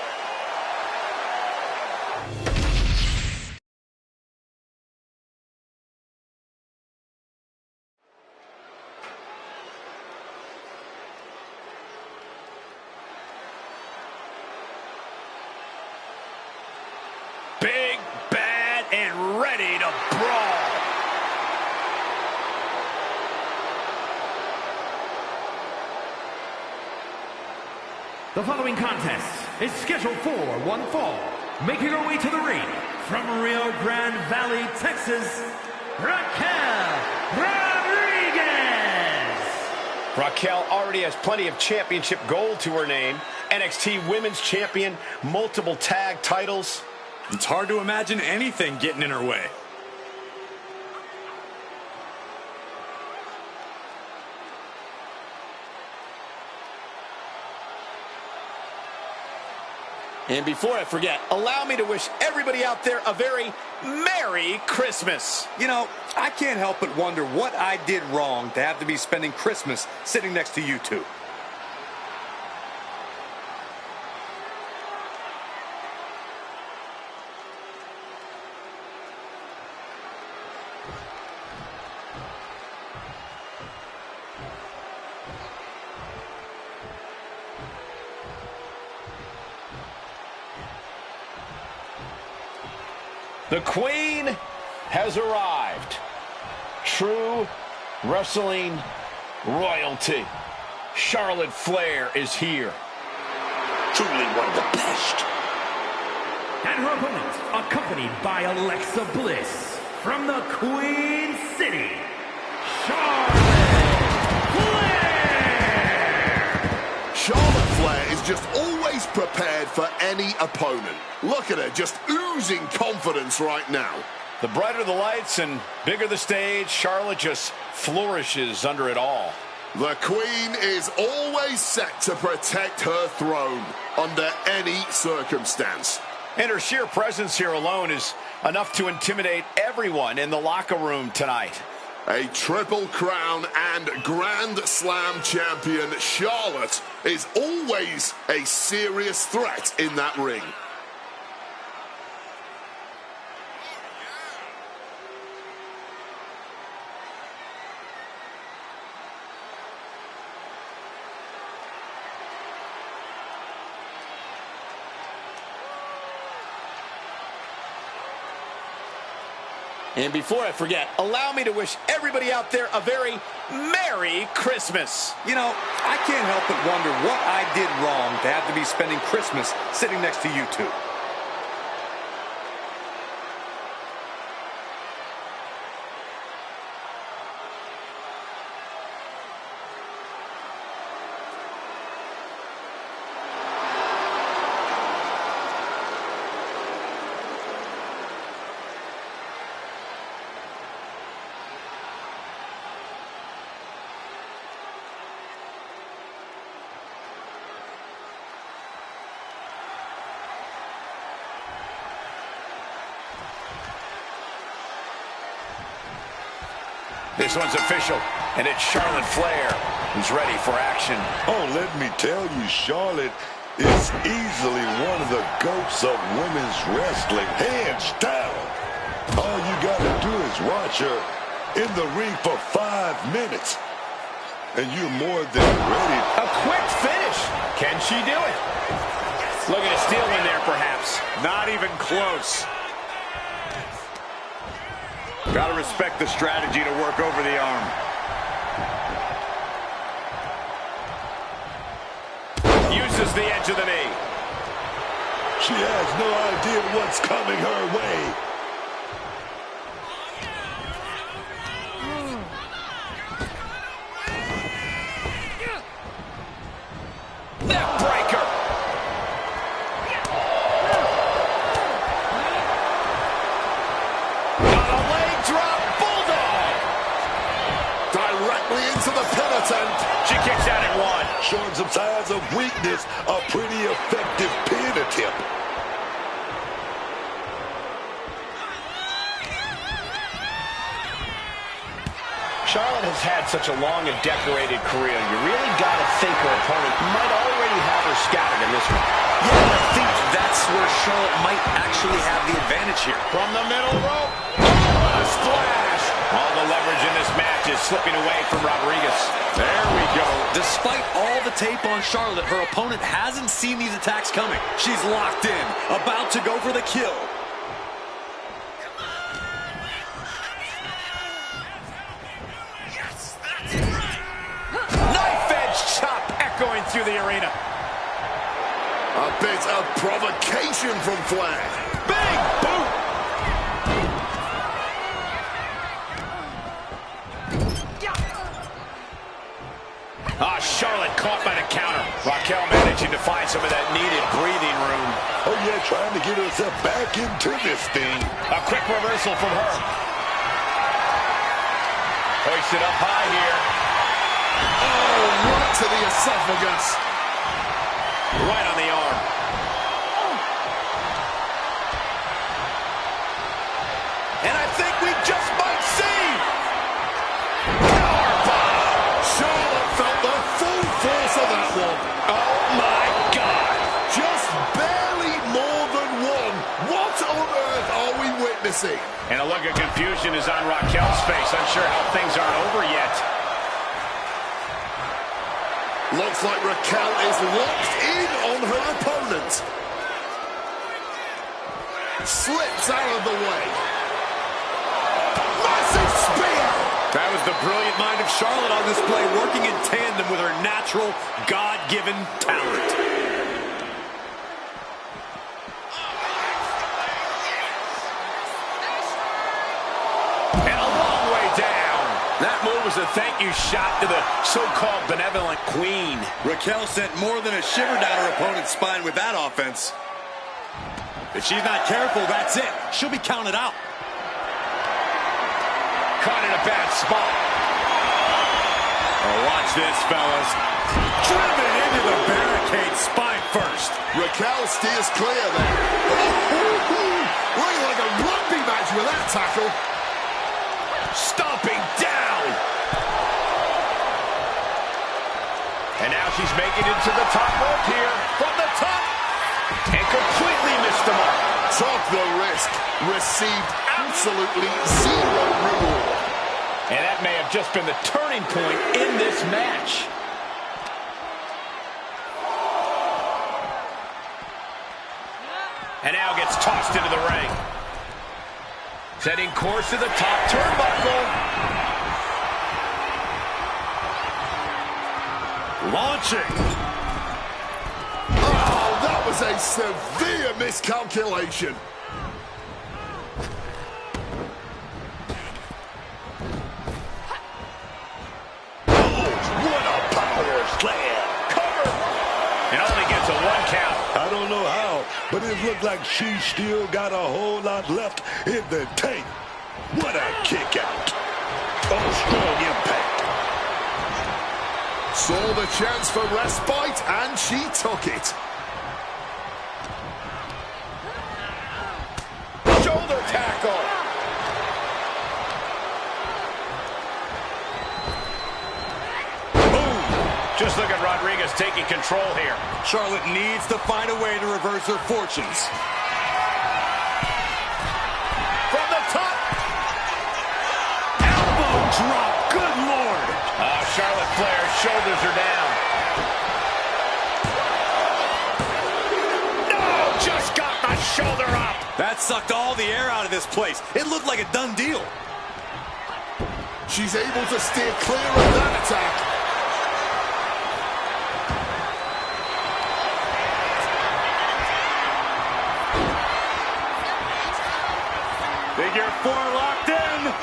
Big, bad, and ready to brawl. The following contest is scheduled for one fall. Making her way to the ring from Rio Grande Valley, Texas, Raquel Rodriguez. Raquel already has plenty of championship gold to her name. NXT Women's Champion, multiple tag titles. It's hard to imagine anything getting in her way. And before I forget, allow me to wish everybody out there a very Merry Christmas. You know, I can't help but wonder what I did wrong to have to be spending Christmas sitting next to you two. The Queen has arrived. True wrestling royalty. Charlotte Flair is here. Truly one of the best. And her opponent, accompanied by Alexa Bliss, from the Queen City, Charlotte Flair! Charlotte Flair is just always prepared for any opponent. Look at her, just oozing confidence right now. The brighter the lights and bigger the stage, Charlotte just flourishes under it all. The Queen is always set to protect her throne under any circumstance. And her sheer presence here alone is enough to intimidate everyone in the locker room tonight. A Triple Crown and Grand Slam champion, Charlotte, is always a serious threat in that ring. And before I forget, allow me to wish everybody out there a very Merry Christmas. You know, I can't help but wonder what I did wrong to have to be spending Christmas sitting next to you two. This one's official, and it's Charlotte Flair who's ready for action. Oh, let me tell you, Charlotte is easily one of the GOATs of women's wrestling, hands down. All you gotta do is watch her in the ring for 5 minutes, and you're more than ready. A quick finish. Can she do it? Looking to steal in there, perhaps. Not even close. Gotta respect the strategy to work over the arm. Uses the edge of the knee. She has no idea what's coming her way. Neck breaker. Got a leg drop. Bulldog. Directly into the pin attempt. She kicks out at 1. Showing some signs of weakness, a pretty effective pin attempt. Charlotte has had such a long and decorated career. You really got to think her opponent might already have her scouted in this one. Yeah, I think that's where Charlotte might actually have the advantage here. From the middle rope. Oh, a splash. All the leverage in this match is slipping away from Rodriguez. There we go. Despite all the tape on Charlotte, her opponent hasn't seen these attacks coming. She's locked in, about to go for the kill. Knife edge chop echoing through the arena. A bit of provocation from Flair. Big boot. Charlotte caught by the counter. Raquel managing to find some of that needed breathing room. Oh, yeah, trying to get herself back into this thing. A quick reversal from her. Hoisted up high here. Oh, right to the esophagus. Right on the arm. And I think we just might see. Charlotte felt the full force of that one. Oh, my God. Just barely more than one. What on earth are we witnessing? And a look of confusion is on Raquel's face. Unsure how things aren't over yet. Looks like Raquel is locked in on her opponent. Slips out of the way. Massive spear! That was the brilliant mind of Charlotte on display, working in tandem with her natural, God-given talent. And a long way down. That move was a thank you shot to the so-called benevolent queen. Raquel sent more than a shiver down her opponent's spine with that offense. If she's not careful, that's it. She'll be counted out. Caught in a bad spot. Oh, watch this, fellas. Driven into the barricade, spine first. Raquel steers clear there. Looking like a rugby match with that tackle. Stomping down. And now she's making it to the top rope here. From the top. And completely missed the mark. Took the risk. Received absolutely zero reward. And that may have just been the turning point in this match. And now gets tossed into the ring. Setting course to the top turnbuckle. Launching. Oh, that was a severe miscalculation. What a power slam. Cover. And only gets a 1 count. I don't know how, but it looked like she still got a whole lot left in the tank. What a kick out. Oh, strong impact. Saw the chance for respite, and she took it. Shoulder tackle. Just look at Rodriguez taking control here. Charlotte needs to find a way to reverse her fortunes. From the top. Elbow drop. Good Lord. Charlotte Flair's shoulders are down. No, just got the shoulder up. That sucked all the air out of this place. It looked like a done deal. She's able to steer clear of that attack. Figure 4 locked in.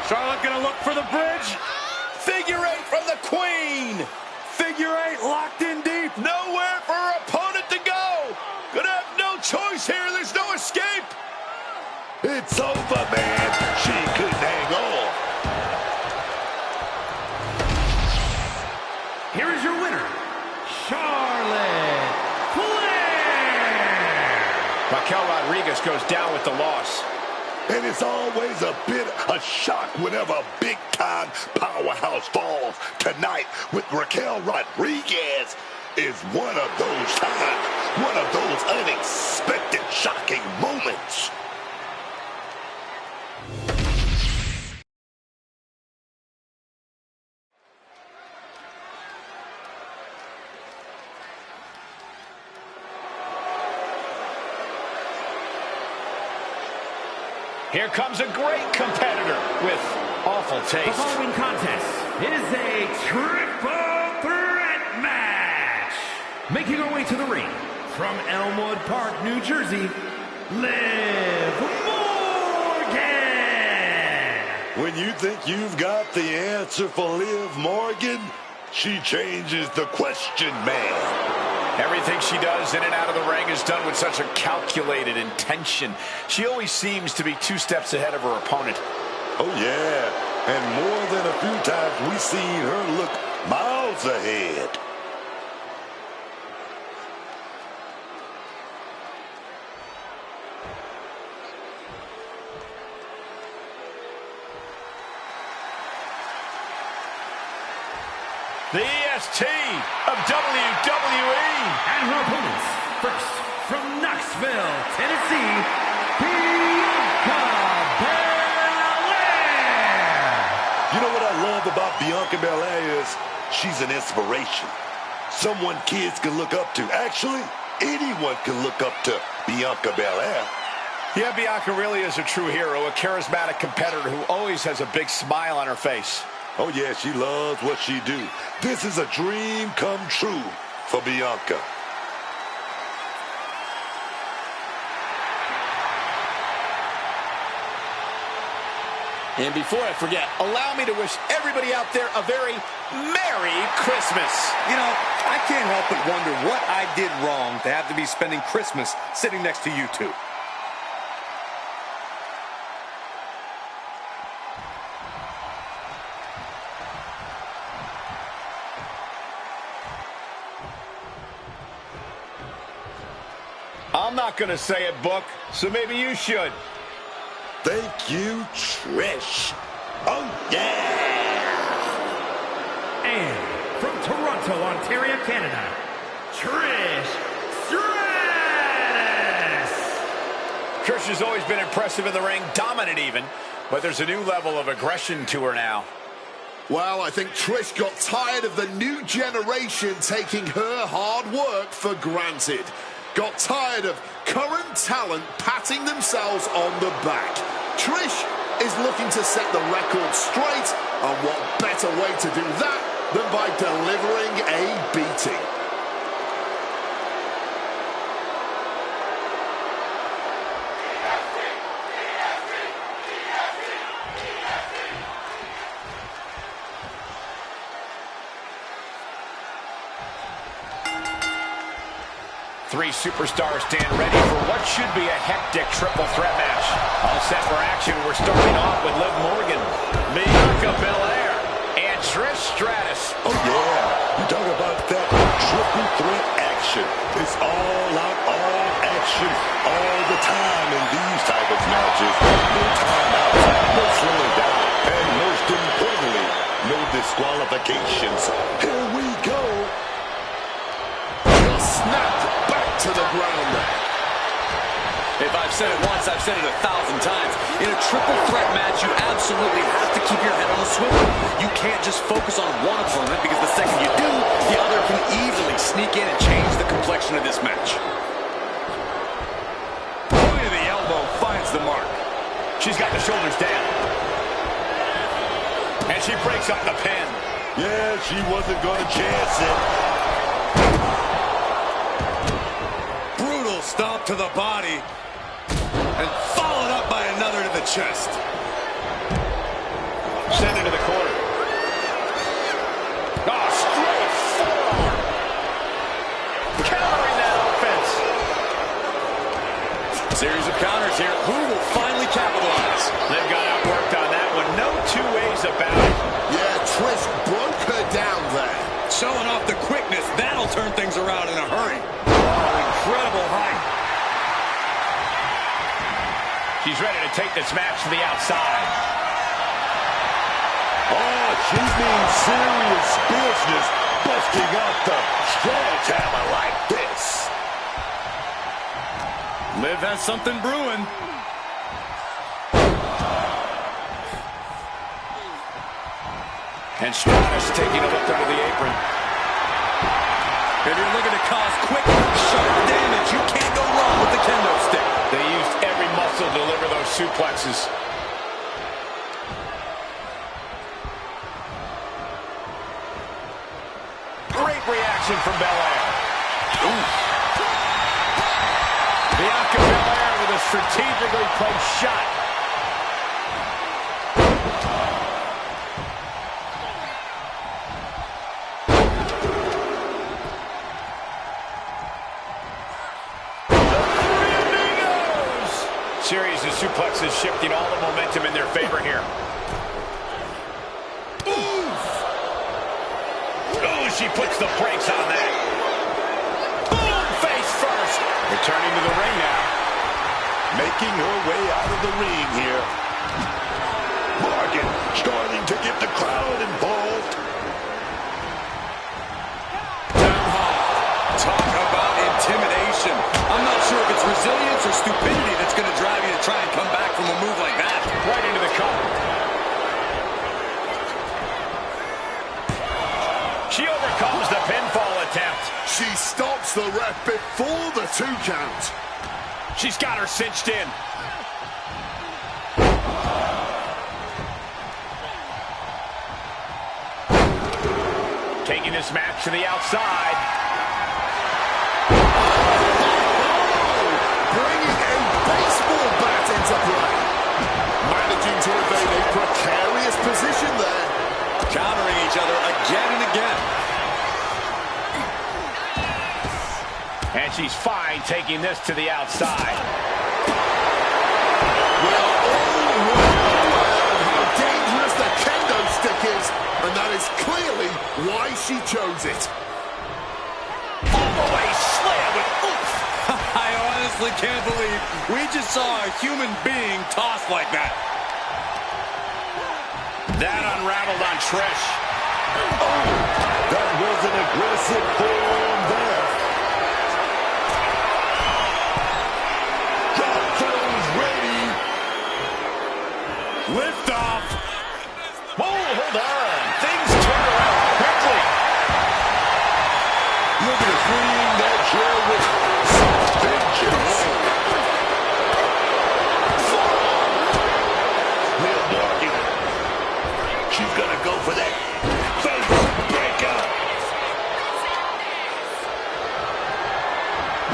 Charlotte gonna look for the bridge. Figure 8 from the Queen. Figure 8 locked in deep. Nowhere for her opponent to go. Gonna have no choice here. There's no escape. It's over, man. She couldn't hang on. Here is your winner, Charlotte Flair. Raquel Rodriguez goes down with the loss. And it's always a bit of shock whenever a big-time powerhouse falls. Tonight, with Raquel Rodriguez, is one of those times, one of those unexpected, shocking moments. Here comes a great competitor with awful The taste. following contest is a triple threat match. Making her way to the ring from Elmwood Park, New Jersey, Liv Morgan. When you think you've got the answer for Liv Morgan, she changes the question, man. Everything she does in and out of the ring is done with such a calculated intention. She always seems to be 2 steps ahead of her opponent. Oh, yeah. And more than a few times we've seen her look miles ahead. The EST of WWE. And her opponents, first from Knoxville, Tennessee, Bianca Belair. You know what I love about Bianca Belair is she's an inspiration. Someone kids can look up to. Actually, anyone can look up to Bianca Belair. Yeah, Bianca really is a true hero, a charismatic competitor who always has a big smile on her face. Oh, yeah, she loves what she do. This is a dream come true for Bianca. And before I forget, allow me to wish everybody out there a very Merry Christmas. You know, I can't help but wonder what I did wrong to have to be spending Christmas sitting next to you two. I'm not going to say it, Book, so maybe you should. Thank you, Trish. Oh, yeah. And from Toronto, Ontario, Canada, Trish Stratus. Trish has always been impressive in the ring, dominant even, but there's a new level of aggression to her now. Well, I think Trish got tired of the new generation taking her hard work for granted. Got tired of current talent patting themselves on the back. Trish is looking to set the record straight, and what better way to do that than by delivering a beating? Three superstars stand ready for what should be a hectic triple threat match. All set for action. We're starting off with Liv Morgan, Bianca Belair, and Trish Stratus. Oh, yeah. You talk about that triple threat action. It's all out, all action, all the time in these type of matches. No timeouts, no slowing down, and most importantly, no disqualifications. Here we said it 1,000 times. In a triple threat match, you absolutely have to keep your head on a swivel. You can't just focus on one opponent, because the second you do, the other can easily sneak in and change the complexion of this match. Point of the elbow finds the mark. She's got the shoulders down. And she breaks up the pin. Yeah, she wasn't going to chance it. Brutal stomp to the body. And followed up by another to the chest. Sent into the corner. Oh, straight forearm. Countering that offense. Series of counters here. Who will finally capitalize? They've got outworked on that one. No two ways about it. Yeah, Trish broke her down there. Showing off the quickness. That'll turn things around in a hurry. Oh, incredible height. She's ready to take this match to the outside. Oh, she means serious business, busting out the sledgehammer like this. Liv has something brewing. And Strada's taking a look under the apron. If you're looking to cause quick, sharp damage, you can't go wrong with the kendo stick. They used every muscle to deliver those suplexes. Great reaction from Belair. Bianca Belair with a strategically placed shot. Series of suplexes shifting all the momentum in their favor here. Oh, she puts the brakes on that. Boom, face first. Returning to the ring now. Making her way out of the ring here. Morgan starting to get the crowd involved. Talk about intimidation. I'm not sure if it's resilience or stupidity that's going to drive you to try and come back from a move like that. Right into the cover. She overcomes the pinfall attempt. She stops the ref before the 2 count. She's got her cinched in. Taking this match to the outside. Bringing a baseball bat into play. Managing to evade a precarious position there. Countering each other again and again. And she's fine taking this to the outside. We're all aware of how dangerous the kendo stick is, and that is clearly why she chose it. All the way slam with oomph. I honestly can't believe we just saw a human being tossed like that. That unraveled on Trish. Oh, that was an aggressive form there. Drop throws ready. Lift off. Whoa, hold on. Things turn around quickly. Look at her freeing that chair with some vengeance. Liv Morgan. She's gonna go for that face breaker.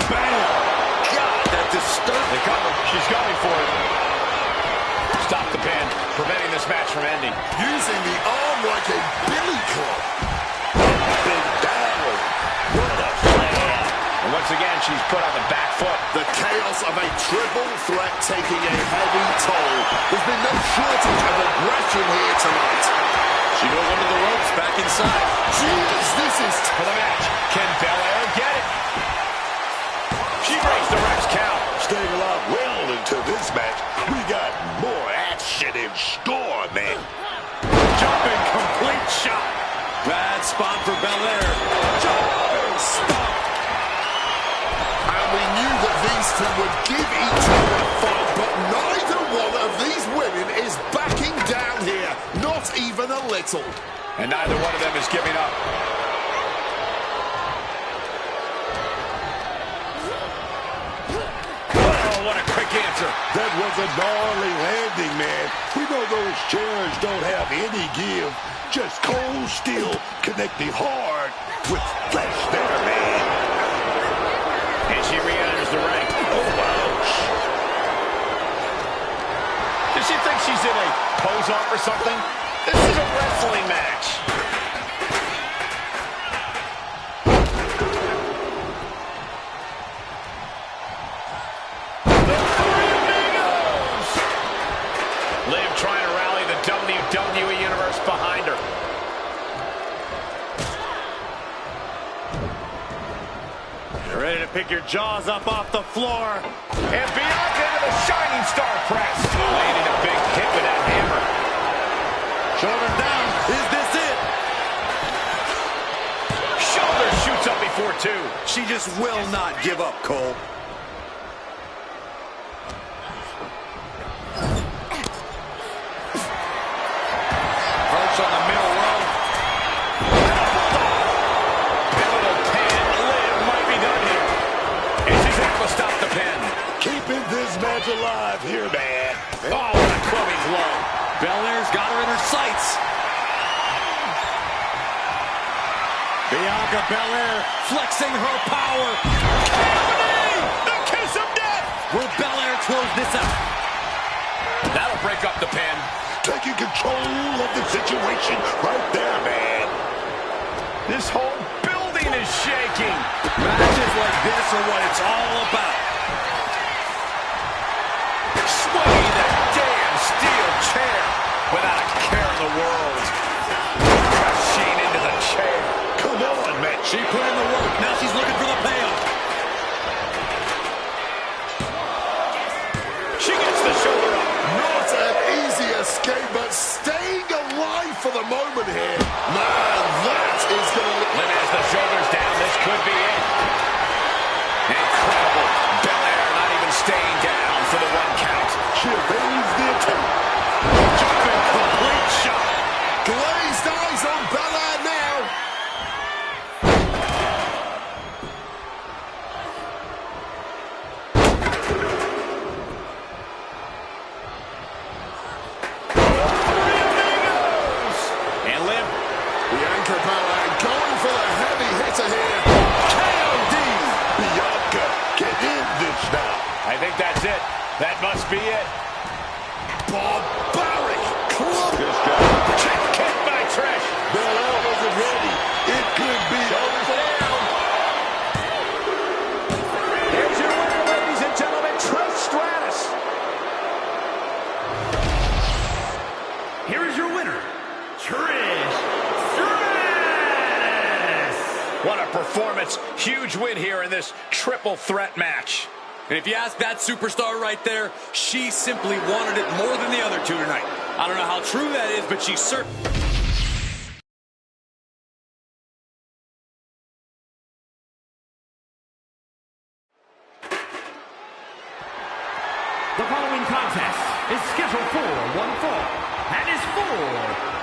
Bam. God, that disturbed. The cover. She's going for it. Stop the pin, preventing this match from ending. Using the arm like a billy club. Big down. What a slam. And once again, she's put on the back foot. The chaos of a triple threat taking a heavy toll. There's been no shortage of aggression here tonight. She goes under the ropes, back inside. Jeez, this is For the match, can Belair get it? She breaks the ref's count. Staying alive well into this match. We got more action in store, man. Jumping complete shot. Bad spot for Belair. Jumping stop. And we knew that these two would give each other a fight, but Not even a little. And neither one of them is giving up. Oh, what a quick answer. That was a gnarly landing, man. We know those chairs don't have any give. Just cold steel connecting hard with flesh there, man. And she re-enters the ring. Oh, ouch. Does she think she's in a pose-off or something? This is a wrestling match. The Three Amigos! Liv trying to rally the WWE Universe behind her. You're ready to pick your jaws up off the floor. And Bianca into the Shining Star Press. Landing a big hit with that hammer. Shoulders down. Is this it? Shoulder shoots up before two. She just will not give up, Cole. Perch on the middle row. Pivotal pin. Liv might be done here. And she's able to stop the pin. Keeping this match alive here, man. Oh, what a clubbing blow. Belair's got her in her sights. Bianca Belair flexing her power. The kiss of death. Will Belair close this out? That'll break up the pin. Taking control of the situation right there, man. This whole building is shaking. Matches like this are what it's all about. Swinging that damn steel chair without a care in the world. Crashing into the chair. Come on, man. She put in the work. Now she's looking for the payoff. She gets the shoulder up. Not an easy escape, but staying alive for the moment here. Man, that is going to... Liv has the shoulders down. This could be it. Incredible. Belair not even staying down for the 1 count. She evades the attack. Jumping complete shot. Glazed eyes on Belair now. And Liv. Bianca Belair going for the heavy hitter here. KOD. Bianca can end this now. I think that's it. That must be it. Barbaric club. This guy. Kick by Trish. Belair wasn't ready. It could be over. Here's your winner, ladies and gentlemen, Trish Stratus. Here is your winner, Trish Stratus. What a performance. Huge win here in this triple threat match. And if you ask that superstar right there, she simply wanted it more than the other two tonight. I don't know how true that is, but she's certain. The following contest is scheduled for one fall and is for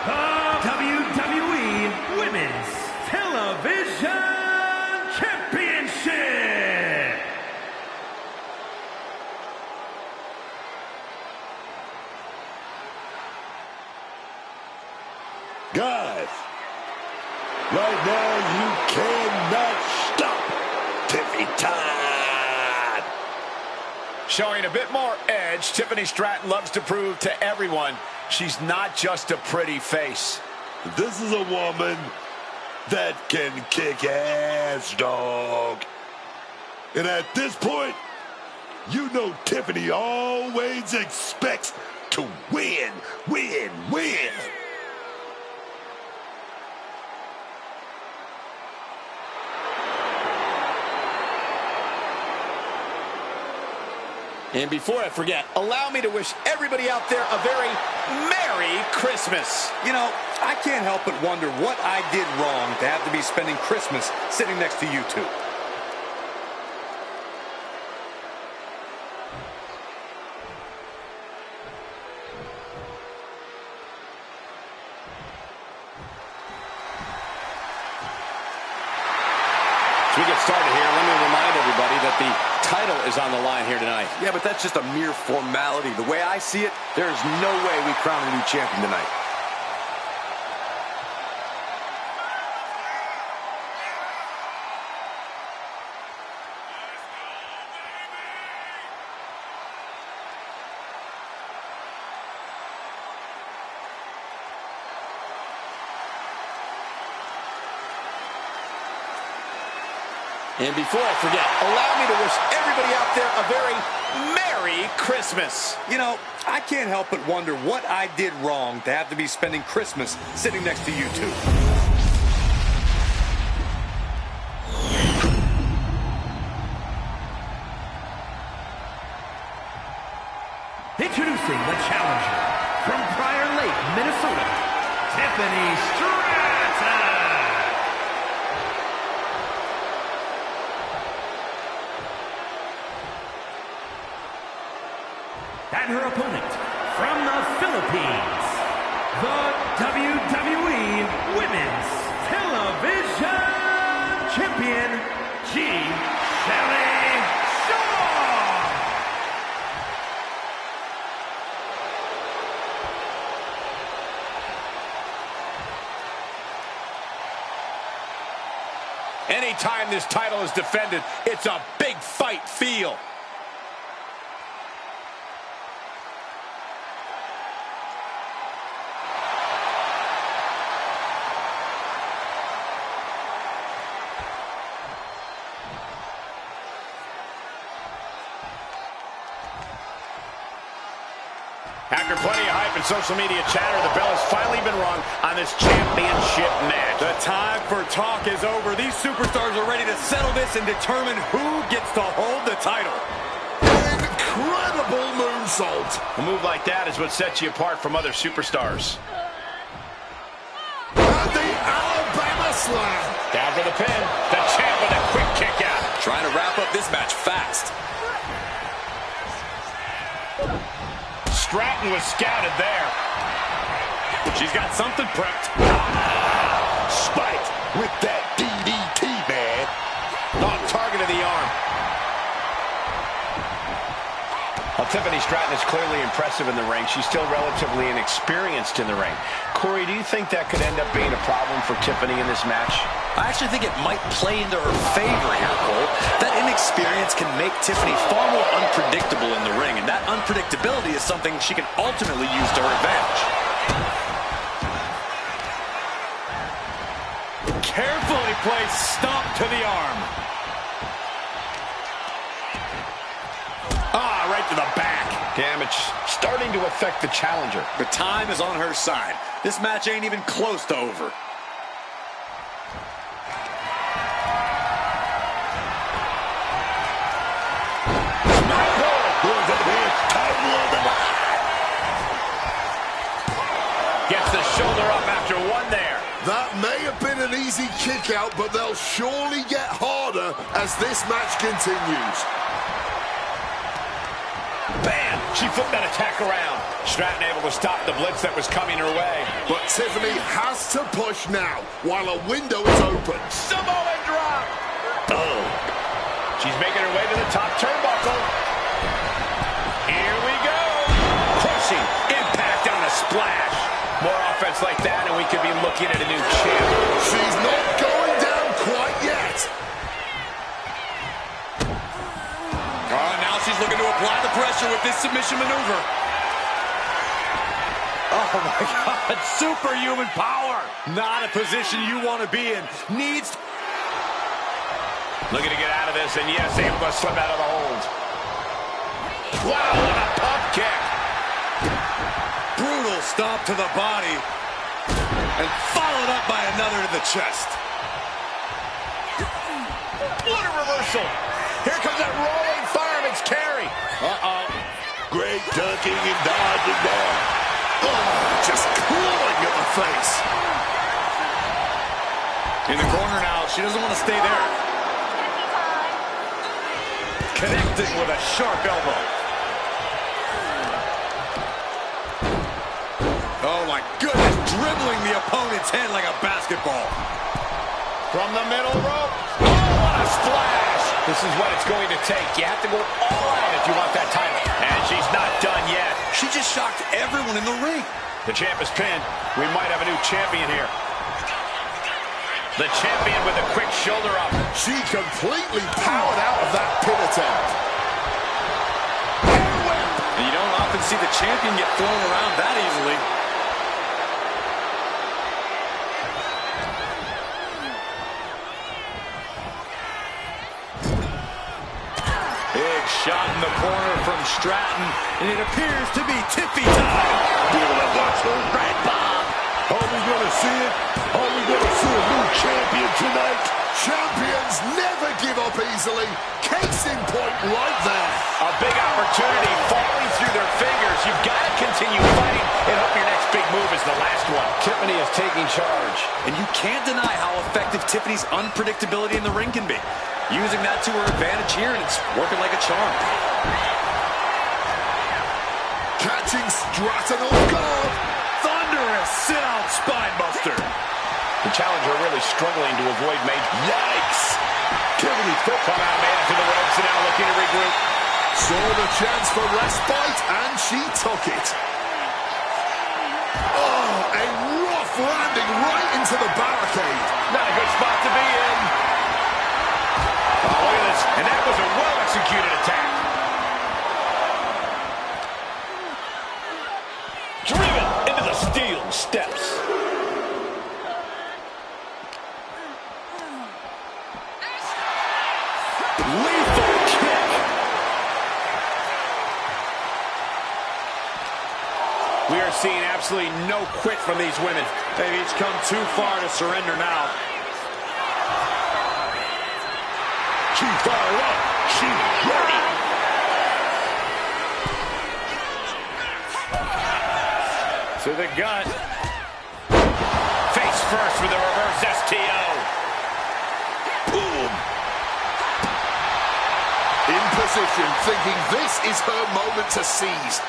the WWE Women's Television Championship. Guys, right now you cannot stop Tiffany Todd. Showing a bit more edge, Tiffany Stratton loves to prove to everyone she's not just a pretty face. This is a woman that can kick ass, dog. And at this point, you know Tiffany always expects to win, win, win. And before I forget, allow me to wish everybody out there a very Merry Christmas. You know, I can't help but wonder what I did wrong to have to be spending Christmas sitting next to you two. As we get started here, let me remind everybody that the title is on the line here tonight. Yeah, but that's just a mere formality. The way I see it, there's no way we crown a new champion tonight. And before I forget, allow me to wish everybody out there a very Merry Christmas. You know, I can't help but wonder what I did wrong to have to be spending Christmas sitting next to you two. Introducing the challenger from Prior Lake, Minnesota, Tiffany Stratton. And her opponent from the Philippines, the WWE Women's Television Champion, Shelly Shaw. Anytime this title is defended, it's a big fight feel. After plenty of hype and social media chatter, the bell has finally been rung on this championship match. The time for talk is over. These superstars are ready to settle this and determine who gets to hold the title. Incredible moonsault. A move like that is what sets you apart from other superstars. And the Alabama Slam. Down for the pin. The champ with a quick kick out. Trying to wrap up this match fast. Stratton was scouted there. She's got something prepped. Spiked with that DDT, man. Oh, target of the arm. Well, Tiffany Stratton is clearly impressive in the ring. She's still relatively inexperienced in the ring. Corey, do you think that could end up being a problem for Tiffany in this match? I actually think it might play into her favor here, Cole. That inexperience can make Tiffany far more unpredictable in the ring, and that unpredictability is something she can ultimately use to her advantage. Carefully placed stomp to the arm. Right to the back. Damage starting to affect the challenger. The time is on her side. This match ain't even close to over. Gets the shoulder up after one there. That may have been an easy kick out, but they'll surely get harder as this match continues. Bam! She flipped that attack around. Stratton able to stop the blitz that was coming her way. But Tiffany has to push now while a window is open. Samoan drop! Oh. She's making her way to the top turnbuckle. Here we go. Crushing impact on a splash. More offense like that and we could be looking at a new champ. She's not going down quite yet. Now she's looking to apply the pressure with this submission maneuver. Oh my God, superhuman power. Not a position you want to be in. Needs. Looking to get out of this, and yes, able to slip out of the hold. Wow, what a pump kick. Brutal stomp to the body. And followed up by another to the chest. What a reversal. Here comes that rolling fireman's carry. Uh-oh. Great ducking and dodging there. Oh, just clawing at the face. In the corner now, she doesn't want to stay there. Connecting with a sharp elbow. Oh my goodness, dribbling the opponent its head like a basketball. From the middle rope. Oh, what a splash. This is what it's going to take. You have to go all out if you want that title. And she's not done yet. She just shocked everyone in the ring. The champ is pinned. We might have a new champion here. The champion with a quick shoulder up. She completely powered out of that pin attempt. And you don't often see the champion get thrown around that easily. Big shot in the corner from Stratton, and it appears to be tippy time. Feel the muscle, right, Bob? Are we going to see it? Are we going to see a new champion tonight? Champions never give up easily. Case in point right there. A big opportunity falling through their fingers. You've got to continue fighting and hope your next big move is the last one. Tiffany is taking charge. And you can't deny how effective Tiffany's unpredictability in the ring can be. Using that to her advantage here, and it's working like a charm. Catching Stratton off guard. Thunderous sit-out spinebuster. The challenger really struggling to avoid major. Yikes! Tiffany's foot come out, man, to the ropes, and now looking to regroup. Saw the chance for respite, and she took it. Oh, a rough landing right into the barricade. Not a good spot to be in. Oh, look at this. And that was a well-executed attack. Driven into the steel steps. Lethal kick. We are seeing absolutely no quit from these women. They've each come too far to surrender now. She's fired up. She's ready. To the gut. Face first with a reverse STO. Boom. In position, thinking this is her moment to seize.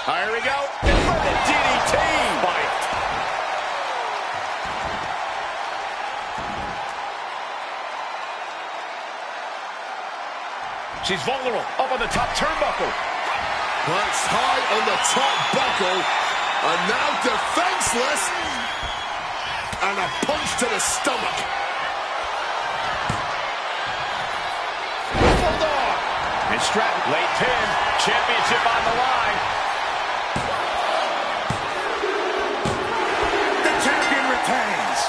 Here we go. Inverted DDT. Fight. She's vulnerable. Up on the top turnbuckle. That's high on the top buckle. And now defenseless. And a punch to the stomach. Bulldog. And Stratton, late pin. Championship on the line. The champion retains.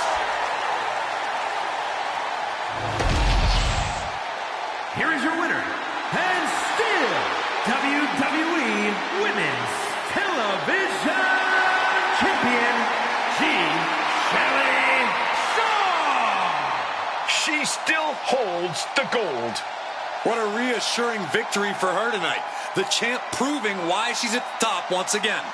Here is your winner, and still WWE Women's Television Champion, Shelley Shaw. She still holds the gold. What a reassuring victory for her tonight. The champ proving why she's at the top once again.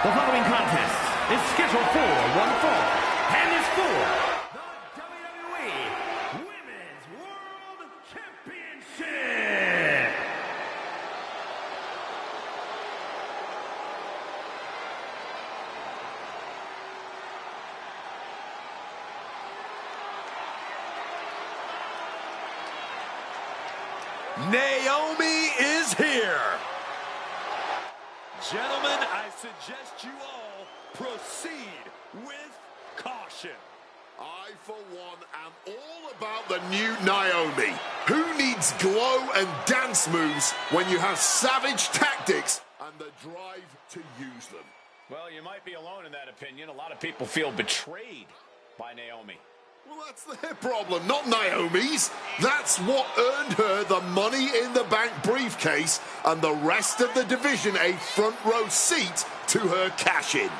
The following contest is scheduled for one fall and is for the WWE Women's World Championship. Naomi is here. Gentlemen, I suggest you all proceed with caution. I, for one, am all about the new Naomi. Who needs glow and dance moves when you have savage tactics and the drive to use them? Well, you might be alone in that opinion. A lot of people feel betrayed by Naomi. Well, that's their problem, not Naomi's. That's what earned her the Money in the Bank briefcase and the rest of the division a front row seat to her cash-in.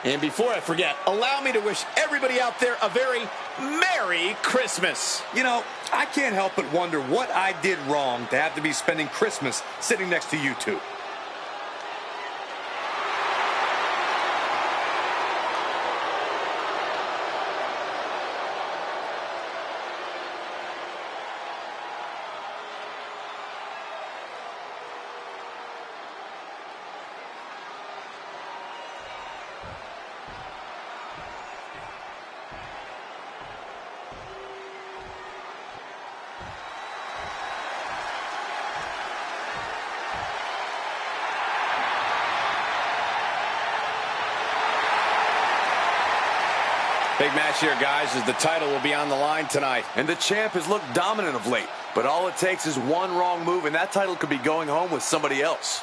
And before I forget, allow me to wish everybody out there a very Merry Christmas. You know, I can't help but wonder what I did wrong to have to be spending Christmas sitting next to you two. Big match here, guys, as the title will be on the line tonight. And the champ has looked dominant of late, but all it takes is one wrong move and that title could be going home with somebody else.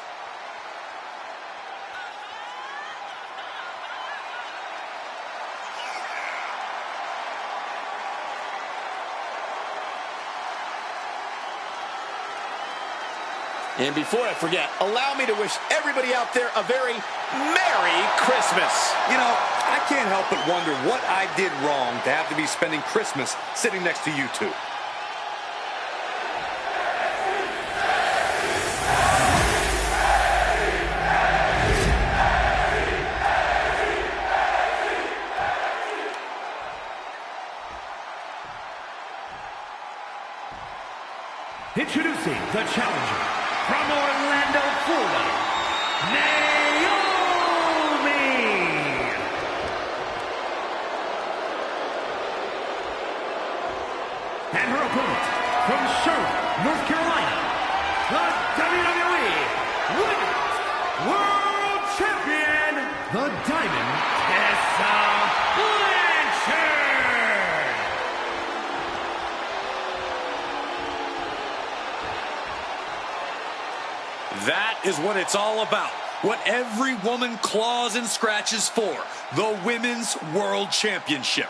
And before I forget, allow me to wish everybody out there a very Merry Christmas. You know, I can't help but wonder what I did wrong to have to be spending Christmas sitting next to you two. Introducing the challenger from Orlando, Florida, Naomi. And her opponent from Charlotte, North Carolina, the WWE Women's World Champion, the Diamond Tessa Blanchard. That is what it's all about. What every woman claws and scratches for. The Women's World Championship.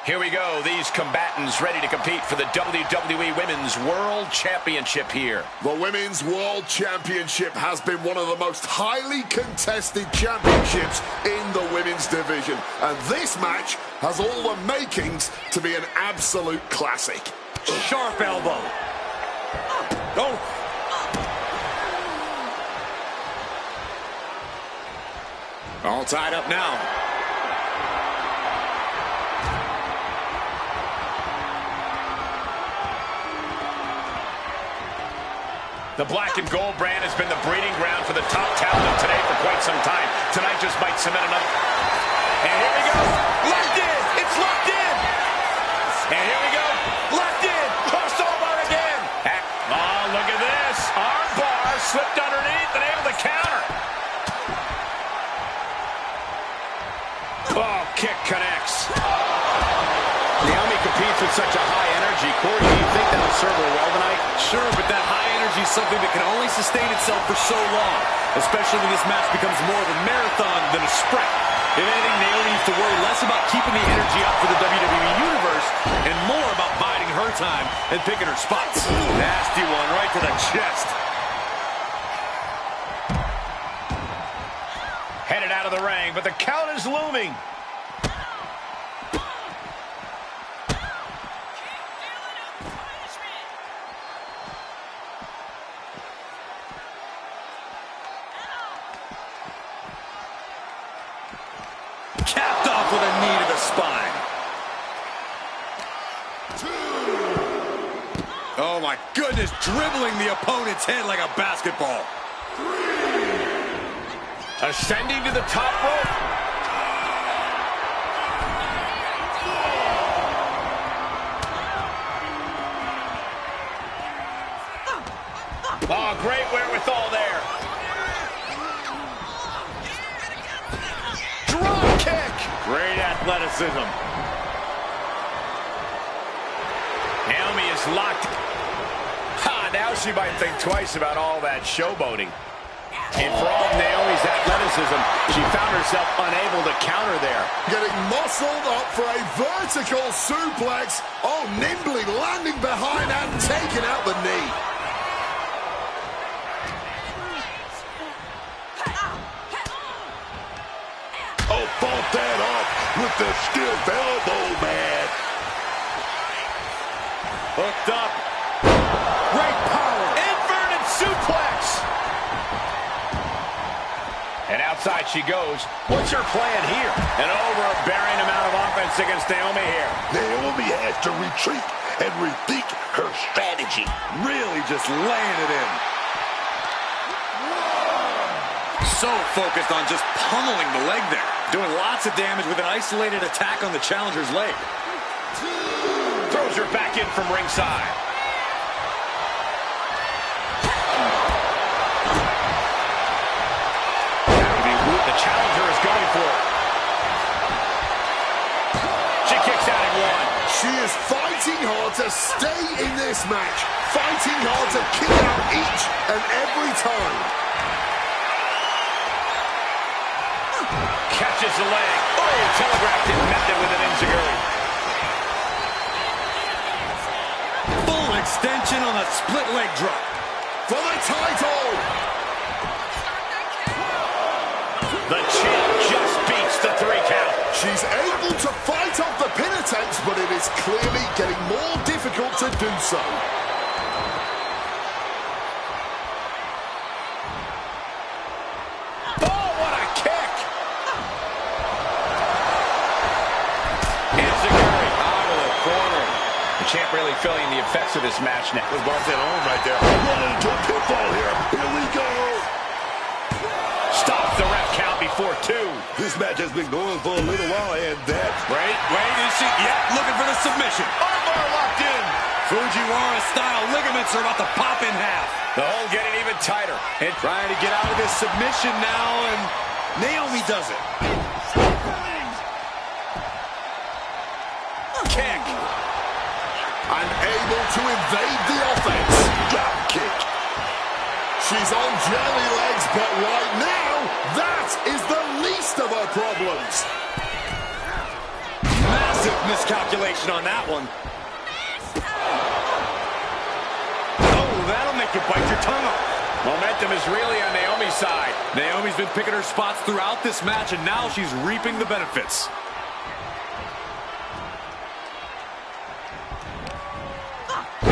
Here we go, these combatants ready to compete for the WWE Women's World Championship here. The Women's World Championship has been one of the most highly contested championships in the women's division. And this match has all the makings to be an absolute classic. Sharp elbow. Oh. All tied up now. The black and gold brand has been the breeding ground for the top talent of today for quite some time. Tonight just might cement another. And here we go. Locked in. It's locked in. And here we go. Locked in. Crossover again. Oh, look at this. Arm bar slipped underneath and able to counter. Oh, kick connects. Naomi competes with such a high energy. Corey, do you think that'll serve her well tonight? Sure, but that high energy is something that can only sustain itself for so long, especially when this match becomes more of a marathon than a sprint. If anything, Naomi needs to worry less about keeping the energy up for the WWE Universe and more about biding her time and picking her spots. Nasty one right to the chest. Headed out of the ring, but the count is looming. Capped off with a knee to the spine. Oh my goodness, dribbling the opponent's head like a basketball. Ascending to the top rope. Oh, great wherewithal there. Drop kick. Great athleticism. Naomi is locked. Ha, now she might think twice about all that showboating. And for all of Naomi's athleticism, she found herself unable to counter there. Getting muscled up for a vertical suplex. Oh, nimbly landing behind and taking out the knee. Oh, fought that off with the stiff elbow, man. Hooked up. Great power. Inverted suplex. And outside she goes. What's her plan here? An overbearing amount of offense against Naomi here. Naomi has to retreat and rethink her strategy. Really just laying it in. So focused on just pummeling the leg there. Doing lots of damage with an isolated attack on the challenger's leg. Throws her back in from ringside. The challenger is going for it. She kicks out at one. She is fighting hard to stay in this match. Fighting hard to kick out each and every time. Catches the leg. Oh, telegraphed it, met it with an enziguri. Full extension on a split leg drop. For the title. The champ just beats the 3 count. She's able to fight off the pin attempts, but it is clearly getting more difficult to do so. Oh, what a kick! Enziguri out of the corner. The champ really feeling the effects of this match now. Was brought that home right there. Running into a pinfall here. Here we go. Stops the ref count before 2. This match has been going for a little while, and that's... Wait, is she? Yeah, looking for the submission. Armbar locked in. Fujiwara-style ligaments are about to pop in half. The hold getting even tighter. And trying to get out of this submission now, and Naomi does it. Kick. Unable to evade the offense. Drop kick. She's on jelly legs, but right now, that is the least of her problems. Massive miscalculation on that one. Oh, that'll make you bite your tongue off. Momentum is really on Naomi's side. Naomi's been picking her spots throughout this match, and now she's reaping the benefits.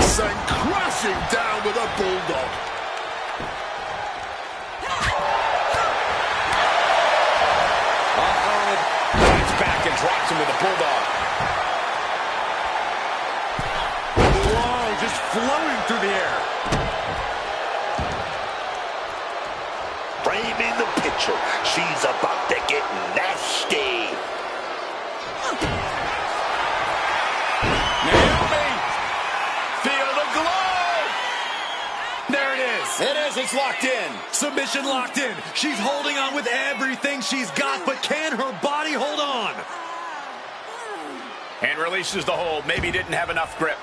Sent crashing down with a bulldog. Bites back and drops him with a bulldog. Whoa, just floating through the air. Framing the picture. She's about to get nasty. Naomi! Feel the glow! There it is. It is. It's locked in. Submission locked in. She's holding on with everything she's got, but can her body hold on? And releases the hold. Maybe didn't have enough grip.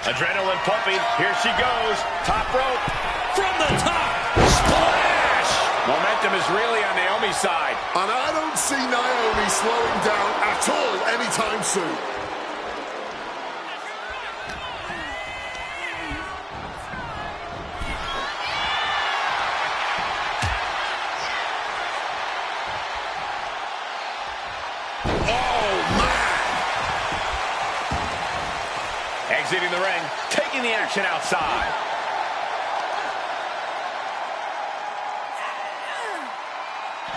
Adrenaline pumping. Here she goes. Top rope. From the top. Splash! Momentum is really on Naomi's side. And I don't see Naomi slowing down at all anytime soon. Exiting the ring, taking the action outside.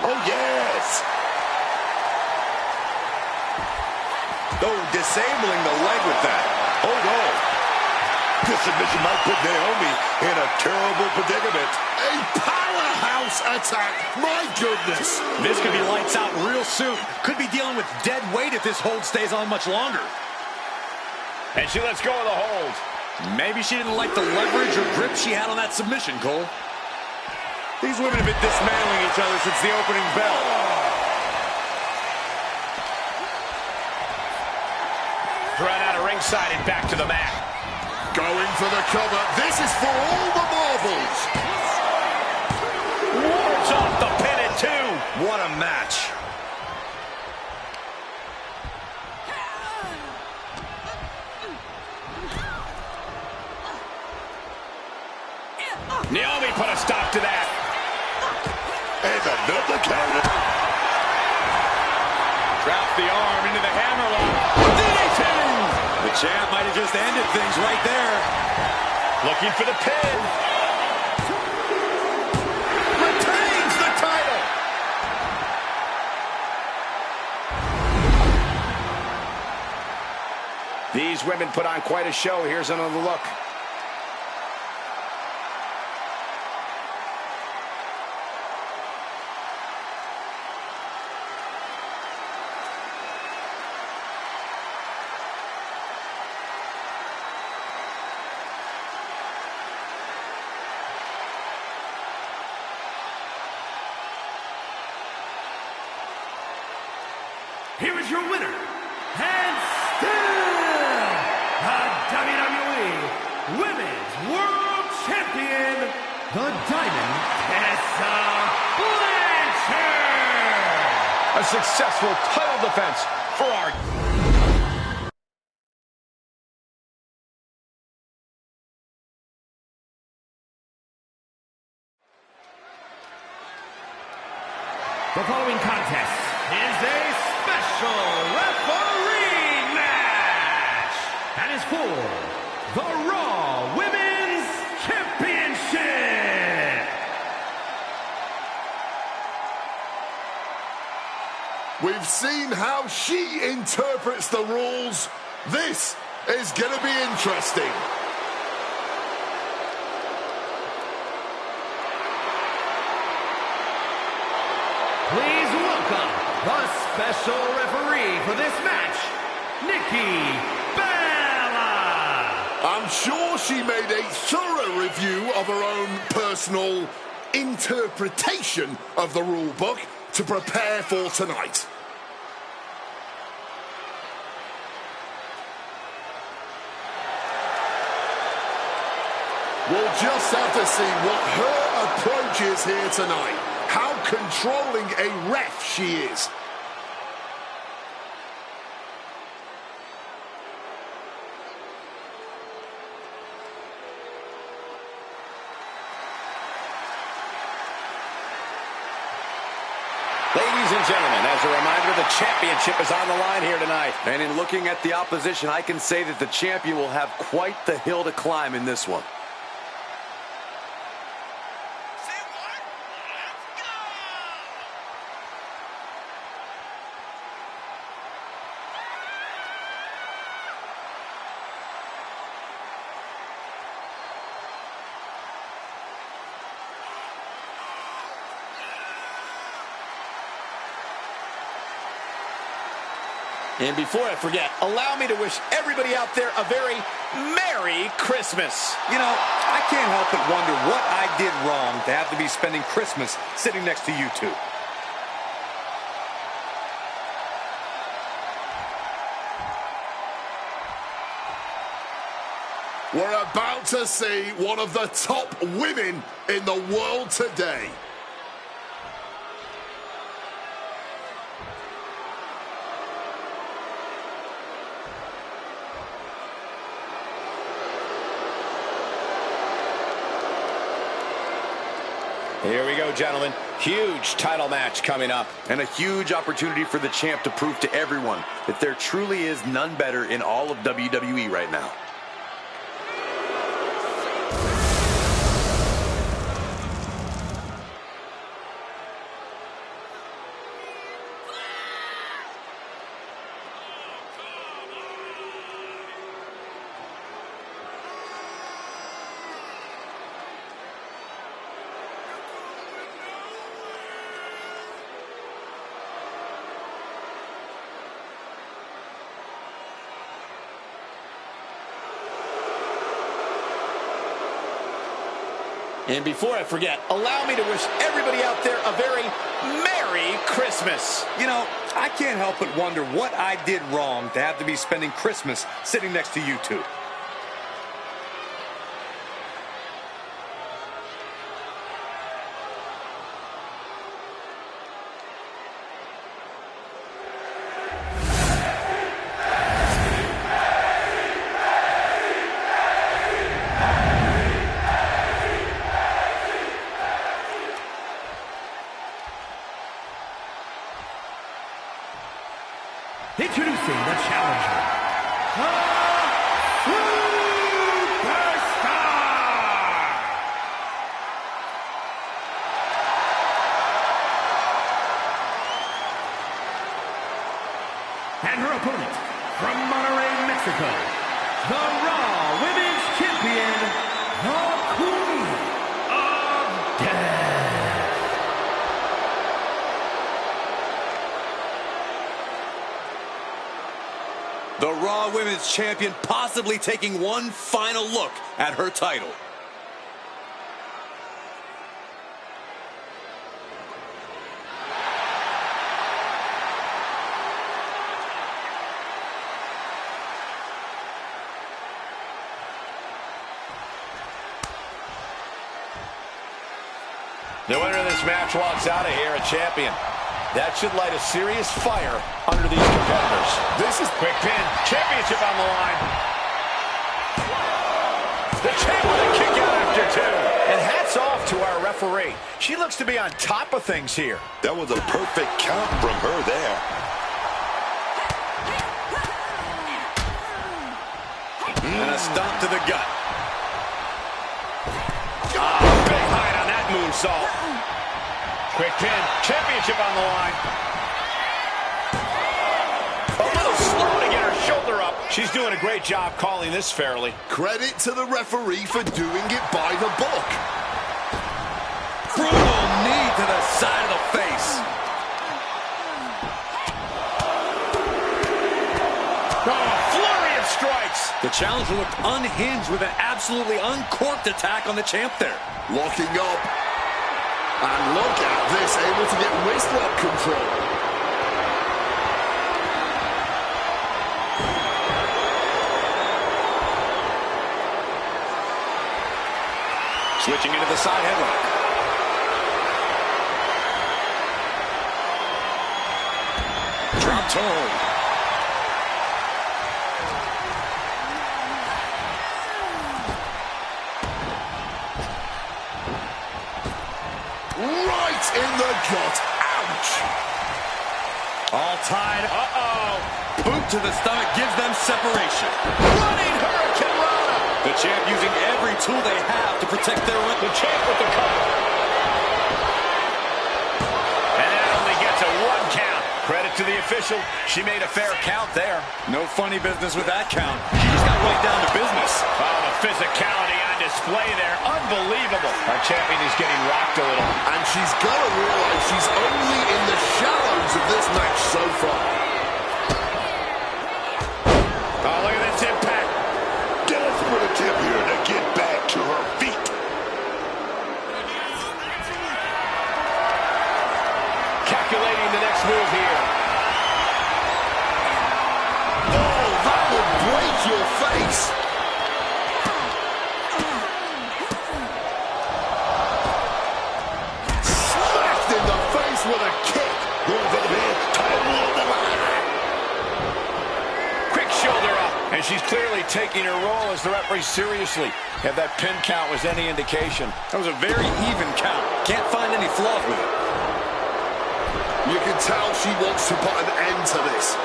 Oh, yes. Oh, disabling the leg with that. Oh, no. This submission might put Naomi in a terrible predicament. A powerhouse attack. My goodness. This could be lights out real soon. Could be dealing with dead weight if this hold stays on much longer. And she lets go of the hold. Maybe she didn't like the leverage or grip she had on that submission, Cole. These women have been dismantling each other since the opening bell. Thrown out of ringside and back to the mat. Going for the cover. This is for all the marbles. Wards off the pin at 2. What a match. Naomi put a stop to that. And another counter. Drop the arm into the hammerlock. DDT! The champ might have just ended things right there. Looking for the pin. Retains the title. These women put on quite a show. Here's another look. Here is your winner, and still the WWE Women's World Champion, the Diamond Tessa Blanchard. A successful title defense for our... The following contest is a special referee match and is for the Raw Women's Championship. We've seen how she interprets the rules. This is going to be interesting. Please welcome the special referee for this match, Nikki Bella. I'm sure she made a thorough review of her own personal interpretation of the rule book to prepare for tonight. We'll just have to see what her approach is here tonight. How controlling a ref she is. Ladies and gentlemen, as a reminder, the championship is on the line here tonight. And in looking at the opposition, I can say that the champion will have quite the hill to climb in this one. And before I forget, allow me to wish everybody out there a very Merry Christmas. You know, I can't help but wonder what I did wrong to have to be spending Christmas sitting next to you two. We're about to see one of the top women in the world today. Here we go, gentlemen. Huge title match coming up. And a huge opportunity for the champ to prove to everyone that there truly is none better in all of WWE right now. And before I forget, allow me to wish everybody out there a very Merry Christmas. You know, I can't help but wonder what I did wrong to have to be spending Christmas sitting next to you two. Introducing the challenger, the Superstar! And her opponent, from Monterrey, Mexico, the Raw Women's Champion, the Queen of Death. The Raw Women's Champion possibly taking one final look at her title. The winner of this match walks out of here a champion. That should light a serious fire under these competitors. This is Quick pin, championship on the line. The champ with a kick out after two. And hats off to our referee. She looks to be on top of things here. That was a perfect count from her there. And a stomp to the gut. Big hide on that moonsault. Quick pin, championship on the line. A little slow to get her shoulder up. She's doing a great job calling this fairly. credit to the referee for doing it by the book. Brutal knee to the side of the face. Oh, flurry of strikes. The challenger looked unhinged with an absolutely uncorked attack on the champ there. Locking up. And look at this, able to get wrist lock control. Switching into the side headlock. Drop toe. Right in the gut. Ouch. All tied. Uh-oh. Boot to the stomach gives them separation. Running Hurricane Rana. The champ using every tool they have to protect their ring. The champ with the cover. And that only gets a 1 count. Credit to the official. She made a fair count there. No funny business with that count. She just got right down to business. Oh, the physicality on display there. Unbelievable. Our champion is getting rocked a little. And she's got to realize she's only in the shallows of this match so far. Oh, look at this impact. Desperate attempt here to get back to her feet. Calculating the next move here. Oh, that will break your face. Smacked in the face with a kick. Going for the pin. Title on the line. Quick shoulder up. And she's clearly taking her role as the referee seriously. If that pin count was any indication. That was a very even count. Can't find any flaws with it. You can tell she wants to put an end to this.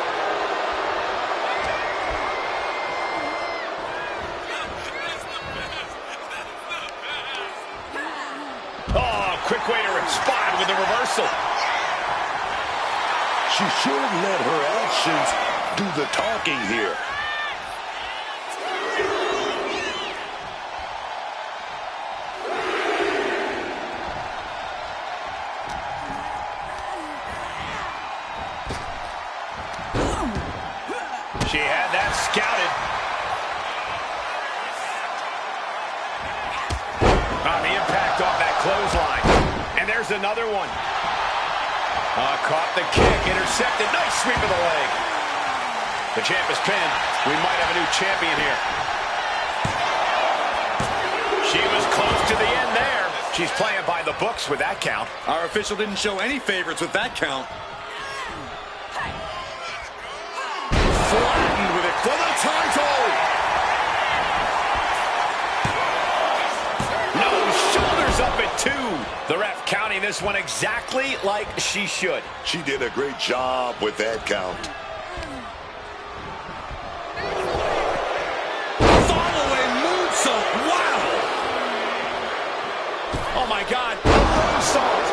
Oh, quick way to respond with the reversal. She should let her actions do the talking here. She had that scouted. The impact off that clothesline. And there's another one. Caught the kick, intercepted. Nice sweep of the leg. The champ is pinned. We might have a new champion here. She was close to the end there. She's playing by the books with that count. Our official didn't show any favorites with that count. Flattened with it for the title. No, shoulders up at 2. The ref counting this one exactly like she should. She did a great job with that count. Following moonsault. Wow. Oh, my God. Moonsault.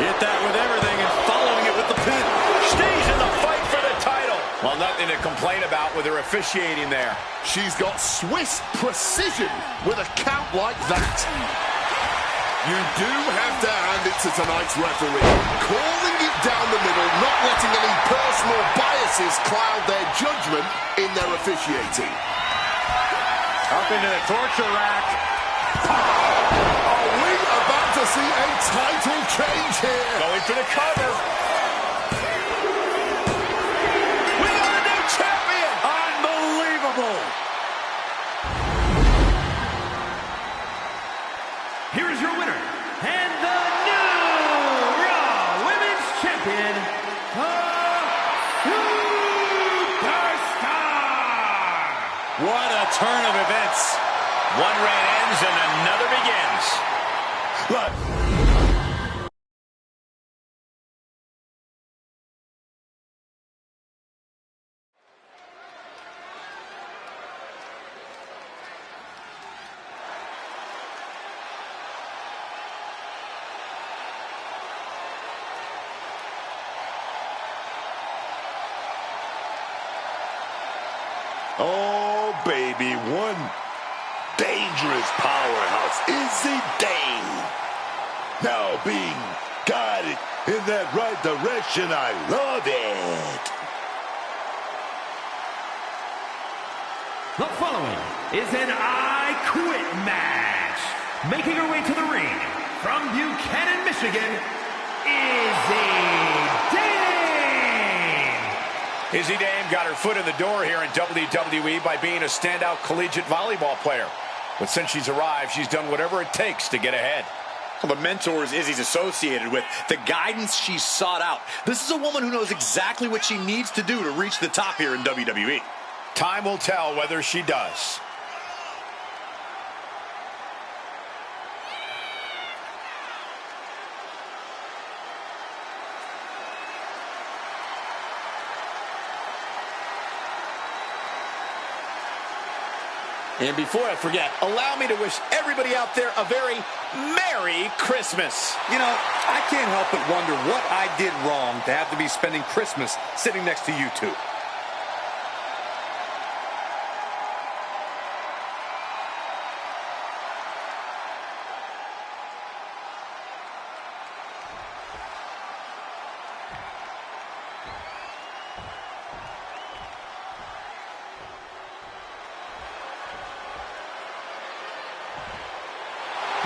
Hit that with everything and following it with the pin. Stays in the fight for the title. Well, nothing to complain about with her officiating there. She's got Swiss precision with a count like that. You do have to hand it to tonight's referee. Calling it down the middle, not letting any personal biases cloud their judgment in their officiating. Up into the torture rack. Are we about to see a title change here? Going for the cover. We got a new champion. Unbelievable. Here is your winner, and the new Raw Women's Champion, the Superstar! What a turn of events. One reign ends and another begins. But oh, baby, one dangerous powerhouse. Izzy Dane. Now being guided in that right direction. I love it. The following is an I Quit match. Making her way to the ring from Buchanan, Michigan, Izzy Dane! Izzy Dane got her foot in the door here in WWE by being a standout collegiate volleyball player. But since she's arrived, she's done whatever it takes to get ahead. The mentors Izzy's associated with, the guidance she's sought out. This is a woman who knows exactly what she needs to do to reach the top here in WWE. Time will tell whether she does. And before I forget, allow me to wish everybody out there a very Merry Christmas. You know, I can't help but wonder what I did wrong to have to be spending Christmas sitting next to you two.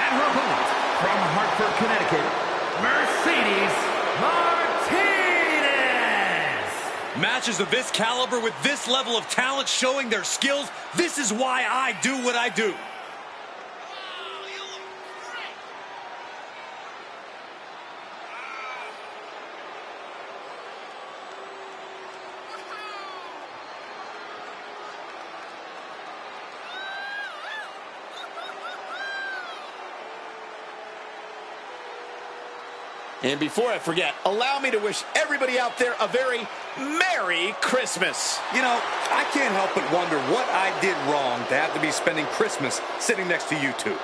And her opponent, from Hartford, Connecticut, Mercedes Martinez! Matches of this caliber with this level of talent showing their skills, this is why I do what I do. And before I forget, allow me to wish everybody out there a very Merry Christmas. You know, I can't help but wonder what I did wrong to have to be spending Christmas sitting next to you two.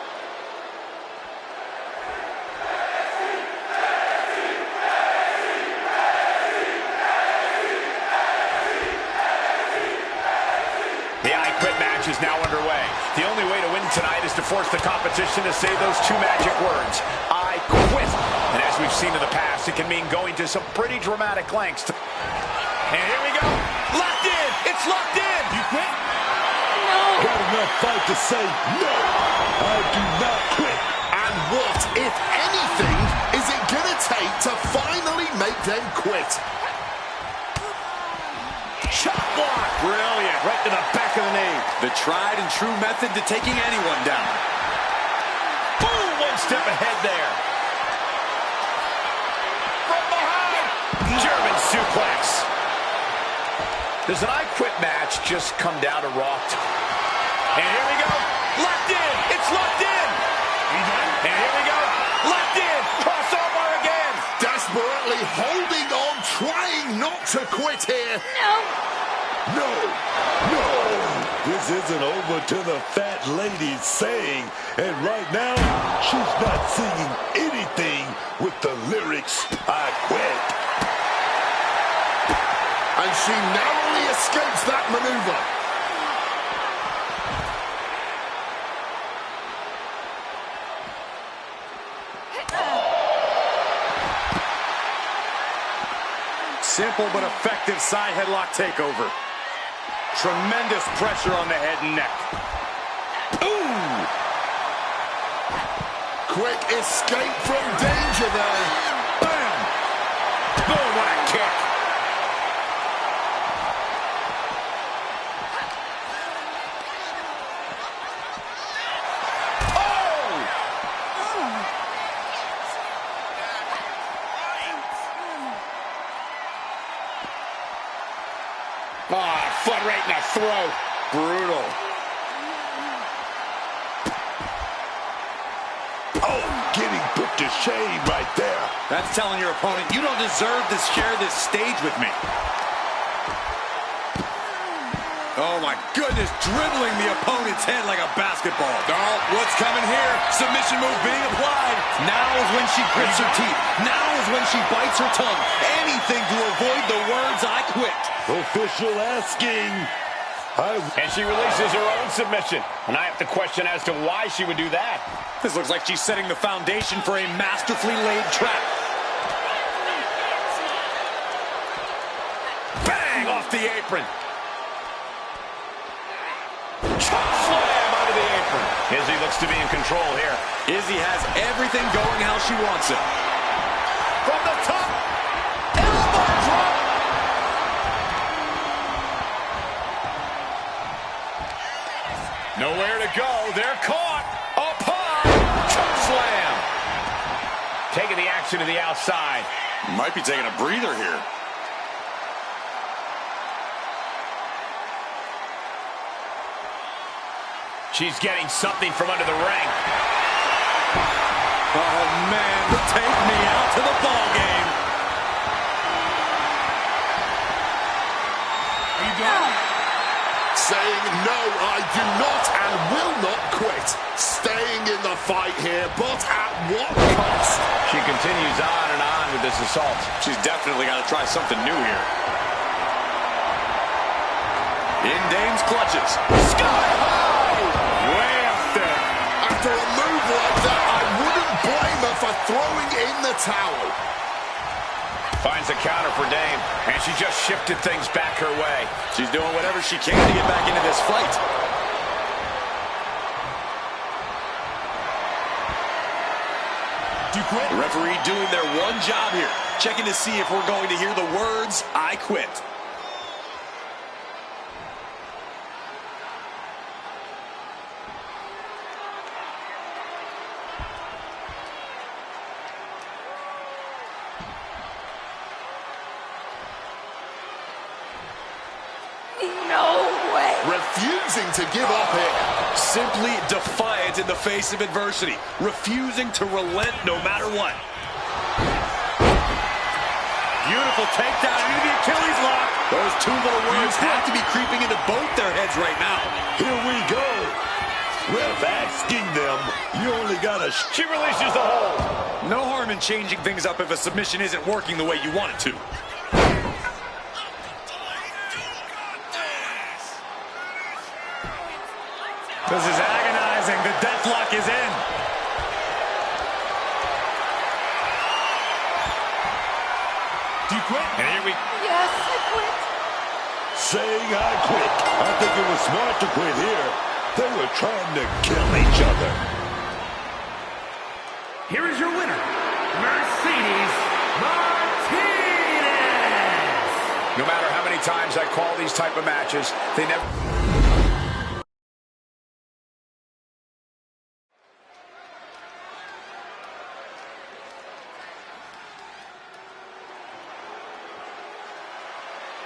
The I Quit match is now underway. The only way to win tonight is to force the competition to say those two magic words, I quit. And as we've seen in the past, it can mean going to some pretty dramatic lengths. And here we go. Locked in. It's locked in. You quit? No. Got enough fight to say no. I do not quit. And what, if anything, is it going to take to finally make them quit? Chop block. Brilliant. Right to the back of the knee. The tried and true method to taking anyone down. Boom. One step ahead there. From behind. German suplex. Does an I Quit match just come down to Raw? And here we go. Locked in. It's locked in. And here we go. Locked in. Crossover again. Desperately holding on, trying not to quit here. No. No. This isn't over till the fat lady's saying. And right now, she's not singing anything with the lyrics, I quit. And she narrowly escapes that maneuver. Simple but effective side headlock takeover. Tremendous pressure on the head and neck. Ooh! Quick escape from danger there. Bam! Boom, what a kick. Foot right in the throat. Brutal. Oh, getting put to shame right there. That's telling your opponent, you don't deserve to share this stage with me. Oh my goodness, dribbling the opponent's head like a basketball. Oh, what's coming here? Submission move being applied. Now is when she grits her teeth. Now is when she bites her tongue. Anything to avoid the words I quit. Official asking. And she releases her own submission. And I have to question as to why she would do that. This looks like she's setting the foundation for a masterfully laid trap. Bang! Off the apron. Chop slam onto the apron. Izzy looks to be in control here. Izzy has everything going how she wants it. From the top. Elbow drop. Nowhere to go. They're caught. Upon. Chop slam. Taking the action to the outside. Might be taking a breather here. She's getting something from under the ring. Oh, man, take me out to the ball game. Are you done? Saying no, I do not and will not quit. Staying in the fight here, but at what cost? She continues on and on with this assault. She's definitely got to try something new here. In Dame's clutches. Sky high! Way up there. After a move like that, I wouldn't blame her for throwing in the towel. Finds a counter for Dame, and she just shifted things back her way. She's doing whatever she can to get back into this fight. Do you quit? The referee doing their one job here, checking to see if we're going to hear the words, I quit. Refusing to give up here. Simply defiant in the face of adversity. Refusing to relent no matter what. beautiful takedown into the Achilles lock. Those two little words have to be creeping into both their heads right now. Here we go. Ref asking them, you only got a... She releases the hold. No harm in changing things up if a submission isn't working the way you want it to. This is agonizing. The deathlock is in. Do you quit? And here we... Yes, I quit. Saying I quit. I think it was smart to quit here. They were trying to kill each other. Here is your winner, Mercedes Martinez. No matter how many times I call these type of matches, they never...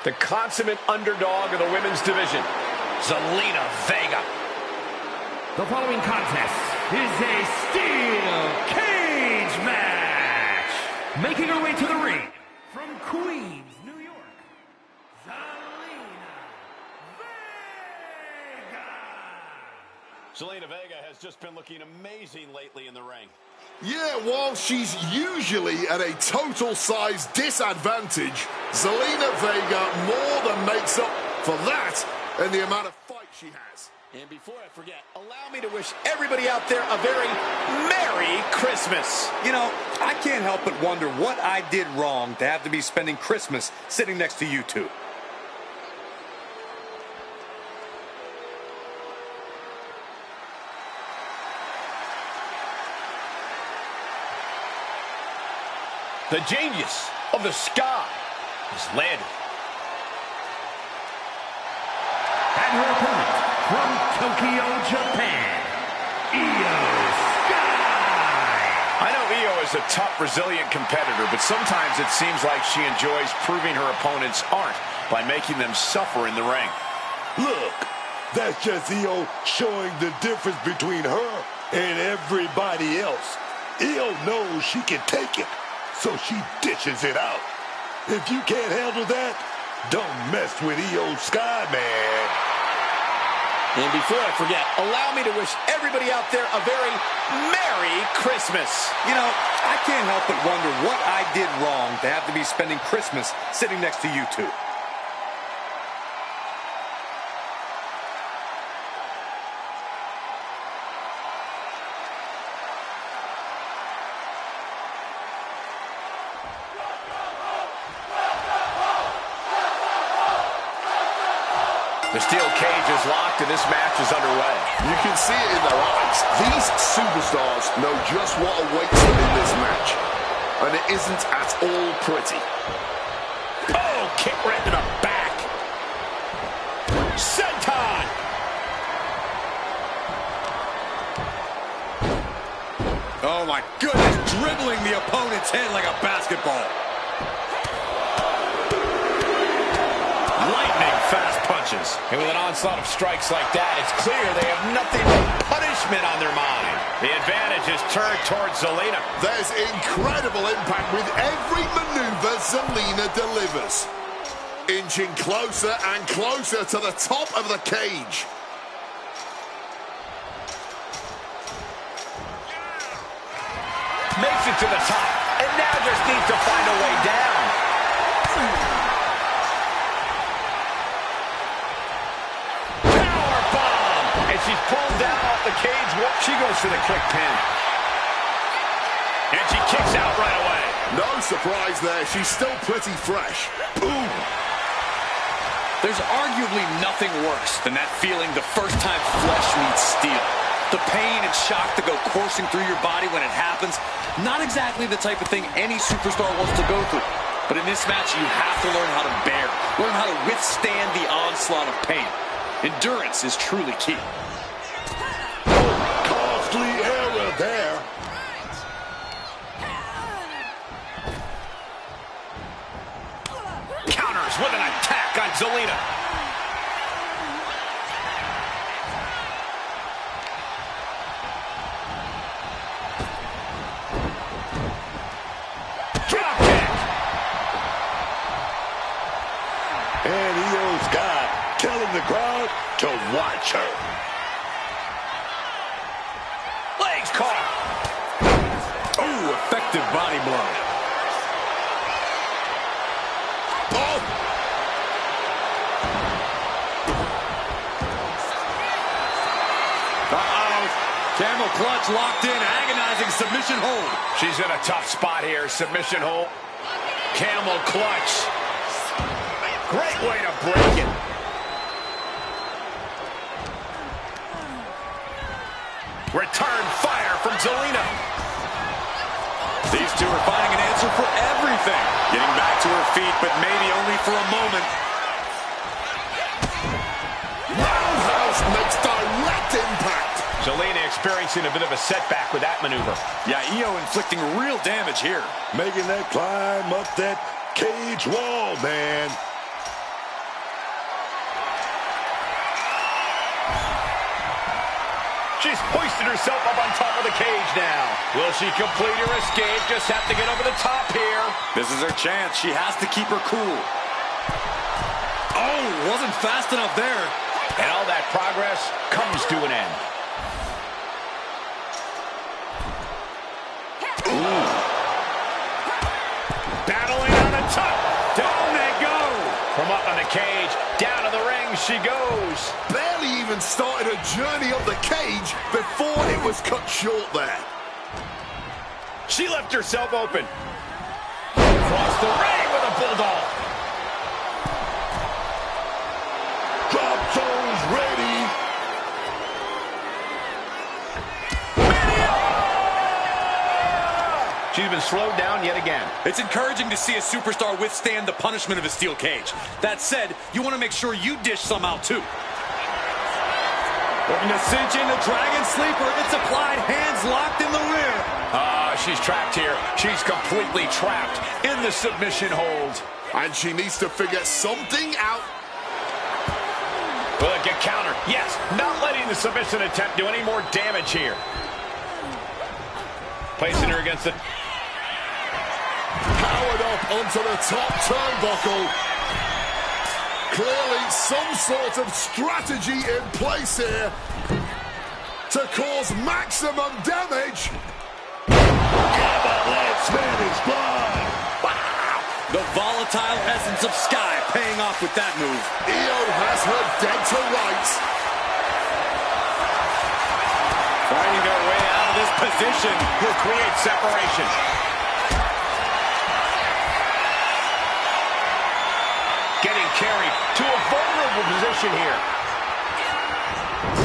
The consummate underdog of the women's division, Zelina Vega. The following contest is a steel cage match. Making her way to the ring from Queens, New York, Zelina Vega. Zelina Vega has just been looking amazing lately in the ring. Yeah, while she's usually at a total size disadvantage, Zelina Vega more than makes up for that and the amount of fight she has. And before I forget, allow me to wish everybody out there a very Merry Christmas. You know, I can't help but wonder what I did wrong to have to be spending Christmas sitting next to you two. The genius of the sky is landed. And her opponent from Tokyo, Japan, Io Sky. I know Io is a tough, resilient competitor, but sometimes it seems like she enjoys proving her opponents aren't by making them suffer in the ring. Look, that's just Io showing the difference between her and everybody else. Io knows she can take it, so she dishes it out. If you can't handle that, don't mess with Io Sky, man. And before I forget, allow me to wish everybody out there a very Merry Christmas. You know, I can't help but wonder what I did wrong to have to be spending Christmas sitting next to you two. The steel cage is locked and this match is underway. You can see it in their eyes. These superstars know just what awaits them in this match. And it isn't at all pretty. Oh, kick right to the back. Senton. Oh my goodness, dribbling the opponent's head like a basketball. Lightning fast punches. And with an onslaught of strikes like that, it's clear they have nothing but punishment on their mind. The advantage is turned towards Zelina. There's incredible impact with every maneuver Zelina delivers. Inching closer and closer to the top of the cage. Makes it to the top, and now just needs to find a way down. Powerbomb! And she's pulled down off the cage. She goes for the quick pin. And she kicks out right away. No surprise there. She's still pretty fresh. Boom! There's arguably nothing worse than that feeling the first time flesh meets steel. The pain and shock that go coursing through your body when it happens, not exactly the type of thing any superstar wants to go through. But in this match, you have to learn how to bear, learn how to withstand the onslaught of pain. Endurance is truly key. Costly error there. Counters with an attack on Zelina. watch her. Legs caught. Ooh, effective body blow. Oh! Uh-oh. Camel clutch locked in, agonizing submission hold. She's in a tough spot here. Submission hold. Camel clutch. Great way to break it. Return fire from Zelina. These two are finding an answer for everything. Getting back to her feet, but maybe only for a moment. Roundhouse makes direct impact. Zelina experiencing a bit of a setback with that maneuver. Yeah, Io inflicting real damage here. Making that climb up that cage wall, man. She's hoisted herself up on top of the cage now. Will she complete her escape? Just have to get over the top here. This is her chance. She has to keep her cool. Oh, wasn't fast enough there. And all that progress comes to an end. Ooh. Battling on the top. Down they go. From up on the cage, down to the ring she goes. Barely even started her journey up the cage before it was cut short there. She left herself open. Across the ring with a bulldog. Drop zones ready. She's been slowed down yet again. It's encouraging to see a superstar withstand the punishment of a steel cage. That said, you want to make sure you dish some out too. Looking to cinch in the Dragon Sleeper. It's applied, hands locked in the rear. She's trapped here. She's completely trapped in the submission hold. And she needs to figure something out. Will it get countered? Yes, not letting the submission attempt do any more damage here. Placing her against the... Powered up onto the top turnbuckle. Clearly some sort of strategy in place here to cause maximum damage. Let's manage blood. Wow. The volatile essence of Sky paying off with that move. Io has her dead to rights. Finding their way out of this position will create separation. Getting carried to a vulnerable position here.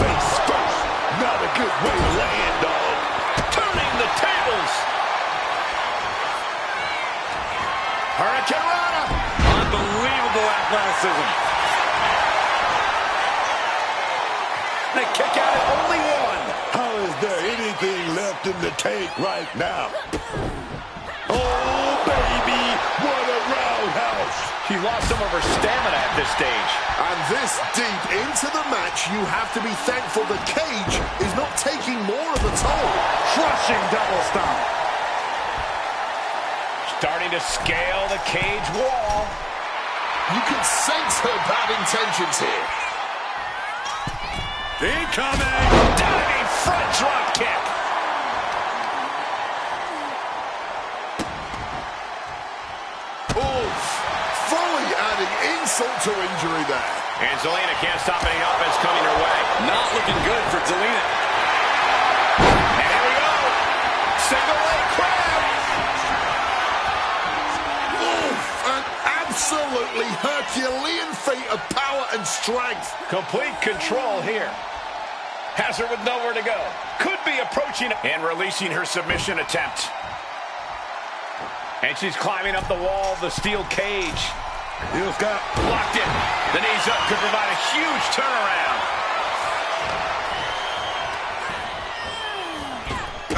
Face first. Not a good way to land, dog. Turning the tables. Hurricane Rana. Unbelievable athleticism. They kick out at only one. How is there anything left in the tank right now? Oh, baby, what a roundhouse. She lost some of her stamina at this stage. And this deep into the match, you have to be thankful the cage is not taking more of a toll. Crushing double stomp. Starting to scale the cage wall. You can sense her bad intentions here. Incoming! Diving front drop kick. Oof. Fully adding insult to injury there. And Zelina can't stop any offense coming her way. Not looking good for Zelina. And here we go. Single leg crab. Oof. An absolutely Herculean feat of power and strength. Complete control here. Has her with nowhere to go. Could be approaching and releasing her submission attempt. And she's climbing up the wall of the steel cage. Heels got Locked in. The knees up could provide a huge turnaround.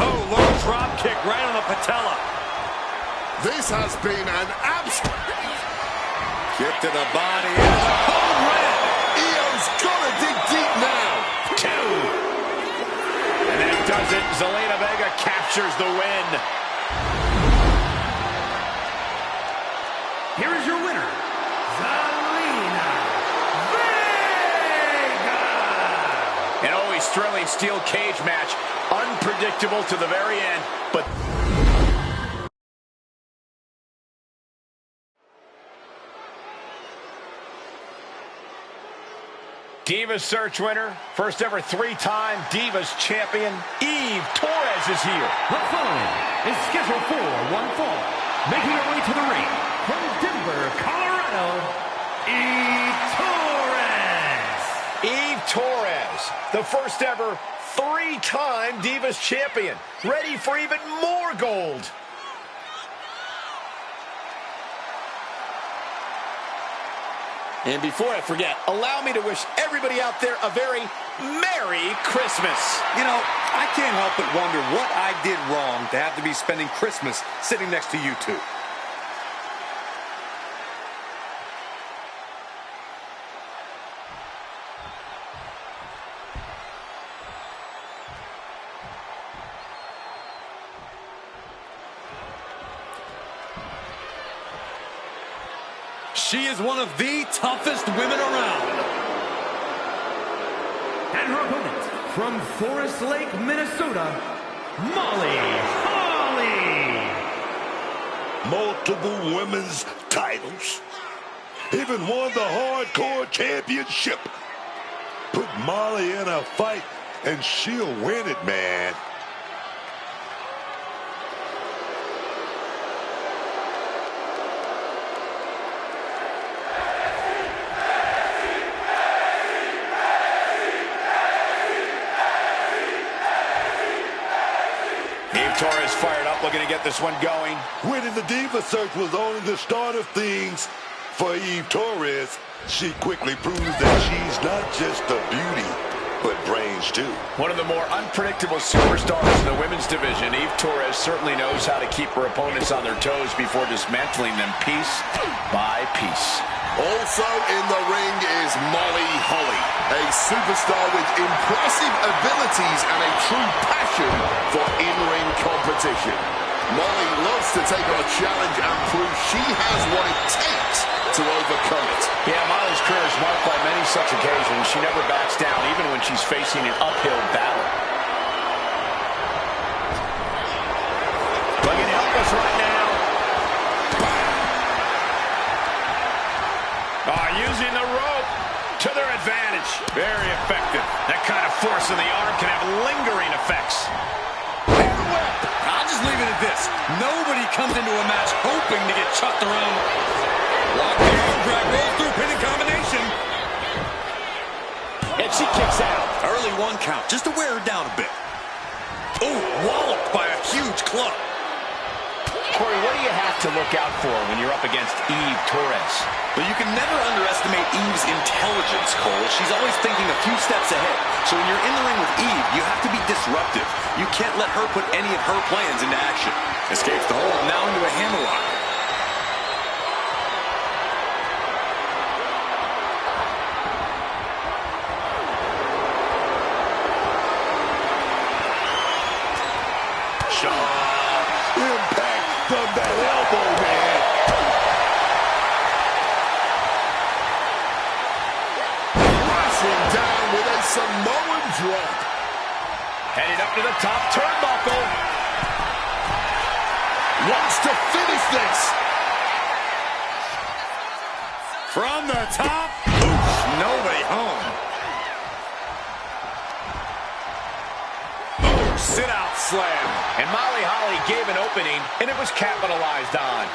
Oh, low drop kick right on the patella. This has been an Kick to the body. And the code red. Io's gotta dig deep now. 2. And that does it. Zelina Vega captures the win. Here is your winner, Zelina Vega. this thrilling steel cage match. Unpredictable to the very end, but... Divas Search winner, first ever three-time Divas champion, Eve Torres is here. The following is scheduled for one fall. Making her way to the ring from Denver, Colorado, Eve Torres. Eve Torres, the first ever three-time Divas champion, ready for even more gold. And before I forget, allow me to wish everybody out there a very Merry Christmas. You know, I can't help but wonder what I did wrong to have to be spending Christmas sitting next to you two. She is one of the toughest women around. And her opponent, from Forest Lake, Minnesota, Molly Holly. Multiple women's titles. Even won the Hardcore Championship. Put Molly in a fight and she'll win it, man. Torres fired up, looking to get this one going. Winning the Diva Search was only the start of things for Eve Torres. She quickly proves that she's not just a beauty, but brains too. One of the more unpredictable superstars in the women's division, Eve Torres certainly knows how to keep her opponents on their toes before dismantling them piece by piece. Also in the ring is Molly Holly, a superstar with impressive abilities and a true passion for in-ring competition. Molly loves to take on a challenge and prove she has what it takes to overcome it. Yeah, Molly's career is marked by many such occasions. She never backs down, even when she's facing an uphill battle. Looking to help us right now. Using the rope to their advantage. Very effective. That kind of force in the arm can have lingering effects. I'll just leave it at this. Nobody comes into a match hoping to get chucked around. Lock the arm drag, roll through pinning combination. And she kicks out. Early one count, just to wear her down a bit. Oh, walloped by a huge club. Corey, what do you have to look out for when you're up against Eve Torres? Well, you can never underestimate Eve's intelligence, Cole. She's always thinking a few steps ahead. So when you're in the ring with Eve, you have to be disruptive. You can't let her put any of her plans into action. Escapes the hold, now into a hammerlock. Impact from that elbow, man. Crashing down with a Samoan drop. Headed up to the top turnbuckle. Wants to finish this. From the top, oof, nobody home. Oh, sit out slam. And Molly Holly gave an opening, and it was capitalized on.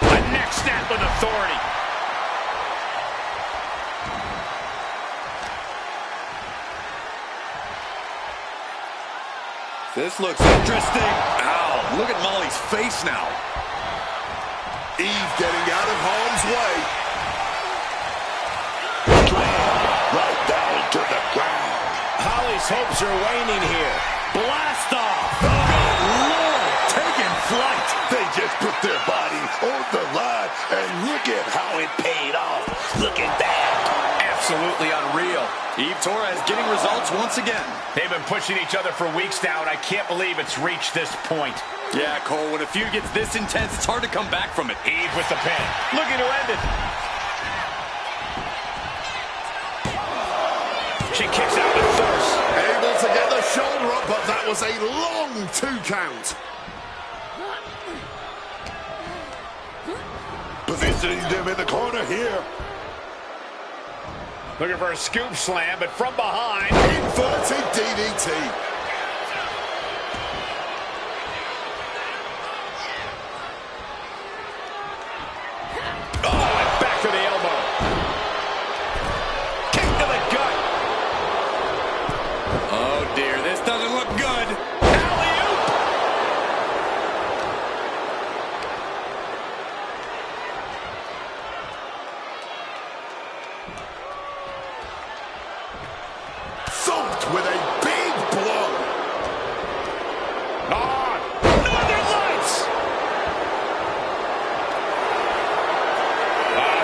A neck snap with authority. This looks interesting. Ow, look at Molly's face now. Eve getting out of harm's way. Right down to the ground. Holly's hopes are waning here. Blast off. Good Lord, taking flight. They just put their body on the line, and look at how it paid off. Look at that. Absolutely unreal. Eve Torres getting results once again. They've been pushing each other for weeks now, and I can't believe it's reached this point. Yeah, Cole, when a feud gets this intense, it's hard to come back from it. Eve with the pin. Looking to end it. She kicks out with force. but that was a long 2 count. Positioning them in the corner here. Looking for a scoop slam, but from behind. Inverted DDT. Oh, back to the elbow. Kick to the gut. Oh, dear. This doesn't look good. Alley-oop. Thumped with a big blow. On. Northern Lights.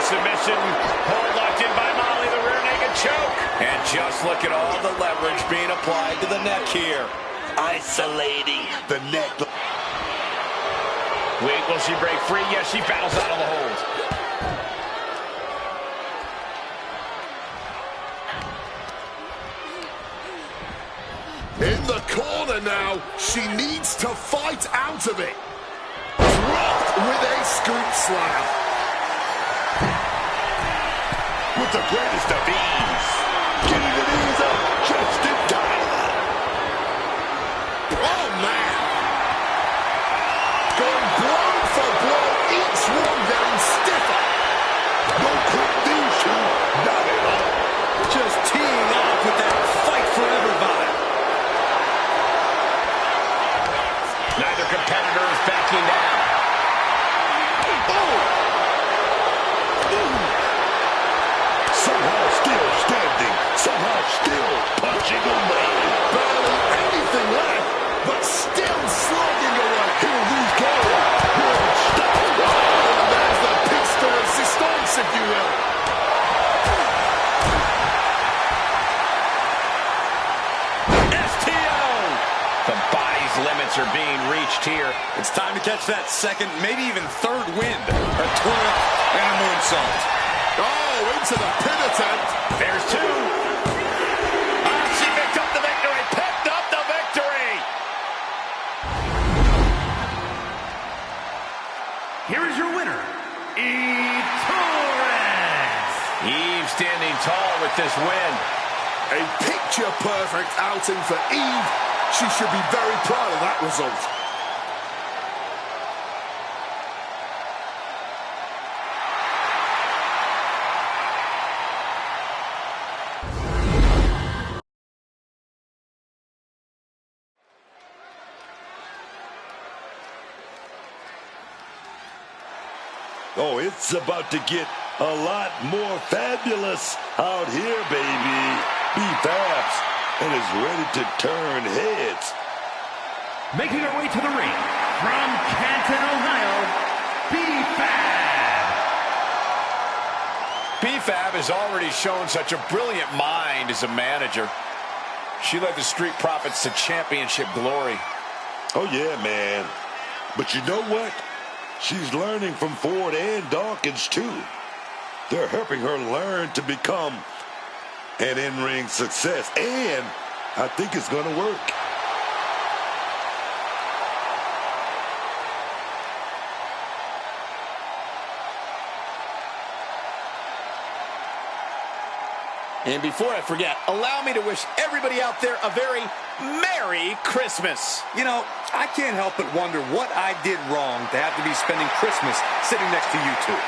Submission. Hold locked in by Molly, the rear naked choke. And just look at all the leverage being applied to the neck here. Isolating the neck. Wait, will she break free? Yes, she battles out of the hold. In the corner now. She needs to fight out of it. Dropped with a scoop slam. With the greatest of ease. Getting the knees up just in time. Oh, man. Going blow for blow, each one getting stiffer. No quick these two. Not at all. Just teeing off with that fight forever vibe. Neither competitor is backing down. Somehow still standing. Somehow still punching away. Barely anything left, but still slugging away. Here we go. Won't stop. And there's the piece de resistance, if you will. STO! The body's limits are being reached here. It's time to catch that second, maybe even third wind. A twirl and a moonsault. Oh, into the pin attempt. There's 2. She picked up the victory. Picked up the victory. Here is your winner, Eve Torres. Eve standing tall with this win. A picture-perfect outing for Eve. She should be very proud of that result. Oh, it's about to get a lot more fabulous out here, baby. B-Fabs and is ready to turn heads. Making her way to the ring from Canton, Ohio, B-Fab. B-Fab has already shown such a brilliant mind as a manager. She led the Street Profits to championship glory. Oh, yeah, man. But you know what? She's learning from Ford and Dawkins, too. They're helping her learn to become an in-ring success. And I think it's going to work. And before I forget, allow me to wish everybody out there a very Merry Christmas. You know, I can't help but wonder what I did wrong to have to be spending Christmas sitting next to you two.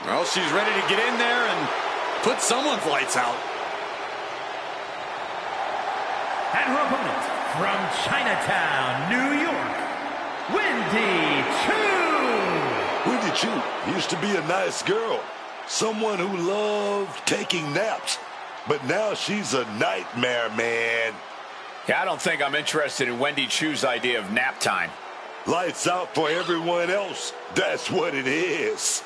Well, she's ready to get in there and put someone's lights out. And her opponent from Chinatown, New York, Wendy Choo. Wendy Choo used to be a nice girl. Someone who loved taking naps. But now she's a nightmare, man. Yeah, I don't think I'm interested in Wendy Choo's idea of nap time. Lights out for everyone else. That's what it is.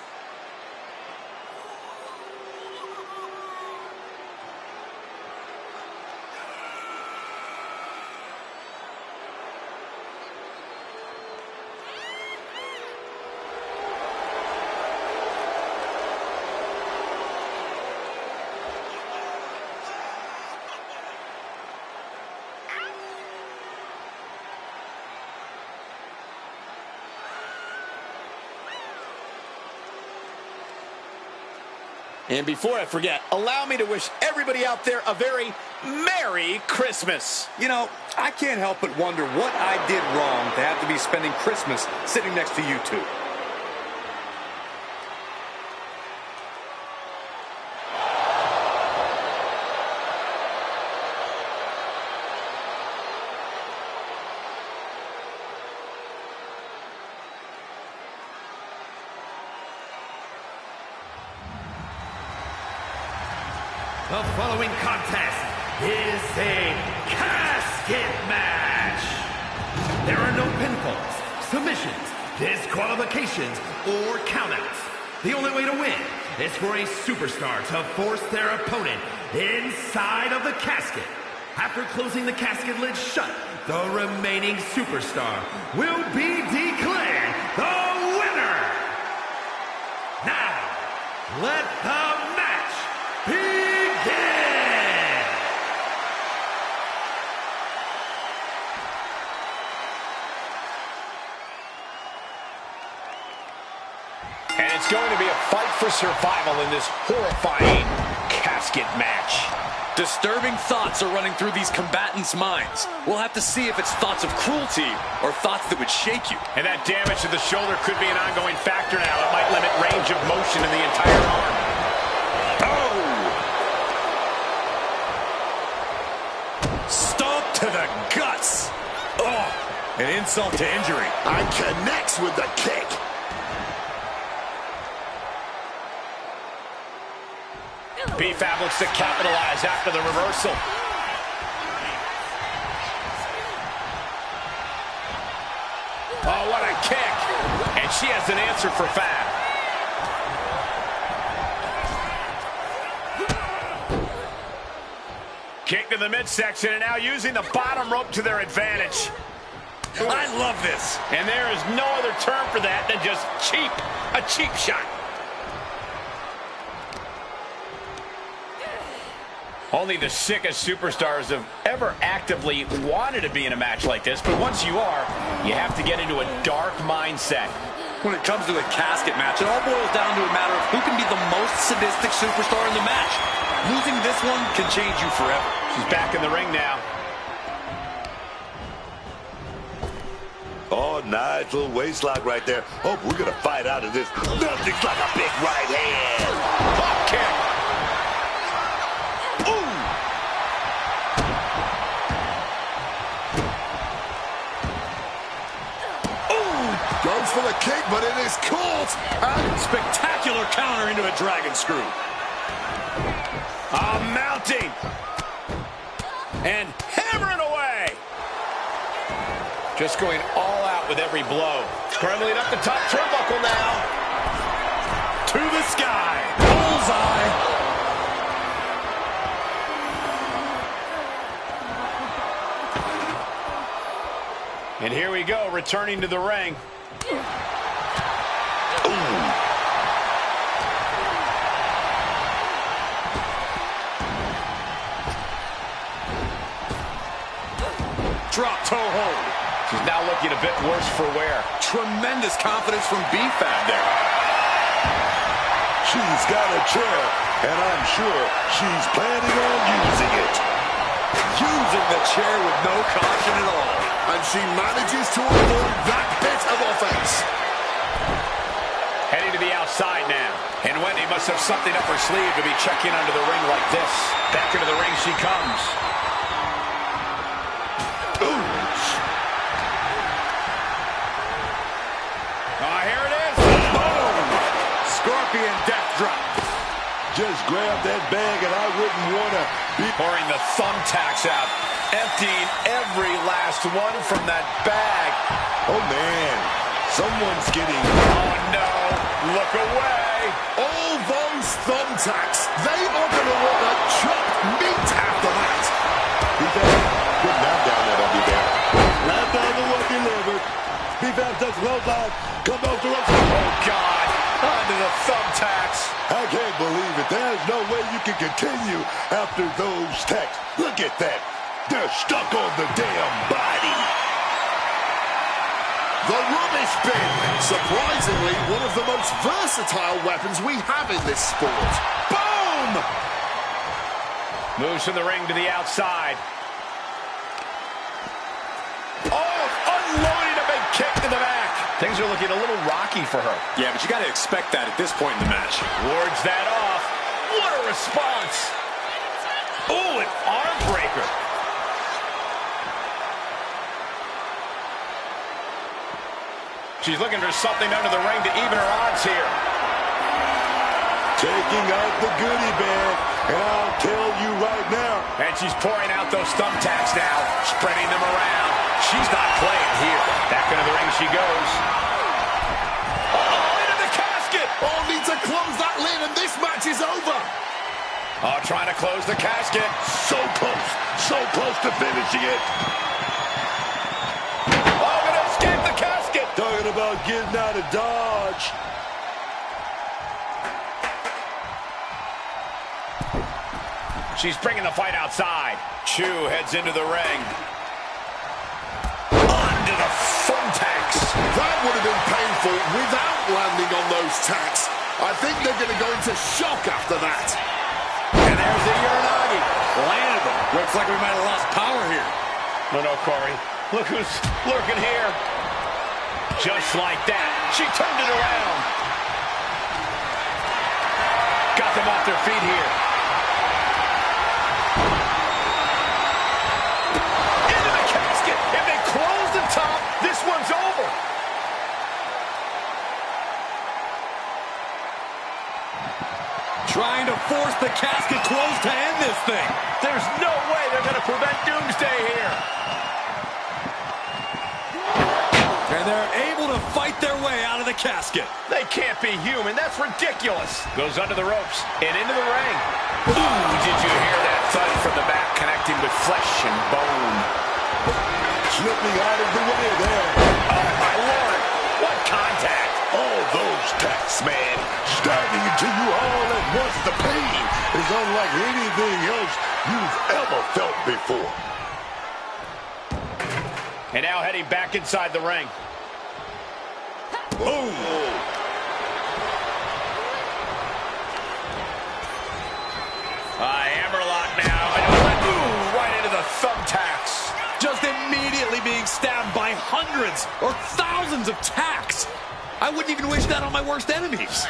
And before I forget, allow me to wish everybody out there a very Merry Christmas. You know, I can't help but wonder what I did wrong to have to be spending Christmas sitting next to you two. The following contest is a casket match. There are no pinfalls, submissions, disqualifications, or countouts. The only way to win is for a superstar to force their opponent inside of the casket. After closing the casket lid shut, the remaining superstar will be declared the winner. Now, let the match begin. And it's going to be a fight for survival in this horrifying casket match. Disturbing thoughts are running through these combatants' minds. We'll have to see if it's thoughts of cruelty or thoughts that would shake you. And that damage to the shoulder could be an ongoing factor now. It might limit range of motion in the entire arm. Stomp to the guts. Oh, an insult to injury. And connects with the kick. BFAB looks to capitalize after the reversal. Oh, what a kick. And she has an answer for Fab. Kick to the midsection, and now using the bottom rope to their advantage. I love this. And there is no other term for that than just cheap. A cheap shot. Only the sickest superstars have ever actively wanted to be in a match like this, but once you are, you have to get into a dark mindset. When it comes to a casket match, it all boils down to a matter of who can be the most sadistic superstar in the match. Losing this one can change you forever. She's back in the ring now. Oh, nice little waist lock right there. Oh, we're going to fight out of this. Nothing's like a big right hand. Pop kick. Goes for the kick, but it is caught. And spectacular counter into a dragon screw. Mounting. And hammering away. Just going all out with every blow. Scrambling up the top turnbuckle now. To the sky. Bullseye. And here we go, returning to the ring. Drop toe hold. She's now looking a bit worse for wear. Tremendous confidence from BFAB there. She's got a chair, and I'm sure she's planning on using it. Using the chair with no caution at all. And she manages to avoid that bit of offense. Heading to the outside now. And Wendy must have something up her sleeve to be checking under the ring like this. Back into the ring she comes. Here it is. Boom! Scorpion death drop. Just grab that bag, and I wouldn't want to be Pouring the thumbtacks out. Emptying every last one from that bag. Oh, man. Someone's getting... Oh, no. Look away. All those thumbtacks, they are going to want to chop meat after that. Good knockdown that on you there. Left down the one delivered. BFAB touch low line. Come off the ropes. Oh, God. Onto the thumbtacks. I can't believe it. There's no way you can continue after those tacks. Look at that. They're stuck on the damn body. The rubbish bin. Surprisingly, one of the most versatile weapons we have in this sport. Boom! Moves from the ring to the outside. Oh, unloading a big kick to the back. Things are looking a little rocky for her. Yeah, but you got to expect that at this point in the match. Wards that off. What a response. Oh, an arm breaker. She's looking for something under the ring to even her odds here. Taking out the goodie bag, and I'll tell you right now. And she's pouring out those thumbtacks now, spreading them around. She's not playing here. Back into the ring she goes. Oh, into the casket. Oh, need to close that lid, and this match is over. Oh, trying to close the casket. So close to finishing it. Oh, gonna escape the casket. Talking about getting out of Dodge. She's bringing the fight outside. Chu heads into the ring. Onto the thumbtacks. That would have been painful without landing on those tacks. I think they're going to go into shock after that. And there's the Uranagi. Landed them. Looks like we might have lost power here. No, Corey. Look who's lurking here. Just like that. She turned it around. Got them off their feet here. Into the casket. If they close the top, this one's over. Trying to force the casket closed to end this thing. There's no way they're going to prevent Doomsday here. And they're able to fight their way out of the casket. They can't be human. That's ridiculous. Goes under the ropes and into the ring. Ooh, did you hear that thud from the back connecting with flesh and bone? Slipping out of the way there. Oh, my Lord. What contact. All those tacks, man. Stabbing into you all at once. The pain is unlike anything else you've ever felt before. And now heading back inside the ring. Boom! Hammerlock now. Ooh, right into the thumbtacks. Just immediately being stabbed by hundreds or thousands of tacks. I wouldn't even wish that on my worst enemies.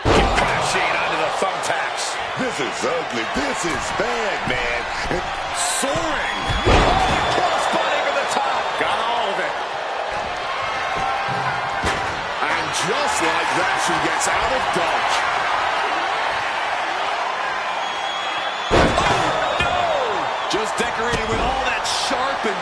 Crashing onto the thumbtacks. This is ugly. This is bad, man. And Soaring. Crossbody over the top. Got all of it. And just like that, she gets out of dodge. Oh, no! Just decorated with all that sharp and...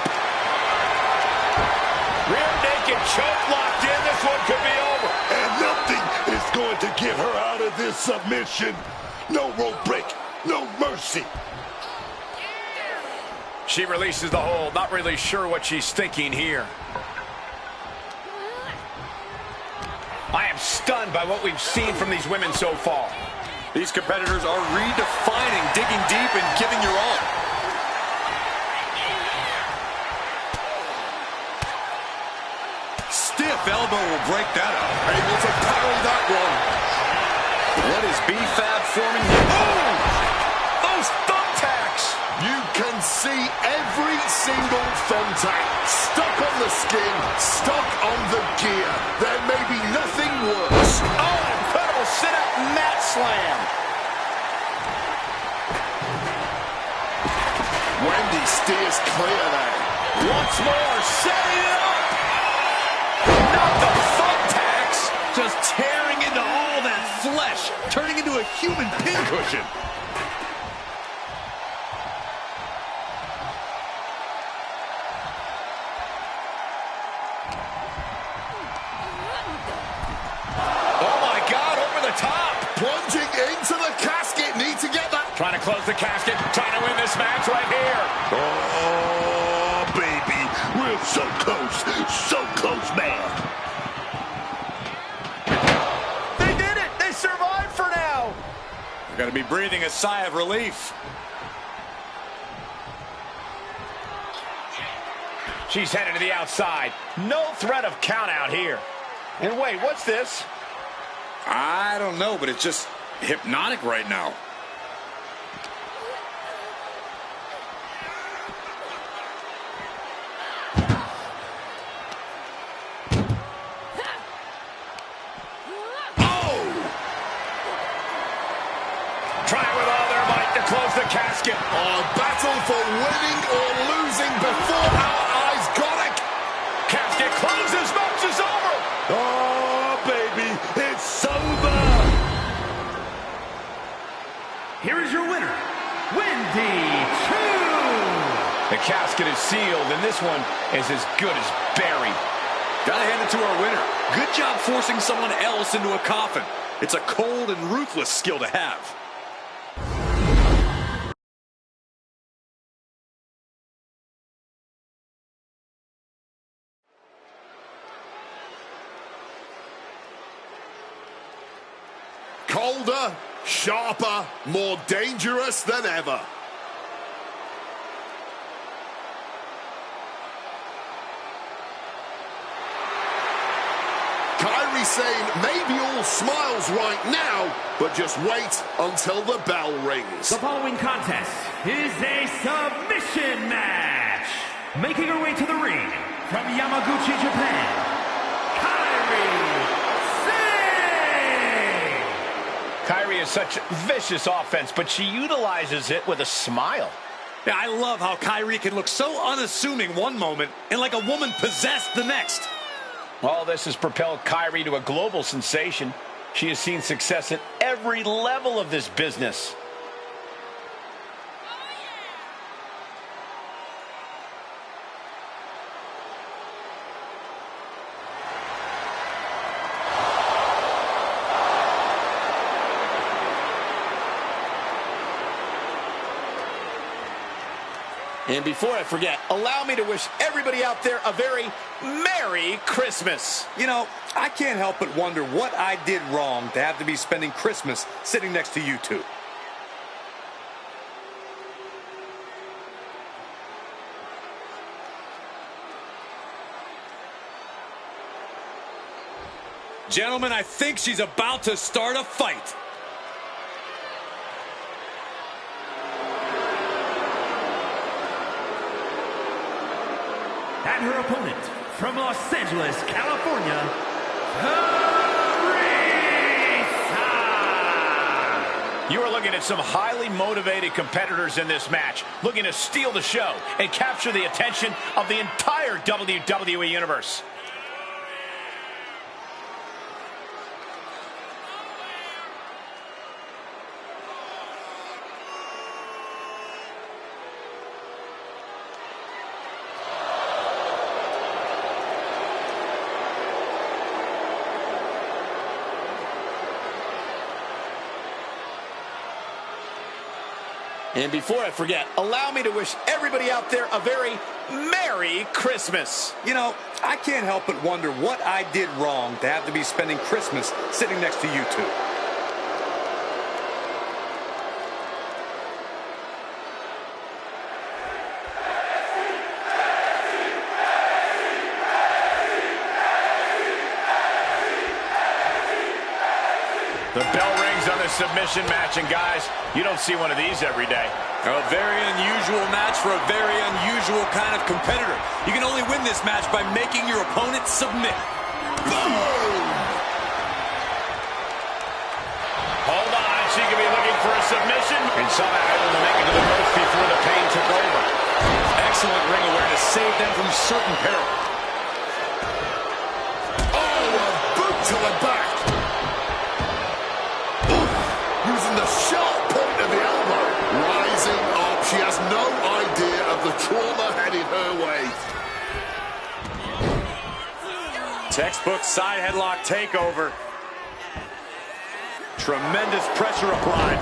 Rear naked choke locked in. This one could be over. And nothing is going to get her out of this submission. No rope break. No mercy. She releases the hold. Not really sure what she's thinking here. I am stunned by what we've seen from these women so far. These competitors are redefining digging deep and giving your all. Stiff elbow will break that up. Able to parry that one. What is B-Fab forming here? Oh! Those thumbtacks! You can see every single thumbtack stuck on the skin, stuck on the gear. There may be nothing worse. Oh, incredible sit-up mat slam. Wendy steers clear there. Once more, setting it up. Not the thumbtacks. Just tearing into all that flesh, turning into a human pincushion. Oh, my God, over the top. Plunging into the casket. Need to get that. Trying to close the casket, trying to win this match right here. Oh, baby. We're so close, man. They did it. They survived for now. You're going to be breathing a sigh of relief. She's headed to the outside. No threat of count out here. And wait, what's this? I don't know, but it's just hypnotic right now. Trying with all their might to close the casket. A battle for winning or losing before our eyes got it. Casket closes, match is over. Oh, baby, it's over. Here is your winner, Wendy Choo. The casket is sealed, and this one is as good as buried. Gotta hand it to our winner. Good job forcing someone else into a coffin. It's a cold and ruthless skill to have. Colder, sharper, more dangerous than ever. Kairi saying maybe all smiles right now, but just wait until the bell rings. The following contest is a submission match. Making her way to the ring from Yamaguchi, Japan, Kairi is such vicious offense, but she utilizes it with a smile. Yeah, I love how Kairi can look so unassuming one moment and like a woman possessed the next. All this has propelled Kairi to a global sensation. She has seen success at every level of this business. And before I forget, allow me to wish everybody out there a very Merry Christmas. You know, I can't help but wonder what I did wrong to have to be spending Christmas sitting next to you two. Gentlemen, I think she's about to start a fight. and her opponent from Los Angeles, California, You are looking at some highly motivated competitors in this match, looking to steal the show and capture the attention of the entire WWE Universe. And before I forget, allow me to wish everybody out there a very Merry Christmas. You know, I can't help but wonder what I did wrong to have to be spending Christmas sitting next to you two. The bell rings on the submission match, and guys, you don't see one of these every day. A very unusual match for a very unusual kind of competitor. You can only win this match by making your opponent submit. Boom! Hold on, she could be looking for a submission, and somehow able to make it to the ropes before the pain took over. Excellent ring awareness saved them from certain peril. Oh, a boot to the back. Using the sharp point of the elbow. Rising up. She has no idea of the trauma headed her way. Textbook side headlock takeover. Tremendous pressure applied.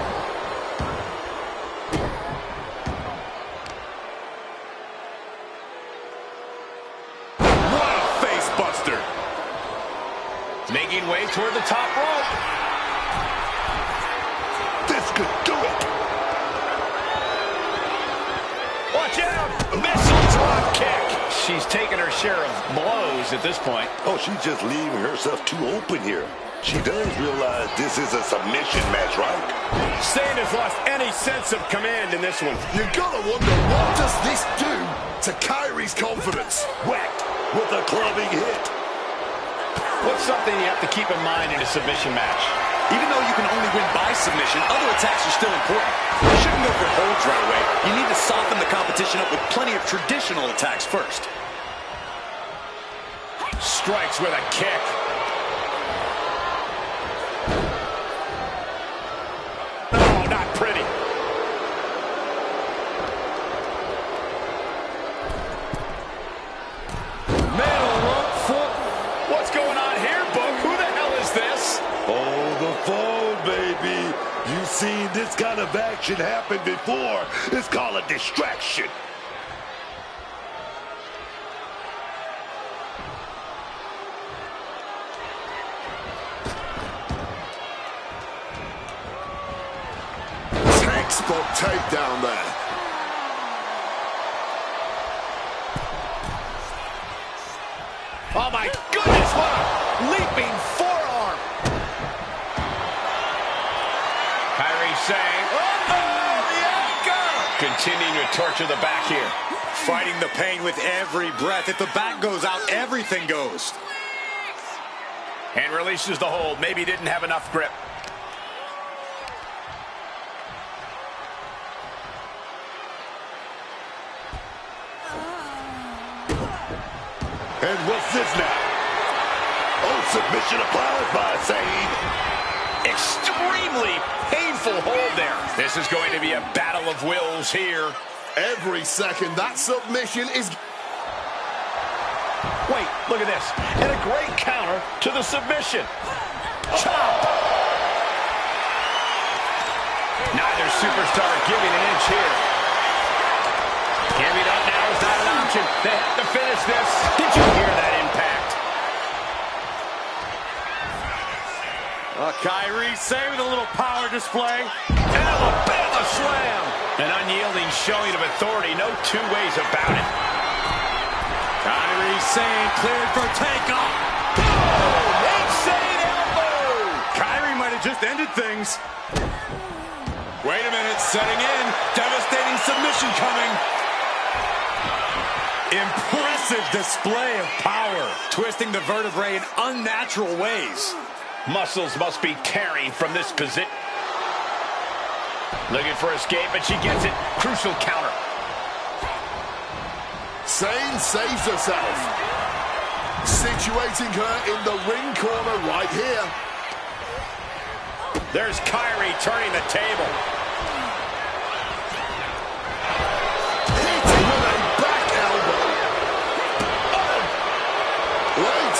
What a face buster. Making way toward the top rope. This could do it. Watch out! Missile drop kick. She she's taken her share of blows at this point. Oh, she's just leaving herself too open here. She does realize this is a submission match, right? Sane has lost any sense of command in this one. You gotta wonder, what does this do to Kairi's confidence? Whacked with a clubbing hit. What's something you have to keep in mind in a submission match? Even though you can only win by submission, other attacks are still important. You shouldn't go for holds right away. You need to soften the competition up with plenty of traditional attacks first. Strikes with a kick. Oh, not pretty. Middle rope foot. What's going on here, Book? Who the hell is this? Oh, the phone, baby. You've seen this kind of action happen before. It's called a distraction. Textbook takedown there. Oh, my goodness, what a leaping forearm. Kairi saying, oh, the anchor. Continuing to torture the back here. Fighting the pain with every breath. If the back goes out, everything goes. And releases the hold. Maybe didn't have enough grip. And what's this now? Oh, submission applied by Sane. Extremely painful hold there. This is going to be a battle of wills here. Every second that submission is... Wait, look at this. And a great counter to the submission. Chop! Neither superstar giving an inch here. Giving up now is not an option. They have to finish this. Did you hear that impact? Kairi Sane with a little power display. Alabama slam. An unyielding showing of authority. No two ways about it. Kairi Sane cleared for takeoff. Oh, insane elbow. Kairi might have just ended things. Wait a minute, setting in. Devastating submission coming. Impressive display of power. Twisting the vertebrae in unnatural ways. Muscles must be tearing from this position. Looking for escape, but she gets it. Crucial counter. Sane saves herself. Situating her in the ring corner right here. There's Kairi turning the table. Hitting with a back elbow. Wait,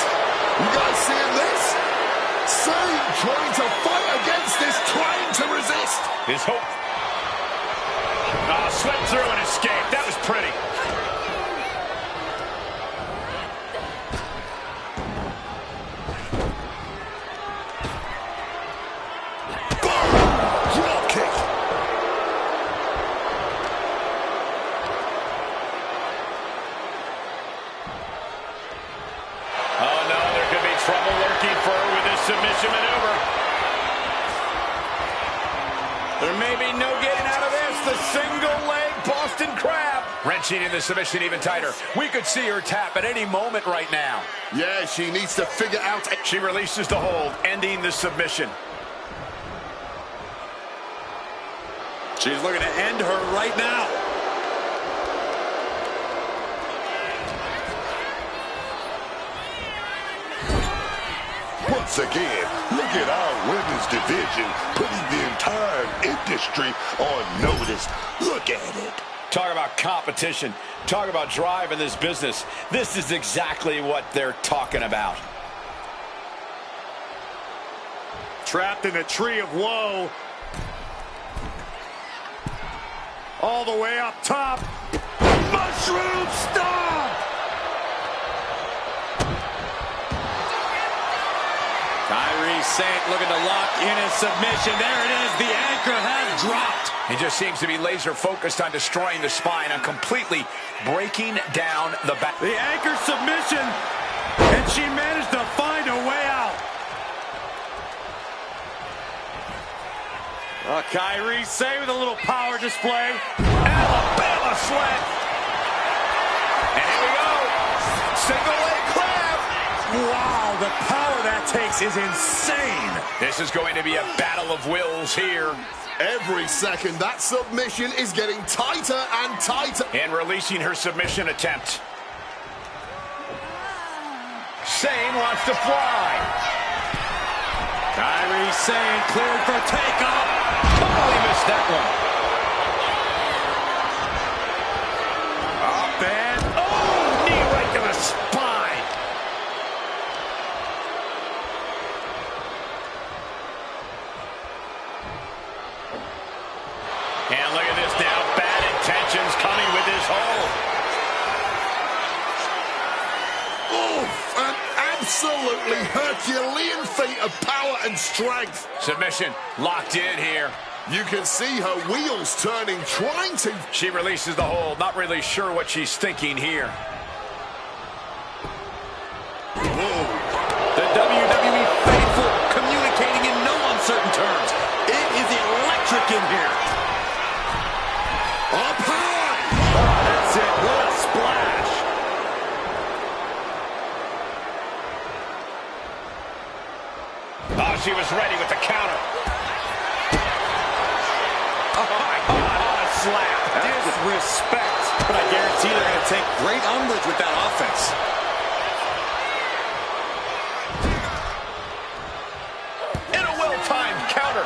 you guys seeing this? Sane trying to fight against this, trying to resist. His hope. Slipped through and escaped. That was pretty. Drop kick. Oh, no, there could be trouble lurking for her with this submission maneuver. There may be no getting out of this. The single leg Boston Crab. Wrenching in the submission even tighter. We could see her tap at any moment right now. Yeah, she needs to figure out... She releases the hold, ending the submission. She's looking to end her right now. Once again, look at our women's division putting the entire industry on notice. Look at it. Talk about competition. Talk about drive in this business. This is exactly what they're talking about. Trapped in a tree of woe. All the way up top. Mushroom stomp! Kairi Sane looking to lock in a submission. There it is. The anchor has dropped. He just seems to be laser focused on destroying the spine, on completely breaking down the back. The anchor submission, and she managed to find a way out. Kyrie Sane with a little power display. Alabama slam. And here we go. Single leg grab. Wow, the power that takes is insane. This is going to be a battle of wills here. Every second, that submission is getting tighter and tighter. And releasing her submission attempt. Sane wants to fly. Kyrie Sane cleared for takeoff. Totally missed that one. Up and, oh, knee right to the spine. And look at this now. Bad intentions coming with his hold. Oof, an absolutely Herculean feat of power and strength. Submission locked in here. You can see her wheels turning, trying to... She releases the hold. Not really sure what she's thinking here. Whoa. The WWE faithful communicating in no uncertain terms. It is electric in here. Up high! Oh, that's it. What a splash. Oh, she was ready with the counter. Oh, my God. What a slap. Disrespect. But I guarantee they're going to take great umbrage with that offense. In a well-timed counter.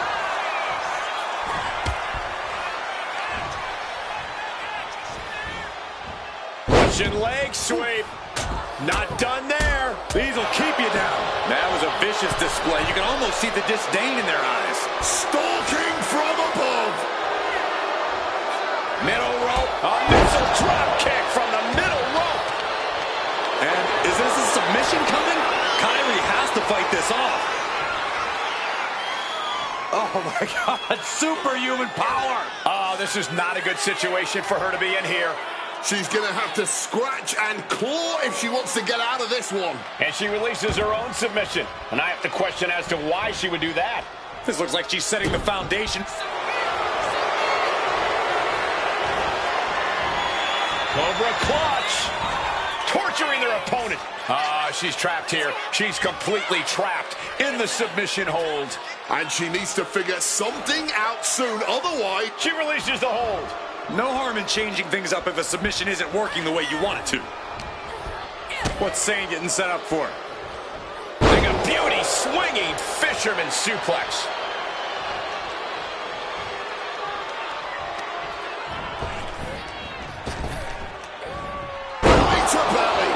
Russian leg sweep. Not done there. These will keep you down. That was a vicious display. You can almost see the disdain in their eyes. Stalking from above. Middle rope. A missile drop kick from the middle rope. And is this a submission coming? Kyrie has to fight this off. Oh, my God. Superhuman power. Oh, this is not a good situation for her to be in here. She's going to have to scratch and claw if she wants to get out of this one. And she releases her own submission. And I have to question as to why she would do that. This looks like she's setting the foundation. Cobra clutch. Torturing their opponent. She's trapped here. She's completely trapped in the submission hold. And she needs to figure something out soon. Otherwise, She releases the hold. No harm in changing things up if a submission isn't working the way you want it to. What's Sane getting set up for? Like a beauty swinging fisherman suplex. right to belly.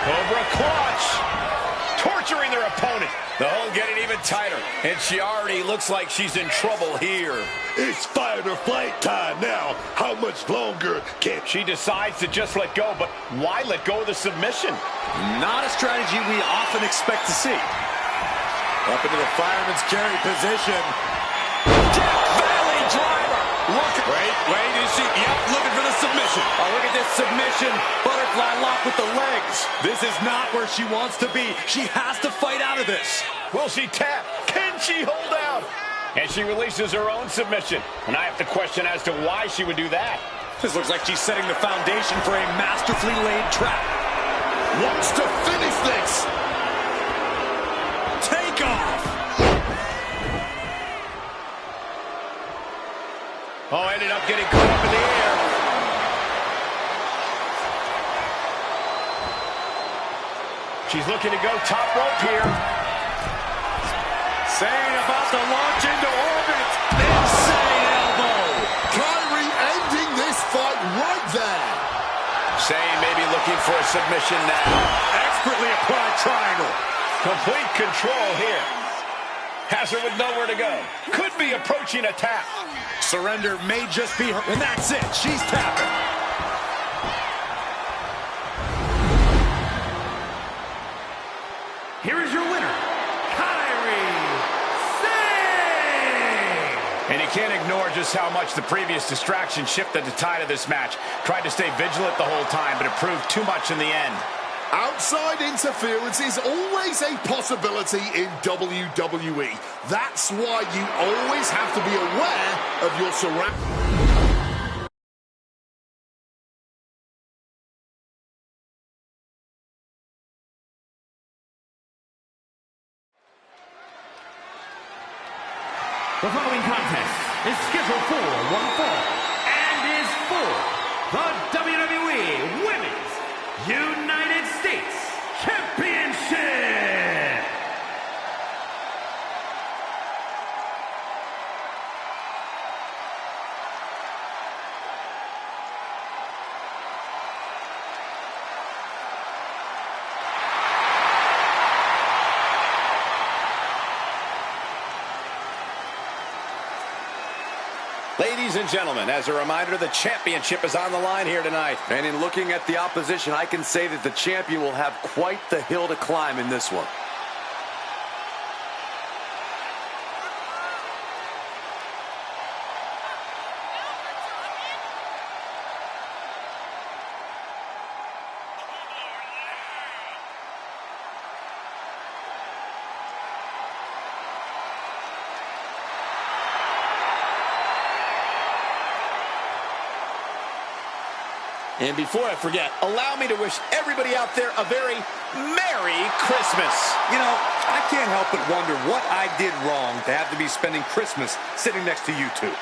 Cobra clutch. Torturing their opponent. The hold getting even tighter. And she already looks like she's in trouble here. It's fight or flight time now. How much longer can She decides to just let go, but why let go of the submission? Not a strategy we often expect to see. Up into the fireman's carry position. Death Valley driver. Wait, is she? Yep, looking for the submission. Oh, look at this submission. Butterfly lock with the legs. This is not where she wants to be. She has to fight out of this. Will she tap? Can she hold out? And she releases her own submission. And I have to question as to why she would do that. This looks like she's setting the foundation for a masterfully laid trap. Wants to finish this. Take off. Oh, ended up getting caught up in the air. She's looking to go top rope here. Sane about to launch into orbit. Insane elbow. Kyrie ending this fight right there. Sane maybe looking for a submission now. Expertly applied triangle. Complete control here. Has her with nowhere to go. Could be approaching a tap. Surrender may just be her, and that's it. She's tapping. Here is your winner, And you can't ignore just how much the previous distraction shifted the tide of this match. Tried to stay vigilant the whole time, but it proved too much in the end. Outside interference is always a possibility in WWE. That's why you always have to be aware of your surroundings. The following contest is scheduled for one fall and is for the WWE Women's United States Championship. Ladies and gentlemen, as a reminder, the championship is on the line here tonight. And in looking at the opposition, I can say that the champion will have quite the hill to climb in this one. And before I forget, allow me to wish everybody out there a very Merry Christmas. You know, I can't help but wonder what I did wrong to have to be spending Christmas sitting next to you two.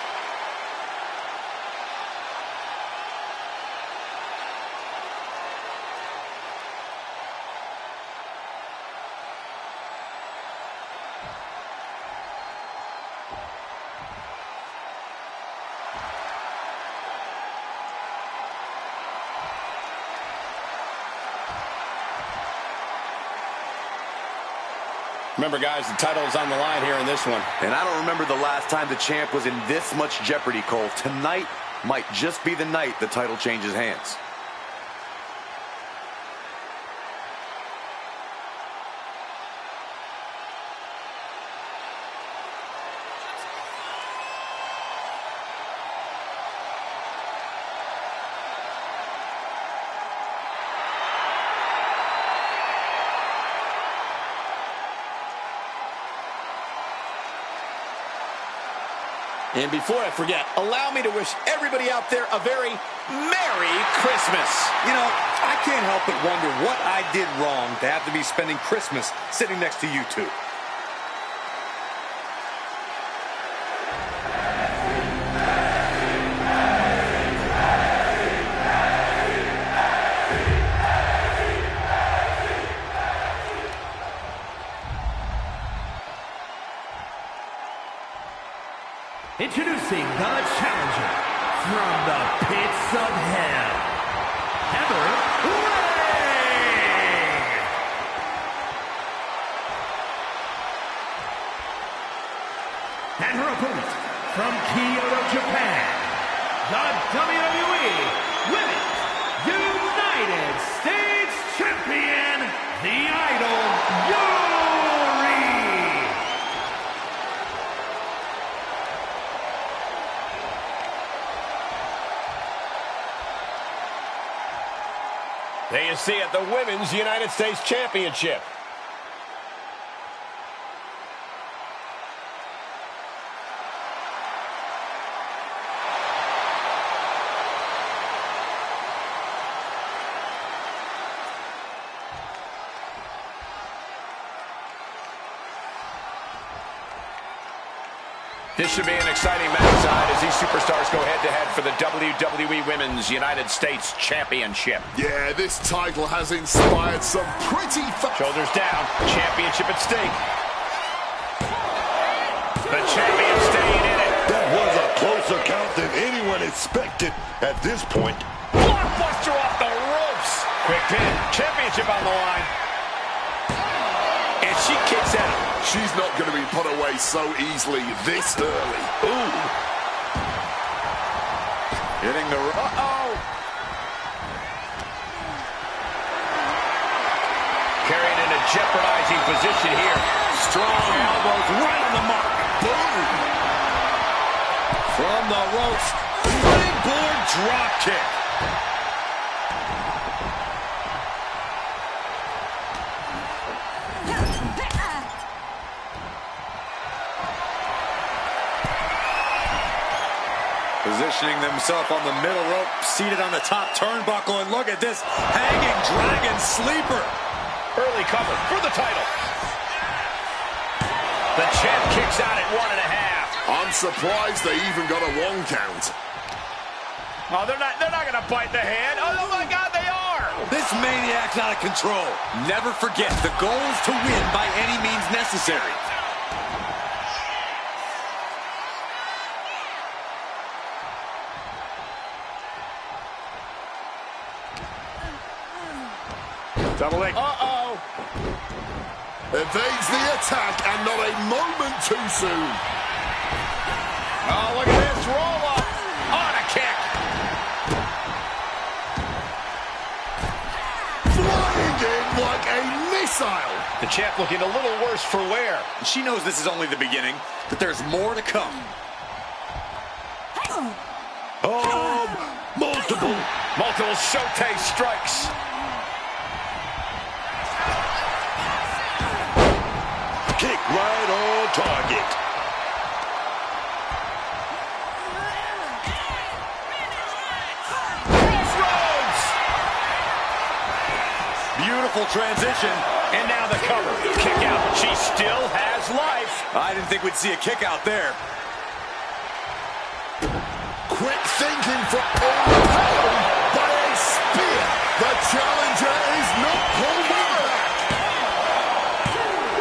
Remember, guys, the title is on the line here in this one. And I don't remember the last time the champ was in this much jeopardy, Cole. Tonight might just be the night the title changes hands. And before I forget, allow me to wish everybody out there a very Merry Christmas. You know, I can't help but wonder what I did wrong to have to be spending Christmas sitting next to you two. Introducing the challenger from the pits of hell, Heather Ray. And her opponent from Kyoto, Japan, the WWE Women's United States Champion, the Idol, Yuri. There you see it, the Women's United States Championship. This should be an exciting match tonight as these superstars go head-to-head for the WWE Women's United States Championship. Yeah, this title has inspired some pretty... Shoulders down, championship at stake. The champion staying in it. That was a closer count than anyone expected at this point. Blockbuster off the ropes. Quick pin, championship on the line. And as she kicks out. She's not going to be put away so easily this early. Ooh. Hitting the... Carried in a jeopardizing position here. Strong elbows right on the mark. Boom. From the ropes, springboard drop kick. Positioning themselves on the middle rope, seated on the top turnbuckle, and look at this hanging dragon sleeper. Early cover for the title. The champ kicks out at 1.5. I'm surprised they even got a 1 count. Oh, they're not going to bite the hand. Oh my God, they are. This maniac's out of control. Never forget, the goal is to win by any means necessary. Double leg. Evades the attack, and not a moment too soon. Oh, look at this. Roll up. On a kick. Flying in like a missile. The champ looking a little worse for wear. She knows this is only the beginning, but there's more to come. Multiple showcase strikes. Kick right on target. Crossroads. Beautiful transition. And now the cover. Kick out. She still has life. I didn't think we'd see a kick out there. Quick thinking from overpowered by a spear. The challenger is not holding back.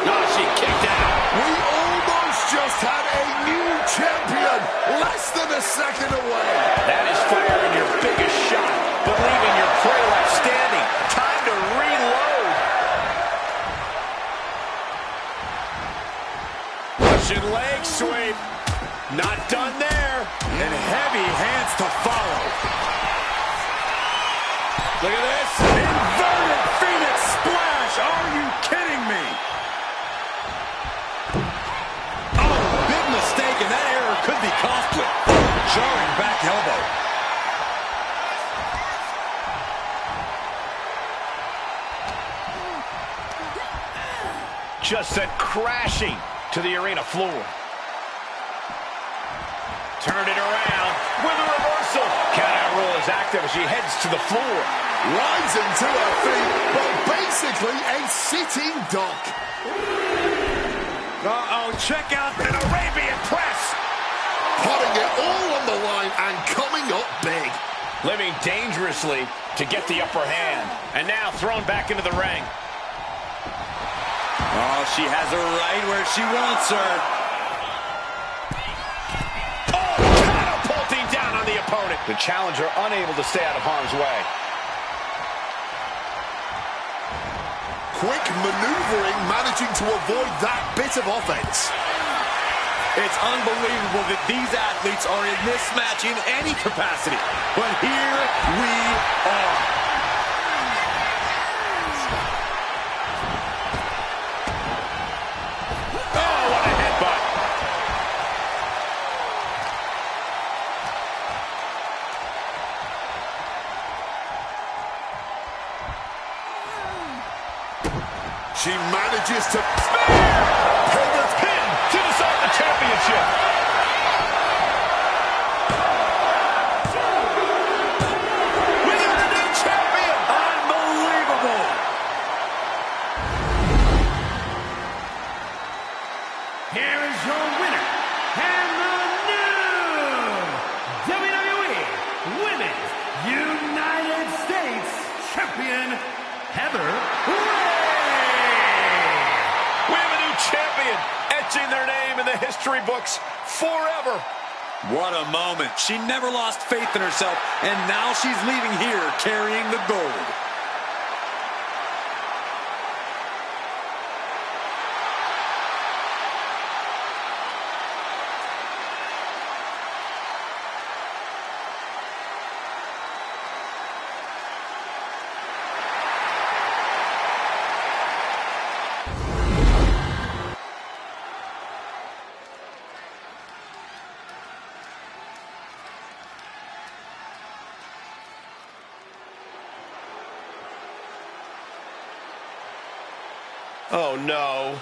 No, she kicked out. We almost just had a new champion, less than a second away. That is firing your biggest shot, but leaving your prey left standing. Time to reload. Russian leg sweep. Not done there. And heavy hands to follow. Look at this. Inverted Phoenix Splash. Are you kidding me? Oh, big mistake, and that error could be costly. Jarring back elbow. Just sent crashing to the arena floor. Turned it around with a reversal. Count-out rule is active as she heads to the floor. Rising to her feet, but basically a sitting duck. Uh-oh, check out An Arabian press. Putting it all on the line and coming up big. Living dangerously to get the upper hand. And now thrown back into the ring. Oh, she has her right where she wants her. Oh, catapulting down on the opponent. The challenger unable to stay out of harm's way. Quick maneuvering, managing to avoid that bit of offense. It's unbelievable that these athletes are in this match in any capacity. But here we are. Oh, what a headbutt. She manages to Pin to decide the championship. We got a new champion. Unbelievable. Here is your winner, and the new WWE Women's United States Champion, Heather Ray. We have a new champion, etching their name in the history books forever. What a moment. She never lost faith in herself, and now she's leaving here carrying the gold. Oh, no.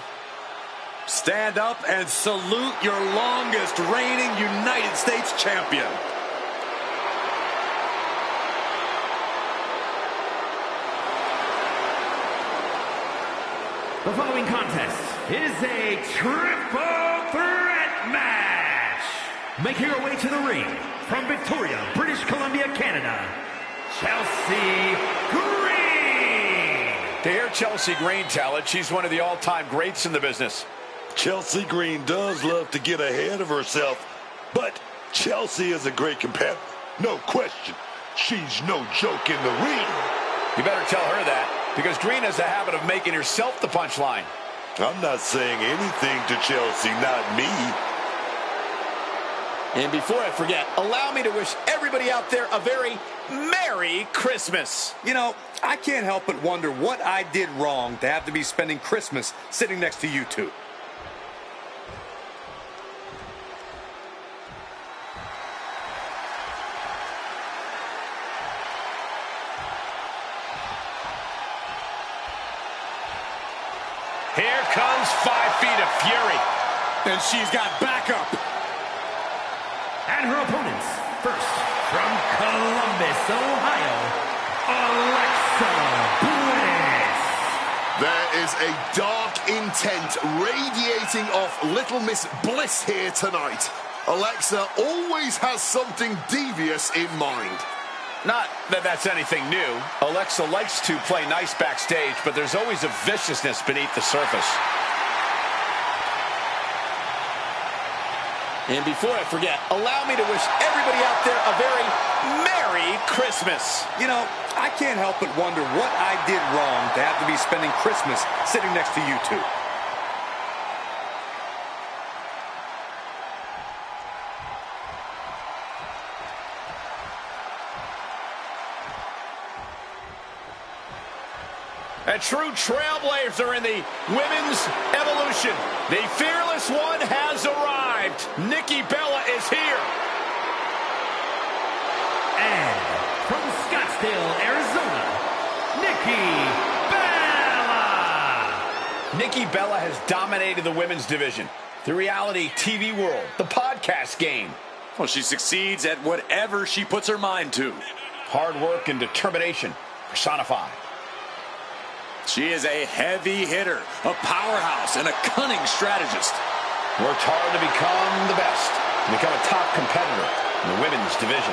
Stand up and salute your longest reigning United States champion. The following contest is a triple threat match. Making her way to the ring from Victoria, British Columbia, Canada, Chelsea Green. To hear Chelsea Green tell it, she's one of the all-time greats in the business. Chelsea Green does love to get ahead of herself, but Chelsea is a great competitor. No question. She's no joke in the ring. You better tell her that, because Green has a habit of making herself the punchline. I'm not saying anything to Chelsea, not me. And before I forget, allow me to wish everybody out there a very Merry Christmas. You know, I can't help but wonder what I did wrong to have to be spending Christmas sitting next to you two. Here comes 5 feet of fury. And she's got backup. And her opponents, first from Columbus, Ohio, Alexa Bliss. There is a dark intent radiating off Little Miss Bliss here tonight. Alexa always has something devious in mind. Not that that's anything new. Alexa likes to play nice backstage, but there's always a viciousness beneath the surface. And before I forget, allow me to wish everybody out there a very Merry Christmas. You know, I can't help but wonder what I did wrong to have to be spending Christmas sitting next to you two. A true trailblazer in the women's evolution. The fearless one has arrived. Nikki Bella is here. And from Scottsdale, Arizona, Nikki Bella. Nikki Bella has dominated the women's division, the reality TV world, the podcast game. Well, she succeeds at whatever she puts her mind to. Hard work and determination personified. She is a heavy hitter, a powerhouse, and a cunning strategist. Worked hard to become the best, to become a top competitor in the women's division.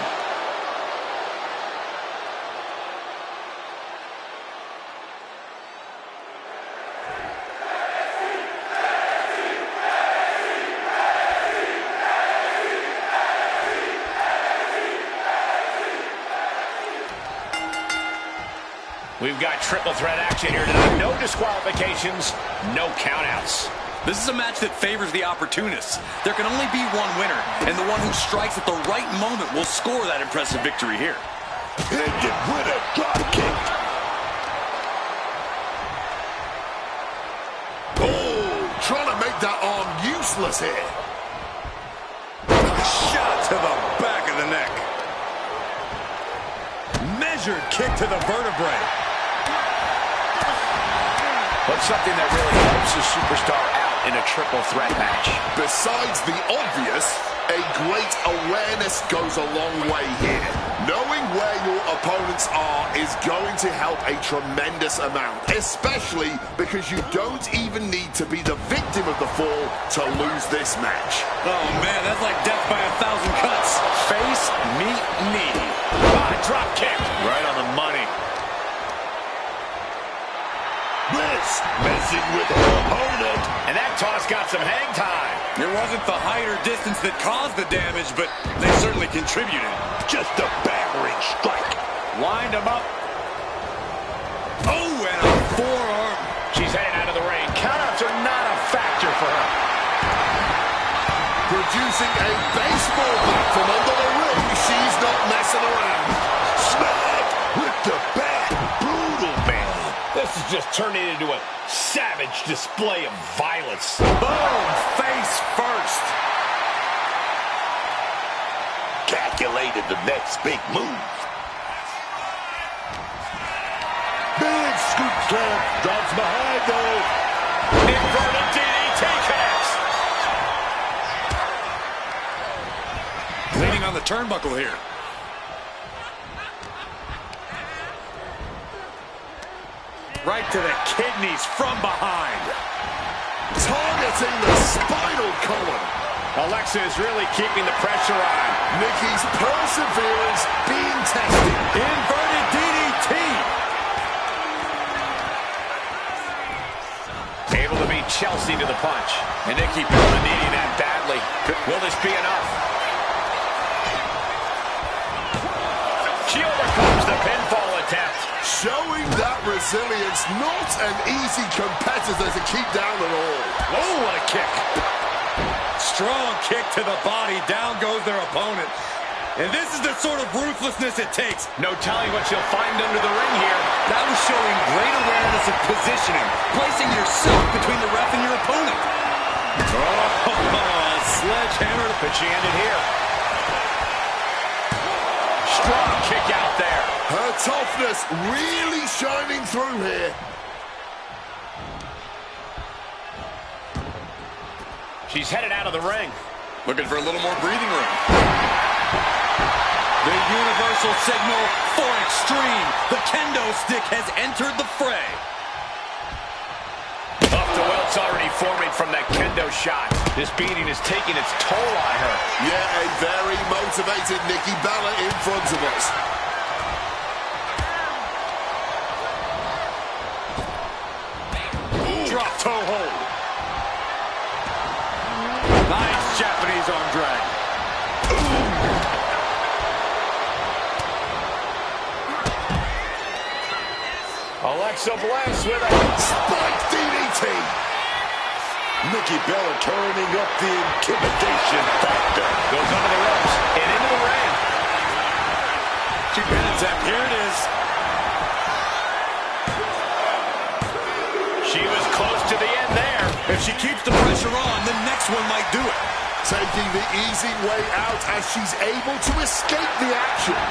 We've got triple threat action here tonight. No disqualifications, no countouts. This is a match that favors the opportunists. There can only be one winner, and the one who strikes at the right moment will score that impressive victory here. Ended with a drop kick. Oh, trying to make that arm useless here. Shot to the back of the neck. Measured kick to the vertebrae. But something that really helps a superstar out in a triple threat match. Besides the obvious, a great awareness goes a long way here. Knowing where your opponents are is going to help a tremendous amount, especially because you don't even need to be the victim of the fall to lose this match. Oh, man, that's like death by 1,000 cuts. Face, meet, knee. Drop kick. Right on the money. Bliss messing with her opponent. And that toss got some hang time. It wasn't the height or distance that caused the damage, but they certainly contributed. Just a battering strike. Wind him up. Oh, and a forearm. She's heading out of the ring. Countouts are not a factor for her. Producing a baseball bat from under the ring. She's not messing around. Smacked with the bat. Brutal, man. This is just turning into a savage display of violence. Boom, face first. Calculated the next big move. Big scoop slam. Drops behind, though. hanging on the turnbuckle here. Right to the kidneys from behind. Targeting the spinal column. Alexa is really keeping the pressure on. Nikki's perseverance being tested. Inverted DDT. Able to beat Chelsea to the punch. And Nikki Bella needing that badly. Will this be enough? She overcomes the pinfall attempt. Showing that resilience, not an easy competitor to keep down at all. Oh, what a kick. Strong kick to the body. Down goes their opponent. And this is the sort of ruthlessness it takes. No telling what you'll find under the ring here. That was showing great awareness of positioning, placing yourself between the ref and your opponent. Oh, sledgehammer. But she ended here. Strong kick out there. Her toughness really shining through here. She's headed out of the ring. Looking for a little more breathing room. The universal signal for extreme. The kendo stick has entered the fray. Up the welt's already forming from that kendo shot. This beating is taking its toll on her. Yeah, a very motivated Nikki Bella in front of us. Drop toe hold. Nice Japanese arm drag. Alexa Bliss with a Spike DDT. Nikki Bella turning up the intimidation factor. goes under the ropes and into the ring. 2 minutes up. Here it is. She was close to the end there. If she keeps the pressure on, the next one might do it. Taking the easy way out as she's able to escape the action.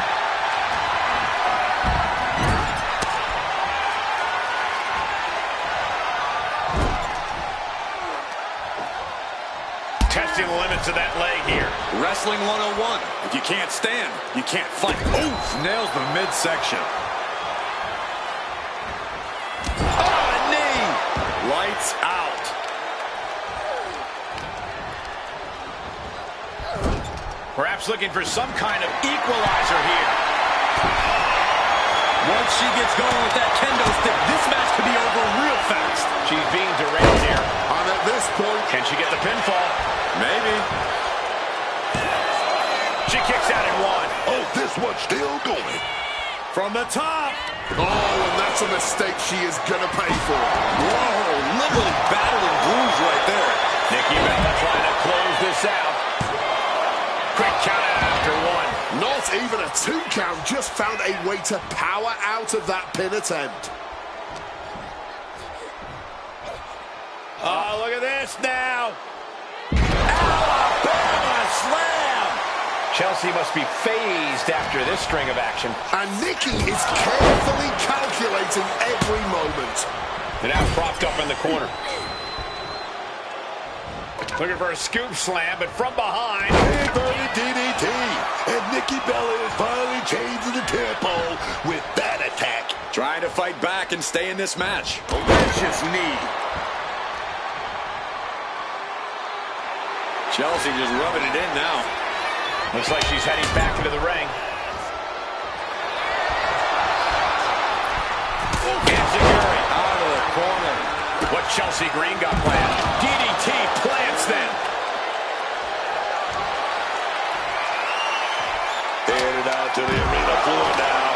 Testing the limits of that leg here. Wrestling 101. If you can't stand, you can't fight. Oof, nails the midsection. Oh, a knee. Lights out. Perhaps looking for some kind of equalizer here. Once she gets going with that kendo stick, this match could be over real fast. She's being derailed here. And at this point, Can she get the pinfall? Maybe. She kicks out in one. Oh, this one's still going. From the top. oh, and that's a mistake she is going to pay for. Whoa, literally battered and bruised right there. Nikki Bella trying to close this out. Quick count out after one. Not even a 2 count, just found a way to power out of that pin attempt. Oh, look at this now. Alabama slam. Chelsea must be phased after this string of action. And Nikki is carefully calculating every moment. And now propped up in the corner. Looking for a scoop slam, but from behind. Inverted DDT. And Nikki Bella is finally changing the tempo with that attack. Trying to fight back and stay in this match. Vicious knee. Chelsea just rubbing it in now. Looks like she's heading back into the ring. Enziguri Out of the corner. What Chelsea Green got planned. DDT plants them. Headed out to the arena floor now.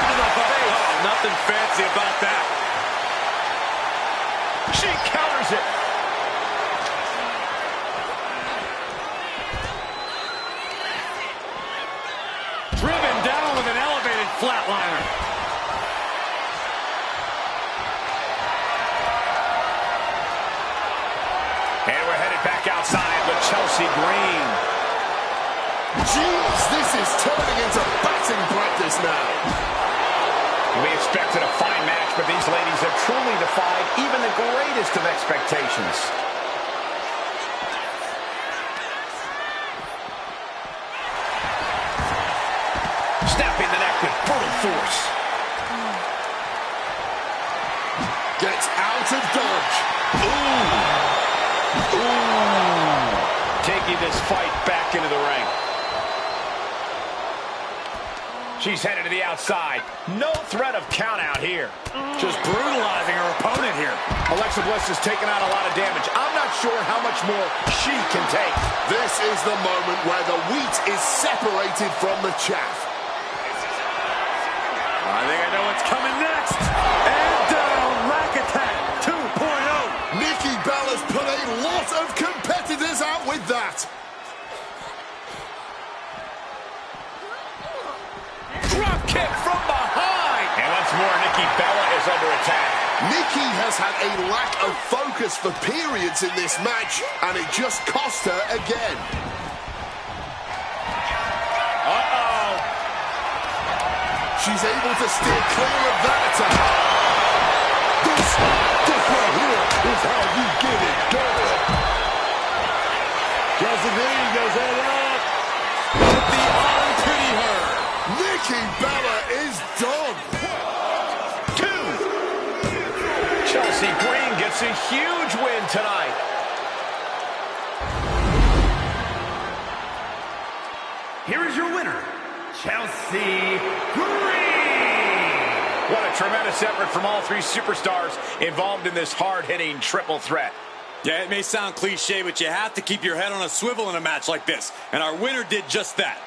Into the face. Oh, nothing fancy about that. She counters it. Driven down with an elevated flatliner. And we're headed back outside with Chelsea Green. Jeez, this is turning into batting practice now. We expected a fine match, but these ladies have truly defied even the greatest of expectations. Snapping the neck with brutal force. Gets out of dodge. Ooh. Ooh. Taking this fight back into the ring. She's headed to the outside. No threat of count out here. Just brutalizing her opponent here. Alexa Bliss has taken out a lot of damage. I'm not sure how much more she can take. This is the moment where the wheat is separated from the chaff. I think I know what's coming next. And down, rack attack 2.0. Nikki Bella's put a lot of competitors out with that. Drop kick from behind. And once more, Nikki Bella is under attack. Nikki has had a lack of focus for periods in this match, and it just cost her again. Uh-oh. She's able to steer clear of that attack. This right here is how you get it done. Casadinga's head up. With the arm pretty her. Nikki Bella is done. 2. Chelsea Green gets a huge win tonight. Here is your winner, Chelsea Green. What a tremendous effort from all three superstars involved in this hard-hitting triple threat. Yeah, it may sound cliche, but you have to keep your head on a swivel in a match like this. And our winner did just that.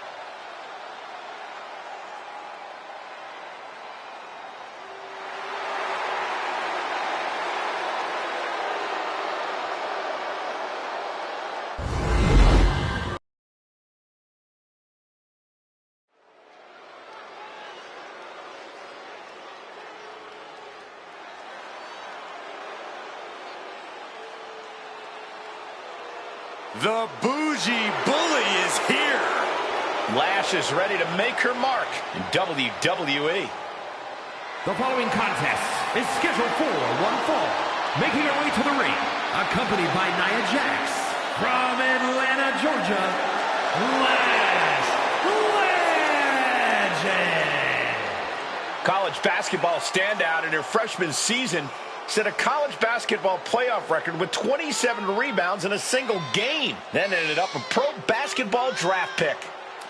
The Bougie Bully is here. Lash is ready to make her mark in WWE. The following contest is scheduled for one fall. Making her way to the ring, accompanied by Nia Jax, from Atlanta, Georgia, Lash Legend. College basketball standout in her freshman season set a college basketball playoff record with 27 rebounds in a single game. Then ended up a pro basketball draft pick.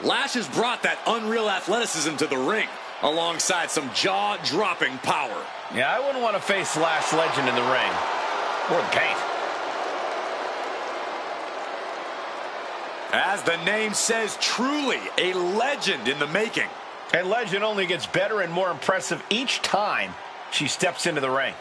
Lash has brought that unreal athleticism to the ring, alongside some jaw-dropping power. Yeah, I wouldn't want to face Lash Legend in the ring. Or the paint. As the name says, truly a legend in the making. And Legend only gets better and more impressive each time she steps into the ring.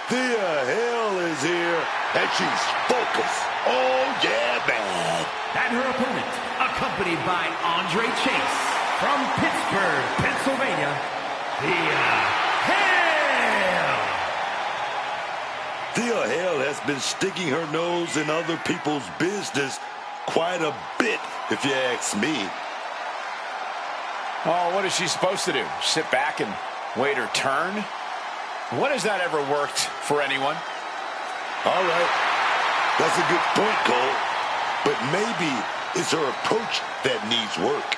Thea Hale is here, and she's focused. Oh, yeah, man. And her opponent, accompanied by Andre Chase, from Pittsburgh, Pennsylvania, Thea Hale. Thea Hale has been sticking her nose in other people's business quite a bit, if you ask me. Oh, what is she supposed to do? Sit back and wait her turn? When has that ever worked for anyone? All right. That's a good point, Cole. But maybe it's her approach that needs work.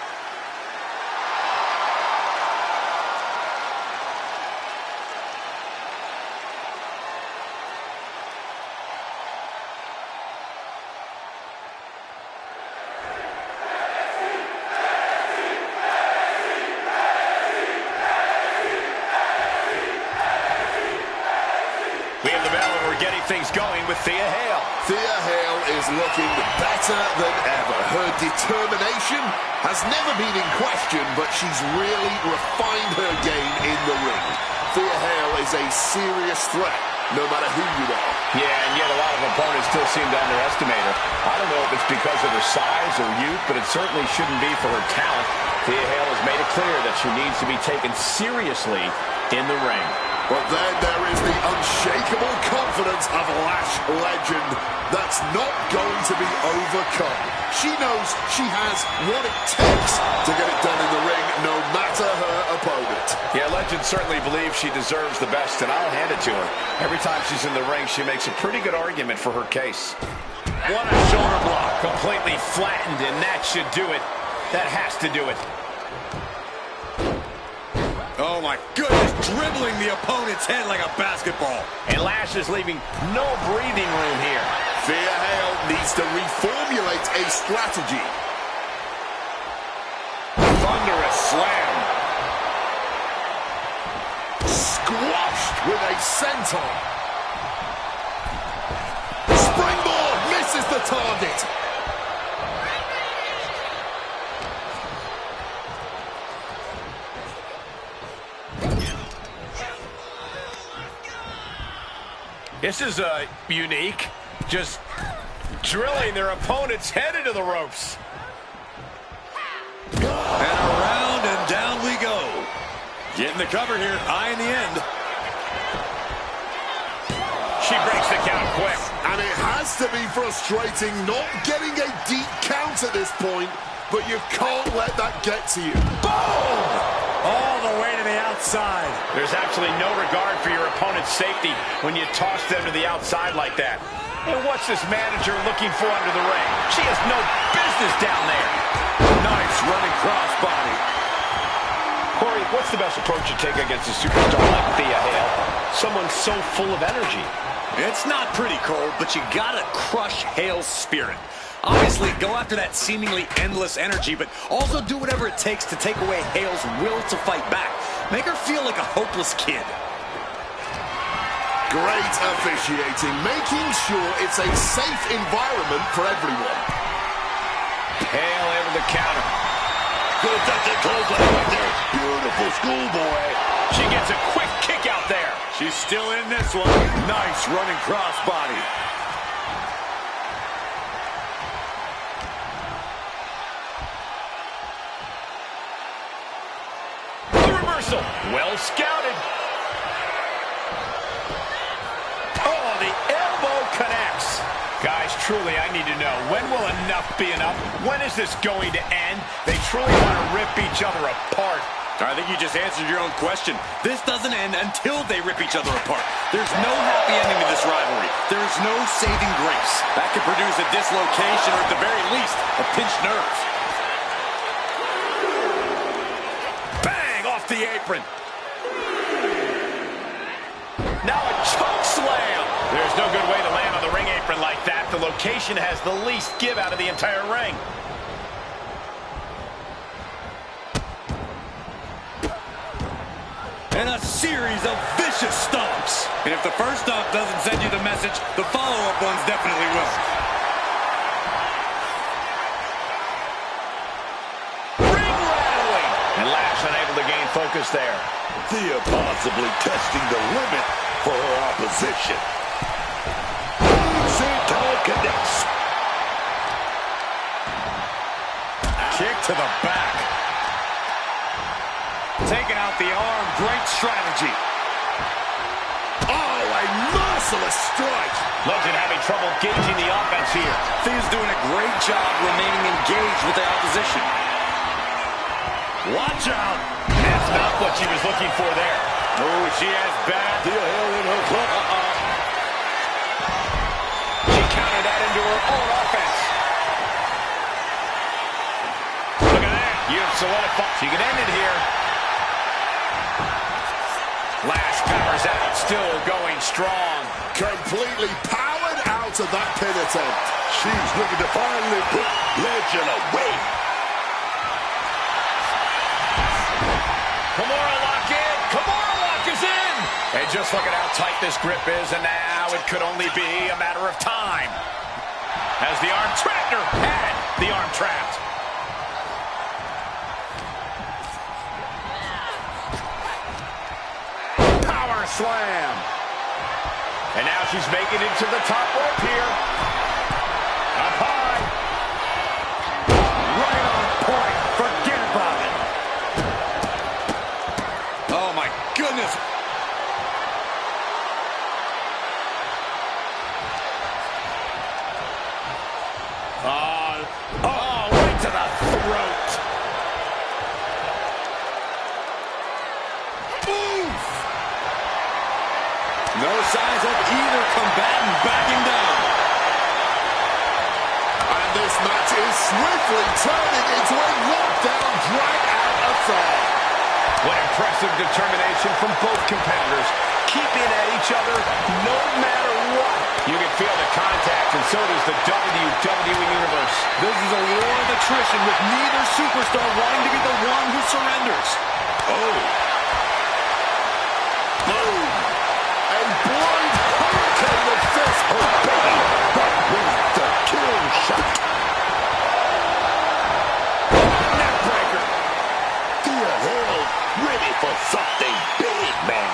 Things going with Thea Hale. Thea Hale is looking better than ever. Her determination has never been in question, but she's really refined her game in the ring. Thea Hale is a serious threat, no matter who you are. Yeah, and yet a lot of opponents still seem to underestimate her. I don't know if it's because of her size or youth, but it certainly shouldn't be for her talent. Thea Hale has made it clear that she needs to be taken seriously in the ring. But then there is the unshakable confidence of Lash legend that's not going to be overcome. She knows she has what it takes to get it done in the ring, no matter her opponent. Yeah, Legend certainly believes she deserves the best, and I'll hand it to her. Every time she's in the ring, she makes a pretty good argument for her case. What a shoulder block. Completely flattened, and that should do it. That has to do it. Oh, my goodness, dribbling the opponent's head like a basketball. And Lash is leaving no breathing room here. Thea Hale needs to reformulate a strategy. Thunderous slam. Squashed with a senton. Springboard misses the target. This is unique. Just drilling their opponent's head into the ropes. And around and down we go. Getting the cover here, eye in the end. She breaks the count quick. And it has to be frustrating not getting a deep count at this point, but you can't let that get to you. Boom! All the way to the outside. There's absolutely no regard for your opponent's safety when you toss them to the outside like that. And what's this manager looking for under the ring? She has no business down there. Nice running crossbody. Corey, what's the best approach you take against a superstar like Thea Hale? Someone so full of energy. It's not pretty, Cole, but you gotta crush Hale's spirit. Obviously, go after that seemingly endless energy, but also do whatever it takes to take away Hale's will to fight back. Make her feel like a hopeless kid. Great officiating, making sure it's a safe environment for everyone. Hale able to counter. Good touch clothesline right there. Beautiful schoolboy. She gets a quick kick out there. She's still in this one. Nice running crossbody. Well scouted. Oh, the elbow connects. Guys, truly, I need to know, when will enough be enough? When is this going to end? They truly want to rip each other apart. I think you just answered your own question. This doesn't end until they rip each other apart. There's no happy ending to this rivalry. There's no saving grace. That could produce a dislocation or at the very least, a pinched nerve. The apron. Now a choke slam. There's no good way to land on the ring apron like that. The location has the least give out of the entire ring. And a series of vicious stomps. And if the first stomp doesn't send you the message, the follow-up ones definitely will. Unable to gain focus there. Thea possibly testing the limit for her opposition. Senton connects. Kick to the back. Taking out the arm. Great strategy. Oh, a merciless strike. Legend having trouble gauging the offense here. Thea's doing a great job remaining engaged with the opposition. Watch out! That's not what she was looking for there. Oh, she has bad. Thea Hale in her club. She countered that into her own offense. Look at that. You have solidified. She can end it here. Lash powers out. Still going strong. Completely powered out of that pin attempt. She's looking to finally put Legend away. Kimura lock in. Kimura lock is in. And just look at how tight this grip is, and now it could only be a matter of time. As the arm trapped her. Had the arm trapped. Power slam. And now she's making it to the top rope here. Up high. Right on point. Forget about it. Oh, my goodness. signs of either combatant backing down. And this match is swiftly turning into a lockdown, drag-out affair. What impressive determination from both competitors, keeping at each other no matter what. You can feel the contact, and so does the WWE Universe. This is a war of attrition with neither superstar wanting to be the one who surrenders. Oh. Boom. A blind hurricane of fists. Oh, baby. That was the kill shot. Neckbreaker. Thea Hale ready for something big, man.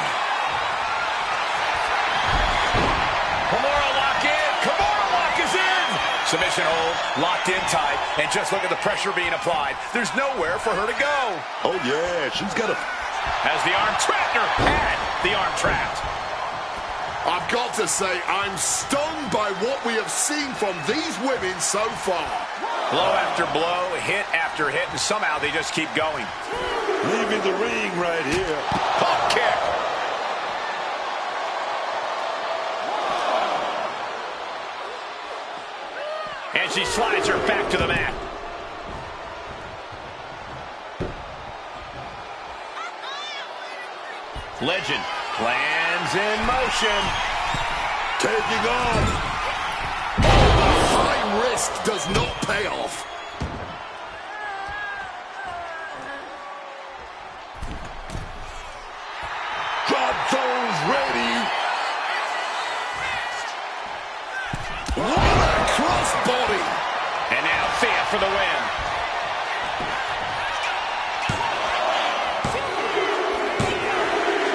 Kimura lock in. Kimura lock is in. Submission hold, locked in tight, and just look at the pressure being applied. There's nowhere for her to go. Oh, yeah, she's got a... Has the arm trapped her. Had the arm trapped. I've got to say, I'm stunned by what we have seen from these women so far. Blow after blow, hit after hit, and somehow they just keep going. Leaving the ring right here. Pump kick. And she slides her back to the mat. Legend plans in motion. Taking off. The high risk does not pay off. Drop zones ready. What a crossbody. And now Thea for the win.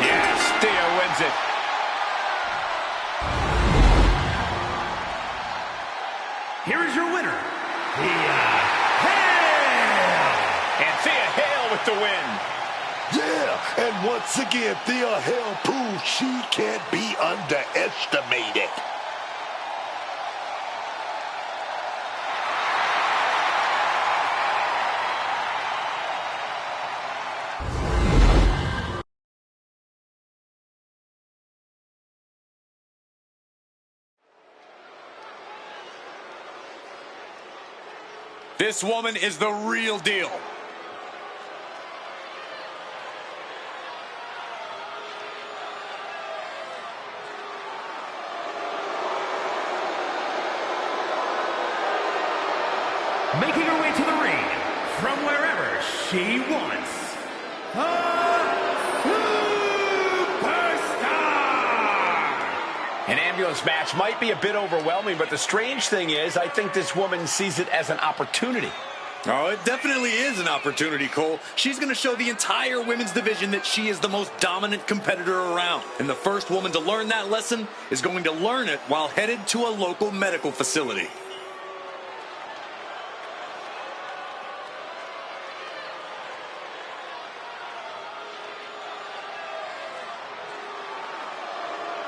Yes, Thea wins it. Here is your winner, Thea Hale! And Thea Hale with the win. Yeah, and once again, Thea Hale proves she can't be underestimated. This woman is the real deal. Making her way to the ring from wherever she wants. An ambulance match might be a bit overwhelming, but the strange thing is, I think this woman sees it as an opportunity. Oh, it definitely is an opportunity, Cole. She's going to show the entire women's division that she is the most dominant competitor around. And the first woman to learn that lesson is going to learn it while headed to a local medical facility.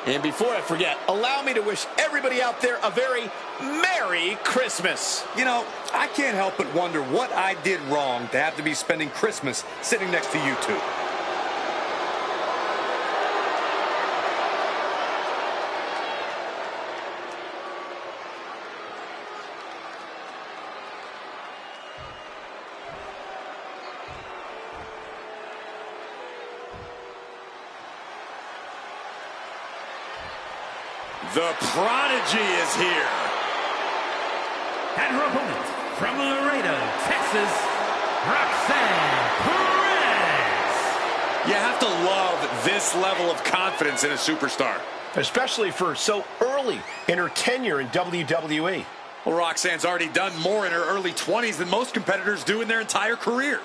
And before I forget, allow me to wish everybody out there a very Merry Christmas. You know, I can't help but wonder what I did wrong to have to be spending Christmas sitting next to you two. The Prodigy is here. And her opponent, from Laredo, Texas, Roxanne Perez. You have to love this level of confidence in a superstar. Especially for so early in her tenure in WWE. Well, Roxanne's already done more in her early 20s than most competitors do in their entire career.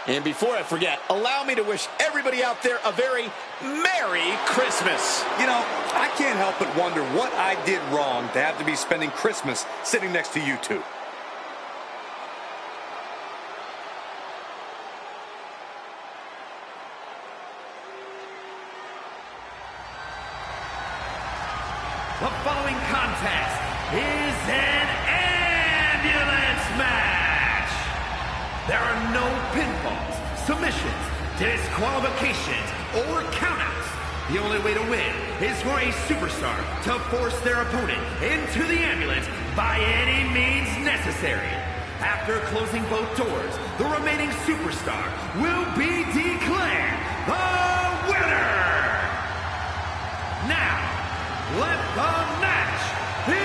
And before I forget, allow me to wish everybody out there a very Merry Christmas. You know, I can't help but wonder what I did wrong to have to be spending Christmas sitting next to you two. The following contest is an ambulance match. There are no pinfalls, submissions, disqualifications, or countouts. The only way to win is for a superstar to force their opponent into the ambulance by any means necessary. After closing both doors, the remaining superstar will be declared the winner. Now, let the match begin!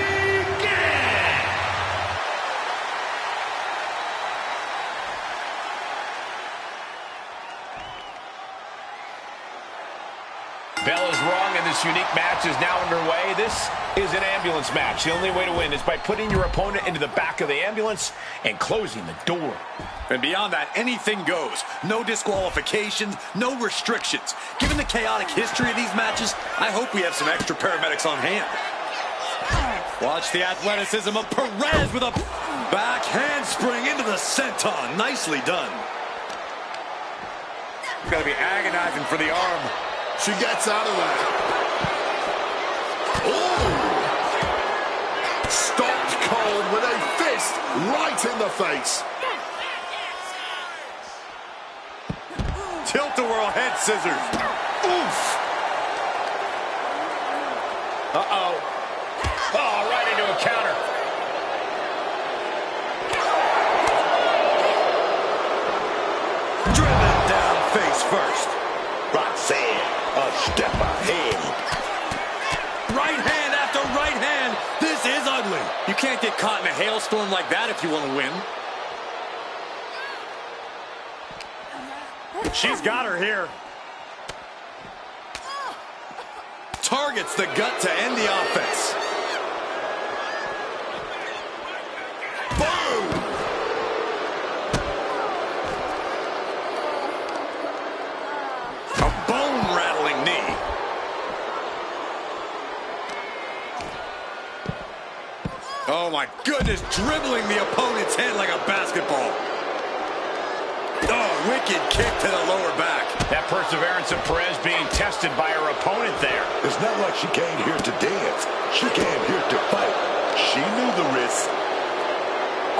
Bell is wrong, and this unique match is now underway. This is an ambulance match. The only way to win is by putting your opponent into the back of the ambulance and closing the door. And beyond that, anything goes. No disqualifications, no restrictions. Given the chaotic history of these matches, I hope we have some extra paramedics on hand. Watch the athleticism of Perez with a back handspring into the senton. Nicely done. Gotta be agonizing for the arm. She gets out of there. Oh! Stopped cold with a fist right in the face. Tilt-a-whirl head scissors. Oof! Uh-oh. Oh, right into a counter. Driven down face first. Roxanne, a step ahead. Right hand after right hand. This is ugly. You can't get caught in a hailstorm like that if you want to win. She's got her here. Targets the gut to end the offense. Boom! A bone-rattling knee. Oh my goodness, dribbling the opponent's head like a basketball. Oh, wicked kick to the lower back. That perseverance of Perez being tested by her opponent there. It's not like she came here to dance. She came here to fight. She knew the risk.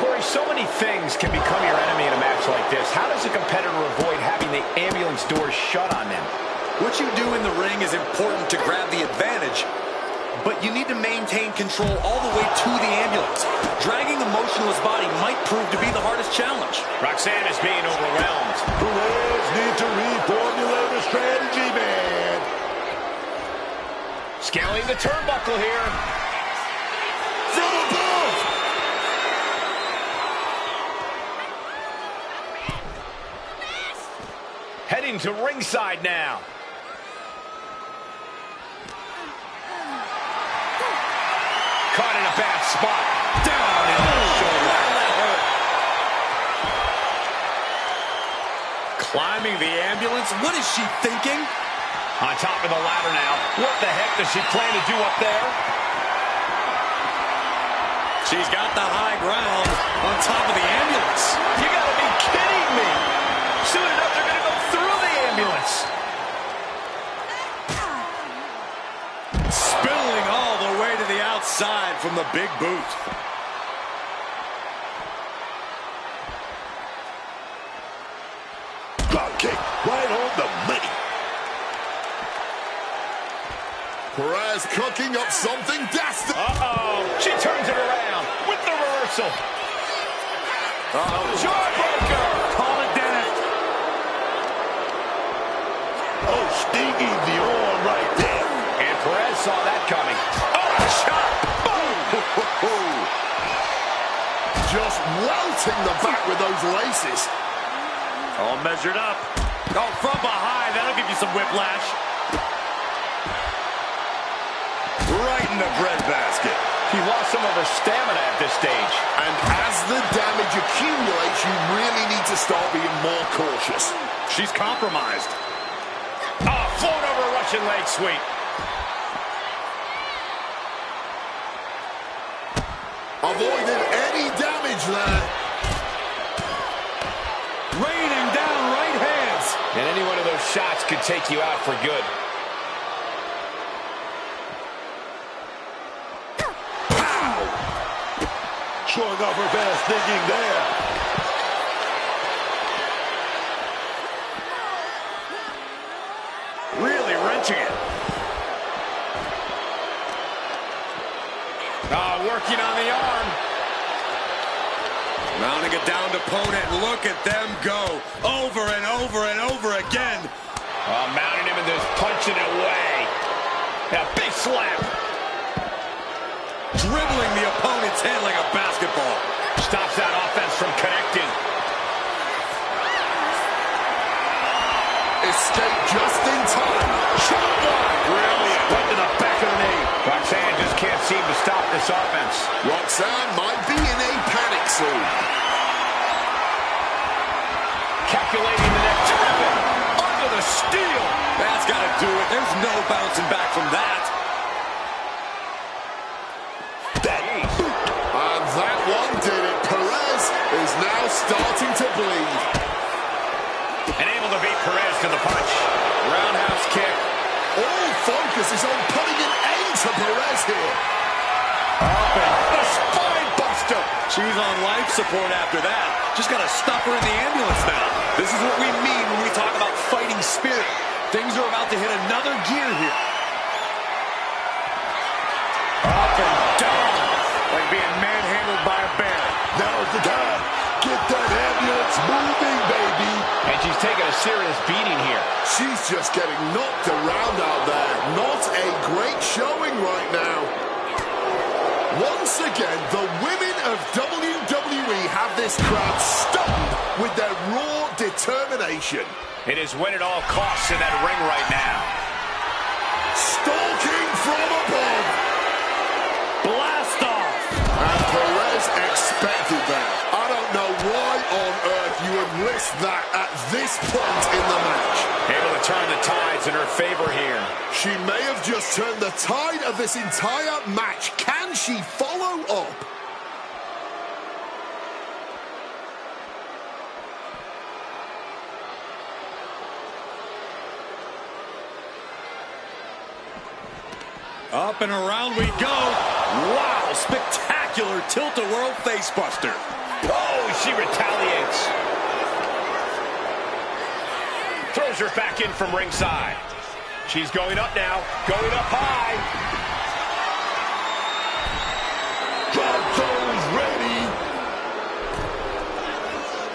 Corey, so many things can become your enemy in a match like this. How does a competitor avoid having the ambulance doors shut on them? What you do in the ring is important to grab the advantage, but you need to maintain control all the way to the ambulance. Dragging the motionless body might prove to be the hardest challenge. Roxanne is being overwhelmed. Perez need to reformulate a strategy, man. Scaling the turnbuckle here. From above! Heading to ringside now. Caught in a bad spot. Down in the shoulder. That hurt. Climbing the ambulance. What is she thinking? On top of the ladder now. What the heck does she plan to do up there? She's got the high ground on top of the ambulance. You gotta be kidding me. Soon enough, they're gonna go through the ambulance. Spilling all the way to the outside from the big boot. Drop kick right on the money. Perez cooking up something dastardly. Uh-oh. She turns it around with the reversal. Uh-oh. Jawbreaker. Call it Dennis. Oh, stinging the arm right there. And Perez saw that coming. Oh, shot. Boom. Just welting the back with those laces. All measured up. Oh, from behind. That'll give you some whiplash. Right in the breadbasket. She lost some of her stamina at this stage. And as the damage accumulates, you really need to start being more cautious. She's compromised. Oh, float over a Russian leg sweep. Avoided any damage there. Raining down right hands. And any one of those shots could take you out for good. Showing off her fast thinking there. Really wrenching it. Working on the arm. Mounting a downed opponent. Look at them go. Over and over and over again. Mounting him and just punching it away. A big slap. Dribbling the opponent's head like a basketball. Stops that offense from connecting. Escape just in time. Shot block. Brilliant. Right to the back of the knee. Roxanne just can't seem to stop this offense. Roxanne might be in a panic soon. Calculating the next weapon. Under the steel. That's got to do it. There's no bouncing back from that. And that one did it. Perez is now starting to bleed. And able to beat Perez to the punch. Roundhouse kick. All focus is on putting an end to Perez here. The spine buster. She's on life support after that. Just got to stuff her in the ambulance now. This is what we mean when we talk about fighting spirit. Things are about to hit another gear here. Up and down. Like being manhandled by a bear. Now's the time. Get that ambulance moving, baby. And she's taking a serious beating here. She's just getting knocked around out there. Not a great showing right now. Once again, the women of WWE have this crowd stunned with their raw determination. It is win at all costs in that ring right now. Stalking from above. Blast off. And Perez expected that. I don't know why on earth you would risk that at this point in the match. Able to turn the tides in her favor here. She may have just turned the tide of this entire match. Can she follow up? Up and around we go. Wow, spectacular tilt-a-whirl facebuster. Oh, she retaliates. Throws her back in from ringside. She's going up now, going up high. Drop those ready.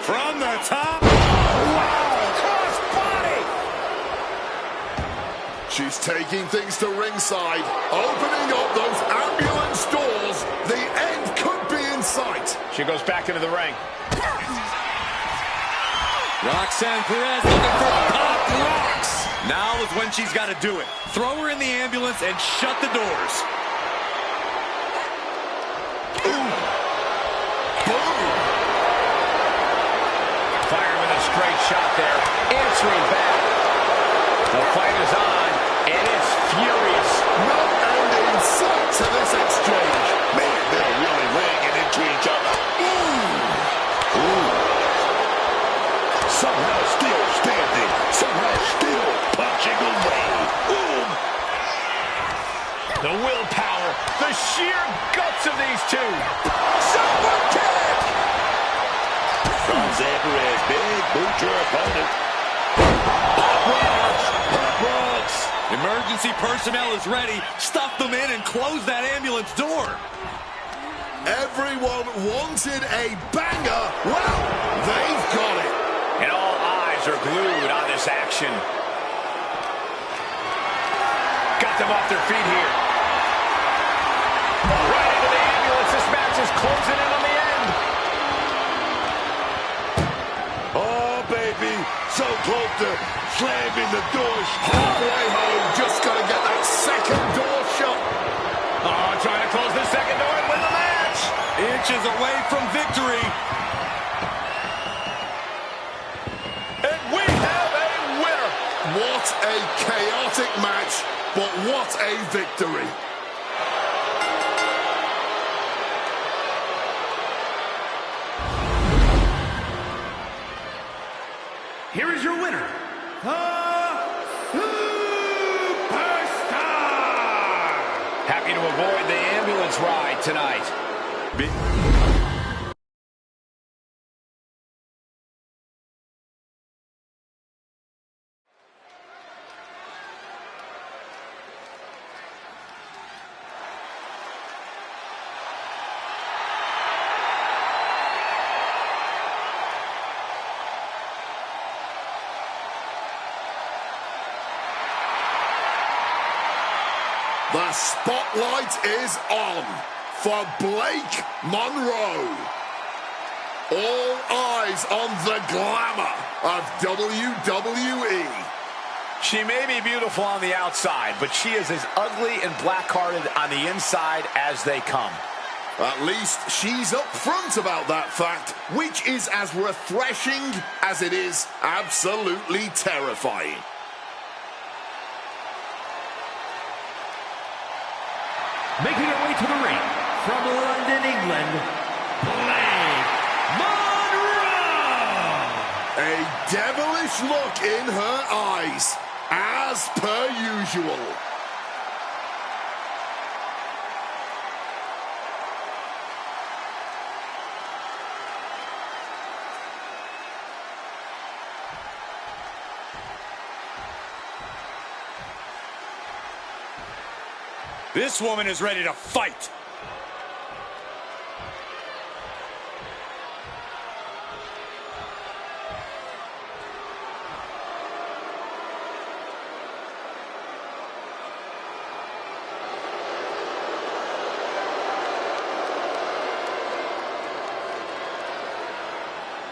From the top. Wow, cross body. She's taking things to ringside, opening up those ambulance doors. The end could be in sight. She goes back into the ring. Roxanne Perez looking for pop rocks. Now is when she's got to do it. Throw her in the ambulance and shut the doors. Ooh. Boom. Fire with a straight shot there. Answering back. The fight is on, and it's furious. No end in sight to this exchange. Man, they're really laying it into each other. Ooh. Somehow still standing. Somehow still punching away. Boom. The willpower, the sheer guts of these two. Super kick. Roxanne Perez, big boot your opponent. Hot rocks. Hot rocks. Emergency personnel is ready. Stuff them in and close that ambulance door. Everyone wanted a banger. Well, they've got it. And all eyes are glued on this action. Got them off their feet here. Right into the ambulance. This match is closing in on the end. Oh, baby. So close to slamming the doors. Halfway home, just got to get that second door shut. Oh, trying to close the second door and win the match. Inches away from victory. And we have a winner. What a chaotic match, but what a victory. Here is your winner, the Superstar! Happy to avoid the ambulance ride tonight. The spotlight is on for Blake Monroe. All eyes on the glamour of WWE. She may be beautiful on the outside, but she is as ugly and black-hearted on the inside as they come. At least she's upfront about that fact, which is as refreshing as it is absolutely terrifying. Making her way to the ring from London, England, Blake Monroe! A devilish look in her eyes, as per usual. This woman is ready to fight.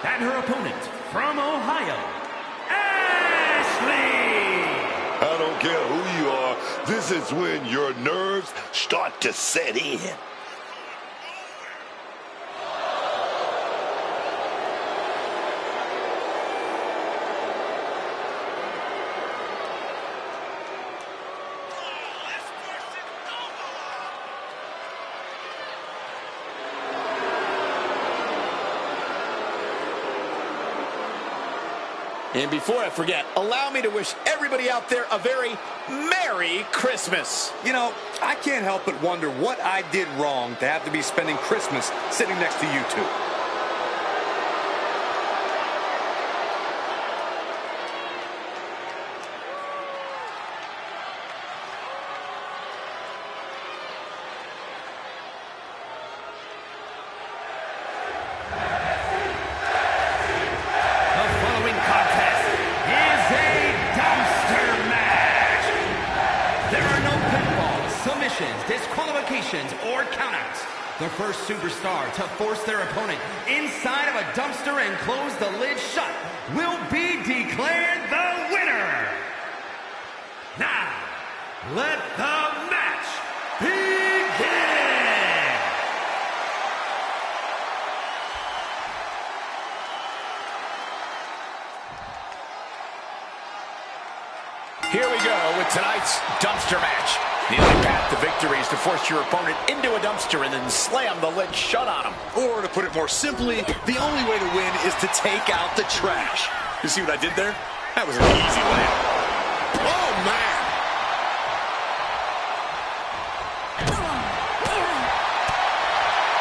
And her opponent from Ohio, Ashley! I don't care who you are, this is when your nerves start to set in. And before I forget, allow me to wish everybody out there a very Merry Christmas. You know, I can't help but wonder what I did wrong to have to be spending Christmas sitting next to you two. Disqualifications or countouts. The first superstar to force their opponent inside of a dumpster and close the lid shut will be declared the winner. Now, let the match begin. Here we go with tonight's dumpster match. The only path to victory is to force your opponent into a dumpster and then slam the lid shut on him. Or to put it more simply, the only way to win is to take out the trash. You see what I did there? That was an easy layup. Oh, man!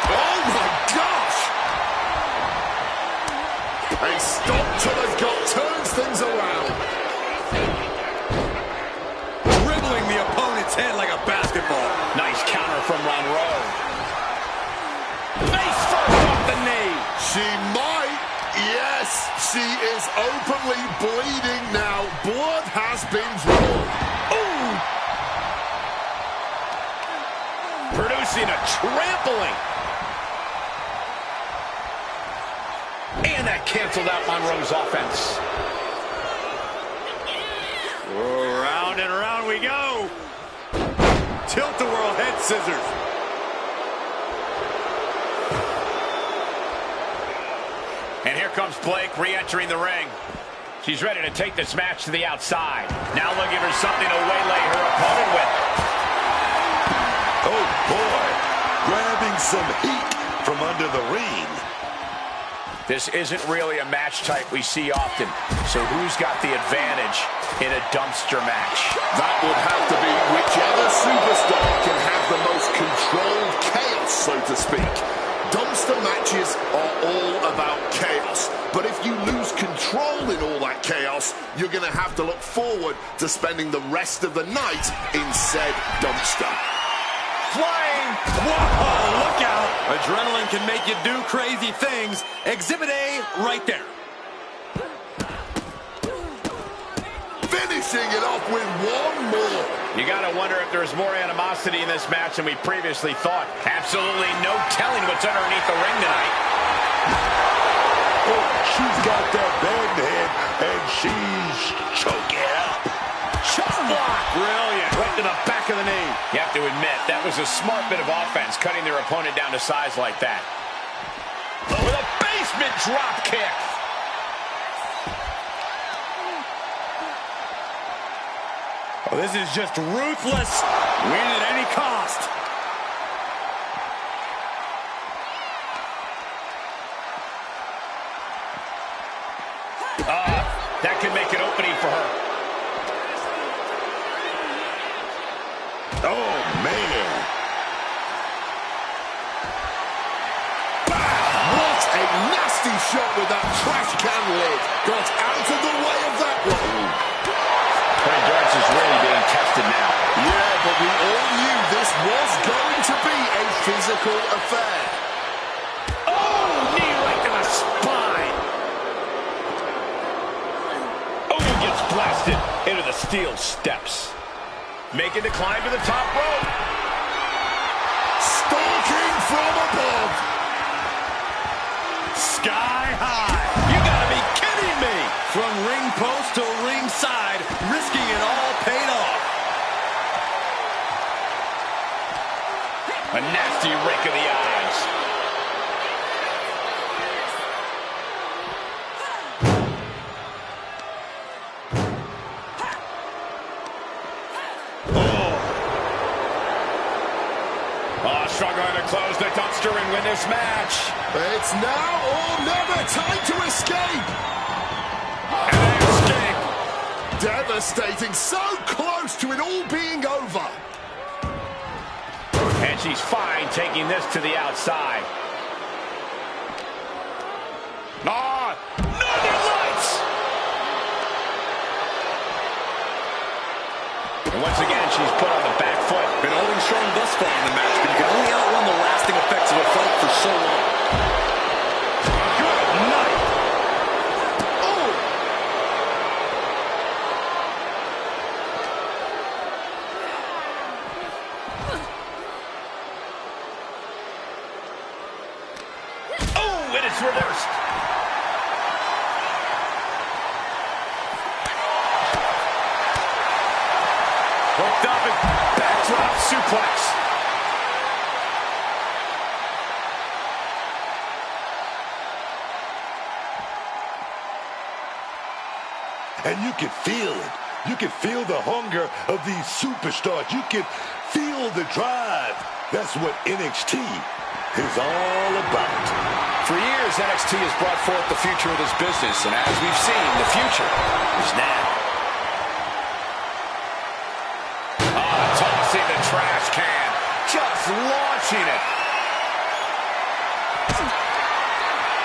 Oh, my gosh! A stop to the gut turns things around. Dribbling the opponent's head like a basketball. Nice counter from Monroe. Face first off the knee. She might. Yes, she is openly bleeding now. Blood has been drawn. Ooh! Producing a trampling. And that canceled out Monroe's offense. Round and round we go. Tilt-a-whirl head scissors. And here comes Blake re-entering the ring. She's ready to take this match to the outside. Now looking for something to waylay her opponent with. Oh boy, grabbing some heat from under the ring. This isn't really a match type we see often. So who's got the advantage in a dumpster match? That would have to be whichever superstar can have the most controlled chaos, so to speak. Dumpster matches are all about chaos. But if you lose control in all that chaos, you're going to have to look forward to spending the rest of the night in said dumpster. Flying! Whoa, look out! Adrenaline can make you do crazy things. Exhibit A right there. Finishing it off with one more. You got to wonder if there's more animosity in this match than we previously thought. Absolutely no telling what's underneath the ring tonight. Oh, she's got that band head, and she's choking up. Chop block. Brilliant. Right to the back of the knee. You have to admit, that was a smart bit of offense, cutting their opponent down to size like that. With a basement drop kick. Oh, this is just ruthless. Win at any cost. That could make an opening for her. Oh, man. What a nasty shot with that trash can lid. Got out of the way of that one. Her endurance is really being tested now. Yeah, but we all knew this was going to be a physical affair. Oh, knee right to the spine. Oh, gets blasted into the steel steps. Making the climb to the top rope. Stalking from above. Sky high. You gotta be kidding me. From ring post to ringside, risking it all paid off. A nasty rake of the eyes. Struggling to close the dumpster and win this match. It's now or never. Time to escape. And they escape. Devastating. So close to it all being over. And she's fine taking this to the outside. Northern Lights! And once again, she's put on the back foot. Been holding strong thus far in the match, but you can only outrun the lasting effects of a fight for so long. Good night. Oh, and it's reversed. Hooked up and backdrop suplex. And you can feel it. You can feel the hunger of these superstars. You can feel the drive. That's what NXT is all about. For years, NXT has brought forth the future of this business, and as we've seen, the future is now. Tossing the trash can. Just launching it.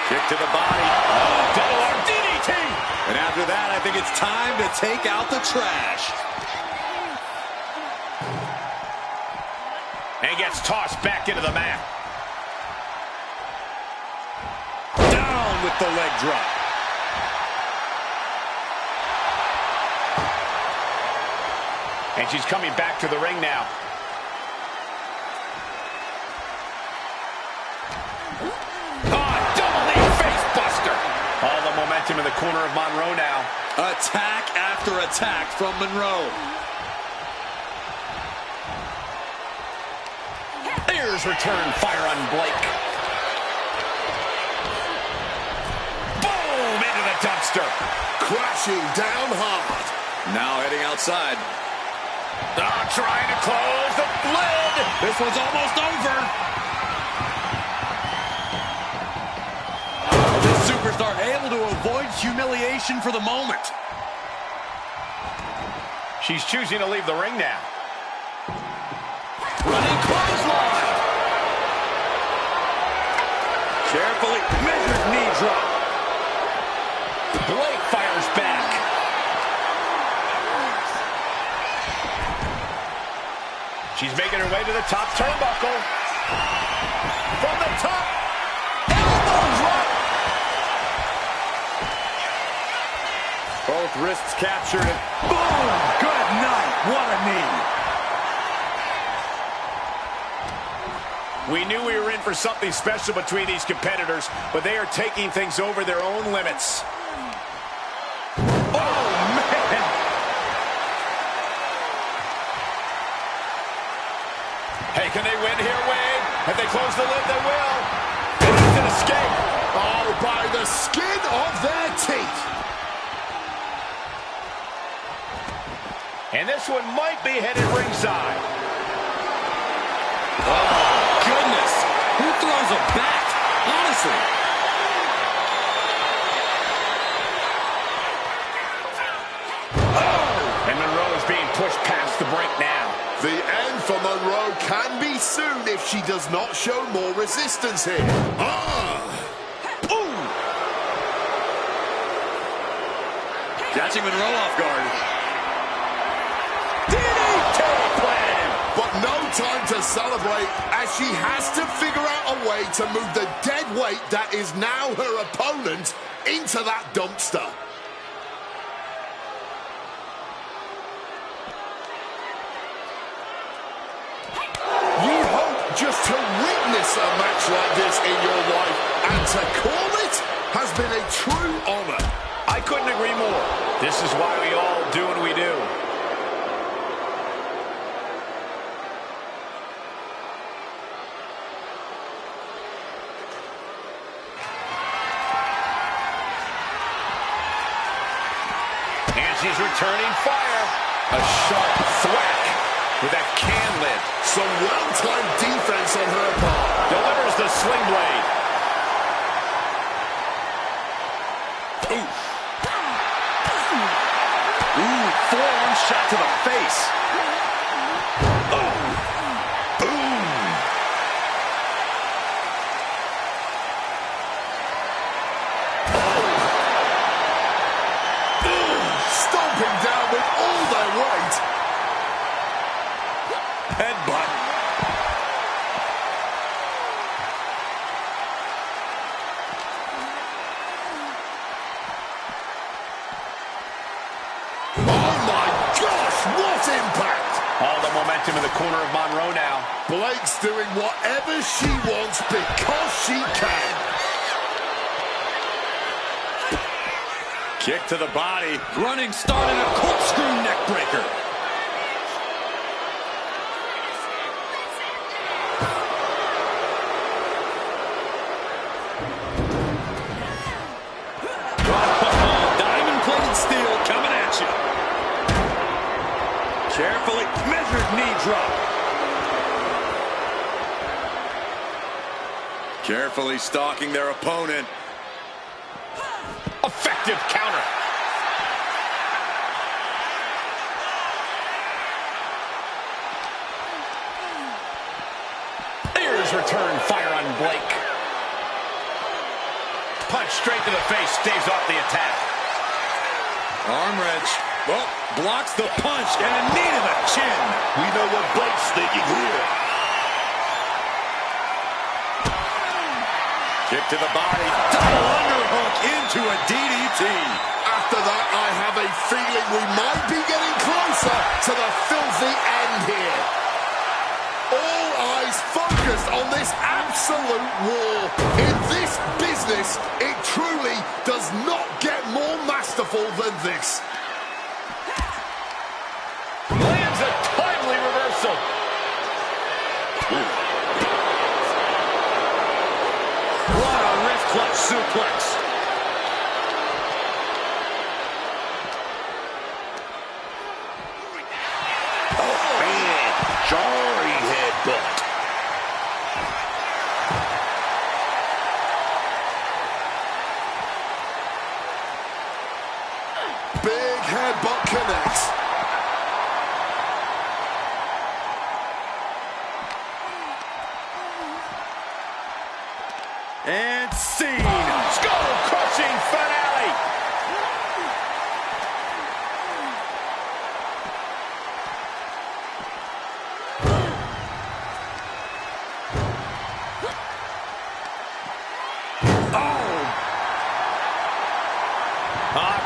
Kick to the body. Double arm DDT. And after that, I think it's time to take out the trash. And gets tossed back into the mat. Down with the leg drop. And she's coming back to the ring now. Double knee face buster. All the momentum in the corner of Monroe now. Attack after attack from Monroe. There's return fire on Blake. Boom! Into the dumpster. Crashing down hard. Now heading outside. Trying to close the lid. This one's almost over. This superstar able to avoid humiliation for the moment. She's choosing to leave the ring now. Running clothesline. Carefully measured knee drop. Blake fires back. She's making her way to the top turnbuckle. From the top. Elbow drop. Both wrists captured. And boom! Good night. What a knee. We knew we were in for something special between these competitors, but they are taking things over their own limits. Oh, man! Hey, can they win here, Wade? If they close the lid, they will. And it's an escape. Oh, by the skin of their teeth. And this one might be headed ringside. Oh, goodness. Who throws a bat? Honestly. Oh! And Monroe is being pushed past the brink now. The end for Monroe can be soon if she does not show more resistance here. Ooh! Catching Monroe off guard. DDT plan! But no time to celebrate as she has to figure out a way to move the dead weight that is now her opponent into that dumpster. You hope just to witness a match like this in your life, and to call it has been a true honor. I couldn't agree more. This is why we all do what we do. And she's returning fire. A sharp thwack with that can lid. Some well-timed defense on her part. Delivers the sling blade. Ooh, forearm shot to the face. Stomping down with all their weight. Headbutt. Oh my gosh, what impact! All the momentum in the corner of Monroe now. Blake's doing whatever she wants because she can. Kick to the body. Running start and a corkscrew neck breaker. Diamond-plated steel coming at you. Carefully measured knee drop. Carefully stalking their opponent. Effective counter. There's return fire on Blake. Punch straight to the face, staves off the attack. Arm wrench. Well, blocks the punch and a knee to the chin. We know what Blake's thinking here. Kick to the body. Double underhook into a DDT. After that, I have a feeling we might be getting closer to the filthy end here. All eyes focused on this absolute war. In this business, it truly does not get more masterful than this. Lands a timely reversal. What a wrist clutch suplex. Man, jarring headbutt. Big headbutt connects. And scene. Skull-crushing finale.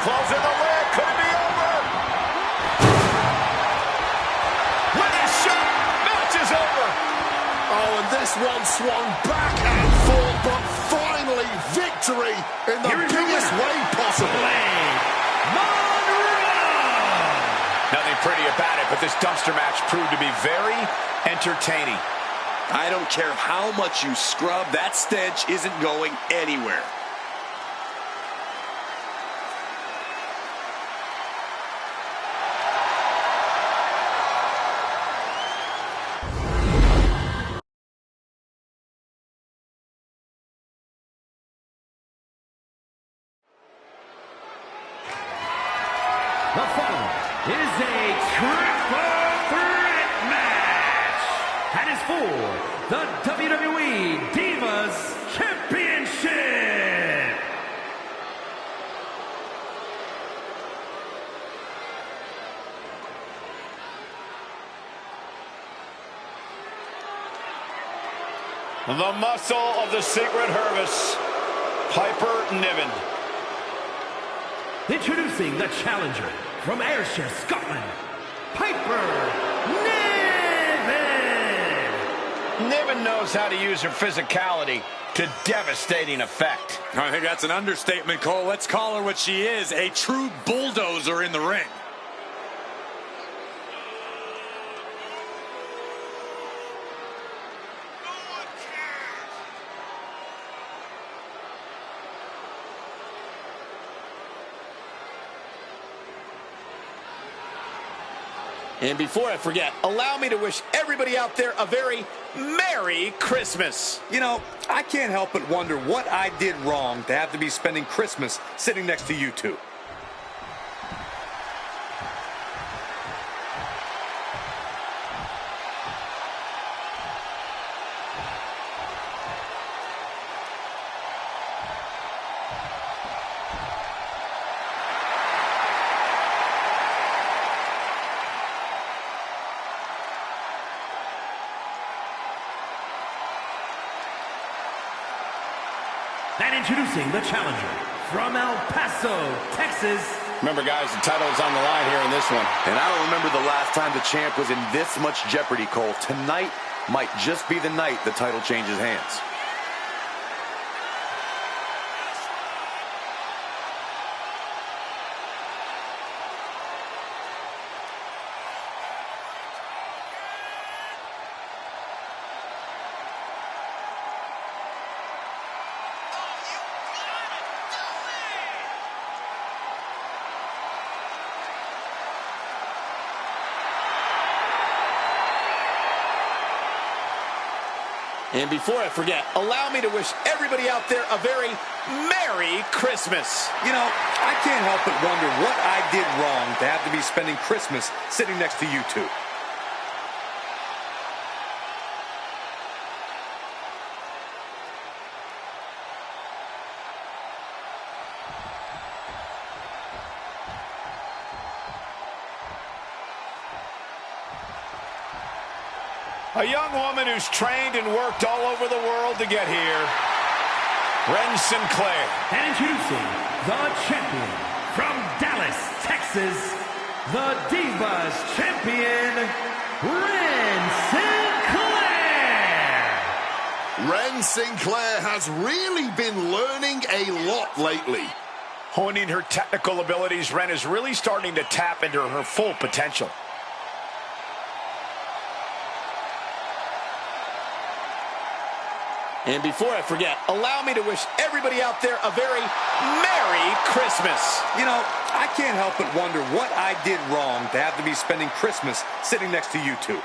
Closing the lid. This one swung back and forth, but finally victory in the biggest way possible. Nothing pretty about it, but this dumpster match proved to be very entertaining. I don't care how much you scrub, that stench isn't going anywhere. The following is a triple threat match. And is for the WWE Divas Championship. The muscle of the Secret Hervis, Piper Niven. Introducing the challenger from Ayrshire, Scotland, Piper Niven. Niven knows how to use her physicality to devastating effect. I think that's an understatement, Cole. Let's call her what she is, a true bulldozer in the ring. And before I forget, allow me to wish everybody out there a very Merry Christmas. You know, I can't help but wonder what I did wrong to have to be spending Christmas sitting next to you two. And introducing the challenger from El Paso, Texas. Remember, guys, the title is on the line here in this one. And I don't remember the last time the champ was in this much jeopardy, Cole. Tonight might just be the night the title changes hands. And before I forget, allow me to wish everybody out there a very Merry Christmas. You know, I can't help but wonder what I did wrong to have to be spending Christmas sitting next to you two. A young woman who's trained and worked all over the world to get here. Ren Sinclair. And introducing the champion from Dallas, Texas, the Divas Champion, Ren Sinclair. Ren Sinclair has really been learning a lot lately. Honing her technical abilities, Ren is really starting to tap into her full potential. And before I forget, allow me to wish everybody out there a very Merry Christmas. You know, I can't help but wonder what I did wrong to have to be spending Christmas sitting next to you two.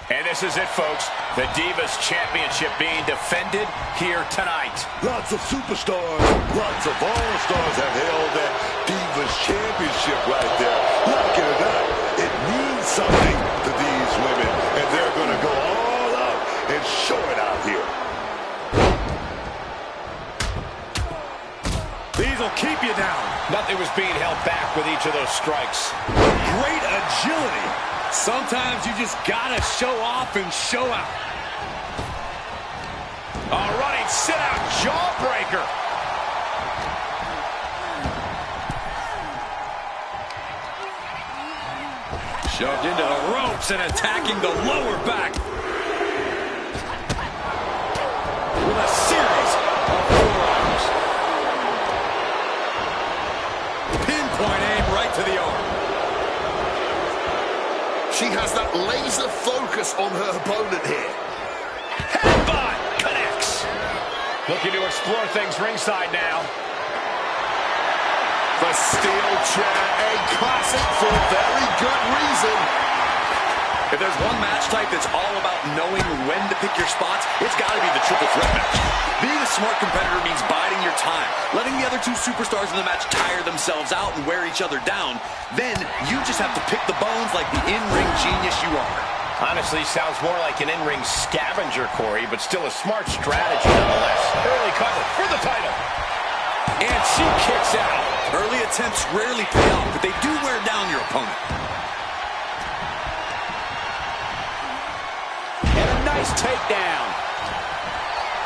And this is it, folks. The Divas Championship being defended here tonight. Lots of superstars, lots of all-stars have held that Divas Championship right there. Like it or not, it means something to these women, and they're going to go all out and show it out here. of those strikes. Great agility. Sometimes you just gotta show off and show out. A running sit-out jawbreaker. Shoved into the ropes and attacking the lower back. With a series of forearms. Pinpoint aim right to the arm. She has that laser focus on her opponent here. Headbutt connects. Looking to explore things ringside now. The steel chair, a classic for very good reason. If there's one match type that's all about knowing when to pick your spots, it's got to be the triple threat match. Being a smart competitor means biding your time, letting the other two superstars in the match tire themselves out and wear each other down. Then you just have to pick the bones like the in-ring genius you are. Honestly, sounds more like an in-ring scavenger, Corey, but still a smart strategy nonetheless. Early cover for the title. And she kicks out. Early attempts rarely pay off, but they do wear down your opponent. And a nice takedown.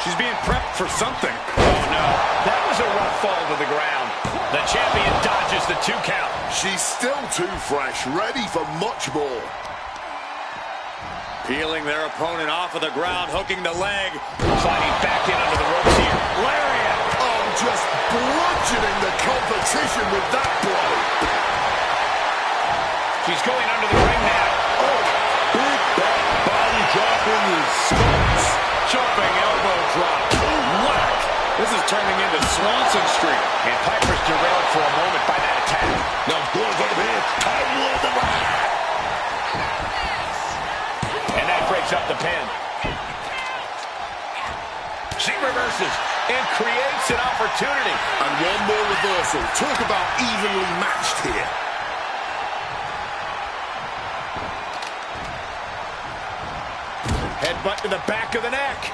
She's being prepped for something. Oh, no. That was a rough fall to the ground. The champion dodges the 2 count. She's still too fresh, ready for much more. Peeling their opponent off of the ground, hooking the leg. Sliding back in under the ropes here. Lariat. Oh, just bludgeoning the competition with that blow. She's going under the ring now. Oh, big back body drop in his stomach. Jumping elbow drop. Whack. This is turning into Swanson Street. And Piper's derailed for a moment by that attack. Now going for the pin. Time with the back. And that breaks up the pin. She reverses and creates an opportunity. And one more reversal. Talk about evenly matched here. Headbutt to the back of the neck.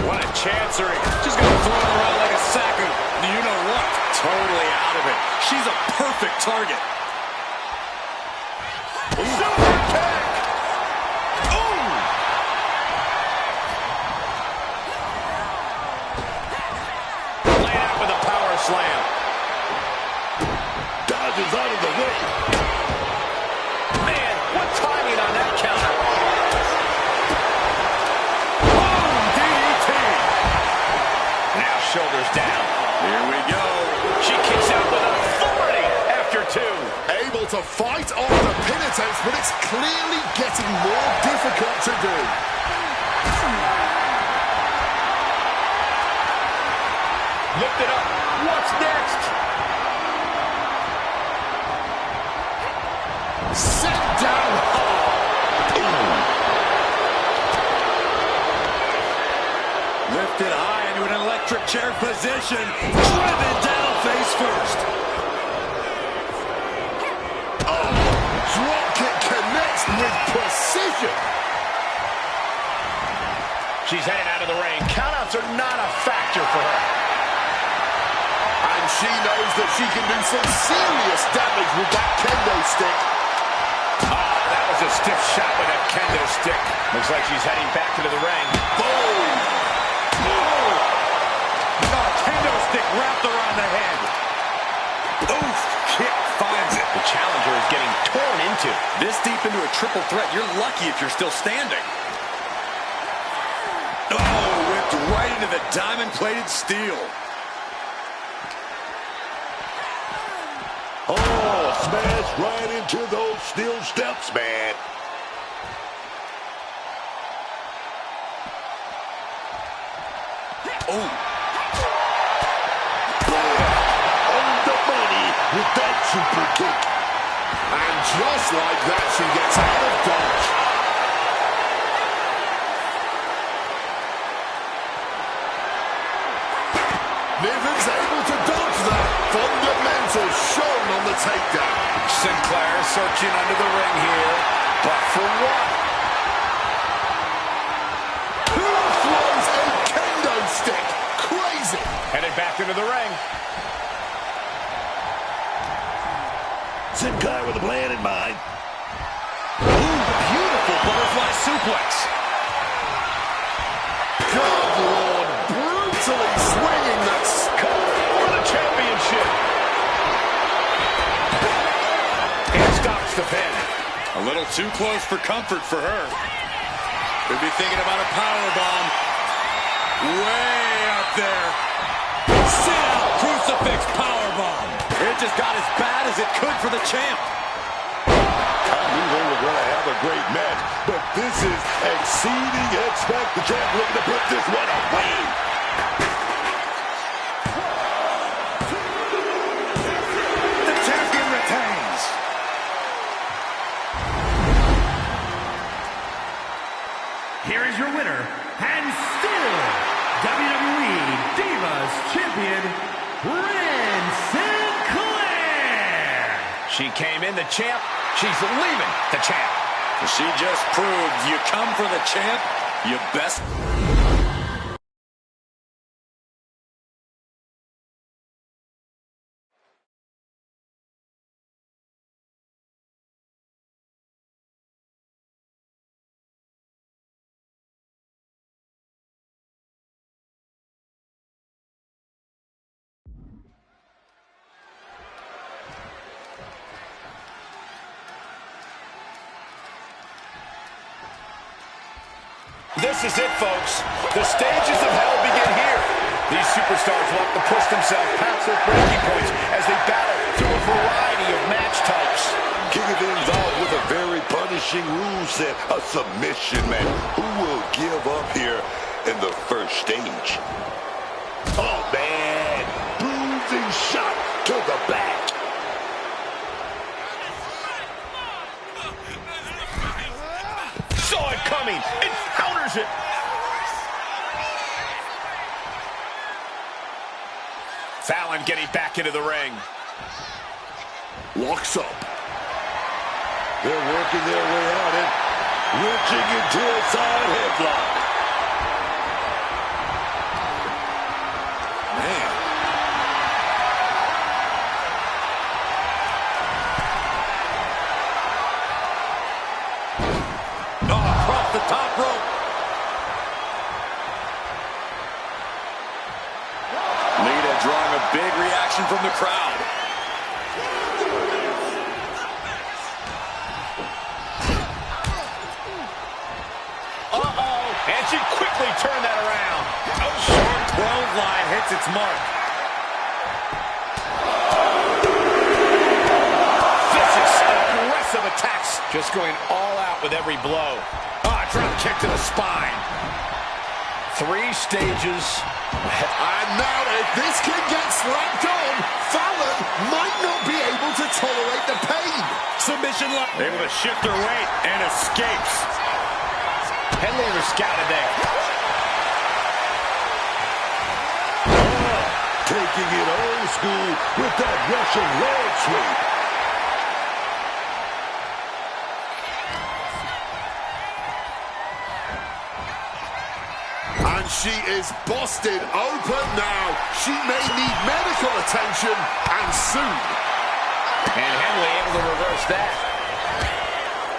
What a chancery. She's going to throw it around like a sack of you-know-what. Totally out of it. She's a perfect target. Super kick. Ooh. Laid out with a power slam. Dodges out of the way. Man, what timing on that counter. Shoulders down. Here we go. She kicks out with authority after 2. Able to fight off the pin attempts, but it's clearly getting more difficult to do. Lift it up. What's next? Set down hard. Lifted high into an electric chair position. Driven down face first. Oh, drop kick connects with precision. She's headed out of the ring. Countouts are not a factor for her. And she knows that she can do some serious damage with that kendo stick. Ah, that was a stiff shot with a kendo stick. Looks like she's heading back into the ring. Boom. Kendo stick wrapped around the head. Oof, kick finds it. The challenger is getting torn into. This deep into a triple threat, you're lucky if you're still standing. Oh, whipped right into the diamond-plated steel. Oh, smash right into those steel steps, man. Oh. With that super kick. And just like that, she gets out of dodge. Niven's able to dodge that. Fundamentals shown on the takedown. Sinclair searching under the ring here. But for what? Who throws a kendo stick? Crazy. Headed back into the ring. Some guy with a plan in mind. Ooh, beautiful butterfly suplex. Good Lord, brutally swinging that skull For the championship. And stops the pin. A little too close for comfort for her. Could be thinking about a powerbomb. Way up there. Sit out, crucifix powerbomb. It just got as bad as it could for the champ. I knew they were going to have a great match, but this is exceeding expect. The champ looking to put this one away. The champion retains. Here is your winner, and still WWE Divas Champion, Bryn Sinclair. She came in the champ. She's leaving the champ. She just proved you come for the champ, you best. This is it, folks. The stages of hell begin here. These superstars will have to push themselves past their breaking points as they battle through a variety of match types. Kicking things off with a very punishing rule set, a submission match. Who will give up here in the first stage? Oh, man. Bruising shot to the back. Saw it coming. It counters it. Fallon getting back into the ring. Walks up. They're working their way out and wrenching into a side headlock. Man. Across the top rope. Lita drawing a big reaction from the crowd. And she quickly turned that around. A short 12-line hits its mark. Vicious, aggressive attacks. Just going all out with every blow. Drop kick to the spine. 3 stages. And now if this can get slapped on, Fallon might not be able to tolerate the pain. Submission lock. Able to shift her weight and escapes. Henley was scouted there. Taking it old school with that Russian leg sweep. And she is busted open now. She may need medical attention, and soon. And Henley able to reverse that.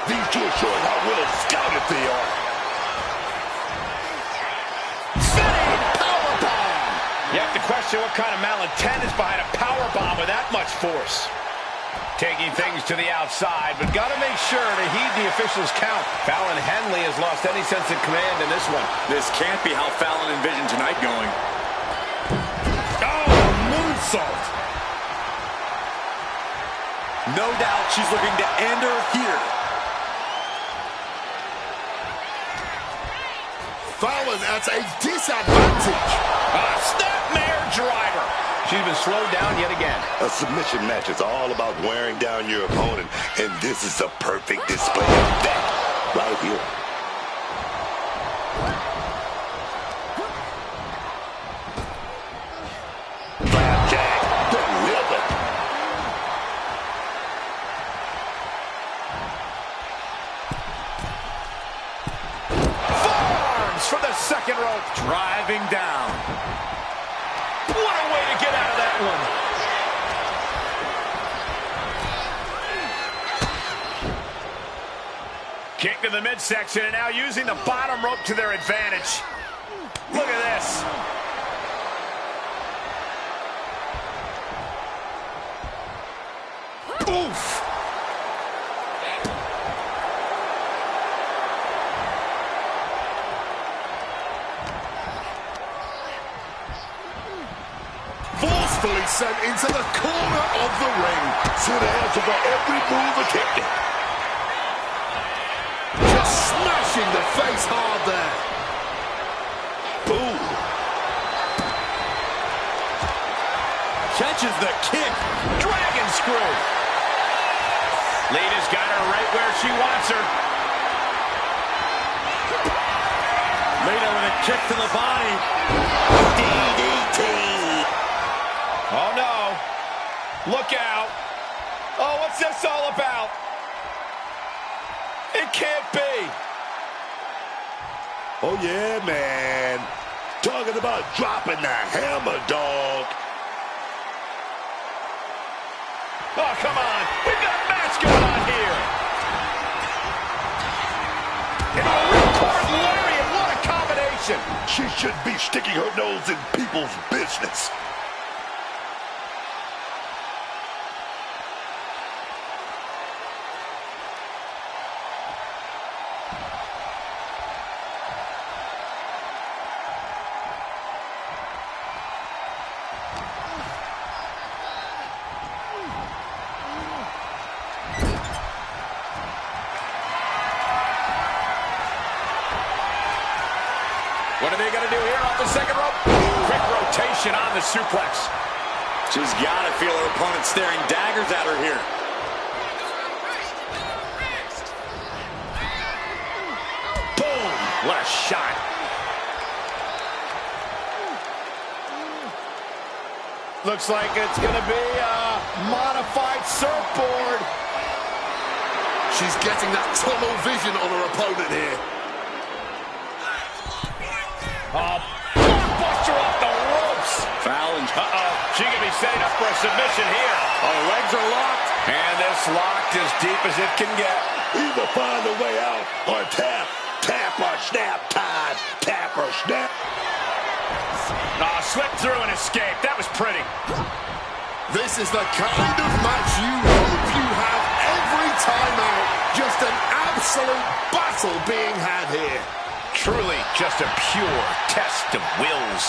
These two are showing how well scouted they are. You have to question what kind of malintent is behind a powerbomb with that much force. Taking things to the outside, but got to make sure to heed the officials' count. Fallon Henley has lost any sense of command in this one. This can't be how Fallon envisioned tonight going. Oh, moonsault. No doubt she's looking to end her here. Fallon at a disadvantage. Snapmare driver. She's been slowed down yet again. A submission match is all about wearing down your opponent, and this is a perfect display of that right here. Flapjack delivered. Forearms from the second rope. Driving down. What a way to get out of that one. Kick to the midsection, and now using the bottom rope to their advantage. Look at this. Oof! Forcefully sent into the corner of the ring. See the answer for every move attempted. Just smashing the face hard there. Boom. Catches the kick. Dragon screw. Lita's got her right where she wants her. Lita with a kick to the body. DDT. Oh, no. Look out. Oh, what's this all about? It can't be. Oh, yeah, man. Talking about dropping the hammer, dog. Oh, come on. We've got a match going on here. And a ripcord lariat. What a combination. She shouldn't be sticking her nose in people's business. What are they going to do here off the second rope? Quick rotation on the suplex. She's got to feel her opponent staring daggers at her here. Boom! What a shot. Looks like it's going to be a modified surfboard. She's getting that tunnel vision on her opponent here. Blockbuster off the ropes. Fallon. Uh-oh. She could be setting up for a submission here. Oh, the legs are locked. And this locked as deep as it can get. Either find a way out or tap. Tap or snap time. Tap or snap. Slipped through and escaped. That was pretty. This is the kind of match you hope you have every time out. Just an absolute battle being had here. Truly just a pure test of wills.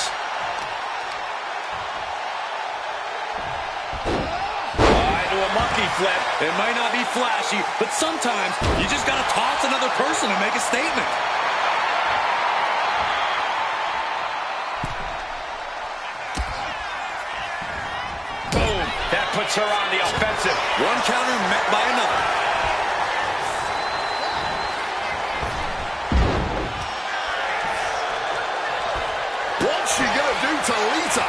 Into a monkey flip. It might not be flashy, but sometimes you just got to toss another person and make a statement. Boom. That puts her on the offensive. One counter met by another. What's she gonna do to Lita?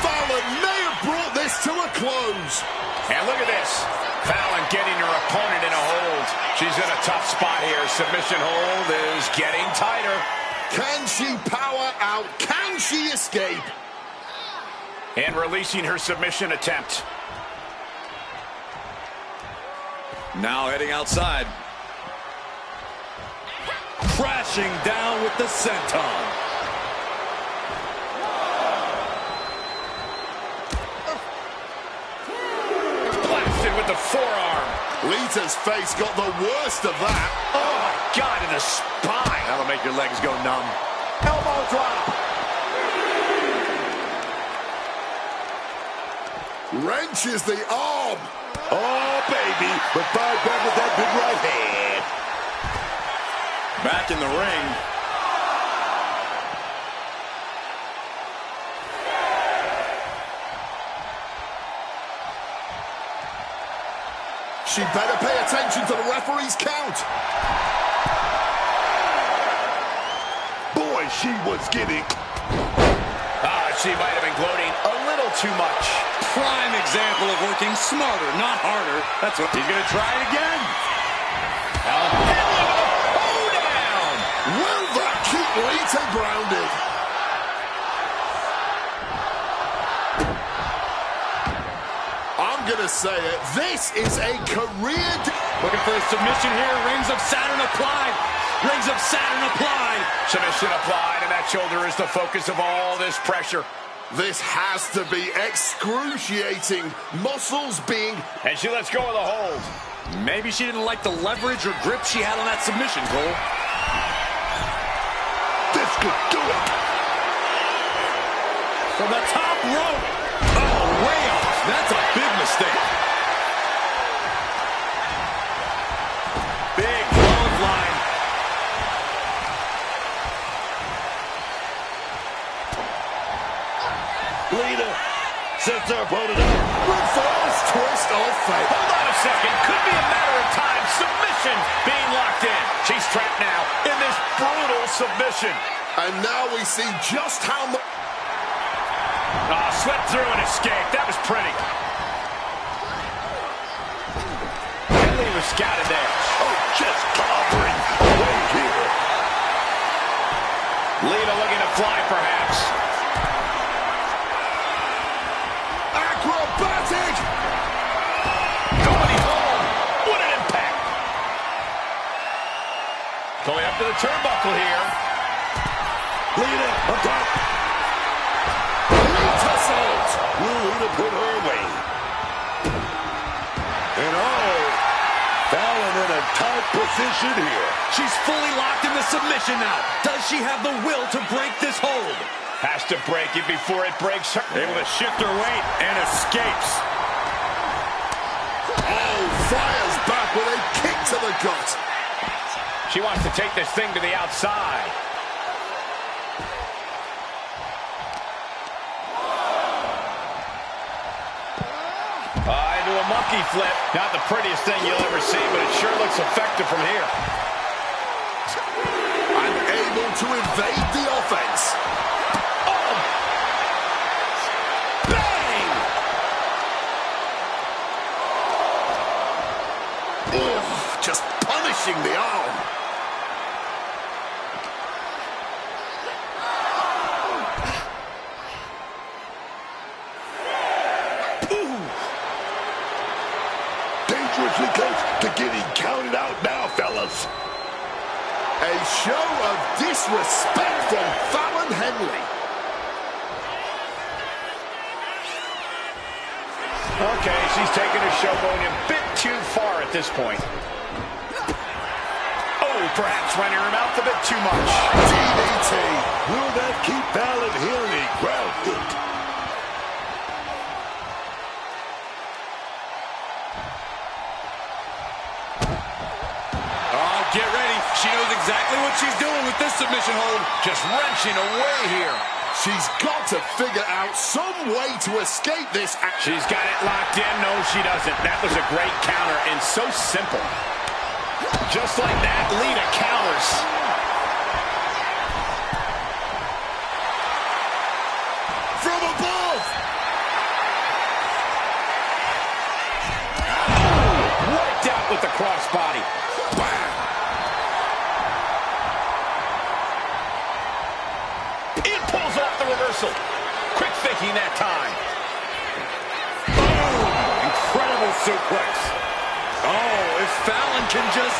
Fallon may have brought this to a close. And look at this. Fallon getting her opponent in a hold. She's in a tough spot here. Submission hold is getting tighter. Can she power out? Can she escape? And releasing her submission attempt. Now heading outside. Crashing down with the senton. Blasted with the forearm. Lita's face got the worst of that. Oh, my God, in the spine. That'll make your legs go numb. Elbow drop. Wrenches the arm. Oh, baby. But fight back with that big right hand. Back in the ring. She better pay attention to the referee's count. Boy, she was getting... She might have been gloating a little too much. Prime example of working smarter, not harder. That's what he's going to try it again. Oh, down. Will that keep Lita grounded? I'm I'm going to say it. This is a career... Looking for a submission here. Rings of Saturn applied. Rings of Saturn applied. Submission applied, and that shoulder is the focus of all this pressure. This has to be excruciating. Muscles being... And she lets go of the hold. Maybe she didn't like the leverage or grip she had on that submission, Cole. This could do it. From the top rope. Oh, way off. That's a big mistake. Big clothesline. Lita sets her opponent up. Reverse twist of fate. Hold on a second. Could be a matter of time. Submission being locked in. She's trapped now in this brutal submission. And now we see just how much... Oh, swept through and escaped. That was pretty. Henley was scouted there. Oh, just clobbering away here. Lita looking to fly, perhaps. Acrobatic! Going home. What an impact. Going up to the turnbuckle here. Lita up top. Lita Salt! Will Lita put her away? And oh, Fallon in a tight position here. She's fully locked in the submission now. Does she have the will to break this hold? Has to break it before it breaks her. Able to shift her weight and escapes. Oh, fires back with a kick to the gut. She wants to take this thing to the outside. Into a monkey flip. Not the prettiest thing you'll ever see, but it sure looks effective from here. Unable to evade the offense. Oh! Bang! Ugh, just punishing the arm. Dangerously close to getting counted out now, fellas. A show of disrespect from Fallon Henley. Okay, she's taking her show going a bit too far at this point. Oh, perhaps running her mouth a bit too much. DDT. Will that keep Fallon Henley grounded? Get ready. She knows exactly what she's doing with this submission hold. Just wrenching away here. She's got to figure out some way to escape this. She's got it locked in. No, she doesn't. That was a great counter and so simple. Just like that, Lita counters. From above. Oh, wiped out with the crossbody. Reversal. Quick thinking that time. Boom! Incredible suplex. Oh, if Fallon can just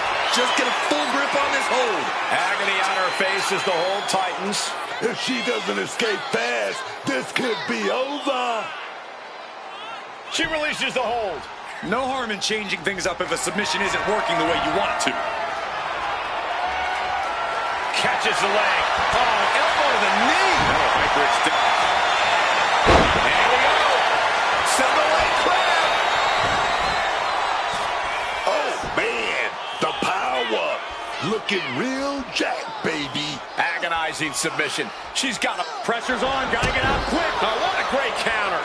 get a full grip on this hold. Agony on her face as the hold tightens. If she doesn't escape fast, this could be over. She releases the hold. No harm in changing things up if a submission isn't working the way you want it to. Catches the leg. Oh, elbow to the knee. No, hyperextend. And here we go. Single leg crab. Oh, man. The power. Looking real jacked, baby. Agonizing submission. She's got a... Pressure's on. Got to get out quick. Oh, what a great counter.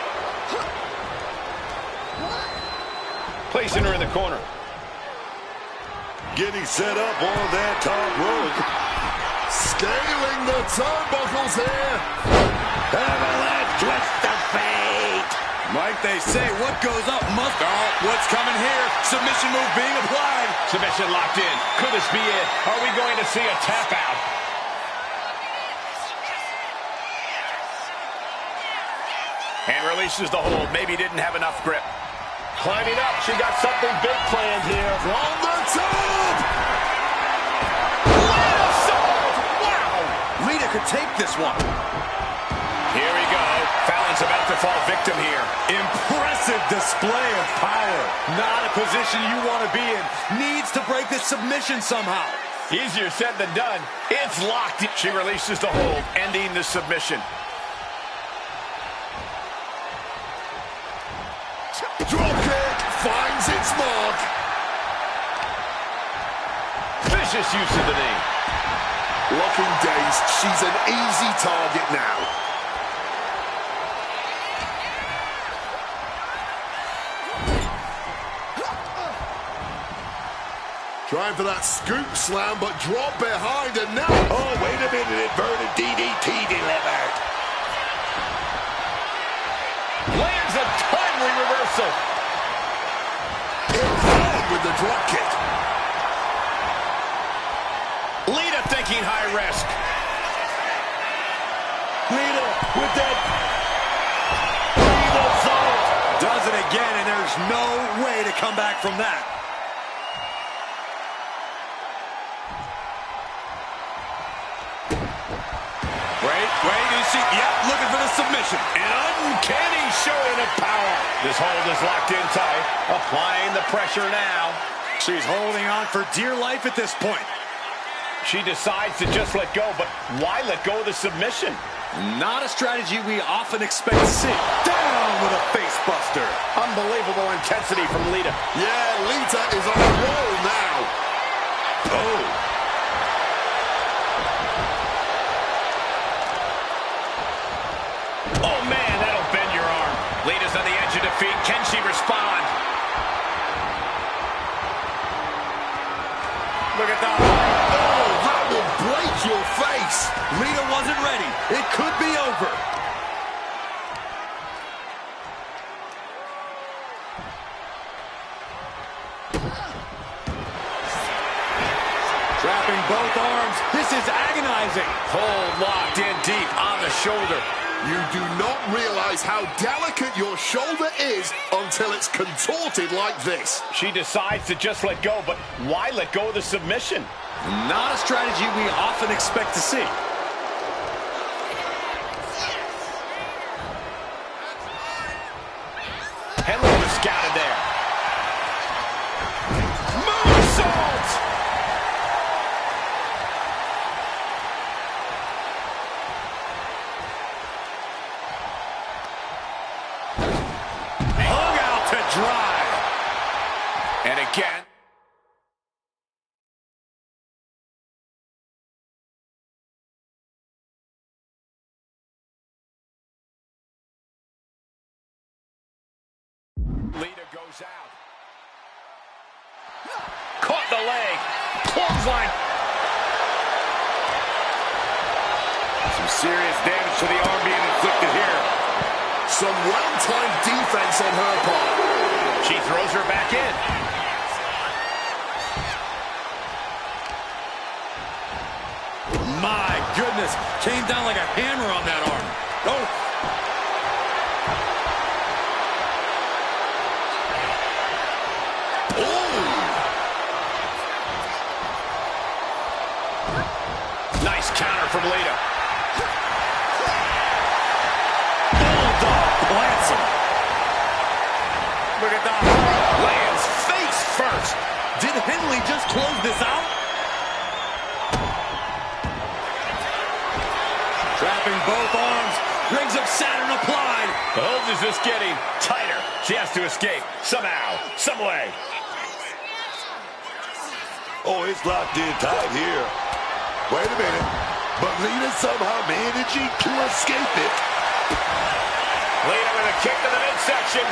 Placing her in the corner. Getting set up on that top rope. Scaling the turnbuckles here. Avalanche twist of fate. Like they say, what goes up must... Oh, what's coming here? Submission move being applied. Submission locked in. Could this be it? Are we going to see a tap out? And releases the hold. Maybe didn't have enough grip. Climbing up, she got something big planned here. From the top! Wow! Lita could take this one. Here we go. Fallon's about to fall victim here. Impressive display of power. Not a position you want to be in. Needs to break this submission somehow. Easier said than done. It's locked. She releases the hold, ending the submission. Dropkick finds its mark. Vicious use of the knee. Looking dazed. She's an easy target now. Trying for that scoop slam, but drop behind, and now... Oh, wait a minute. Inverted DDT delivered. Lands a timely reversal. In with the drop kick. Lita thinking high risk. Lita with that Lita salt. Does it again, and there's no way to come back from that. Wait, is she? Yep, looking for the submission. An uncanny showing of power. This hold is locked in tight. Applying the pressure now. She's holding on for dear life at this point. She decides to just let go, but why let go of the submission? Not a strategy we often expect to see. Down with a face buster. Unbelievable intensity from Lita. Yeah, Lita is on a roll now. Oh. Oh, man, that'll bend your arm. Lita's on the edge of defeat. Can she respond? Look at that. Oh, that will break your face. Lita wasn't ready. It could be over. Trapping both arms. This is agonizing. Hold locked in deep on the shoulder. You do not realize how delicate your shoulder is until it's contorted like this. She decides to just let go, but why let go of the submission? Not a strategy we often expect to see. Henley was scouted there. Moonsault! Hung out to dry. And again. Lita goes out. Caught the leg. Clothesline. Some serious damage to the arm being inflicted here. Some well-timed defense on her part. She throws her back in. My goodness. Came down like a hammer on that arm. Oh. Nice counter from Lita. Bulldog plants him. Look at that. Lands face first. Did Henley just close this out? Trapping both arms. Rings of Saturn applied. The hold is just getting tighter. She has to escape somehow, some way. Oh, it's locked in tight here. Wait a minute. But Lita somehow managing to escape it. Lita with a kick to the midsection.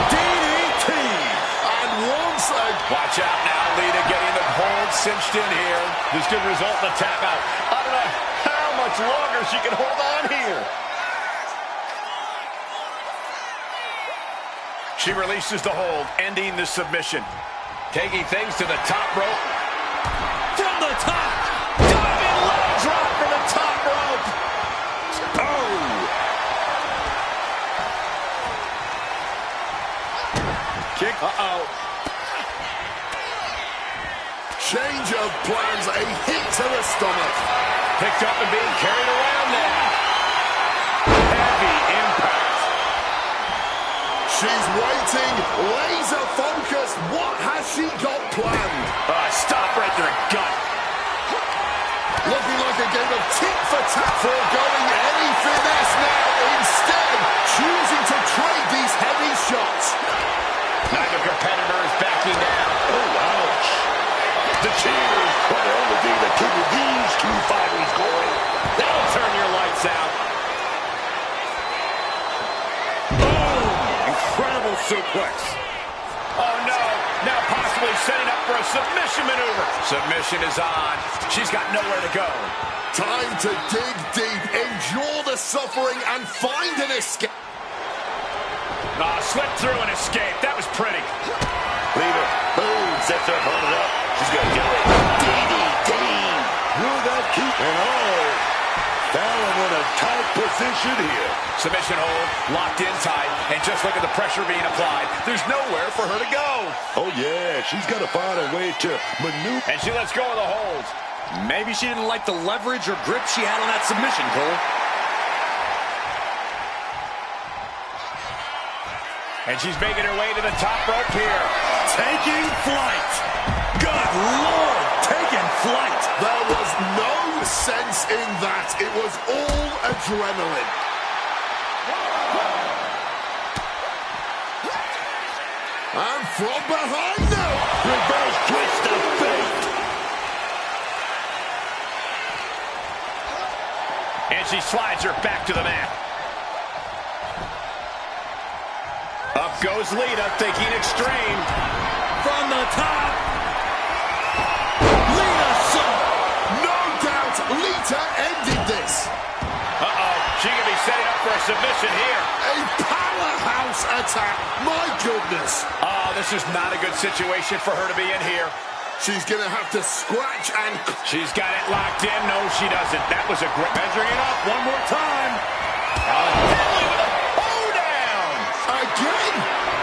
DDT. And once again. Watch out now, Lita getting the hold cinched in here. This could result in a tap out. I don't know how much longer she can hold on here. She releases the hold, ending the submission. Taking things to the top rope. From the top. Diving leg drop from the top rope. Oh. Uh-oh. Change of plans, a hit to the stomach. Picked up and being carried around now. Heavy impact. She's waiting, laser focused. What has she got planned? Stop right there, gut. Looking like a game of tit for tat, foregoing any finesse now. Instead, choosing to trade these heavy shots. Neither competitor is backing down. Oh, ouch. The cheers are the only thing that keep these two fighters going. That'll turn your lights out. Incredible suplex. Oh, no. Now possibly setting up for a submission maneuver. Submission is on. She's got nowhere to go. Time to dig deep, endure the suffering, and find an escape. Slip through and escape. That was pretty. Leader, boom, sets her opponent up. She's going to do it. DDT. Through that keep. And Fallon in a tight position here. Submission hold, locked in tight, and just look at the pressure being applied. There's nowhere for her to go. Oh, yeah, she's got to find a way to maneuver. And she lets go of the hold. Maybe she didn't like the leverage or grip she had on that submission, Cole. And she's making her way to the top rope here. Taking flight. Good Lord, taking flight. There was no sense in that. It was all adrenaline. And from behind now, Reverse twist of fate. And she slides her back to the mat. Up goes Lita, thinking extreme. From the top. Lita saw. no doubt Lita ended this. Uh-oh, she could be setting up for a submission here. A powerhouse attack. My goodness. Oh, this is not a good situation for her to be in here. She's going to have to scratch and... She's got it locked in. No, she doesn't. That was a great... Measuring it up one more time. Finally with a hoedown. Again,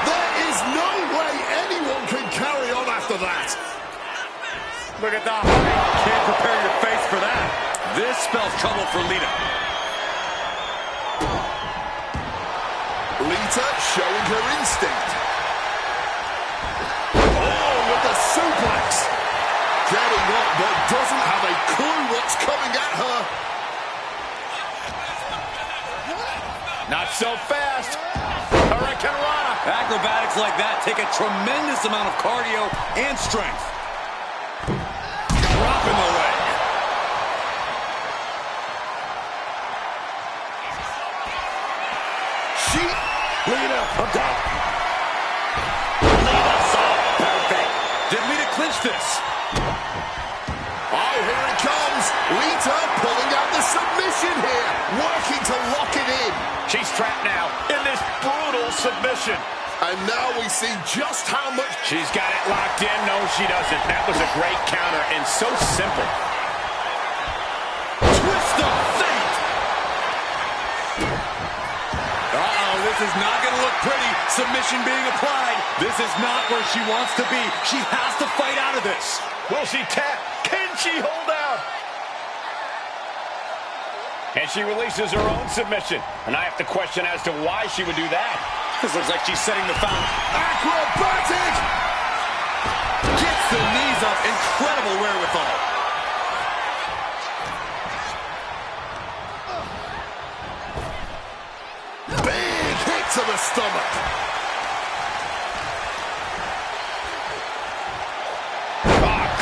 there is no way anyone can carry on after that. Look at the height. Can't prepare your face for that. This spells trouble for Lita. Lita showing her instinct. Oh, with the suplex. Getting up, but doesn't have a clue what's coming at her. Not so fast. Hurricane Rana. Acrobatics like that take a tremendous amount of cardio and strength. Dropping the leg. Lita, up top. Lita saw. Perfect. Did Lita clinch this? Oh, here it comes. Lita pulling out the submission here. Working to lock it in. She's trapped now in this brutal submission. And now we see just how much... She's got it locked in. No, she doesn't. That was a great counter and so simple. Twist of fate. Uh-oh, this is not going to look pretty. Submission being applied. This is not where she wants to be. She has to fight out of this. Will she tap? Can she hold out? And she releases her own submission. And I have to question as to why she would do that. This looks like she's setting the fountain. Acrobatic! Gets the knees up. Incredible wherewithal. Big hit to the stomach.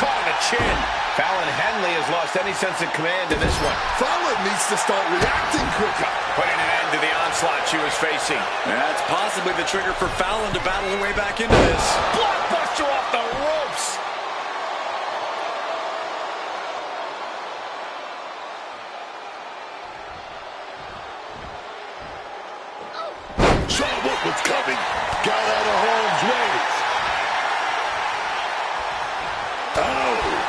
Caught on the chin. Fallon Henley has lost any sense of command in this one. Fallon needs to start reacting quicker. Putting an end to the onslaught she was facing. That's possibly the trigger for Fallon to battle her way back into this. Blockbuster off the ropes. Saw what was coming. Got out of harm's way. Oh.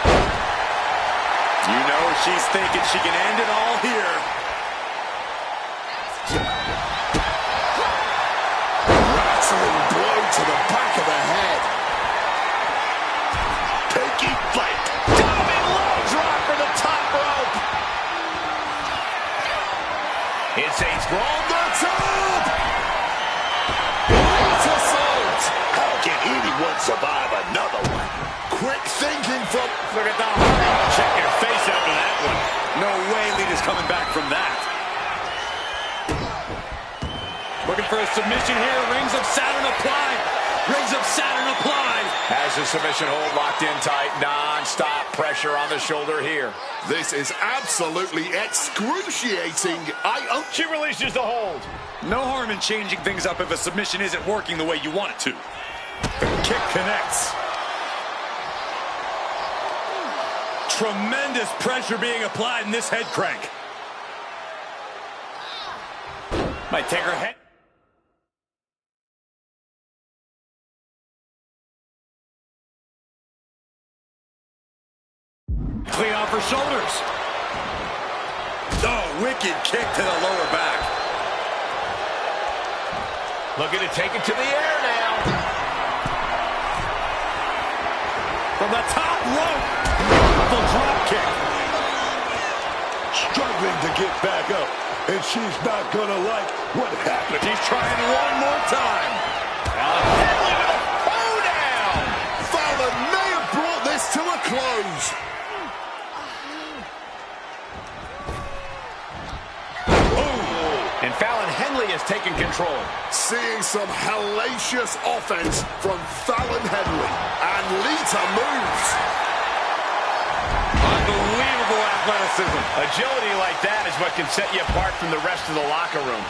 You know she's thinking she can end it all here. Rattling blow to the back of the head. from the top. Great assault. How can anyone survive another one? Quick thinking from... Look at the heart. Check your face after that one. No way Lita's coming back from that. Looking for a submission here. Rings of Saturn applied. Rings of Saturn applied. Has the submission hold locked in tight. Non-stop pressure on the shoulder here. This is absolutely excruciating. She releases the hold. No harm in changing things up if a submission isn't working the way you want it to. The kick connects. Tremendous pressure being applied in this head crank. Might take her head. Clean off her shoulders. Oh, wicked kick to the lower back. Looking to take it to the air now. From the top rope. Beautiful drop kick. Struggling to get back up, and she's not gonna like what happened. She's trying one more time. Henley with a throw down. Fallon may have brought this to a close. And Fallon Henley has taken control. Seeing some hellacious offense from Fallon Henley. And Lita moves. Unbelievable athleticism. Agility like that is what can set you apart from the rest of the locker room.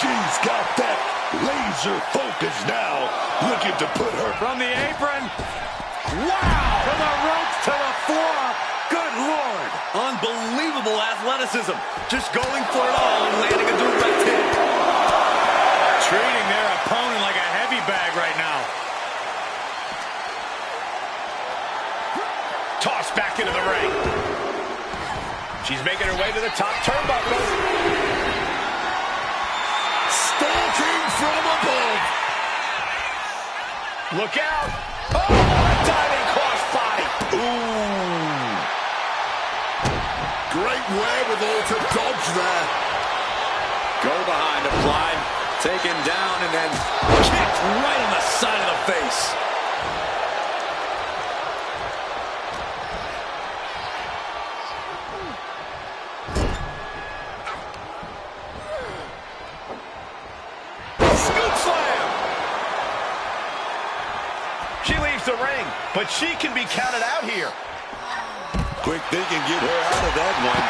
She's got that laser focus now, looking to put her... From the apron. Wow! To the ropes, to the floor. Good Lord. Unbelievable athleticism. Just going for it all and landing a direct hit. Treating their opponent like a heavy bag right now. Tossed back into the ring. She's making her way to the top turnbuckle. Stalking from above. Look out. Oh, a diving crossbody. Ooh. Great wherewithal to dodge there. Go behind, applied, taken down, and then kicked right on the side of the face. Scoop slam. She leaves the ring, but she can be counted out here. Quick thinking, get her out of that one.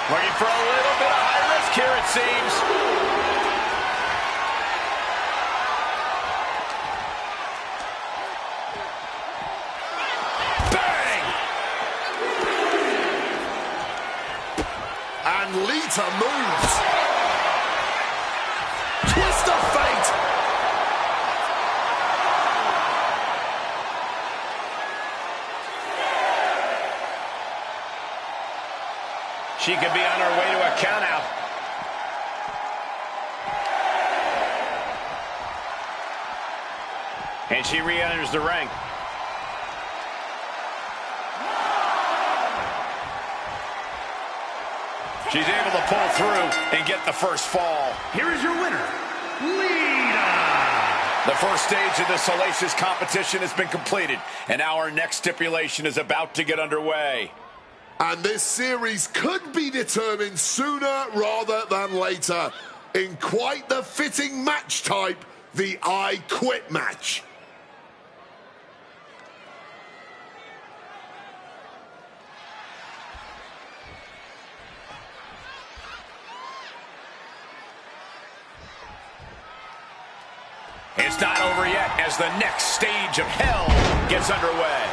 Looking for a little bit of high risk here, it seems. Bang! And Lita moves. Twist of fate. She could be on her way to a countout. And she re-enters the ring. She's able to pull through and get the first fall. Here is your winner, Lita. The first stage of this hellacious competition has been completed, and our next stipulation is about to get underway. And this series could be determined sooner rather than later in quite the fitting match type, the I Quit match. It's not over yet as the next stage of hell gets underway.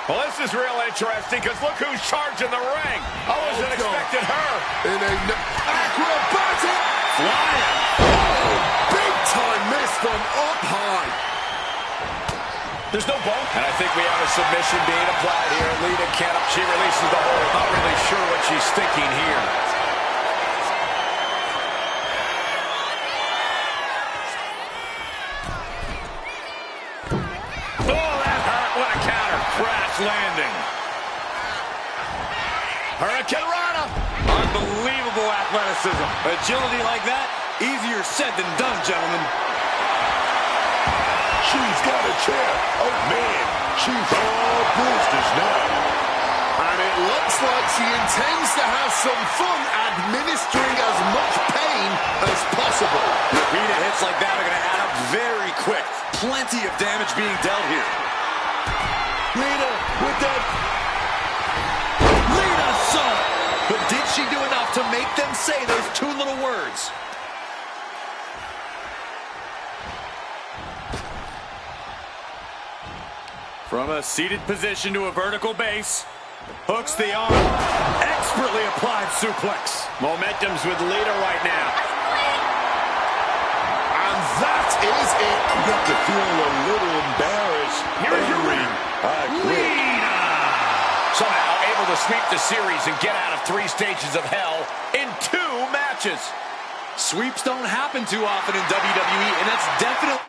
Well, this is real interesting because look who's charging the ring. I wasn't expecting her. In a acrobatic Flying. big time miss from up high. There's no bump. And I think we have a submission being applied here. Lita can't. She releases the hold. Not really sure what she's thinking here. Oh, that hurt. What a counter. Crash landing. Hurricane Rana. Unbelievable athleticism. Agility like that, easier said than done, gentlemen. She's got a chair. Oh, man. She's all business now. And it looks like she intends to have some fun administering as much pain as possible. Repeated hits like that are going to add up very quick. Plenty of damage being dealt here. Lita with that. Lita son! But did she do enough to make them say those two little words? From a seated position to a vertical base. Hooks the arm. Expertly applied suplex. Momentum's with Lita right now. And that is it. You got to feel a little embarrassed. Here's your winner, I quit. Lita. Somehow able to sweep the series and get out of 3 stages of hell in 2 matches. Sweeps don't happen too often in WWE, and that's definitely...